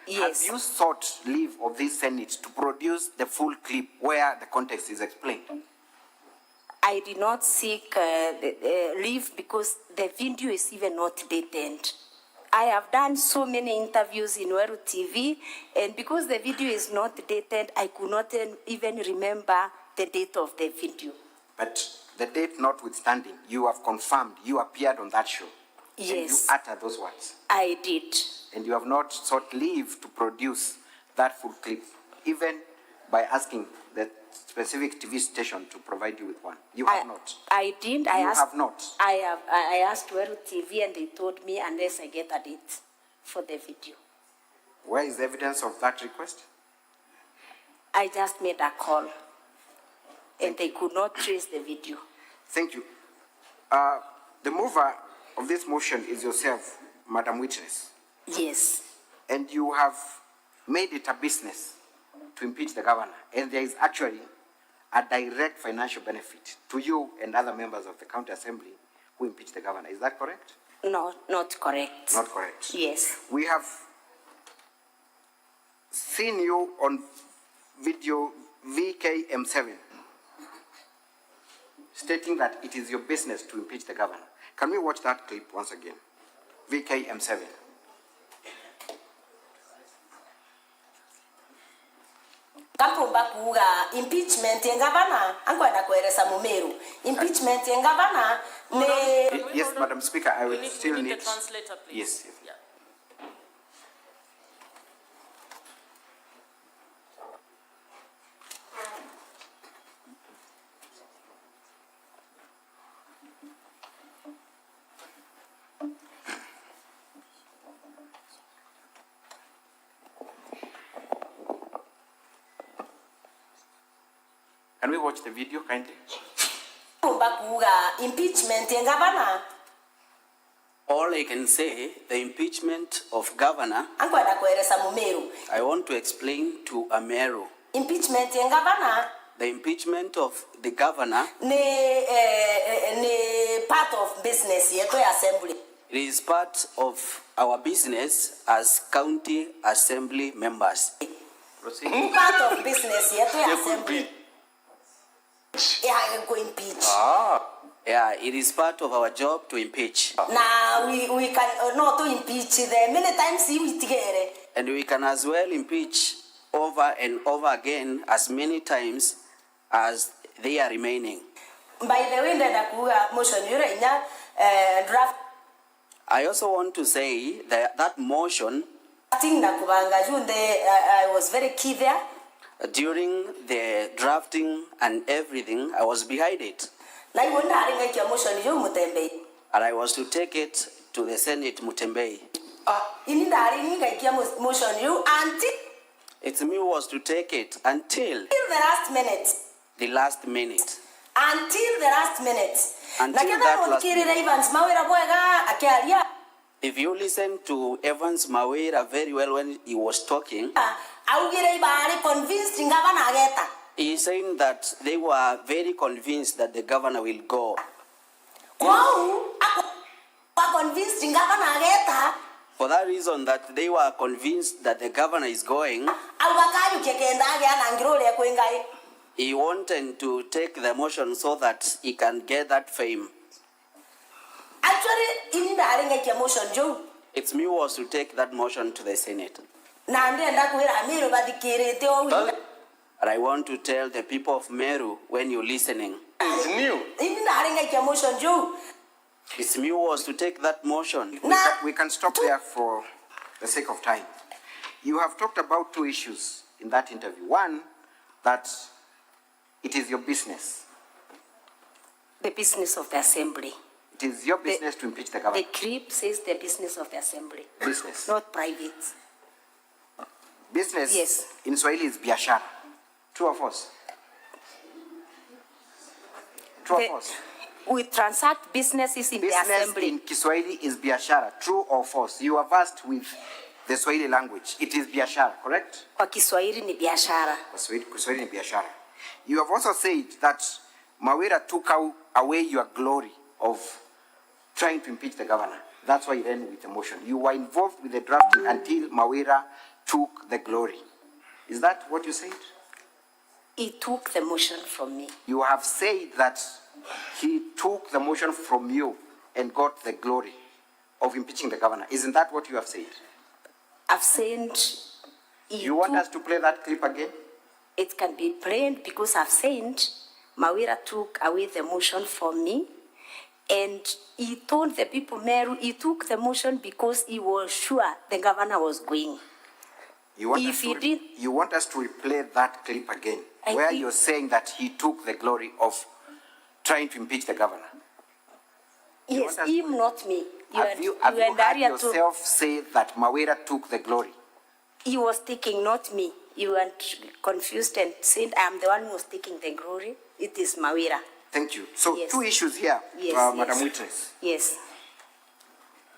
Speaker 8: Yes.
Speaker 2: Have you sought leave of this Senate to produce the full clip where the context is explained?
Speaker 8: I did not seek leave because the video is even not dated. I have done so many interviews in Meru TV, and because the video is not dated, I could not even remember the date of the video.
Speaker 2: But the date notwithstanding, you have confirmed you appeared on that show.
Speaker 8: Yes.
Speaker 2: And you uttered those words.
Speaker 8: I did.
Speaker 2: And you have not sought leave to produce that full clip, even by asking the specific TV station to provide you with one. You have not.
Speaker 8: I did.
Speaker 2: You have not.
Speaker 8: I asked Meru TV, and they told me unless I get a date for the video.
Speaker 2: Where is the evidence of that request?
Speaker 8: I just made a call, and they could not trace the video.
Speaker 2: Thank you. The mover of this motion is yourself, Madam Witness.
Speaker 8: Yes.
Speaker 2: And you have made it a business to impeach the governor. And there is actually a direct financial benefit to you and other members of the county assembly who impeach the governor. Is that correct?
Speaker 8: No, not correct.
Speaker 2: Not correct.
Speaker 8: Yes.
Speaker 2: We have seen you on video VKM7 stating that it is your business to impeach the governor. Can we watch that clip once again? VKM7.
Speaker 11: Kampumba kuga impeachment ya gavana angwenda kueleza Mumeru. Impeachment ya gavana ne
Speaker 2: Yes, Madam Speaker, I will still
Speaker 18: we need
Speaker 2: need...
Speaker 18: a translator, please.
Speaker 2: Yes, yes.
Speaker 18: Yeah.
Speaker 2: Can we watch the video kindly?
Speaker 11: Kampumba kuga impeachment ya gavana
Speaker 14: All I can say, the impeachment of governor,
Speaker 11: angwenda kueleza Mumeru.
Speaker 14: I want to explain to Meru.
Speaker 11: Impeachment ya gavana
Speaker 14: The impeachment of the governor,
Speaker 11: ne part of business yetu ya assembly.
Speaker 14: it is part of our business as county assembly members.
Speaker 11: Part of business yetu ya assembly. Yeah, go impeach.
Speaker 14: Yeah, it is part of our job to impeach.
Speaker 11: Now we can not to impeach them many times we together.
Speaker 14: And we can as well impeach over and over again as many times as they are remaining.
Speaker 11: By the way, that kuga motion yurenya draft.
Speaker 14: I also want to say that that motion
Speaker 11: I was very key there.
Speaker 14: during the drafting and everything, I was behind it. And I was to take it to the Senate Mutembei. It's me who was to take it until
Speaker 11: the last minute.
Speaker 14: the last minute.
Speaker 11: Until the last minute.
Speaker 14: Until that last minute. If you listen to Evans Mawera very well when he was talking, he is saying that they were very convinced that the governor will go. For that reason that they were convinced that the governor is going, he wanted to take the motion so that he can get that fame. It's me who was to take that motion to the Senate. And I want to tell the people of Meru, when you're listening, it's me who was to take that motion.
Speaker 2: We can stop there for the sake of time. You have talked about two issues in that interview. One, that it is your business.
Speaker 8: The business of the assembly.
Speaker 2: It is your business to impeach the government.
Speaker 8: The clip says the business of the assembly.
Speaker 2: Business.
Speaker 8: Not private.
Speaker 2: Business,
Speaker 8: yes,
Speaker 2: in Swahili is biashara. True or false? True or false?
Speaker 8: We transact businesses in the assembly.
Speaker 2: In Kiswahili is biashara. True or false? You are versed with the Swahili language. It is biashara, correct?
Speaker 8: Kwa Kiswahili ni biashara.
Speaker 2: Kiswahili ni biashara. You have also said that Mawera took away your glory of trying to impeach the governor. That's why you ended with the motion. You were involved with the drafting until Mawera took the glory. Is that what you said?
Speaker 8: He took the motion from me.
Speaker 2: You have said that he took the motion from you and got the glory of impeaching the governor. Isn't that what you have said?
Speaker 8: I've said...
Speaker 2: You want us to play that clip again?
Speaker 8: It can be played because I've said Mawera took away the motion from me, and he told the people, Meru, he took the motion because he was sure the governor was going.
Speaker 2: You want us to replay that clip again, where you're saying that he took the glory of trying to impeach the governor?
Speaker 8: Yes, him, not me.
Speaker 2: Have you heard yourself say that Mawera took the glory?
Speaker 8: He was taking, not me. You were confused and said, I am the one who was taking the glory. It is Mawera.
Speaker 2: Thank you. So yes. Two issues here, Madam Witness.
Speaker 8: Yes.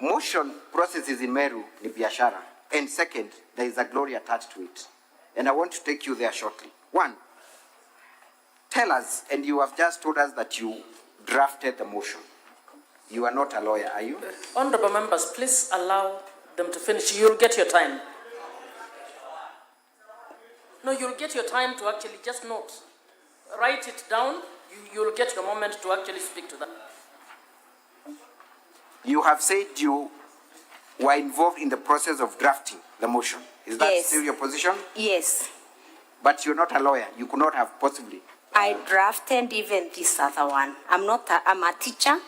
Speaker 2: Motion processes in Meru ni biashara. And second, there is a glory attached to it. And I want to take you there shortly. One, tell us, and you have just told us that you drafted the motion. You are not a lawyer, are you?
Speaker 18: Honorable members, please allow them to finish. You'll get your time. No, you'll get your time to actually just note. Write it down. You'll get your moment to actually speak to that.
Speaker 2: You have said you were involved in the process of drafting the motion. Is that
Speaker 8: Yes.
Speaker 2: still your position?
Speaker 8: Yes.
Speaker 2: But you're not a lawyer. You could not have possibly.
Speaker 8: I drafted even this other one. I'm a teacher,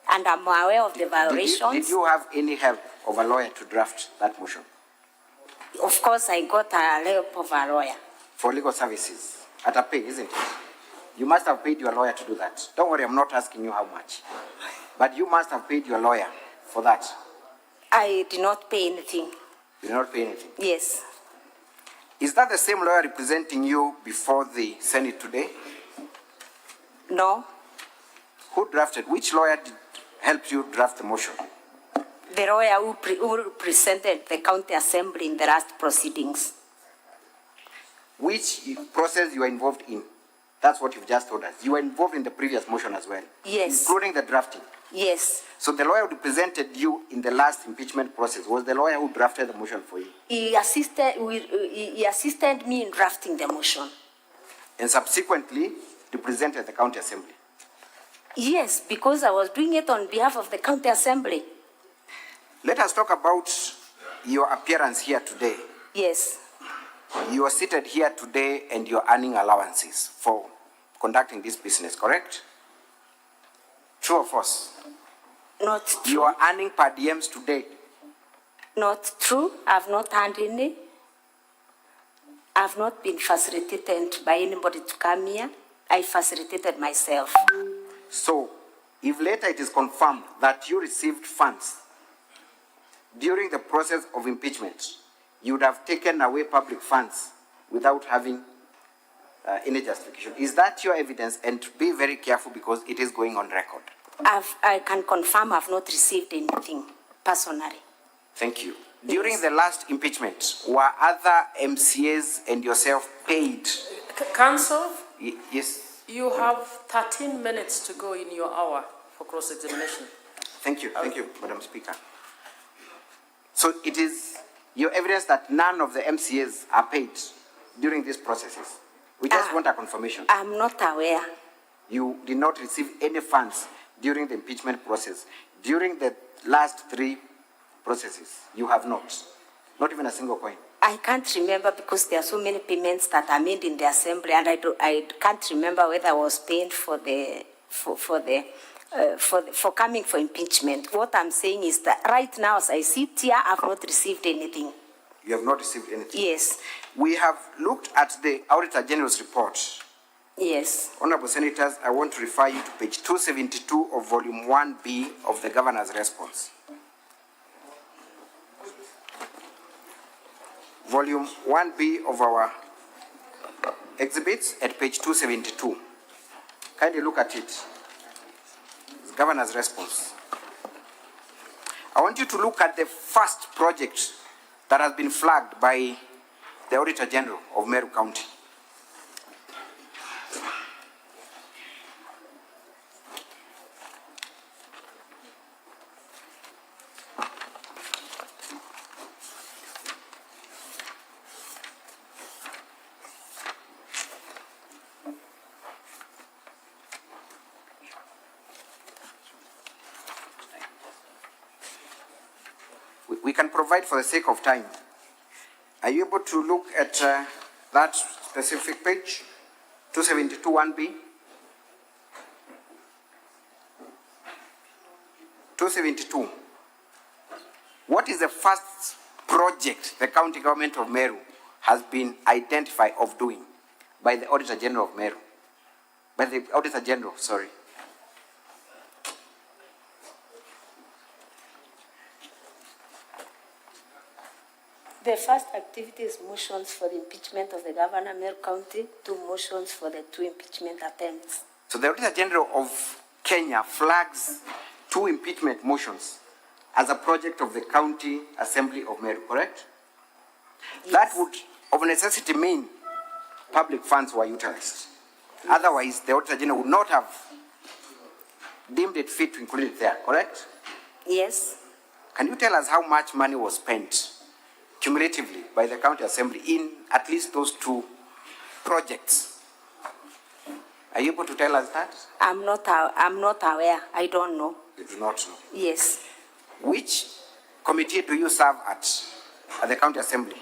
Speaker 8: and I'm aware of the violations.
Speaker 2: Did you have any help of a lawyer to draft that motion?
Speaker 8: Of course, I got a help of a lawyer.
Speaker 2: For legal services at a pay, isn't it? You must have paid your lawyer to do that. Don't worry, I'm not asking you how much. But you must have paid your lawyer for that.
Speaker 8: I did not pay anything.
Speaker 2: You did not pay anything.
Speaker 8: Yes.
Speaker 2: Is that the same lawyer representing you before the Senate today?
Speaker 8: No.
Speaker 2: Who drafted? Which lawyer helped you draft the motion?
Speaker 8: The lawyer who presented the county assembly in the last proceedings.
Speaker 2: Which process you were involved in? That's what you've just told us. You were involved in the previous motion as well.
Speaker 8: Yes.
Speaker 2: Including the drafting.
Speaker 8: Yes.
Speaker 2: So the lawyer who represented you in the last impeachment process was the lawyer who drafted the motion for you.
Speaker 8: He assisted me in drafting the motion.
Speaker 2: And subsequently represented the county assembly.
Speaker 8: Yes, because I was doing it on behalf of the county assembly.
Speaker 2: Let us talk about your appearance here today.
Speaker 8: Yes.
Speaker 2: You are seated here today and you're earning allowances for conducting this business, correct? True or false?
Speaker 8: Not true.
Speaker 2: You are earning per diems today.
Speaker 8: Not true. I've not earned any. I've not been facilitated by anybody to come here. I facilitated myself.
Speaker 2: So, if later it is confirmed that you received funds during the process of impeachment, you would have taken away public funds without having any justification. Is that your evidence? And be very careful because it is going on record.
Speaker 8: I can confirm I've not received anything personally.
Speaker 2: Thank you. During the last impeachment, were other MCAs and yourself paid?
Speaker 18: Counsel?
Speaker 2: Yes.
Speaker 18: You have 13 minutes to go in your hour for cross-examination.
Speaker 2: Thank you, Madam Speaker. So it is your evidence that none of the MCAs are paid during these processes. We just want a confirmation.
Speaker 8: I'm not aware.
Speaker 2: You did not receive any funds during the impeachment process. During the last 3 processes, you have not. Not even a single coin.
Speaker 8: I can't remember because there are so many payments that are made in the assembly, and I can't remember whether I was paid for coming for impeachment. What I'm saying is that right now, as I sit here, I've not received anything.
Speaker 2: You have not received anything?
Speaker 8: Yes.
Speaker 2: We have looked at the Auditor General's report.
Speaker 8: Yes.
Speaker 2: Honorable Senators, I want to refer you to page 272 of Volume 1B of the Governor's response. Volume 1B of our exhibits at page 272. Kindly look at it. It's Governor's response. I want you to look at the first project that has been flagged by the Auditor General of Meru County. We can provide for the sake of time. Are you able to look at that specific page, 272 1B? 272. What is the first project the county government of Meru has been identified of doing by the Auditor General of Meru? By the Auditor General, sorry.
Speaker 8: The first activity is motions for the impeachment of the governor, Meru County, 2 motions for the 2 impeachment attempts.
Speaker 2: So the Auditor General of Kenya flags 2 impeachment motions as a project of the County Assembly of Meru, correct? Yes. That would, of necessity, mean public funds were utilized. Yes. Otherwise, the Auditor General would not have deemed it fit to include it there, correct?
Speaker 8: Yes.
Speaker 2: Can you tell us how much money was spent cumulatively by the County Assembly in at least those two projects? Are you able to tell us that?
Speaker 8: I'm not aware. I don't know.
Speaker 2: You do not know.
Speaker 8: Yes.
Speaker 2: Which committee do you serve at the County Assembly?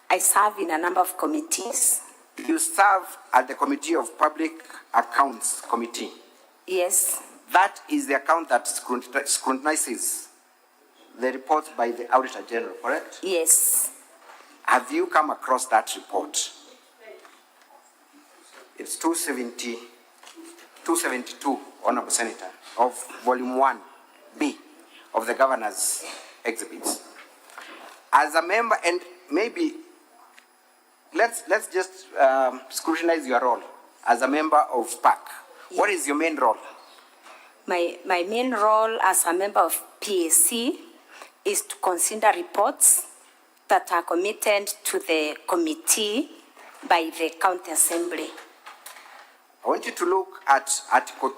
Speaker 8: I serve in a number of committees.
Speaker 2: You serve at the Committee of Public Accounts Committee.
Speaker 8: Yes.
Speaker 2: That is the account that scrutinizes the reports by the Auditor General, correct?
Speaker 8: Yes.
Speaker 2: Have you come across that report? It's 272, Honorable Senator, of Volume 1B of the Governor's Exhibits. As a member, and maybe let's just scrutinize your role as a member of PAC. Yes. What is your main role?
Speaker 8: My main role as a member of PAC is to consider reports that are committed to the committee by the County Assembly.
Speaker 2: I want you to look at Article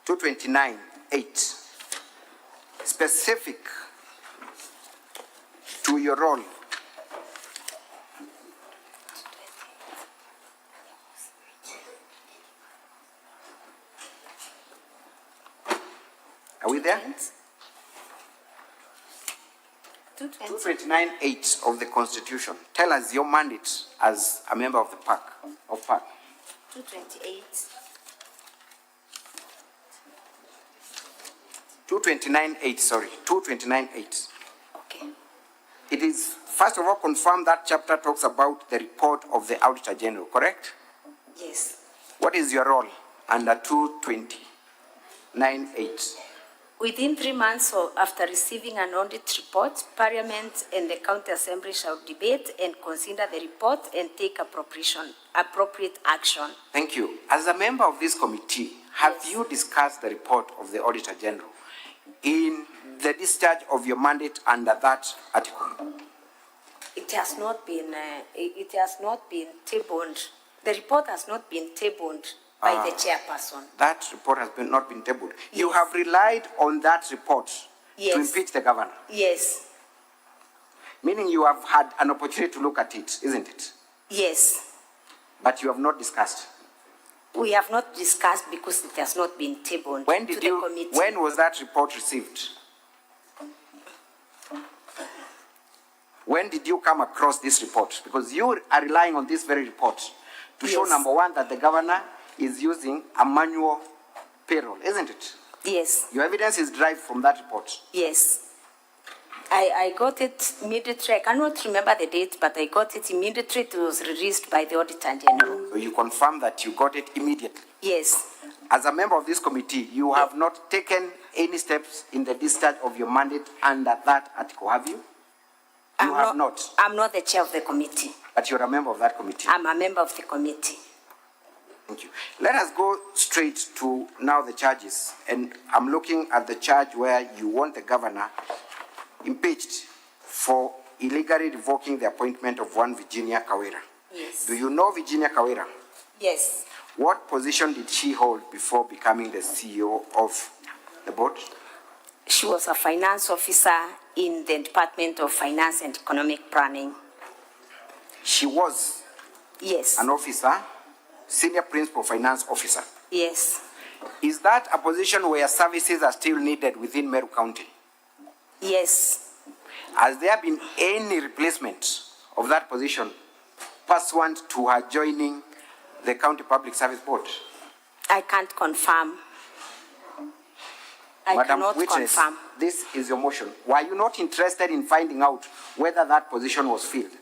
Speaker 2: 229(8), specific to your role. Are we there? 229(8) of the Constitution. Tell us your mandate as a member of the PAC.
Speaker 8: 228.
Speaker 2: 229(8).
Speaker 8: Okay.
Speaker 2: It is, first of all, confirm that chapter talks about the report of the Auditor General, correct?
Speaker 8: Yes.
Speaker 2: What is your role under 229(8)?
Speaker 8: Within 3 months after receiving an audit report, Parliament and the County Assembly shall debate and consider the report and take appropriate action.
Speaker 2: Thank you. As a member of this committee, have you discussed the report of the Auditor General in the discharge of your mandate under that article?
Speaker 8: It has not been tabled. The report has not been tabled by the chairperson.
Speaker 2: That report has not been tabled.
Speaker 8: Yes.
Speaker 2: You have relied on that report
Speaker 8: Yes.
Speaker 2: to impeach the governor.
Speaker 8: Yes.
Speaker 2: Meaning you have had an opportunity to look at it, isn't it?
Speaker 8: Yes.
Speaker 2: But you have not discussed.
Speaker 8: We have not discussed because it has not been tabled
Speaker 2: When
Speaker 8: to the committee.
Speaker 2: When was that report received? When did you come across this report? Because you are relying on this very report to show, number one, that the governor is using a manual payroll, isn't it?
Speaker 8: Yes.
Speaker 2: Your evidence is derived from that report.
Speaker 8: Yes. I got it immediately. I cannot remember the date, but I got it immediately. It was released by the Auditor General.
Speaker 2: So you confirm that you got it immediately?
Speaker 8: Yes.
Speaker 2: As a member of this committee, you have not taken any steps in the discharge of your mandate under that article, have you? You have not.
Speaker 8: I'm not the chair of the committee.
Speaker 2: But you're a member of that committee?
Speaker 8: I'm a member of the committee.
Speaker 2: Thank you. Let us go straight to now the charges. And I'm looking at the charge where you want the governor impeached for illegally revoking the appointment of one Virginia Kawira.
Speaker 8: Yes.
Speaker 2: Do you know Virginia Kawira?
Speaker 8: Yes.
Speaker 2: What position did she hold before becoming the CEO of the board?
Speaker 8: She was a finance officer in the Department of Finance and Economic Planning.
Speaker 2: She was?
Speaker 8: Yes.
Speaker 2: An officer, senior principal finance officer?
Speaker 8: Yes.
Speaker 2: Is that a position where services are still needed within Meru County?
Speaker 8: Yes.
Speaker 2: Has there been any replacement of that position pursuant to her joining the County Public Service Board?
Speaker 8: I can't confirm. I
Speaker 2: Madam
Speaker 8: cannot
Speaker 2: Witness,
Speaker 8: confirm.
Speaker 2: this is your motion. Were you not interested in finding out whether that position was filled?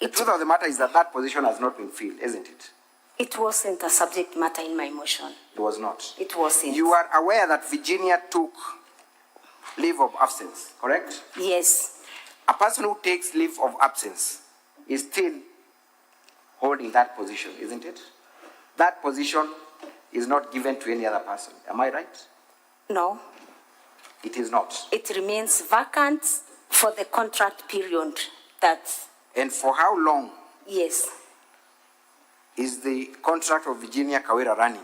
Speaker 2: The truth of the matter is that that position has not been filled, isn't it?
Speaker 8: It wasn't a subject matter in my motion.
Speaker 2: It was not.
Speaker 8: It wasn't.
Speaker 2: You are aware that Virginia took leave of absence, correct?
Speaker 8: Yes.
Speaker 2: A person who takes leave of absence is still holding that position, isn't it? That position is not given to any other person. Am I right?
Speaker 8: No.
Speaker 2: It is not.
Speaker 8: It remains vacant for the contract period.
Speaker 2: And for how long?
Speaker 8: Yes.
Speaker 15: is the contract of Virginia Kawira running?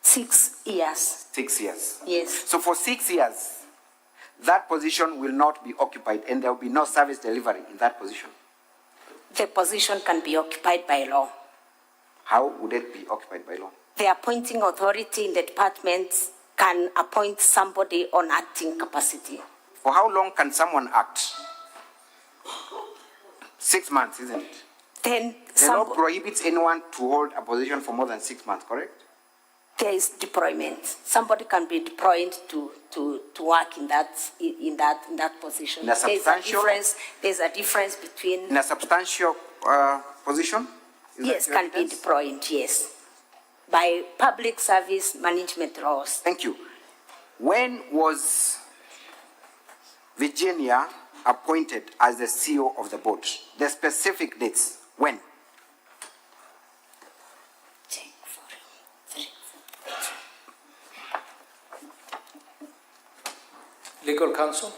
Speaker 8: 6 years.
Speaker 15: 6 years.
Speaker 8: Yes.
Speaker 15: So for 6 years, that position will not be occupied and there will be no service delivery in that position.
Speaker 8: The position can be occupied by law.
Speaker 15: How would it be occupied by law?
Speaker 8: The appointing authority in the department can appoint somebody on acting capacity.
Speaker 15: For how long can someone act? 6 months, isn't it?
Speaker 8: Then
Speaker 15: the law prohibits anyone to hold a position for more than 6 months, correct?
Speaker 8: There is deployment. Somebody can be deployed to work in that position.
Speaker 15: In a substantial,
Speaker 8: there's a difference between.
Speaker 15: In a substantial position?
Speaker 8: Yes, can be deployed, yes. By public service management laws.
Speaker 15: Thank you. When was Virginia appointed as the CEO of the board? The specific dates. When?
Speaker 9: Legal counsel,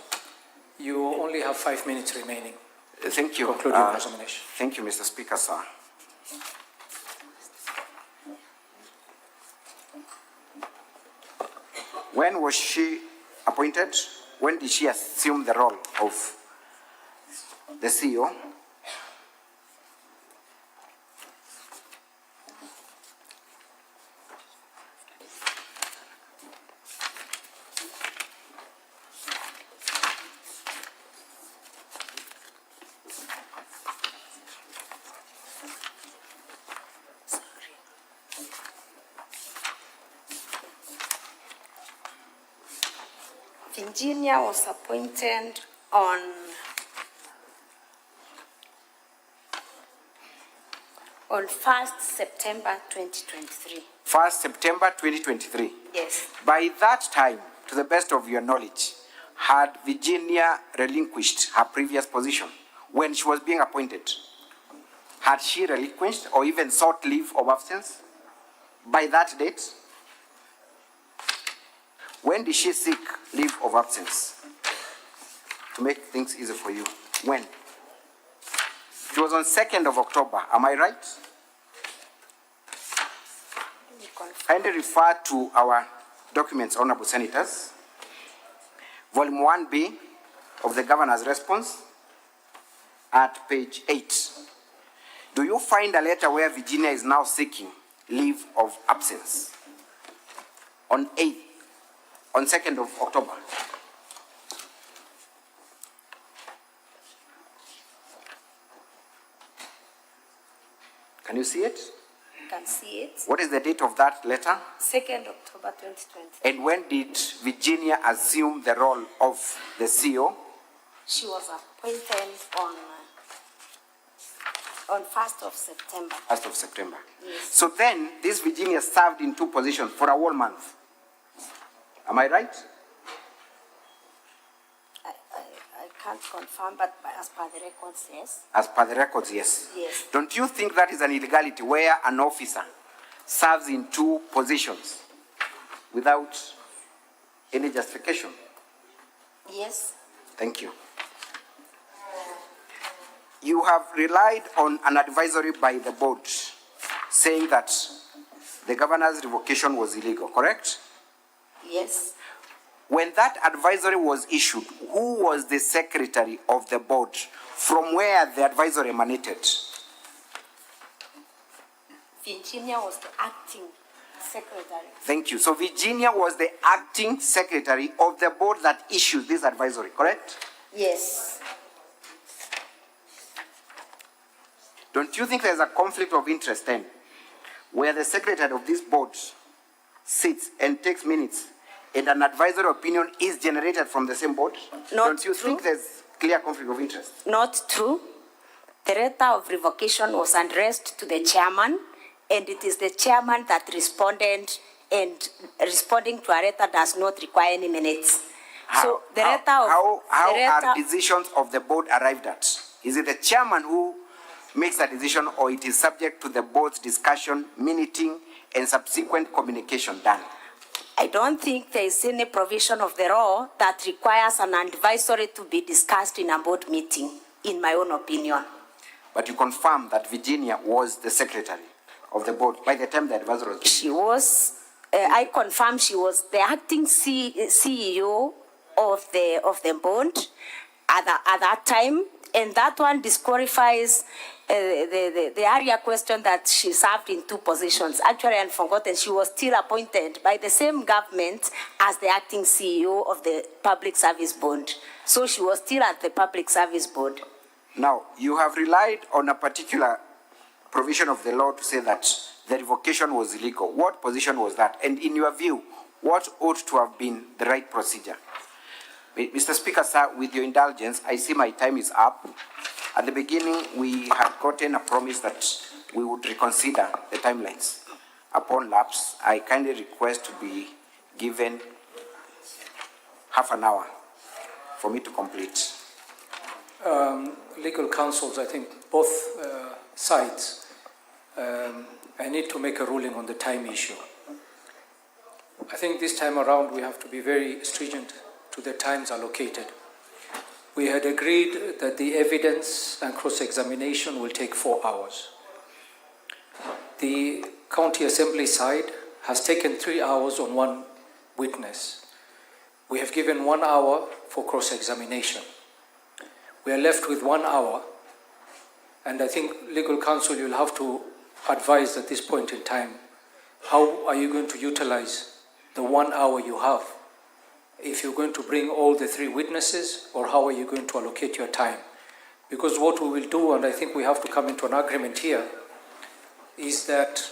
Speaker 9: you only have 5 minutes remaining.
Speaker 15: Thank you.
Speaker 9: Conclude your examination.
Speaker 15: Thank you, Mr. Speaker, sir. When was she appointed? When did she assume the role of the CEO?
Speaker 8: Virginia was appointed on on 1st September 2023.
Speaker 15: 1st September 2023?
Speaker 8: Yes.
Speaker 15: By that time, to the best of your knowledge, had Virginia relinquished her previous position when she was being appointed? Had she relinquished or even sought leave of absence by that date? When did she seek leave of absence? To make things easy for you. When? It was on 2nd of October, am I right? Kindly refer to our documents, Honorable Senators. Volume 1B of the Governor's response at page 8. Do you find a letter where Virginia is now seeking leave of absence? On 2nd of October. Can you see it?
Speaker 8: You can see it.
Speaker 15: What is the date of that letter?
Speaker 8: 2nd October 2020.
Speaker 15: And when did Virginia assume the role of the CEO?
Speaker 8: She was appointed on 1st of September.
Speaker 15: 1st of September.
Speaker 8: Yes.
Speaker 15: So then, this Virginia served in 2 positions for a whole month. Am I right?
Speaker 8: I can't confirm, but as per the records, yes.
Speaker 15: As per the records, yes.
Speaker 8: Yes.
Speaker 15: Don't you think that is an illegality where an officer serves in 2 positions without any justification?
Speaker 8: Yes.
Speaker 15: Thank you. You have relied on an advisory by the board saying that the governor's revocation was illegal, correct?
Speaker 8: Yes.
Speaker 15: When that advisory was issued, who was the secretary of the board from where the advisory emanated?
Speaker 8: Virginia was the acting secretary.
Speaker 15: Thank you. So Virginia was the acting secretary of the board that issued this advisory, correct?
Speaker 8: Yes.
Speaker 15: Don't you think there's a conflict of interest then, where the secretary of this board sits and takes minutes and an advisory opinion is generated from the same board? Don't you think there's clear conflict of interest?
Speaker 8: Not true. The letter of revocation was addressed to the chairman, and it is the chairman that responded, and responding to a letter does not require any minutes. So the letter
Speaker 15: how are decisions of the board arrived at? Is it the chairman who makes a decision, or it is subject to the board's discussion, minuting, and subsequent communication done?
Speaker 8: I don't think there is any provision of the law that requires an advisory to be discussed in a board meeting, in my own opinion.
Speaker 15: But you confirm that Virginia was the secretary? of the board by the time the advisory was being
Speaker 8: She was, I confirm she was the acting CEO of the board at that time, and that one disqualifies the earlier question that she served in 2 positions. Actually, I've forgotten, she was still appointed by the same government as the acting CEO of the Public Service Board. So she was still at the Public Service Board.
Speaker 15: Now, you have relied on a particular provision of the law to say that the revocation was illegal. What position was that? And in your view, what ought to have been the right procedure? Mr. Speaker, sir, with your indulgence, I see my time is up. At the beginning, we had gotten a promise that we would reconsider the timelines. Upon lapse, I kindly request to be given half an hour for me to complete.
Speaker 9: Legal counsels, I think both sides, I need to make a ruling on the time issue. I think this time around we have to be very stringent to the times allocated. We had agreed that the evidence and cross-examination will take 4 hours. The County Assembly side has taken 3 hours on one witness. We have given 1 hour for cross-examination. We are left with 1 hour, and I think legal counsel, you'll have to advise at this point in time, how are you going to utilize the 1 hour you have? If you're going to bring all the 3 witnesses, or how are you going to allocate your time? Because what we will do, and I think we have to come into an agreement here, is that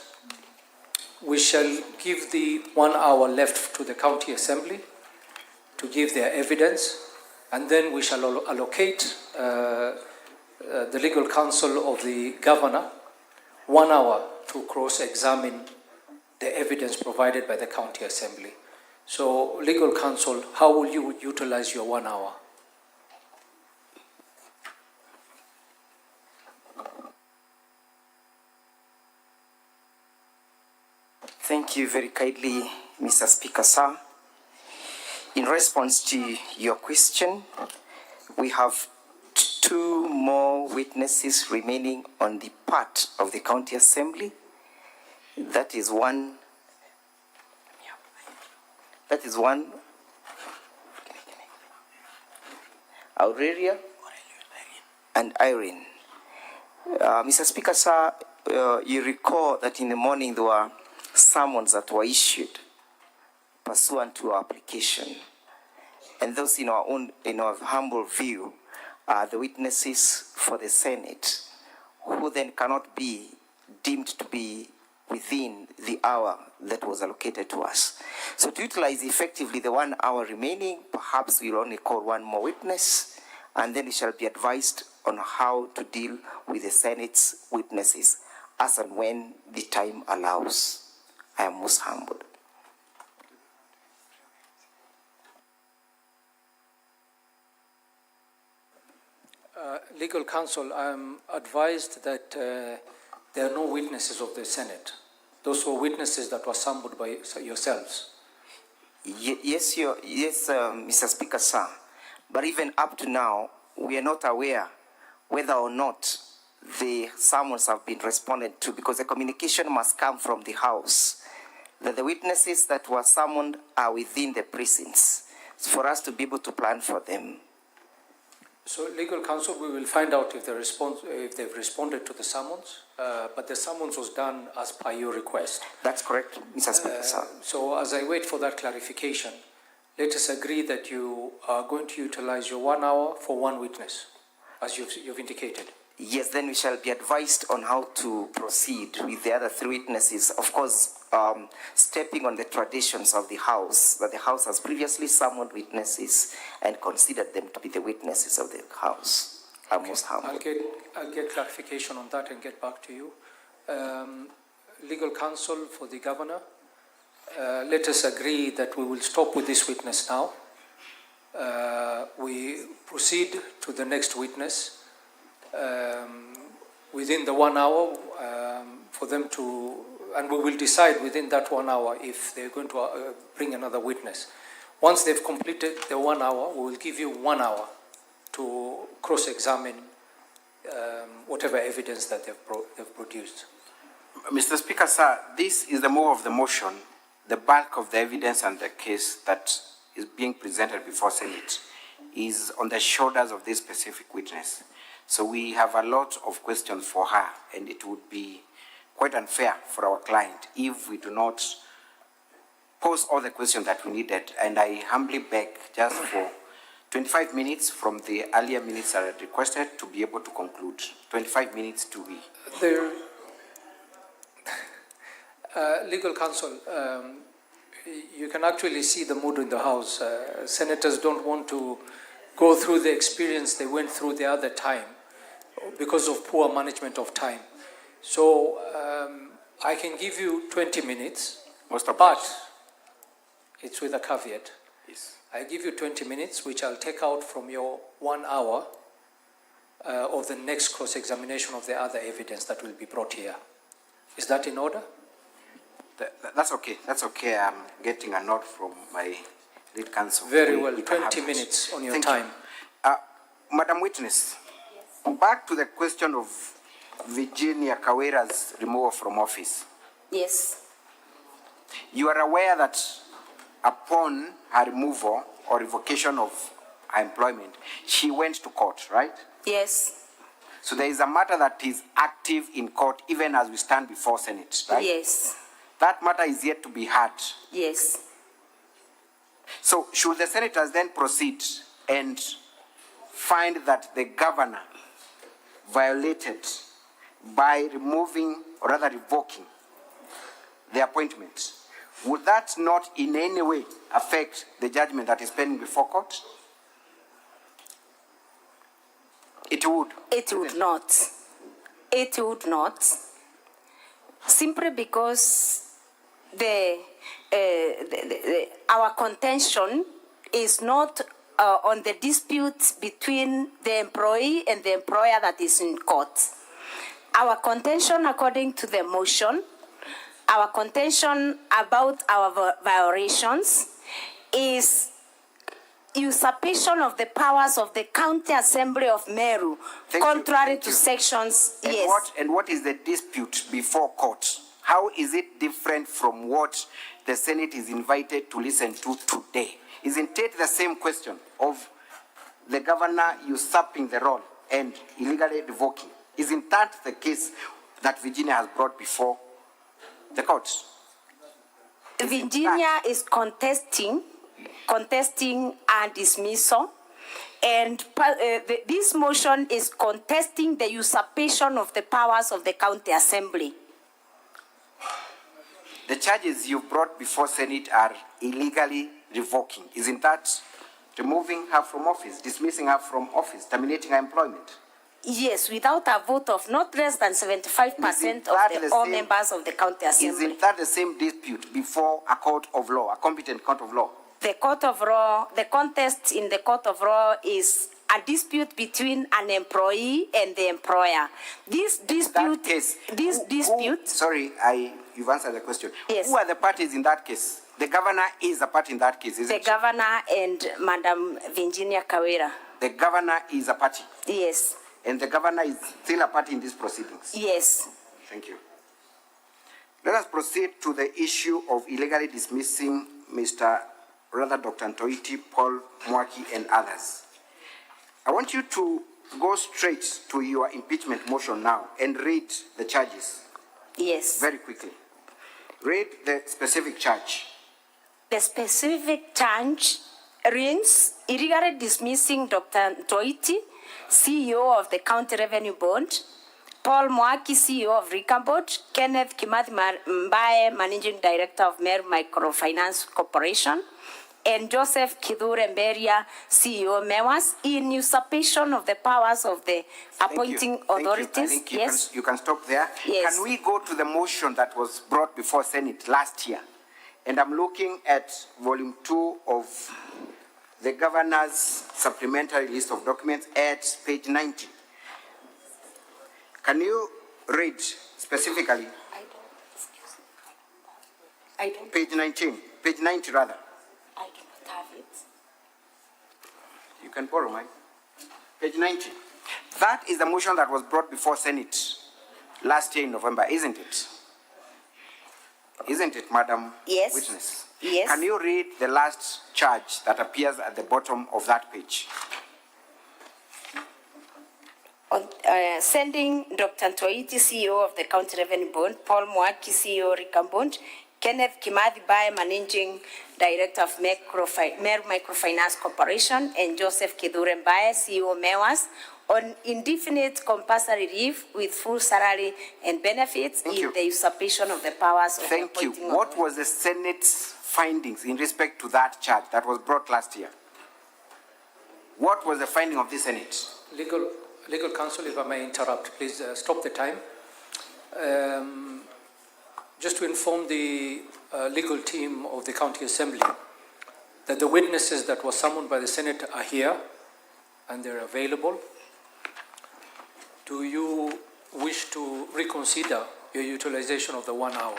Speaker 9: we shall give the 1 hour left to the County Assembly to give their evidence, and then we shall allocate the legal counsel of the governor 1 hour to cross-examine the evidence provided by the County Assembly. So, legal counsel, how will you utilize your 1 hour?
Speaker 7: Thank you very kindly, Mr. Speaker, sir. In response to your question, we have 2 more witnesses remaining on the part of the County Assembly. That is one Aurelia and Irene. Mr. Speaker, sir, you recall that in the morning there were summons that were issued pursuant to our application. And those in our humble view are the witnesses for the Senate, who then cannot be deemed to be within the hour that was allocated to us. So to utilize effectively the 1 hour remaining, perhaps we'll only call 1 more witness, and then we shall be advised on how to deal with the Senate's witnesses as and when the time allows. I am most humbled.
Speaker 9: Legal counsel, I am advised that there are no witnesses of the Senate. Those were witnesses that were summoned by yourselves.
Speaker 7: Yes, Mr. Speaker, sir. But even up to now, we are not aware whether or not the summons have been responded to, because the communication must come from the House that the witnesses that were summoned are within the precincts for us to be able to plan for them.
Speaker 9: So, legal counsel, we will find out if they've responded to the summons, but the summons was done as per your request.
Speaker 7: That's correct, Mr. Speaker, sir.
Speaker 9: So, as I wait for that clarification, let us agree that you are going to utilize your 1 hour for 1 witness, as you've indicated.
Speaker 7: Yes, then we shall be advised on how to proceed with the other 3 witnesses. Of course, stepping on the traditions of the House, that the House has previously summoned witnesses and considered them to be the witnesses of the House. I'm most humble.
Speaker 9: I'll get clarification on that and get back to you. Legal counsel for the governor, let us agree that we will stop with this witness now. We proceed to the next witness. Within the 1 hour for them to, and we will decide within that 1 hour if they're going to bring another witness. Once they've completed the 1 hour, we will give you 1 hour to cross-examine whatever evidence that they've produced.
Speaker 15: Mr. Speaker, sir, this is the move of the motion. The bulk of the evidence and the case that is being presented before Senate is on the shoulders of this specific witness. So we have a lot of questions for her, and it would be quite unfair for our client if we do not pose all the questions that we needed. And I humbly beg just for 25 minutes from the earlier minutes that are requested to be able to conclude. 25 minutes to be.
Speaker 9: There, legal counsel, you can actually see the mood in the House. Senators don't want to go through the experience they went through the other time because of poor management of time. So I can give you 20 minutes, but it's with a caveat.
Speaker 15: Yes.
Speaker 9: I give you 20 minutes, which I'll take out from your 1 hour of the next cross-examination of the other evidence that will be brought here. Is that in order?
Speaker 15: That's okay. That's okay. I'm getting a nod from my lead counsel.
Speaker 9: Very well. 20 minutes on your
Speaker 15: Thank
Speaker 9: time.
Speaker 15: You. Madam Witness, back to the question of Virginia Kawira's removal from office.
Speaker 8: Yes.
Speaker 15: You are aware that upon her removal or revocation of her employment, she went to court, right?
Speaker 8: Yes.
Speaker 15: So there is a matter that is active in court even as we stand before Senate, right?
Speaker 8: Yes.
Speaker 15: That matter is yet to be heard.
Speaker 8: Yes.
Speaker 15: So should the senators then proceed and find that the governor violated by removing or rather revoking the appointment, would that not in any way affect the judgment that is pending before court? It would.
Speaker 8: It would not. It would not. Simply because our contention is not on the dispute between the employee and the employer that is in court. Our contention, according to the motion, our contention about our violations is usurpation of the powers of the County Assembly of Meru, contrary to sections.
Speaker 15: And
Speaker 8: yes.
Speaker 15: What is the dispute before court? How is it different from what the Senate is invited to listen to today? Isn't it the same question of the governor usurping the role and illegally revoking? Isn't that the case that Virginia has brought before the courts?
Speaker 8: Virginia is contesting a dismissal, and this motion is contesting the usurpation of the powers of the County Assembly.
Speaker 15: The charges you brought before Senate are illegally revoking. Isn't that removing her from office, dismissing her from office, terminating her employment?
Speaker 8: Yes, without a vote of not less than 75% of all members of the County Assembly.
Speaker 15: Isn't that the same dispute before a court of law, a competent court of law?
Speaker 8: The court of law, the contest in the court of law is a dispute between an employee and the employer. This dispute,
Speaker 15: you've answered the question.
Speaker 8: Yes.
Speaker 15: Who are the parties in that case? The governor is a party in that case, isn't it?
Speaker 8: The governor and Madam Virginia Kawira.
Speaker 15: The governor is a party?
Speaker 8: Yes.
Speaker 15: And the governor is still a party in these proceedings?
Speaker 8: Yes.
Speaker 15: Thank you. Let us proceed to the issue of illegally dismissing Dr. Ntoiti, Paul Mwaki, and others. I want you to go straight to your impeachment motion now and read the charges.
Speaker 8: Yes.
Speaker 15: Very quickly. Read the specific charge.
Speaker 8: The specific charge reads illegally dismissing Dr. Ntoiti, CEO of the County Revenue Board, Paul Mwaki, CEO of Rika Board, Kenneth Kimathi Mbaye, Managing Director of Meru Microfinance Corporation, and Joseph Kidhure Mberia, CEO MEWAS, in usurpation of the powers of the appointing authorities.
Speaker 15: I think you can stop there.
Speaker 8: Yes.
Speaker 15: Can we go to the motion that was brought before Senate last year? And I'm looking at volume 2 of the governor's supplementary list of documents at page 90. Can you read specifically?
Speaker 8: I don't.
Speaker 15: Page 19, page 90 rather.
Speaker 8: I do not have it.
Speaker 15: You can borrow mine. Page 90. That is the motion that was brought before Senate last year in November, isn't it? isn't it, Madam
Speaker 8: Yes.
Speaker 15: Witness?
Speaker 8: Yes.
Speaker 15: Can you read the last charge that appears at the bottom of that page?
Speaker 8: On, sending Dr. Ntoiti, CEO of the County Revenue Board, Paul Mwaki, CEO Rikambund, Kenneth Kimathi Bae, Managing Director of Meru Microfinance Corporation, and Joseph Kidure Bae, CEO MEWAS, on indefinite compulsory leave with full salary and benefits in the usurpation of the powers of the
Speaker 15: Thank you.
Speaker 8: appointing
Speaker 15: What was the Senate's findings in respect to that charge that was brought last year? What was the finding of the Senate?
Speaker 9: Legal counsel, if I may interrupt, please stop the time. Just to inform the legal team of the County Assembly that the witnesses that were summoned by the Senate are here and they're available. Do you wish to reconsider your utilization of the 1 hour?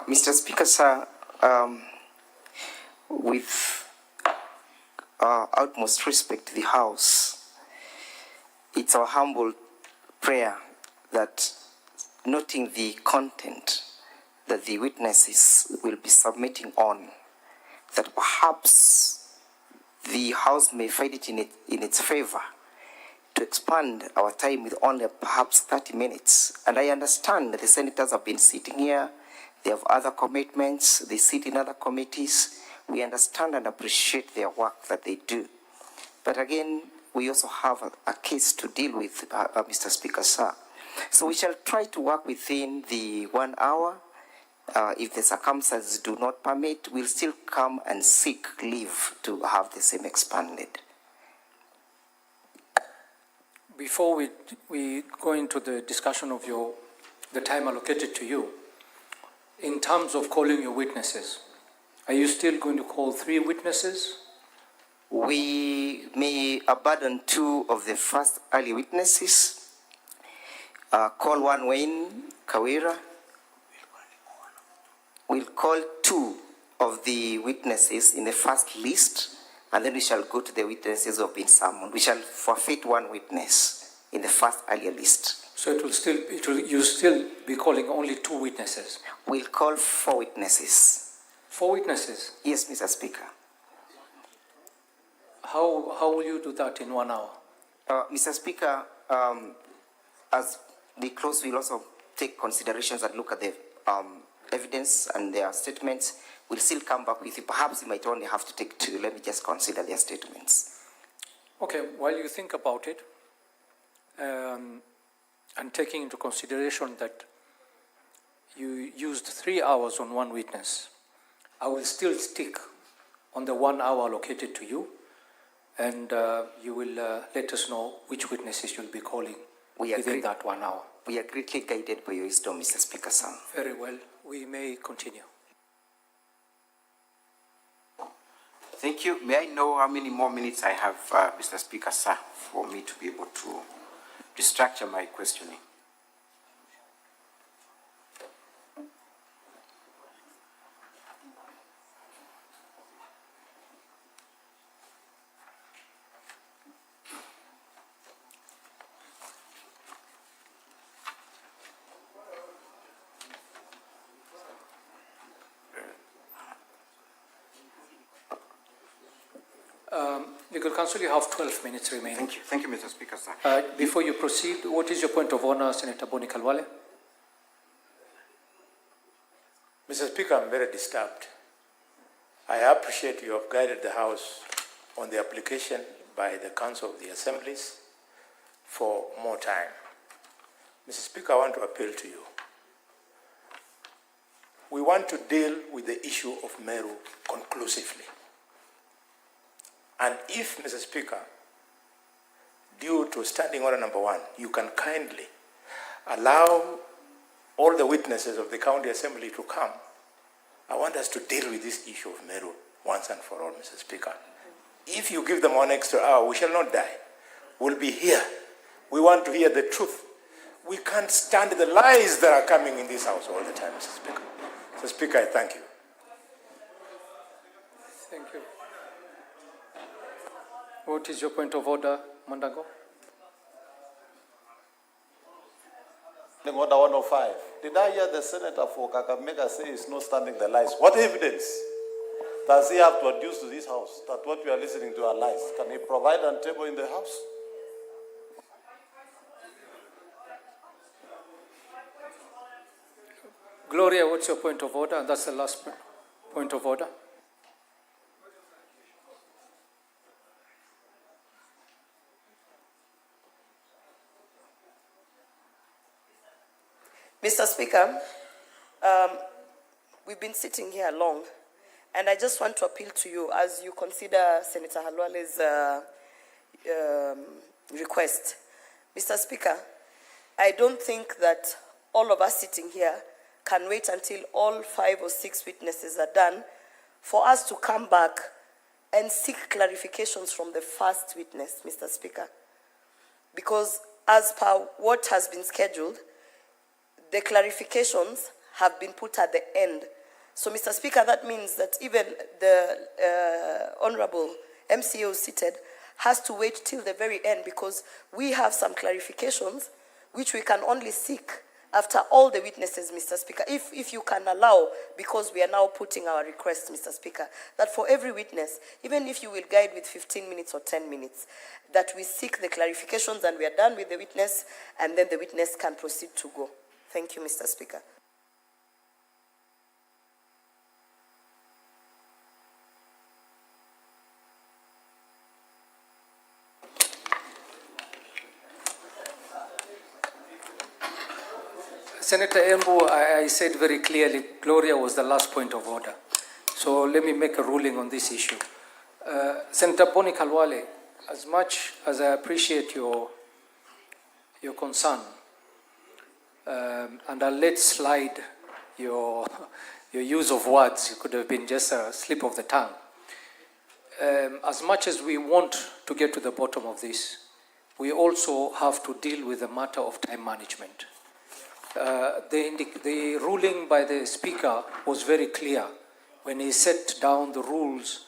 Speaker 7: Mr. Speaker, sir, with utmost respect to the House, it's our humble prayer that, noting the content that the witnesses will be submitting on, that perhaps the House may find it in its favor to expand our time with only perhaps 30 minutes. And I understand that the senators have been sitting here, they have other commitments, they sit in other committees. We understand and appreciate their work that they do. But again, we also have a case to deal with, Mr. Speaker, sir. So we shall try to work within the 1 hour. If the circumstances do not permit, we'll still come and seek leave to have the same expanded.
Speaker 9: Before we go into the discussion of the time allocated to you, in terms of calling your witnesses, are you still going to call 3 witnesses?
Speaker 7: We may abandon 2 of the first early witnesses, call one Wayne Kawira. We'll call 2 of the witnesses in the first list, and then we shall go to the witnesses who have been summoned. We shall forfeit 1 witness in the first earlier list.
Speaker 9: So you'll still be calling only 2 witnesses?
Speaker 7: We'll call 4 witnesses.
Speaker 9: 4 witnesses?
Speaker 7: Yes, Mr. Speaker.
Speaker 9: How will you do that in 1 hour?
Speaker 7: Mr. Speaker, as the close, we'll also take considerations and look at the evidence and their statements. We'll still come back with you. Perhaps you might only have to take 2. Let me just consider their statements.
Speaker 9: Okay, while you think about it, and taking into consideration that you used 3 hours on 1 witness, I will still stick on the 1 hour allocated to you, and you will let us know which witnesses you'll be calling within that 1 hour.
Speaker 7: We are greatly guided by your wisdom, Mr. Speaker, sir.
Speaker 9: Very well. We may continue.
Speaker 15: Thank you. May I know how many more minutes I have, Mr. Speaker, sir, for me to be able to restructure my questioning?
Speaker 9: Legal Counsel, you have 12 minutes remaining.
Speaker 15: Thank you. Thank you, Mr. Speaker, sir.
Speaker 9: Before you proceed, what is your point of honor, Senator Boni Kalwale?
Speaker 17: Mr. Speaker, I'm very disturbed. I appreciate you have guided the House on the application by the Council of the Assemblies for more time. Mr. Speaker, I want to appeal to you. We want to deal with the issue of Meru conclusively. And if, Mr. Speaker, due to standing order number 1, you can kindly allow all the witnesses of the County Assembly to come, I want us to deal with this issue of Meru once and for all, Mr. Speaker. If you give them 1 extra hour, we shall not die. We'll be here. We want to hear the truth. We can't stand the lies that are coming in this House all the time, Mr. Speaker. Mr. Speaker, I thank you.
Speaker 9: Thank you. What is your point of order, Mandago?
Speaker 12: Order 105. Did I hear the senator for Kakamega say he's not standing the lies? What evidence does he have to adduce to this house that what we are listening to are lies? Can he provide a table in the house?
Speaker 9: Gloria, what's your point of order? And that's the last point of order.
Speaker 22: Mr. Speaker, we've been sitting here long, and I just want to appeal to you as you consider Senator Halwale's request. Mr. Speaker, I don't think that all of us sitting here can wait until all 5 or 6 witnesses are done for us to come back and seek clarifications from the first witness, Mr. Speaker. Because as per what has been scheduled, the clarifications have been put at the end. So, Mr. Speaker, that means that even the Honorable MCO seated has to wait till the very end because we have some clarifications which we can only seek after all the witnesses, Mr. Speaker. If you can allow, because we are now putting our request, Mr. Speaker, that for every witness, even if you will guide with 15 minutes or 10 minutes, that we seek the clarifications and we are done with the witness, and then the witness can proceed to go. Thank you, Mr. Speaker.
Speaker 9: Senator Embu, I said very clearly, Gloria was the last point of order. So let me make a ruling on this issue. Senator Boni Kalwale, as much as I appreciate your concern, and I'll let slide your use of words, it could have been just a slip of the tongue. As much as we want to get to the bottom of this, we also have to deal with the matter of time management. The ruling by the Speaker was very clear when he set down the rules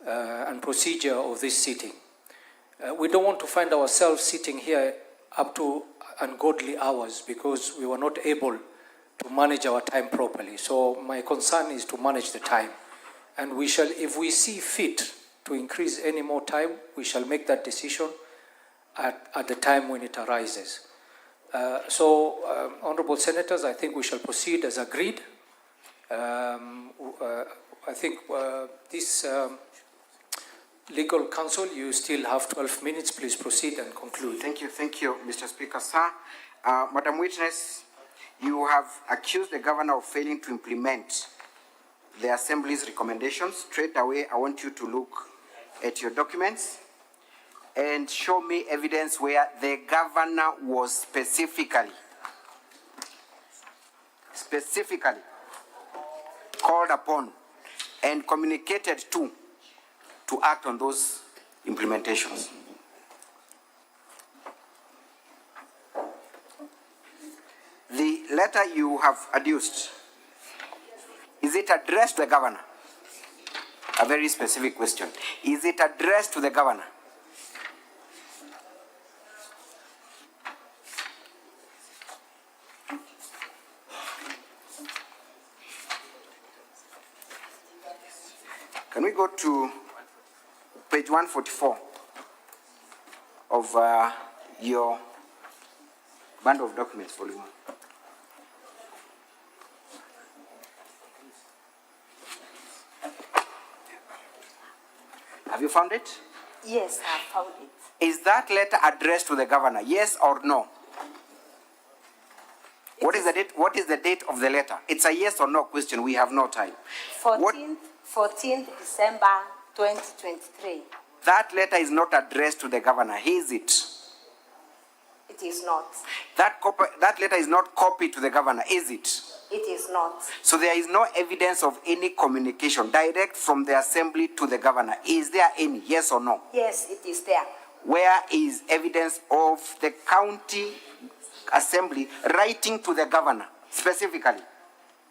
Speaker 9: and procedure of this sitting. We don't want to find ourselves sitting here up to ungodly hours because we were not able to manage our time properly. So my concern is to manage the time. And we shall, if we see fit to increase any more time, we shall make that decision at the time when it arises. Honorable Senators, I think we shall proceed as agreed. I think this legal counsel, you still have 12 minutes. Please proceed and conclude.
Speaker 15: Thank you, Mr. Speaker, sir. Madam Witness, you have accused the governor of failing to implement the Assembly's recommendations. Straight away, I want you to look at your documents and show me evidence where the governor was specifically called upon and communicated to act on those implementations. The letter you have adduced, is it addressed to the governor? A very specific question. Is it addressed to the governor? Can we go to page 144 of your bundle of documents, volume 1? Have you found it?
Speaker 22: Yes, I found it.
Speaker 15: Is that letter addressed to the governor? Yes or no? What is the date? What is the date of the letter? It's a yes or no question. We have no time.
Speaker 22: 14th December 2023.
Speaker 15: That letter is not addressed to the governor, is it?
Speaker 22: It is not.
Speaker 15: That letter is not copied to the governor, is it?
Speaker 22: It is not.
Speaker 15: So there is no evidence of any communication direct from the assembly to the governor. Is there any, yes or no?
Speaker 22: Yes, it is there.
Speaker 15: Where is evidence of the county assembly writing to the governor specifically?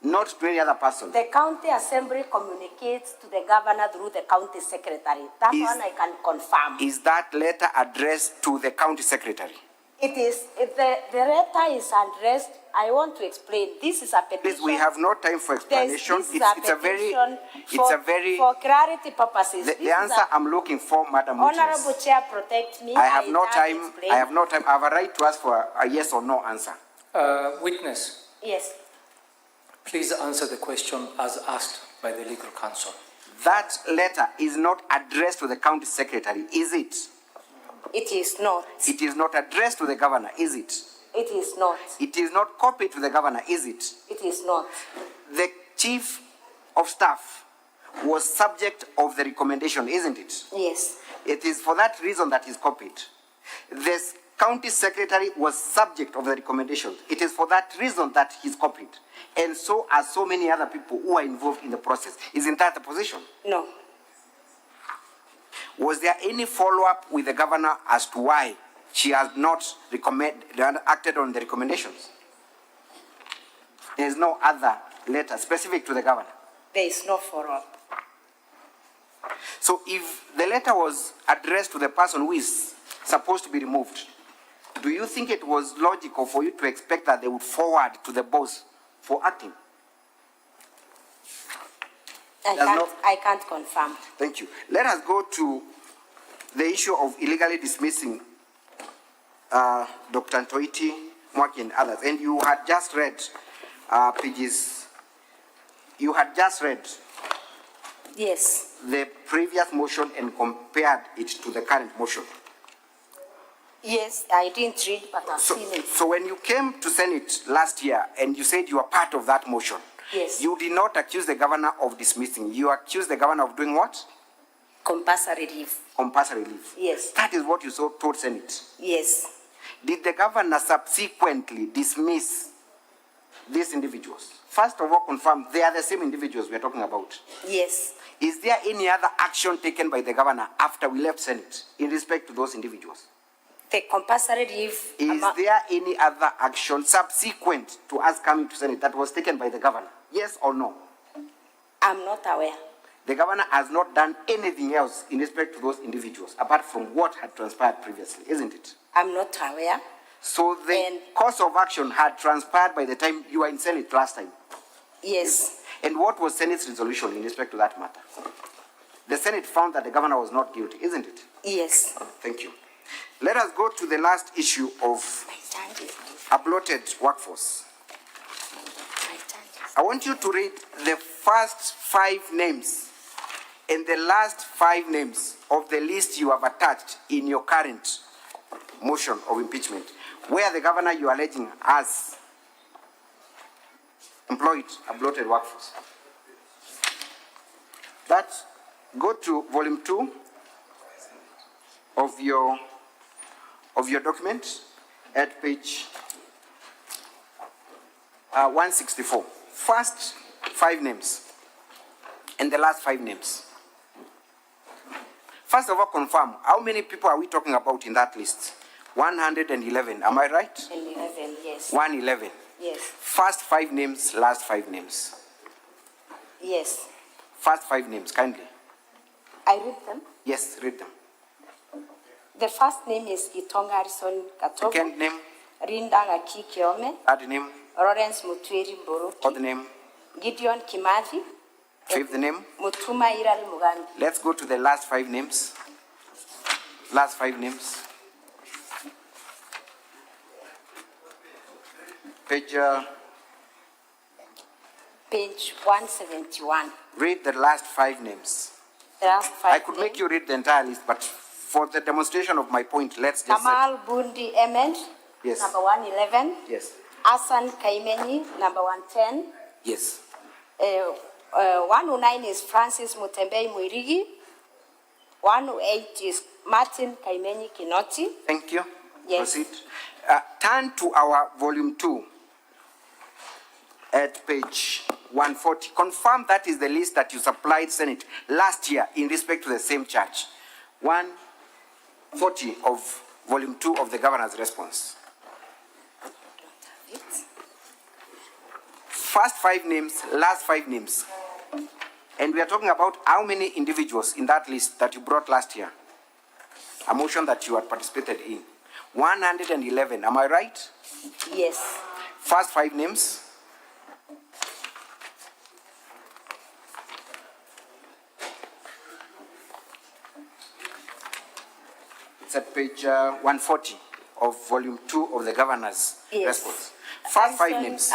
Speaker 15: not to any other person.
Speaker 8: The county assembly communicates to the governor through the county secretary. That one I can confirm.
Speaker 15: Is that letter addressed to the county secretary?
Speaker 8: It is. The letter is addressed. I want to explain. This is a petition.
Speaker 15: Please, we have no time for explanation. It's a very.
Speaker 8: For clarity purposes.
Speaker 15: The answer I'm looking for, Madam Witness.
Speaker 8: Honorable Chair, protect me.
Speaker 15: I have no time. I have no time. I have a right to ask for a yes or no answer.
Speaker 9: Witness,
Speaker 8: Yes.
Speaker 9: please answer the question as asked by the legal counsel.
Speaker 15: That letter is not addressed to the county secretary, is it?
Speaker 8: It is not.
Speaker 15: It is not addressed to the governor, is it?
Speaker 8: It is not.
Speaker 15: It is not copied to the governor, is it?
Speaker 8: It is not.
Speaker 15: The chief of staff was subject of the recommendation, isn't it?
Speaker 8: Yes.
Speaker 15: It is for that reason that is copied. The county secretary was subject of the recommendation. It is for that reason that he's copied. And so are so many other people who are involved in the process. Isn't that the position?
Speaker 8: No.
Speaker 15: Was there any follow-up with the governor as to why she has not acted on the recommendations? There is no other letter specific to the governor.
Speaker 8: There is no follow-up.
Speaker 15: So if the letter was addressed to the person who is supposed to be removed, do you think it was logical for you to expect that they would forward to the boss for acting?
Speaker 8: I can't confirm.
Speaker 15: Thank you. Let us go to the issue of illegally dismissing Dr. Ntoiti, Mwaki, and others. And you had just read pages. You had just read.
Speaker 8: Yes.
Speaker 15: The previous motion and compared it to the current motion.
Speaker 8: Yes, I didn't read, but I've seen it.
Speaker 15: So when you came to Senate last year and you said you were part of that motion,
Speaker 8: yes,
Speaker 15: you did not accuse the governor of dismissing. You accused the governor of doing what?
Speaker 8: Compulsory leave.
Speaker 15: Compulsory leave.
Speaker 8: Yes.
Speaker 15: That is what you told Senate.
Speaker 8: Yes.
Speaker 15: Did the governor subsequently dismiss these individuals? First of all, confirm they are the same individuals we are talking about.
Speaker 8: Yes.
Speaker 15: Is there any other action taken by the governor after we left Senate in respect to those individuals?
Speaker 8: The compulsory leave.
Speaker 15: Is there any other action subsequent to us coming to Senate that was taken by the governor? Yes or no?
Speaker 8: I'm not aware.
Speaker 15: The governor has not done anything else in respect to those individuals apart from what had transpired previously, isn't it?
Speaker 8: I'm not aware.
Speaker 15: So the course of action had transpired by the time you were in Senate last time?
Speaker 8: Yes.
Speaker 15: And what was Senate's resolution in respect to that matter? The Senate found that the governor was not guilty, isn't it?
Speaker 8: Yes.
Speaker 15: Thank you. Let us go to the last issue of a bloated workforce. I want you to read the first 5 names and the last 5 names of the list you have attached in your current motion of impeachment, where the governor you are alleging has employed a bloated workforce. Go to volume 2 of your document at page 164. First 5 names and the last 5 names. First of all, confirm, how many people are we talking about in that list? 111, am I right?
Speaker 8: 11, yes.
Speaker 15: 111.
Speaker 8: Yes.
Speaker 15: First 5 names, last 5 names.
Speaker 8: Yes.
Speaker 15: First 5 names, kindly.
Speaker 8: I read them?
Speaker 15: Yes, read them.
Speaker 8: The first name is Gitonga Harrison Katogo.
Speaker 15: Second name?
Speaker 8: Rinda Gaki Kiome.
Speaker 15: Third name?
Speaker 8: Lawrence Mutweri Mboroki.
Speaker 15: Fourth name?
Speaker 8: Gideon Kimathi.
Speaker 15: Fifth name?
Speaker 8: Mutuma Irari Mugambi.
Speaker 15: Let's go to the last 5 names. Last 5 names. Page
Speaker 8: 171.
Speaker 15: Read the last 5 names.
Speaker 8: The last 5
Speaker 15: I could make you read the entire list, but for the demonstration of my point, let's just
Speaker 8: Kamal Bundi Emed,
Speaker 15: yes.
Speaker 8: number 111.
Speaker 15: Yes.
Speaker 8: Hassan Kaimenyi, number 110.
Speaker 15: Yes.
Speaker 8: 109 is Francis Mutembei Mwirigi. 108 is Martin Kaimenyi Kinoti.
Speaker 15: Thank you.
Speaker 8: Yes.
Speaker 15: Proceed. Turn to our volume 2 at page 140. Confirm that is the list that you supplied Senate last year in respect to the same charge. 140 of volume 2 of the governor's response. First 5 names, last 5 names. And we are talking about how many individuals in that list that you brought last year. A motion that you had participated in. 111, am I right?
Speaker 8: Yes.
Speaker 15: First 5 names. It's at page 140 of volume 2 of the governor's response. First 5 names.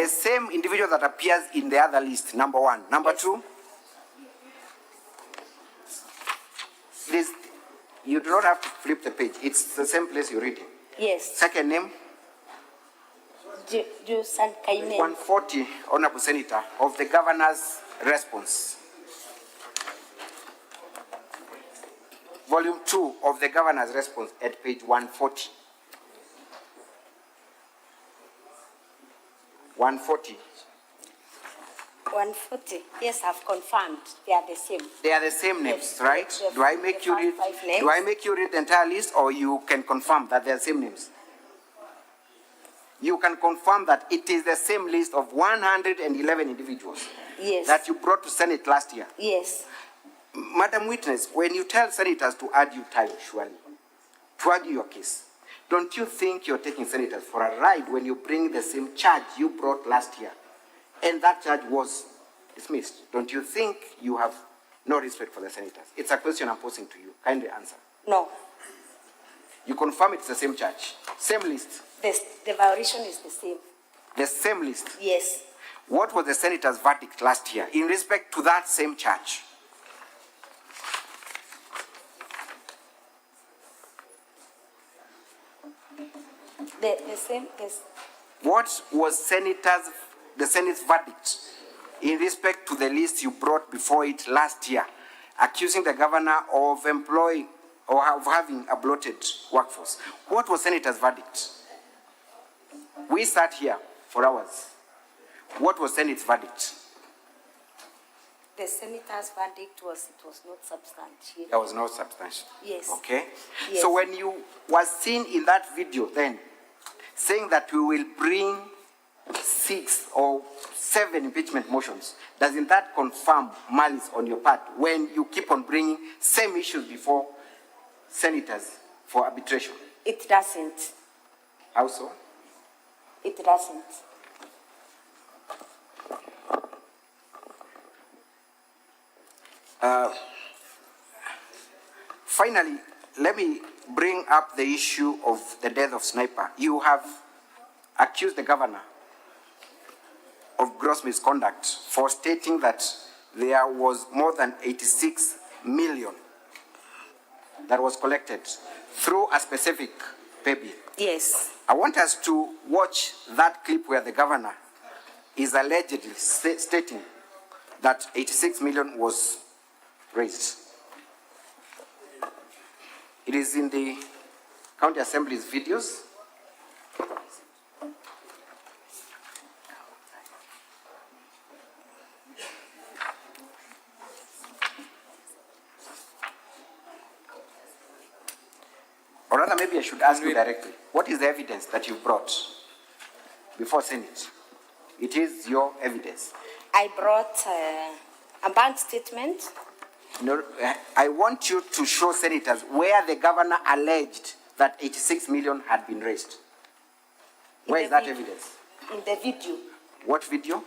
Speaker 15: The same individual that appears in the other list, number 1. Number 2. This, you do not have to flip the page. It's the same place you're reading.
Speaker 8: Yes.
Speaker 15: Second name. 140, Honorable Senator, of the governor's response. Volume 2 of the governor's response at page 140. 140.
Speaker 8: 140. Yes, I've confirmed. They are the same.
Speaker 15: They are the same names,
Speaker 8: Yes.
Speaker 15: right? Do I make you read? Do I make you read the entire list, or you can confirm that they are the same names? You can confirm that it is the same list of 111 individuals.
Speaker 8: Yes.
Speaker 15: That you brought to Senate last year.
Speaker 8: Yes.
Speaker 15: Madam Witness, when you tell senators to add you time, surely, to argue your case, don't you think you're taking senators for a ride when you bring the same charge you brought last year, and that charge was dismissed? Don't you think you have no respect for the senators? It's a question I'm posing to you. Kindly answer.
Speaker 8: No.
Speaker 15: You confirm it's the same charge, same list?
Speaker 8: The violation is the same.
Speaker 15: The same list?
Speaker 8: Yes.
Speaker 15: What was the senator's verdict last year in respect to that same charge?
Speaker 8: The same.
Speaker 15: What was the Senate's verdict in respect to the list you brought before it last year, accusing the governor of employing or of having a bloated workforce? What was Senator's verdict? We sat here for hours. What was Senate's verdict?
Speaker 8: The senator's verdict was it was not substantial.
Speaker 15: There was no substantial.
Speaker 8: Yes.
Speaker 15: Okay.
Speaker 8: Yes.
Speaker 15: So when you were seen in that video then, saying that we will bring 6 or 7 impeachment motions, doesn't that confirm malice on your part when you keep on bringing same issues before senators for arbitration?
Speaker 8: It doesn't.
Speaker 15: How so?
Speaker 8: It doesn't.
Speaker 15: Finally, let me bring up the issue of the death of Sniper. You have accused the governor of gross misconduct for stating that there was more than 86 million that was collected through a specific pay bill.
Speaker 8: Yes.
Speaker 15: I want us to watch that clip where the governor is allegedly stating that 86 million was raised. It is in the County Assembly's videos. Or rather, maybe I should ask you directly. What is the evidence that you brought before Senate? It is your evidence.
Speaker 8: I brought a bank statement.
Speaker 15: No, I want you to show senators where the governor alleged that 86 million had been raised. Where is that evidence?
Speaker 8: In the video.
Speaker 15: What video?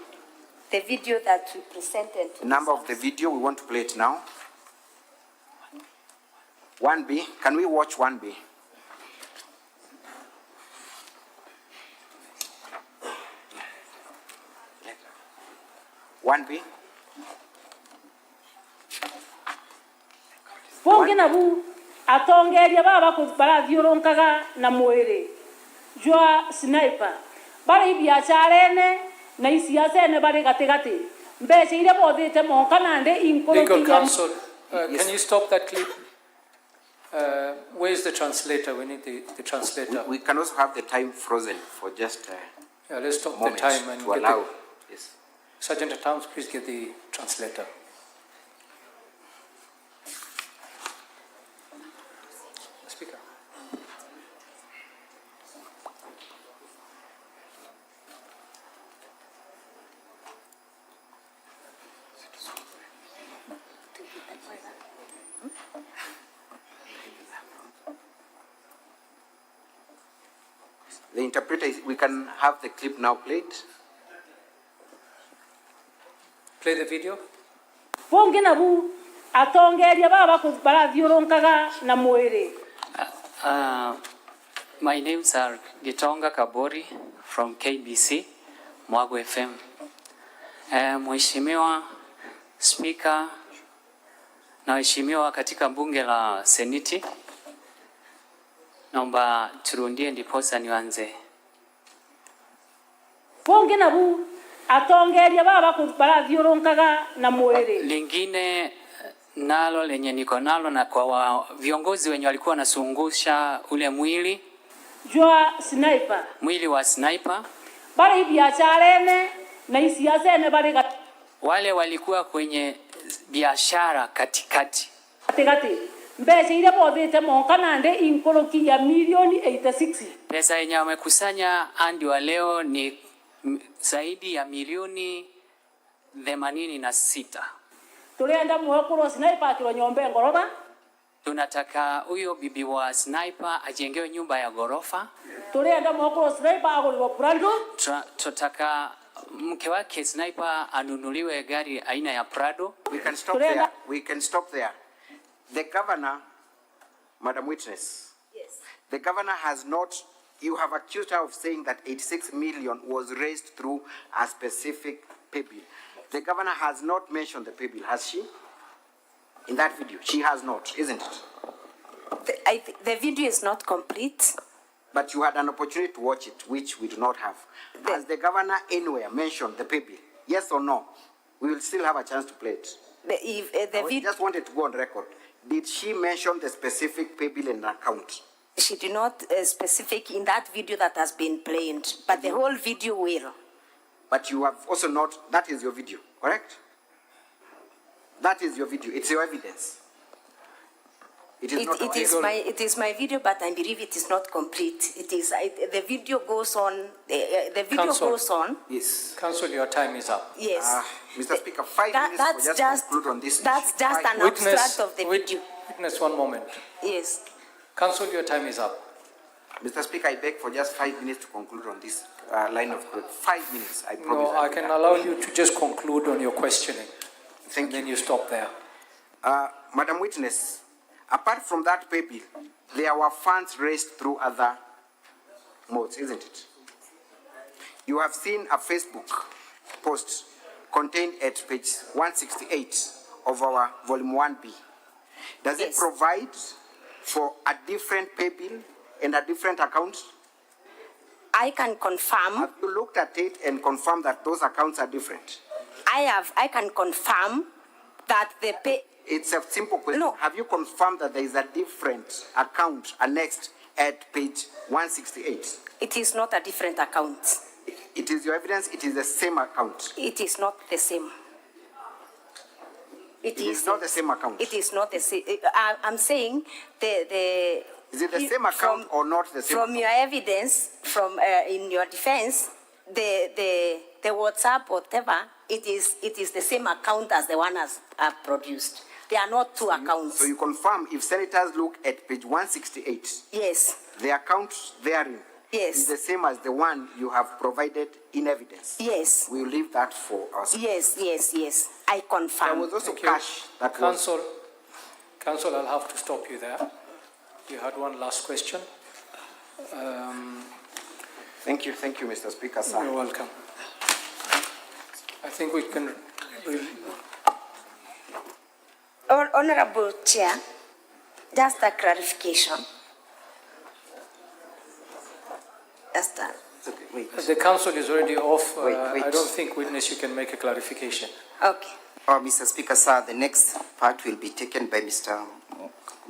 Speaker 8: The video that we presented.
Speaker 15: The number of the video, we want to play it now. 1B, can we watch 1B?
Speaker 5: Bonge na bu atongeria baba barathiũrũrũkaga na mwĩrĩ jwa Sniper bari biacara ene na isiasa ene bari gatigati mbeca iria bothite monka nande
Speaker 9: Legal counsel, can you stop that clip? Where is the translator? We need the translator.
Speaker 15: We can also have the time frozen for just
Speaker 9: yeah, let's stop the time and
Speaker 15: to allow. Yes.
Speaker 9: Sergeant at Arms, please get the translator. Speaker.
Speaker 15: The interpreter, we can have the clip now played.
Speaker 9: Play the video.
Speaker 5: Pongi na bu atongeria baba barathiuronkaga na mwiri.
Speaker 1: My names are Gitonga Kabori from KBC, Mwago FM. Mheshimiwa Speaker na waheshimiwa katika bunge la Seneti, naomba turundie ndiposa nianze.
Speaker 5: Pongi na bu atongeria baba barathiuronkaga na mwiri.
Speaker 1: Lingine nalo lenye niko nalo na kwa viongozi wenye walikuwa nasungusha ule mwili
Speaker 5: jua sniper,
Speaker 1: mwili wa sniper,
Speaker 5: bale biashara na isiasa ne bale
Speaker 1: wale walikuwa kwenye biashara katikati
Speaker 5: mbese ile bodete monkanande inkoloki ya milioni 86.
Speaker 1: Pesa yenye wamekusanya hadi wa leo ni zaidi ya milioni 86.
Speaker 5: Tulienda muhekuru sniper akiro nyombe ngoroba.
Speaker 1: Tunataka huyo bibi wa sniper ajengewe nyumba ya gorofa.
Speaker 5: Tulienda muhekuru sniper agoliwa Prado.
Speaker 1: Tunataka mke wake sniper anunuliwe gari aina ya Prado.
Speaker 15: We can stop there. We can stop there. The governor, Madam Witness.
Speaker 8: Yes.
Speaker 15: The governor has not, you have accused her of saying that 86 million was raised through a specific pay bill. The governor has not mentioned the pay bill, has she? In that video, she has not, isn't it?
Speaker 8: The video is not complete.
Speaker 15: But you had an opportunity to watch it, which we do not have. Has the governor anywhere mentioned the pay bill? Yes or no? We will still have a chance to play it. I just wanted to go on record. Did she mention the specific pay bill and account?
Speaker 8: She did not specific in that video that has been played, but the whole video will.
Speaker 15: But you have also not, that is your video, correct? That is your video, it's your evidence. It is
Speaker 8: my video, but I believe it is not complete. It is the video goes on. The video
Speaker 9: Council,
Speaker 8: goes on.
Speaker 15: Yes.
Speaker 9: Council, your time is up.
Speaker 8: Yes.
Speaker 15: Mr. Speaker, 5 minutes for just conclude on this.
Speaker 8: That's
Speaker 15: issue.
Speaker 8: just an abstract of the video.
Speaker 9: Witness, one moment.
Speaker 8: Yes.
Speaker 9: Council, your time is up.
Speaker 15: Mr. Speaker, I beg for just 5 minutes to conclude on this line of code. 5 minutes, I promise.
Speaker 9: No, I can allow you to just conclude on your questioning.
Speaker 15: Thank you.
Speaker 9: Then you stop there.
Speaker 15: Madam Witness, apart from that pay bill, there were funds raised through other modes, isn't it? You have seen a Facebook post contained at page 168 of our volume 1B. Does it provide for a different pay bill and a different account?
Speaker 8: I can confirm.
Speaker 15: Have you looked at it and confirmed that those accounts are different?
Speaker 8: I can confirm that the pay.
Speaker 15: It's a simple question.
Speaker 8: No.
Speaker 15: Have you confirmed that there is a different account annexed at page 168?
Speaker 8: It is not a different account.
Speaker 15: It is your evidence, it is the same account.
Speaker 8: It is not the same.
Speaker 15: It is not the same account.
Speaker 8: It is not the same. I'm saying the.
Speaker 15: Is it the same account or not the same?
Speaker 8: From your evidence, from in your defense, the WhatsApp whatever, it is the same account as the one as produced. They are not two accounts.
Speaker 15: So you confirm if senators look at page 168?
Speaker 8: Yes.
Speaker 15: The account therein
Speaker 8: is
Speaker 15: the same as the one you have provided in evidence?
Speaker 8: Yes.
Speaker 15: We'll leave that for us.
Speaker 8: Yes. I confirm.
Speaker 15: There was also cash that
Speaker 9: Council, Council, I'll have to stop you there. You had one last question.
Speaker 15: Thank you, Mr. Speaker, sir.
Speaker 9: You're welcome. I think we can.
Speaker 8: Honorable Chair, just a clarification. Just a.
Speaker 9: The council is already off.
Speaker 15: Wait.
Speaker 9: I don't think, witness, you can make a clarification.
Speaker 8: Okay.
Speaker 7: Mr. Speaker, sir, the next part will be taken by Mr.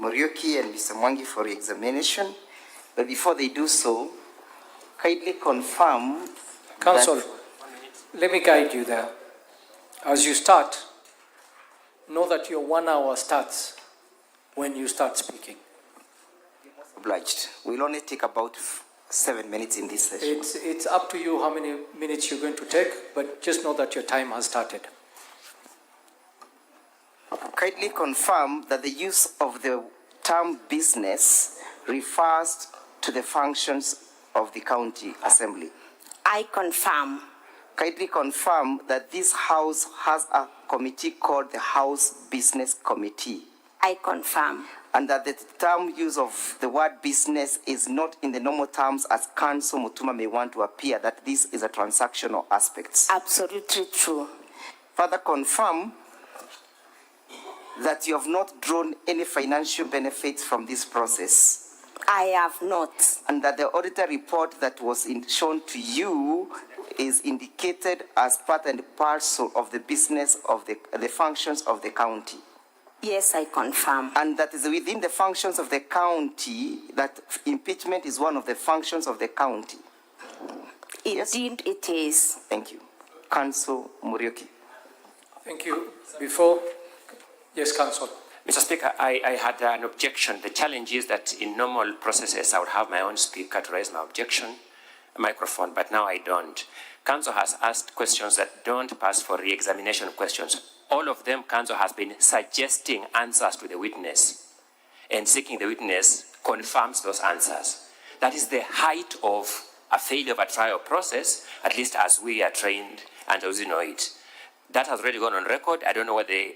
Speaker 7: Muriuki and Mr. Mwangi for examination. But before they do so, kindly confirm.
Speaker 9: Council, let me guide you there. As you start, know that your 1 hour starts when you start speaking.
Speaker 7: Obliged. We'll only take about 7 minutes in this session.
Speaker 9: It's up to you how many minutes you're going to take, but just know that your time has started.
Speaker 7: Kindly confirm that the use of the term business refers to the functions of the County Assembly.
Speaker 8: I confirm.
Speaker 7: Kindly confirm that this House has a committee called the House Business Committee.
Speaker 8: I confirm.
Speaker 7: And that the term use of the word business is not in the normal terms as Council Mutuma may want to appear, that this is a transactional aspect.
Speaker 8: Absolutely true.
Speaker 7: Further confirm that you have not drawn any financial benefits from this process.
Speaker 8: I have not.
Speaker 7: And that the auditor report that was shown to you is indicated as part and parcel of the business of the functions of the county.
Speaker 8: Yes, I confirm.
Speaker 7: And that is within the functions of the county, that impeachment is one of the functions of the county.
Speaker 8: Indeed, it is.
Speaker 7: Thank you. Council Muriuki.
Speaker 9: Thank you. Before, yes, Council.
Speaker 3: Mr. Speaker, I had an objection. The challenge is that in normal processes, I would have my own speaker to raise my objection, a microphone, but now I don't. Council has asked questions that don't pass for re-examination questions. All of them, Council has been suggesting answers to the witness, and seeking the witness confirms those answers. That is the height of a failure of a trial process, at least as we are trained and as we know it. That has already gone on record. I don't know what the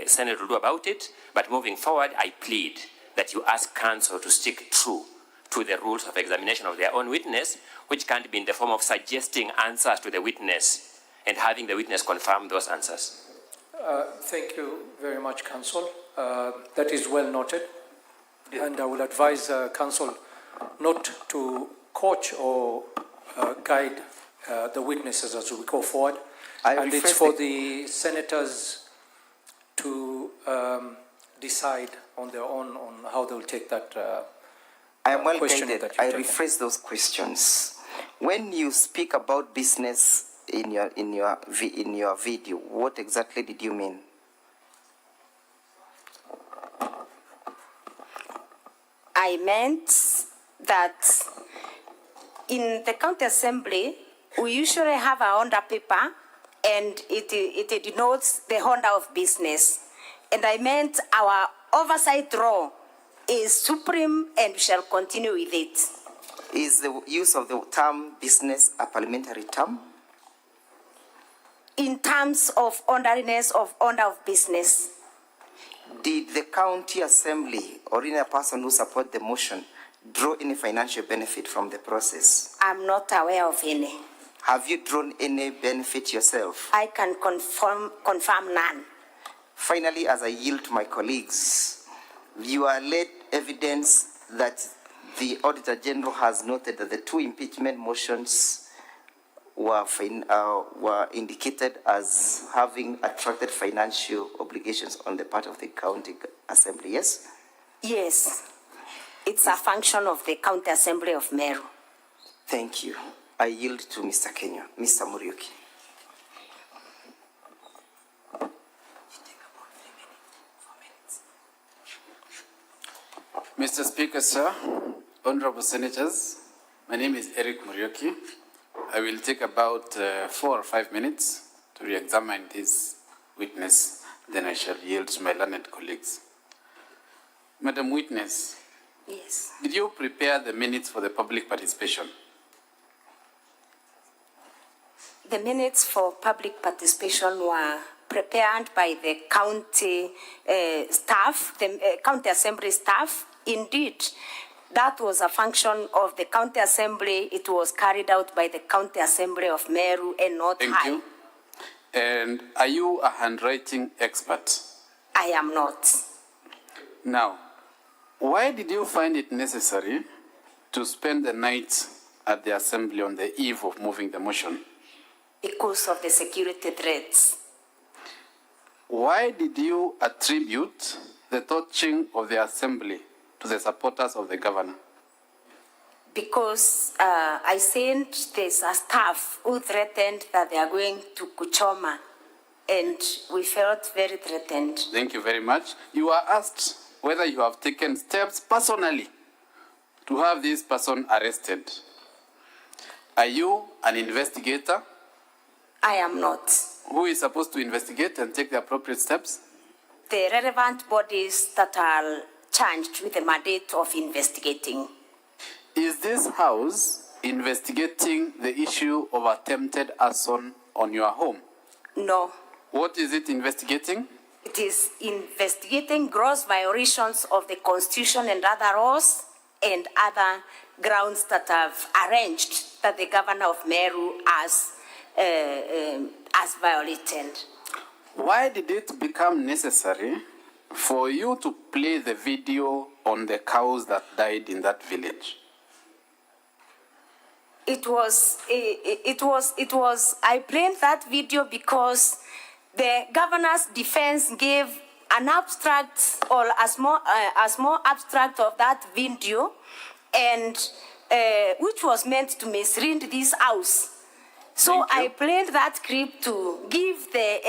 Speaker 3: Senate will do about it, but moving forward, I plead that you ask Council to stick true to the rules of examination of their own witness, which can't be in the form of suggesting answers to the witness and having the witness confirm those answers.
Speaker 9: Thank you very much, Council. That is well noted. And I will advise Council not to coach or guide the witnesses as we go forward. And it's for the senators to decide on their own on how they will take that
Speaker 7: I am well
Speaker 9: question
Speaker 7: guided. I rephrase those questions. When you speak about business in your video, what exactly did you mean?
Speaker 8: I meant that in the county assembly, we usually have a Honda paper, and it denotes the Honda of business. And I meant our oversight role is supreme, and we shall continue with it.
Speaker 7: Is the use of the term business a parliamentary term?
Speaker 8: In terms of orderliness of Honda of business.
Speaker 7: Did the county assembly or any person who support the motion draw any financial benefit from the process?
Speaker 8: I'm not aware of any.
Speaker 7: Have you drawn any benefit yourself?
Speaker 8: I can confirm none.
Speaker 7: Finally, as I yield to my colleagues, you are led evidence that the Auditor General has noted that the two impeachment motions were indicated as having attracted financial obligations on the part of the county assembly, yes?
Speaker 8: Yes. It's a function of the county assembly of Meru.
Speaker 7: Thank you. I yield to Mr. Kenya. Mr. Muriuki.
Speaker 13: Mr. Speaker, sir, honorable senators, my name is Eric Muriuki. I will take about 4 or 5 minutes to re-examine this witness, then I shall yield to my learned colleagues. Madam Witness,
Speaker 8: yes.
Speaker 13: Did you prepare the minutes for the public participation?
Speaker 8: The minutes for public participation were prepared by the county staff, the county assembly staff. Indeed, that was a function of the county assembly. It was carried out by the county assembly of Meru and not
Speaker 13: Thank you. And are you a handwriting expert?
Speaker 8: I am not.
Speaker 13: Now, why did you find it necessary to spend the night at the assembly on the eve of moving the motion?
Speaker 8: Because of the security threats.
Speaker 13: Why did you attribute the torching of the assembly to the supporters of the governor?
Speaker 8: Because I sent there's a staff who threatened that they are going to Kuchoma, and we felt very threatened.
Speaker 13: Thank you very much. You are asked whether you have taken steps personally to have this person arrested. Are you an investigator?
Speaker 8: I am not.
Speaker 13: Who is supposed to investigate and take the appropriate steps?
Speaker 8: The relevant bodies that are charged with the mandate of investigating.
Speaker 13: Is this house investigating the issue of attempted arson on your home?
Speaker 8: No.
Speaker 13: What is it investigating?
Speaker 8: It is investigating gross violations of the Constitution and other laws and other grounds that have arranged that the governor of Meru has violated.
Speaker 13: Why did it become necessary for you to play the video on the cows that died in that village?
Speaker 8: I played that video because the governor's defense gave an abstract or a small abstract of that video, and which was meant to mislead this house. So I played that clip to give the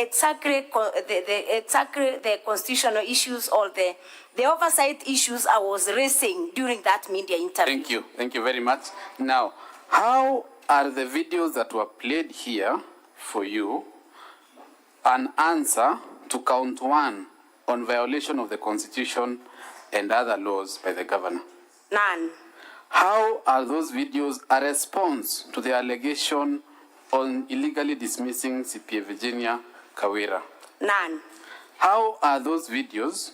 Speaker 8: constitutional issues or the oversight issues I was raising during that media interview.
Speaker 13: Thank you very much. Now, how are the videos that were played here for you an answer to count 1 on violation of the Constitution and other laws by the governor?
Speaker 8: None.
Speaker 13: How are those videos a response to the allegation on illegally dismissing CPA Virginia Kawira?
Speaker 8: None.
Speaker 13: How are those videos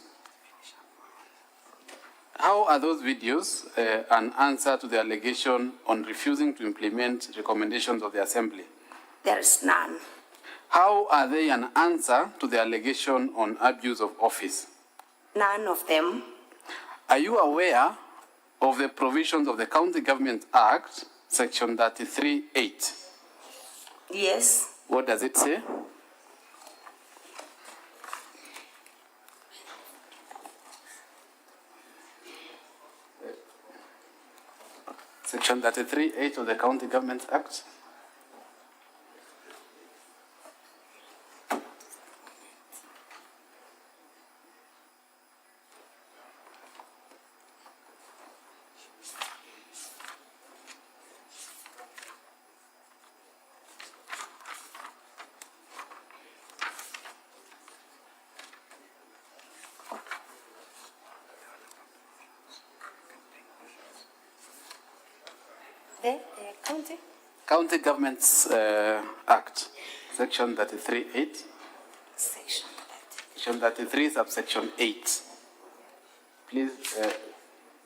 Speaker 13: an answer to the allegation on refusing to implement recommendations of the Assembly?
Speaker 8: There is none.
Speaker 13: How are they an answer to the allegation on abuse of office?
Speaker 8: None of them.
Speaker 13: Are you aware of the provisions of the County Government Act, Section 33(8)?
Speaker 8: Yes.
Speaker 13: What does it say? Section 33(8) of the County Government Act.
Speaker 8: The county?
Speaker 13: County Governments Act, Section 33(8). Section 33, subsection 8. Please,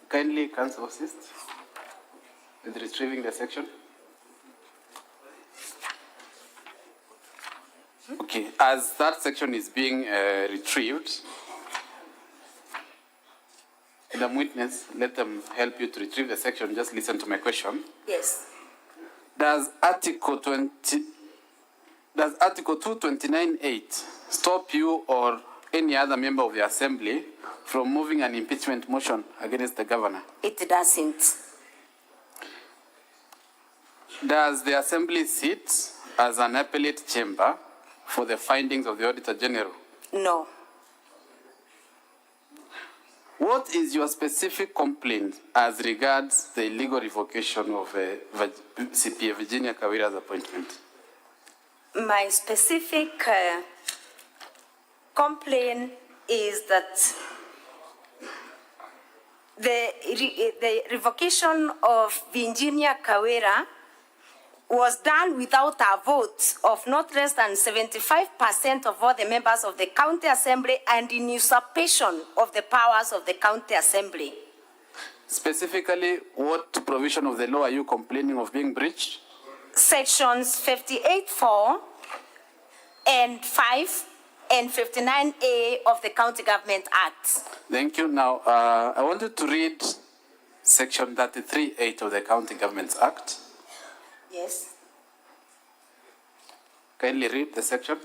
Speaker 13: kindly counsel assist with retrieving the section. Okay, as that section is being retrieved, the witness, let them help you to retrieve the section. Just listen to my question.
Speaker 8: Yes.
Speaker 13: Does Article 229(8) stop you or any other member of the Assembly from moving an impeachment motion against the governor?
Speaker 8: It doesn't.
Speaker 13: Does the Assembly sit as an appellate chamber for the findings of the Auditor General?
Speaker 8: No.
Speaker 13: What is your specific complaint as regards the illegal revocation of CPA Virginia Kawira's appointment?
Speaker 8: My specific complaint is that the revocation of Virginia Kawira was done without a vote of not less than 75% of all the members of the County Assembly and in usurpation of the powers of the County Assembly.
Speaker 13: Specifically, what provision of the law are you complaining of being breached?
Speaker 8: Sections 58(4) and 5 and 59A of the County Government Act.
Speaker 13: Thank you. Now, I wanted to read Section 33(8) of the County Government Act.
Speaker 8: Yes.
Speaker 13: Kindly read the section.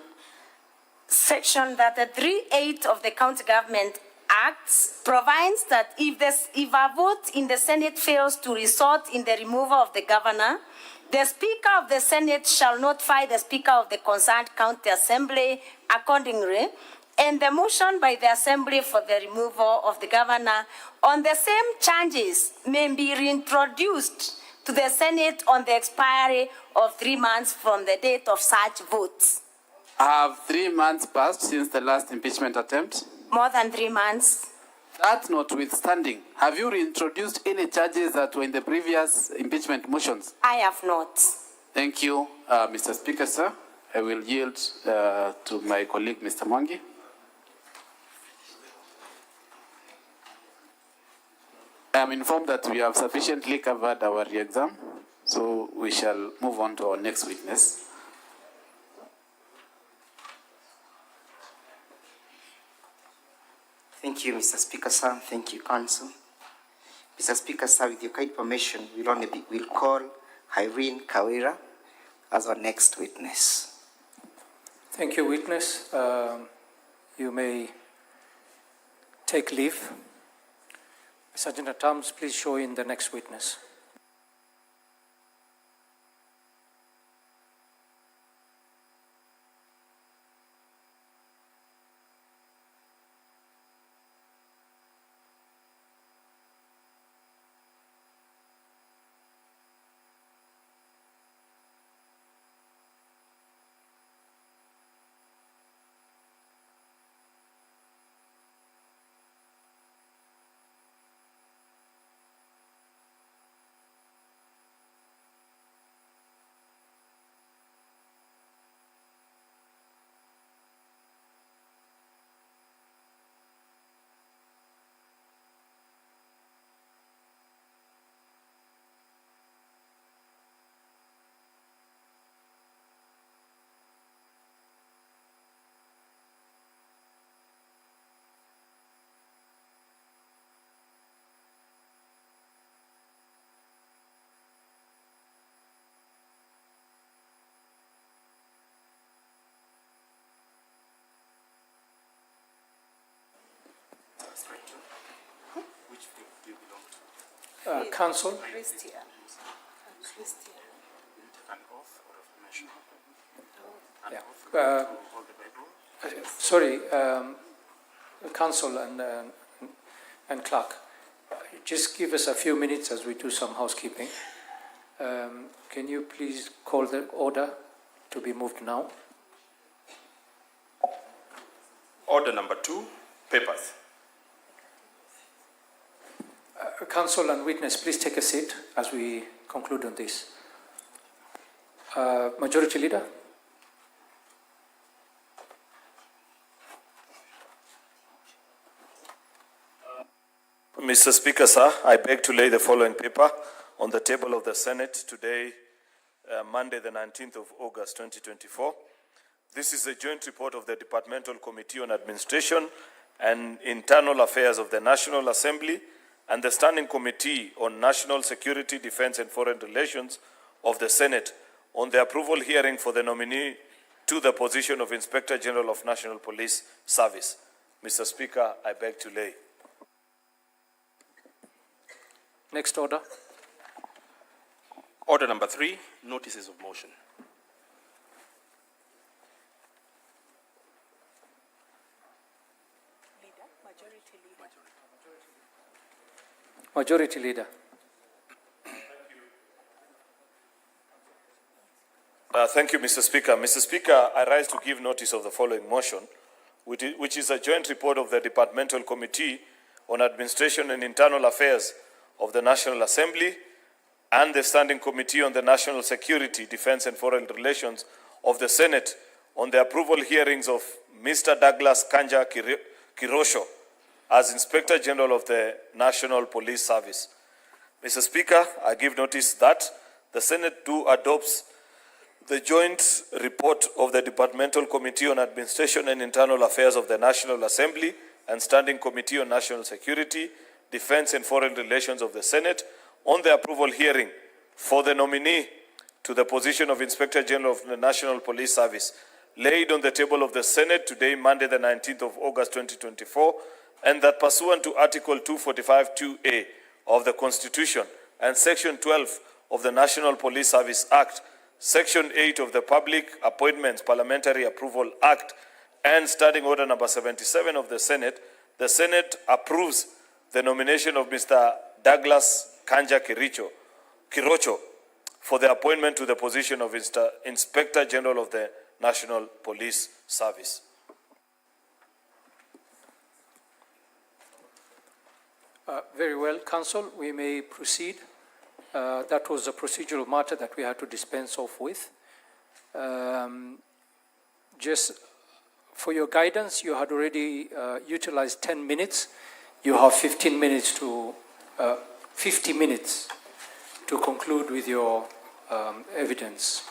Speaker 8: Section 33(8) of the County Government Act provides that if a vote in the Senate fails to result in the removal of the governor, the Speaker of the Senate shall notify the Speaker of the concerned County Assembly accordingly, and the motion by the Assembly for the removal of the governor on the same charges may be reintroduced to the Senate on the expiry of 3 months from the date of such votes.
Speaker 13: Have 3 months passed since the last impeachment attempt?
Speaker 8: More than 3 months.
Speaker 13: That notwithstanding, have you reintroduced any charges that were in the previous impeachment motions?
Speaker 8: I have not.
Speaker 13: Thank you, Mr. Speaker, sir. I will yield to my colleague, Mr. Mwangi. I am informed that we have sufficiently covered our re-exam, so we shall move on to our next witness.
Speaker 15: Thank you, Mr. Speaker, sir. Thank you, Council. Mr. Speaker, sir, with your kind permission, we'll call Irene Kawira as our next witness.
Speaker 9: Thank you, witness. You may take leave. Sergeant at Arms, please show in the next witness.
Speaker 13: Which group do you belong to?
Speaker 9: Council.
Speaker 6: Christian.
Speaker 13: An oath or affirmation?
Speaker 9: Yeah. Sorry, Council and Clerk, just give us a few minutes as we do some housekeeping. Can you please call the order to be moved now?
Speaker 19: Order number 2, papers.
Speaker 9: Council and witness, please take a seat as we conclude on this. Majority Leader.
Speaker 19: Mr. Speaker, sir, I beg to lay the following paper on the table of the Senate today, Monday, the 19th of August, 2024. This is a joint report of the Departmental Committee on Administration and Internal Affairs of the National Assembly and the Standing Committee on National Security, Defense and Foreign Relations of the Senate on the approval hearing for the nominee to the position of Inspector General of National Police Service. Mr. Speaker, I beg to lay.
Speaker 9: Next order.
Speaker 19: Order number 3, notices of motion.
Speaker 9: Majority Leader.
Speaker 19: Thank you, Mr. Speaker. Mr. Speaker, I rise to give notice of the following motion, which is a joint report of the Departmental Committee on Administration and Internal Affairs of the National Assembly and the Standing Committee on the National Security, Defense and Foreign Relations of the Senate on the approval hearings of Mr. Douglas Kanja Kirosho as Inspector General of the National Police Service. Mr. Speaker, I give notice that the Senate adopts the joint report of the Departmental Committee on Administration and Internal Affairs of the National Assembly and Standing Committee on National Security, Defense and Foreign Relations of the Senate on the approval hearing for the nominee to the position of Inspector General of the National Police Service laid on the table of the Senate today, Monday, the 19th of August, 2024, and that pursuant to Article 245(2)(a) of the Constitution and Section 12 of the National Police Service Act, Section 8 of the Public Appointments Parliamentary Approval Act, and Standing Order number 77 of the Senate approves the nomination of Mr. Douglas Kanja Kirocho for the appointment to the position of Inspector General of the National Police Service.
Speaker 9: Very well, Council, we may proceed. That was a procedural matter that we had to dispense off with. Just for your guidance, you had already utilized 10 minutes. You have 15 minutes to 50 minutes to conclude with your evidence.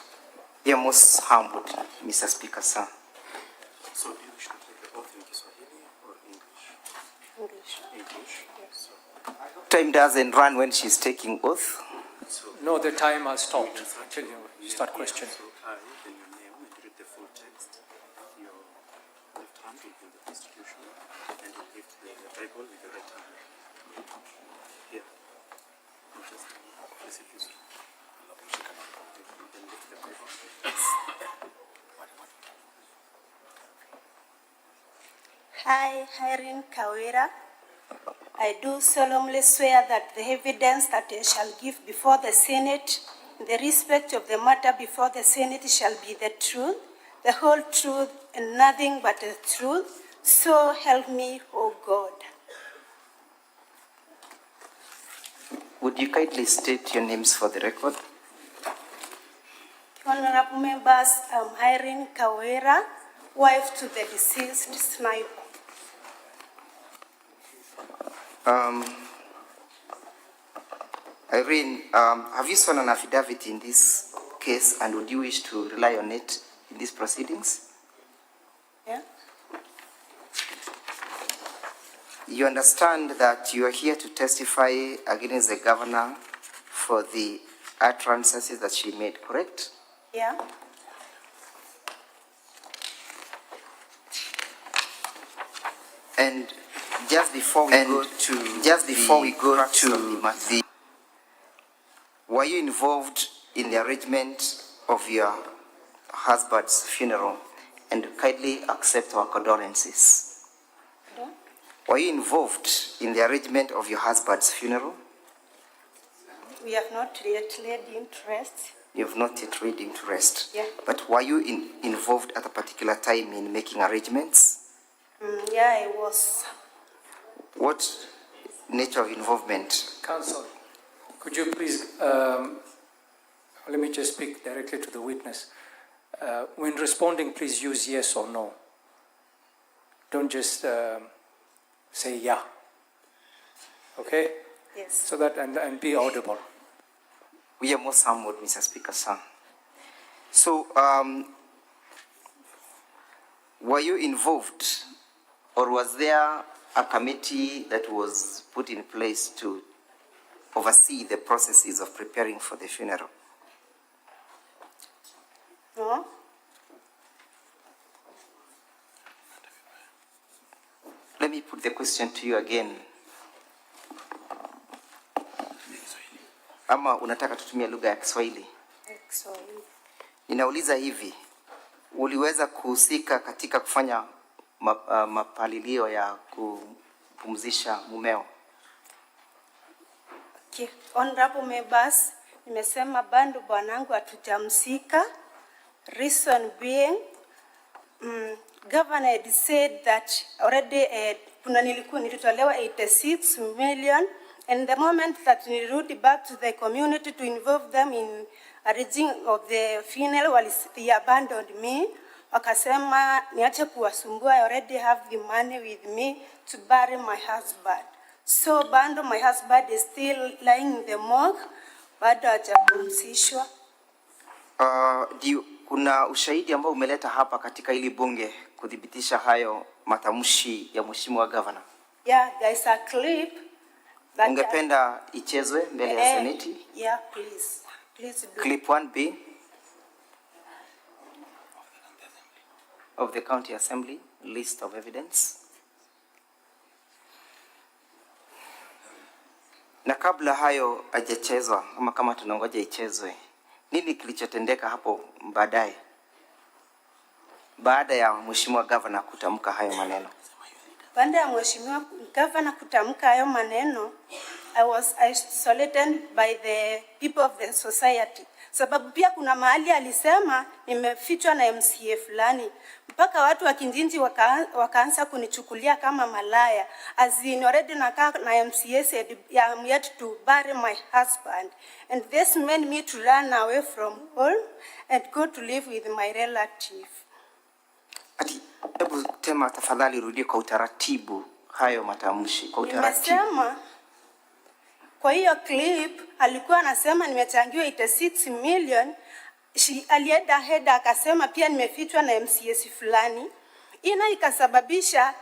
Speaker 15: We are most humbled, Mr. Speaker, sir.
Speaker 20: So do you wish to take the oath in Kiswahili or English? English, yes.
Speaker 15: Time doesn't run when she's taking oath.
Speaker 9: No, the time has stopped until you start questioning.
Speaker 20: So I, then your name, and read the full text. Your left hand will be in the Constitution, and you lift the Bible with the right hand. Here. Just receive this. Then lift the Bible.
Speaker 21: I, Irene Kawira, I do solemnly swear that the evidence that I shall give before the Senate in the respect of the matter before the Senate shall be the truth, the whole truth, and nothing but the truth. So help me, O God.
Speaker 15: Would you kindly state your names for the record?
Speaker 21: Honorable members, I'm Irene Kawira, wife to the deceased sniper.
Speaker 15: Irene, have you sworn an affidavit in this case, and would you wish to rely on it in these proceedings?
Speaker 21: Yeah.
Speaker 15: You understand that you are here to testify against the governor for the utterances that she made, correct?
Speaker 21: Yeah.
Speaker 15: And just before we go to the were you involved in the arrangement of your husband's funeral? And kindly accept our condolences.
Speaker 21: Yeah.
Speaker 15: Were you involved in the arrangement of your husband's funeral?
Speaker 21: We have not yet laid interest.
Speaker 15: You have not yet read into rest.
Speaker 21: Yeah.
Speaker 15: But were you involved at a particular time in making arrangements?
Speaker 21: Yeah, I was.
Speaker 15: What nature of involvement?
Speaker 9: Counsel, could you please, let me just speak directly to the witness. When responding, please use yes or no. Don't just say yeah. Okay?
Speaker 21: Yes.
Speaker 9: So that, and be audible.
Speaker 15: We are most humbled, Mr. Speaker, sir. So, were you involved, or was there a committee that was put in place to oversee the processes of preparing for the funeral?
Speaker 21: No.
Speaker 15: Let me put the question to you again. Ama unataka tutumie lugha ya Kiswahili?
Speaker 21: Kiswahili.
Speaker 15: Ninauliza hivi, uliweza kuhusika katika kufanya mapalilio ya kupumzisha mumeo?
Speaker 21: Okay. Honorable members, nimesema bado bwanangu hatujamsika. Reason being, governor had said that already kuna nilitolewa 86 million, and the moment that nilirudi back to the community to involve them in arranging of the funeral, they abandoned me. Wakasema niache kuwasumbua, I already have the money with me to bury my husband. So bado my husband is still lying in the morgue, bado hajapumzishwa.
Speaker 15: Kuna ushahidi ambao umeleta hapa katika hili bunge kudhibitisha hayo matamshi ya mheshimiwa governor?
Speaker 21: Yeah, there is a clip.
Speaker 15: Ungependa ichezwe mbele ya seneti?
Speaker 21: Yeah, please. Please do.
Speaker 15: Clip 1B of the County Assembly, list of evidence. Na kabla hayo hajachezwa, kama tunangoja ichezwe, nini kilichotendeka hapo baadaye? Baada ya mheshimiwa governor kutamka hayo maneno.
Speaker 21: Baada ya mheshimiwa governor kutamka hayo maneno, I was isolated by the people of the society. Sababu pia kuna mahali alisema nimefichwa na MCA fulani. Mpaka watu wa Kinjinji wakaanza kunichukulia kama malaya. As in already nakaa na MCA said I am yet to bury my husband. And this made me to run away from home and go to live with my relative.
Speaker 15: Hebu tema tafadhali rudie kwa utaratibu hayo matamshi kwa utaratibu.
Speaker 21: Nimesema kwa hiyo clip alikuwa anasema nimechangiwa 86 million. Alienda ahead akasema pia nimefichwa na MCS fulani. Ina ikasababisha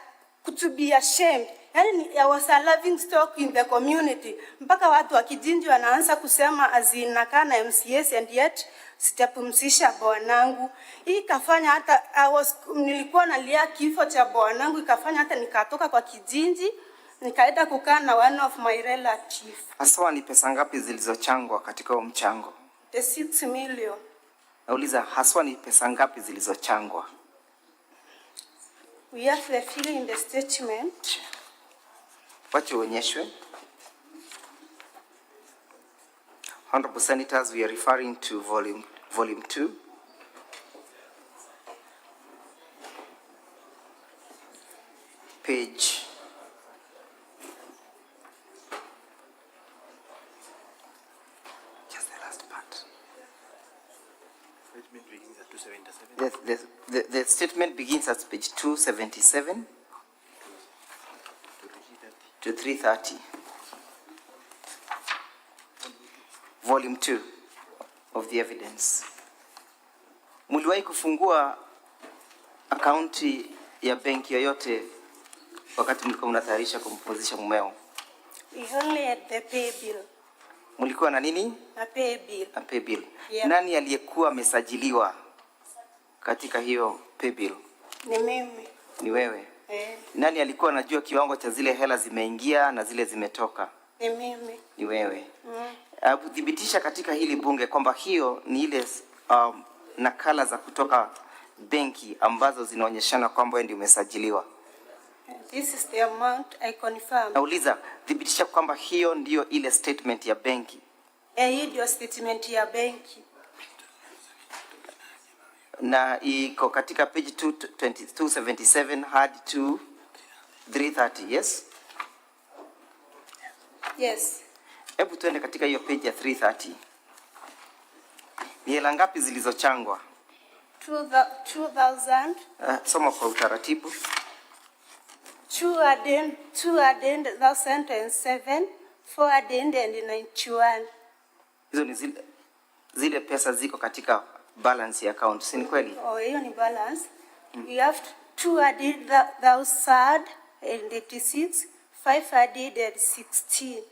Speaker 21: to be ashamed. Yani I was a laughing stock in the community. Mpaka watu wa Kijinji wanaanza kusema azinakaa na MCS and yet sitapumzisha bwanangu. Hii ikafanya hata nilikuwa nalia kifo cha bwanangu, ikafanya hata nikatoka kwa Kijinji nikaenda kukaa na one of my relatives.
Speaker 15: Haswa ni pesa ngapi zilizochangwa katika mchango?
Speaker 21: The 6 million.
Speaker 15: Nauliza haswa ni pesa ngapi zilizochangwa?
Speaker 21: We have the figure in the statement.
Speaker 15: Wacha uonyeshwe. Honorable Senators, we are referring to volume 2. Page The statement begins at page 277 to 330. Volume 2 of the evidence. Muliwahi kufungua akaunti ya benki yoyote wakati mlikuwa mnatayarisha kumpumzisha mumeo?
Speaker 21: We only had the pay bill.
Speaker 15: Mulikuwa na nini?
Speaker 21: A pay bill.
Speaker 15: A pay bill.
Speaker 21: Yeah.
Speaker 15: Nani aliyekuwa amesajiliwa katika hiyo pay bill?
Speaker 21: Ni mimi.
Speaker 15: Ni wewe? Nani alikuwa anajua kiwango cha zile hela zimeingia na zile zimetoka?
Speaker 21: Ni mimi.
Speaker 15: Ni wewe. Kudhibitisha katika hili bunge kwamba hiyo ni ile nakala za kutoka benki ambazo zinaonyeshana kwamba wewe ndio umesajiliwa.
Speaker 21: This is the amount I confirm.
Speaker 15: Nauliza, thibitisha kwamba hiyo ndio ile statement ya benki.
Speaker 21: Hii ndio statement ya benki.
Speaker 15: Na iko katika page 277 hadi 330, yes?
Speaker 21: Yes.
Speaker 15: Hebu tuende katika hiyo page ya 330. Ni hela ngapi zilizochangwa?
Speaker 21: 2,000.
Speaker 15: Soma kwa utaratibu.
Speaker 21: 207, 491.
Speaker 15: Hizo ni zile pesa ziko katika balance ya account, si ni kweli?
Speaker 21: Hiyo ni balance. We have 286, 516.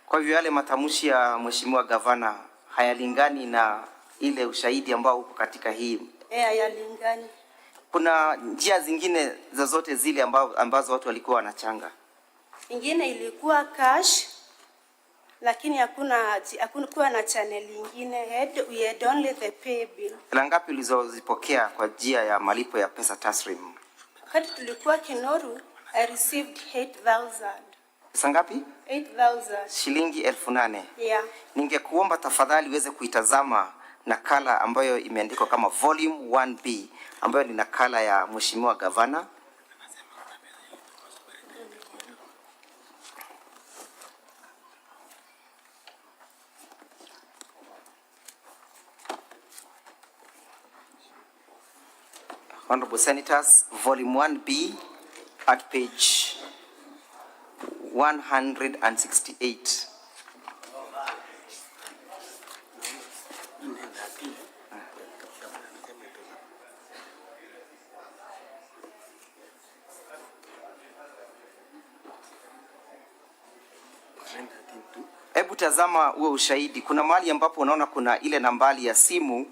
Speaker 15: Kwa hivyo yale matamshi ya mheshimiwa gavana hayalingani na ile ushahidi ambao uko katika hii.
Speaker 21: Hayalingani.
Speaker 15: Kuna njia zingine zozote zile ambazo watu walikuwa wanachanga?
Speaker 21: Ingine ilikuwa cash, lakini hakuna na channel nyingine. We had only the pay bill.
Speaker 15: Hela ngapi ulizozipokea kwa njia ya malipo ya pesa taslim?
Speaker 21: Wakati tulikuwa Kinoru, I received 8,000.
Speaker 15: Pesa ngapi?
Speaker 21: 8,000.
Speaker 15: Shilingi 8,000.
Speaker 21: Yeah.
Speaker 15: Ningekuomba tafadhali uweze kuitazama nakala ambayo imeandikwa kama volume 1B ambayo ni nakala ya mheshimiwa gavana. Honorable Senators, volume 1B at page 168. Hebu tazama huo ushahidi. Kuna mahali ambapo unaona kuna ile nambari ya simu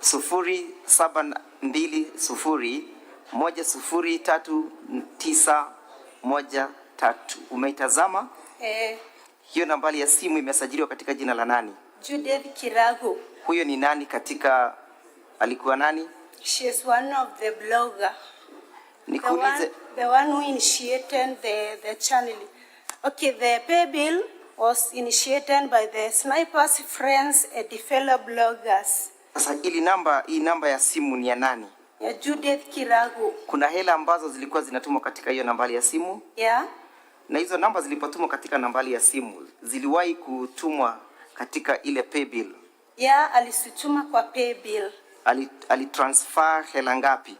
Speaker 15: 0720103913. Umeitazama? Hiyo nambari ya simu imesajiliwa katika jina la nani?
Speaker 21: Judith Kirago.
Speaker 15: Huyo ni nani katika, alikuwa nani?
Speaker 21: She is one of the blogger.
Speaker 15: Nikuulize.
Speaker 21: The one who initiated the channel. Okay, the pay bill was initiated by the sniper's friends and fellow bloggers.
Speaker 15: Sasa hii namba ya simu ni ya nani?
Speaker 21: Ya Judith Kiragu.
Speaker 15: Kuna hela ambazo zilikuwa zinatumwa katika hiyo nambari ya simu?
Speaker 21: Yeah.
Speaker 15: Na hizo namba zilipotumwa katika nambari ya simu, ziliwahi kutumwa katika ile pay bill?
Speaker 21: Yeah, alisituma kwa pay bill.
Speaker 15: Alitransfer hela ngapi?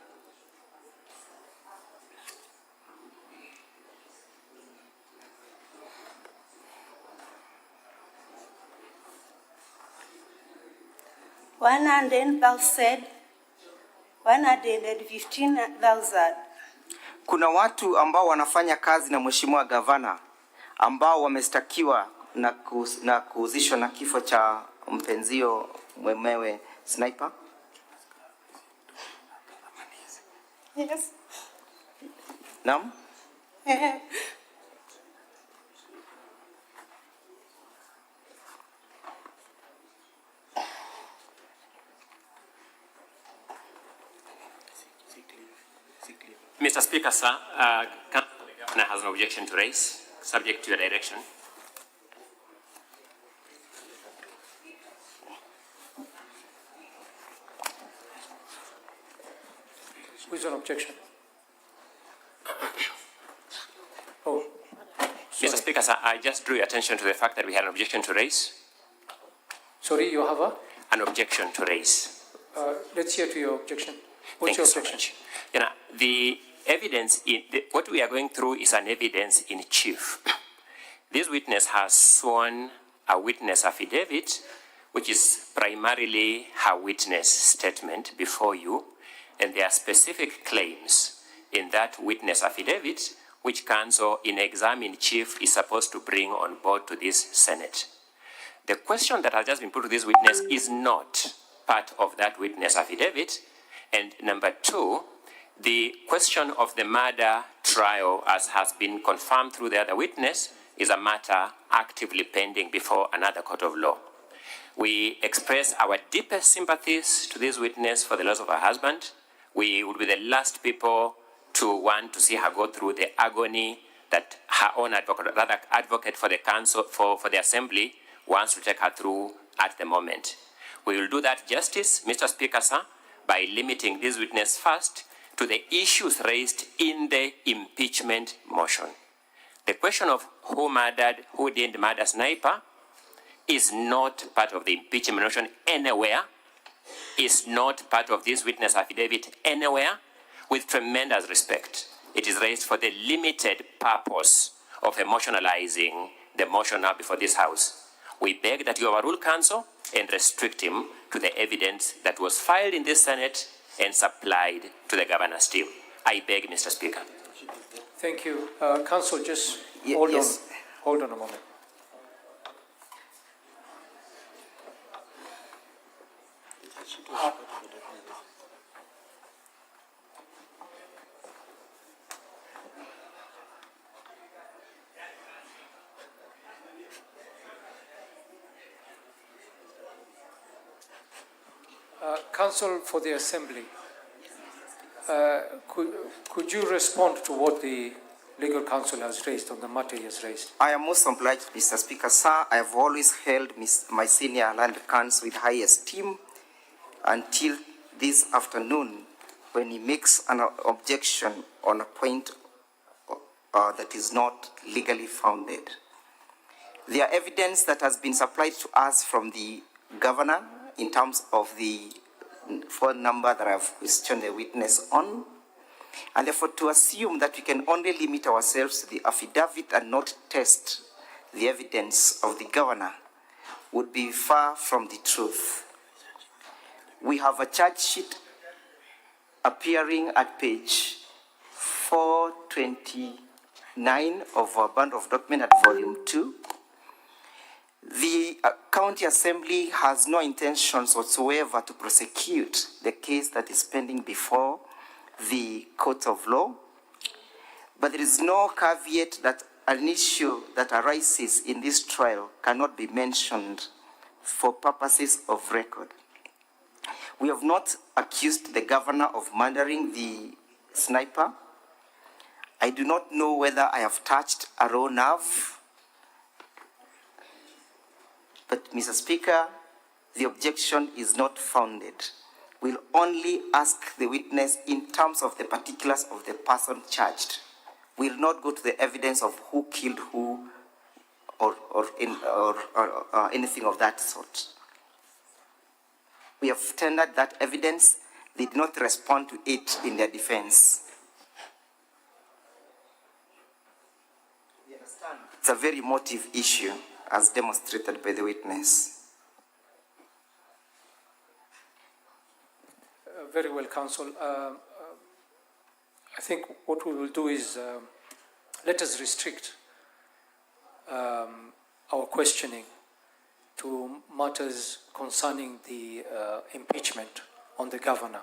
Speaker 21: $115,000.
Speaker 15: Kuna watu ambao wanafanya kazi na mheshimiwa gavana ambao wamestakiwa na kuhusishwa na kifo cha mpenzio mwemewe Sniper?
Speaker 21: Yes.
Speaker 15: Naam?
Speaker 3: Mr. Speaker, sir, the governor has an objection to raise, subject to your direction.
Speaker 9: Who is on objection? Oh.
Speaker 3: Mr. Speaker, sir, I just drew your attention to the fact that we had an objection to raise.
Speaker 9: Sorry, you have
Speaker 3: an objection to raise.
Speaker 9: Let's hear to your objection. What's your objection?
Speaker 3: So much. You know, the evidence what we are going through is an evidence in chief. This witness has sworn a witness affidavit, which is primarily her witness statement before you, and there are specific claims in that witness affidavit which counsel in exam in chief is supposed to bring on board to this Senate. The question that has just been put to this witness is not part of that witness affidavit. And number two, the question of the murder trial, as has been confirmed through the other witness, is a matter actively pending before another court of law. We express our deepest sympathies to this witness for the loss of her husband. We would be the last people to want to see her go through the agony that her own advocate for the council, for the assembly, wants to take her through at the moment. We will do that justice, Mr. Speaker, sir, by limiting this witness first to the issues raised in the impeachment motion. The question of who didn't murder Sniper is not part of the impeachment motion anywhere, is not part of this witness affidavit anywhere. With tremendous respect, it is raised for the limited purpose of emotionalizing the motion now before this House. We beg that you overrule counsel and restrict him to the evidence that was filed in this Senate and supplied to the governor's team. I beg, Mr. Speaker.
Speaker 9: Thank you. Counsel, just hold on a moment. Counsel for the Assembly, could you respond to what the legal counsel has raised on the matter he has raised?
Speaker 15: I am most obliged, Mr. Speaker. Sir, I have always held my senior land counsel with high esteem until this afternoon when he makes an objection on a point that is not legally founded. There are evidence that has been supplied to us from the governor in terms of the phone number that I've questioned the witness on, and therefore to assume that we can only limit ourselves to the affidavit and not test the evidence of the governor would be far from the truth. We have a charge sheet appearing at page 429 of our bundle of document at volume 2. The County Assembly has no intentions whatsoever to prosecute the case that is pending before the Court of Law, but there is no caveat that an issue that arises in this trial cannot be mentioned for purposes of record. We have not accused the governor of murdering the Sniper. I do not know whether I have touched a raw nerve.
Speaker 7: But, Mr. Speaker, the objection is not founded. We'll only ask the witness in terms of the particulars of the person charged. We'll not go to the evidence of who killed who or anything of that sort. We have tendered that evidence. They did not respond to it in their defense. It's a very emotive issue, as demonstrated by the witness.
Speaker 9: Very well, Counsel. I think what we will do is let us restrict our questioning to matters concerning the impeachment on the governor.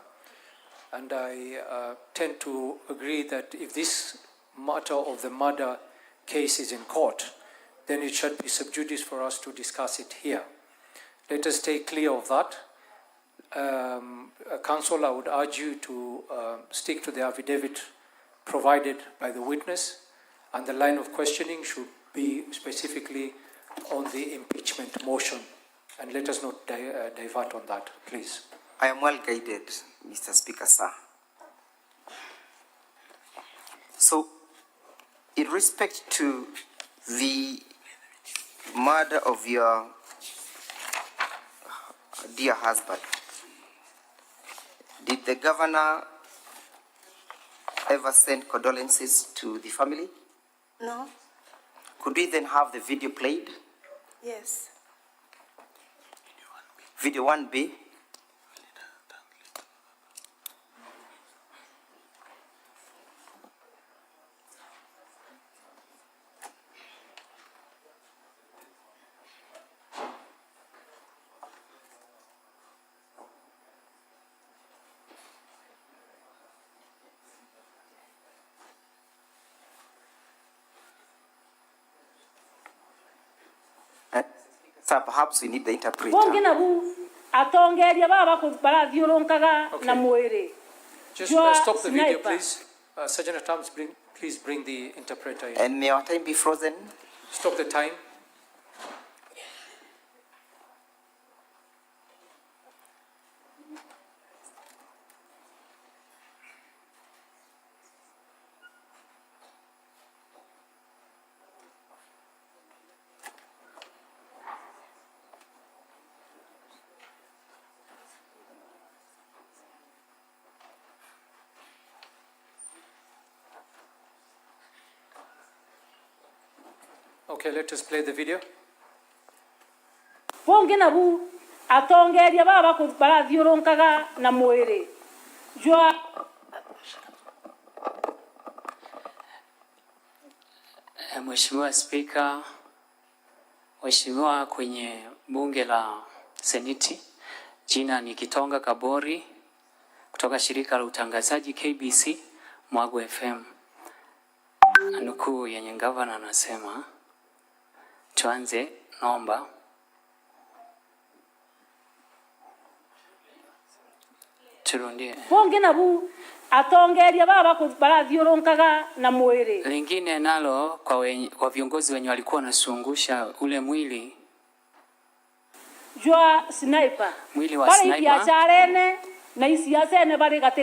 Speaker 9: And I tend to agree that if this matter of the murder case is in court, then it should be sub judice for us to discuss it here. Let us stay clear of that. Counsel, I would urge you to stick to the affidavit provided by the witness, and the line of questioning should be specifically on the impeachment motion, and let us not divert on that, please.
Speaker 7: I am well guided, Mr. Speaker, sir. So, in respect to the murder of your dear husband, did the governor ever send condolences to the family?
Speaker 21: No.
Speaker 7: Could we then have the video played?
Speaker 21: Yes.
Speaker 7: Video 1B. So perhaps we need the interpreter.
Speaker 9: Just stop the video, please. Sergeant at Arms, please bring the interpreter in.
Speaker 7: And may our time be frozen?
Speaker 9: Stop the time. Okay, let us play the video.
Speaker 1: Mheshimiwa Spika, Mheshimiwa kwenye bunge la Seneti, jina ni Kitonga Kabori kutoka shirika la utangazaji KBC Mwago FM. Nukuu yenye gavana anasema, tuanze naomba. Turundie. Lingine nalo kwa viongozi wenye walikuwa wanasungusha ule mwili.
Speaker 5: Jua sniper.
Speaker 1: Mwili wa sniper.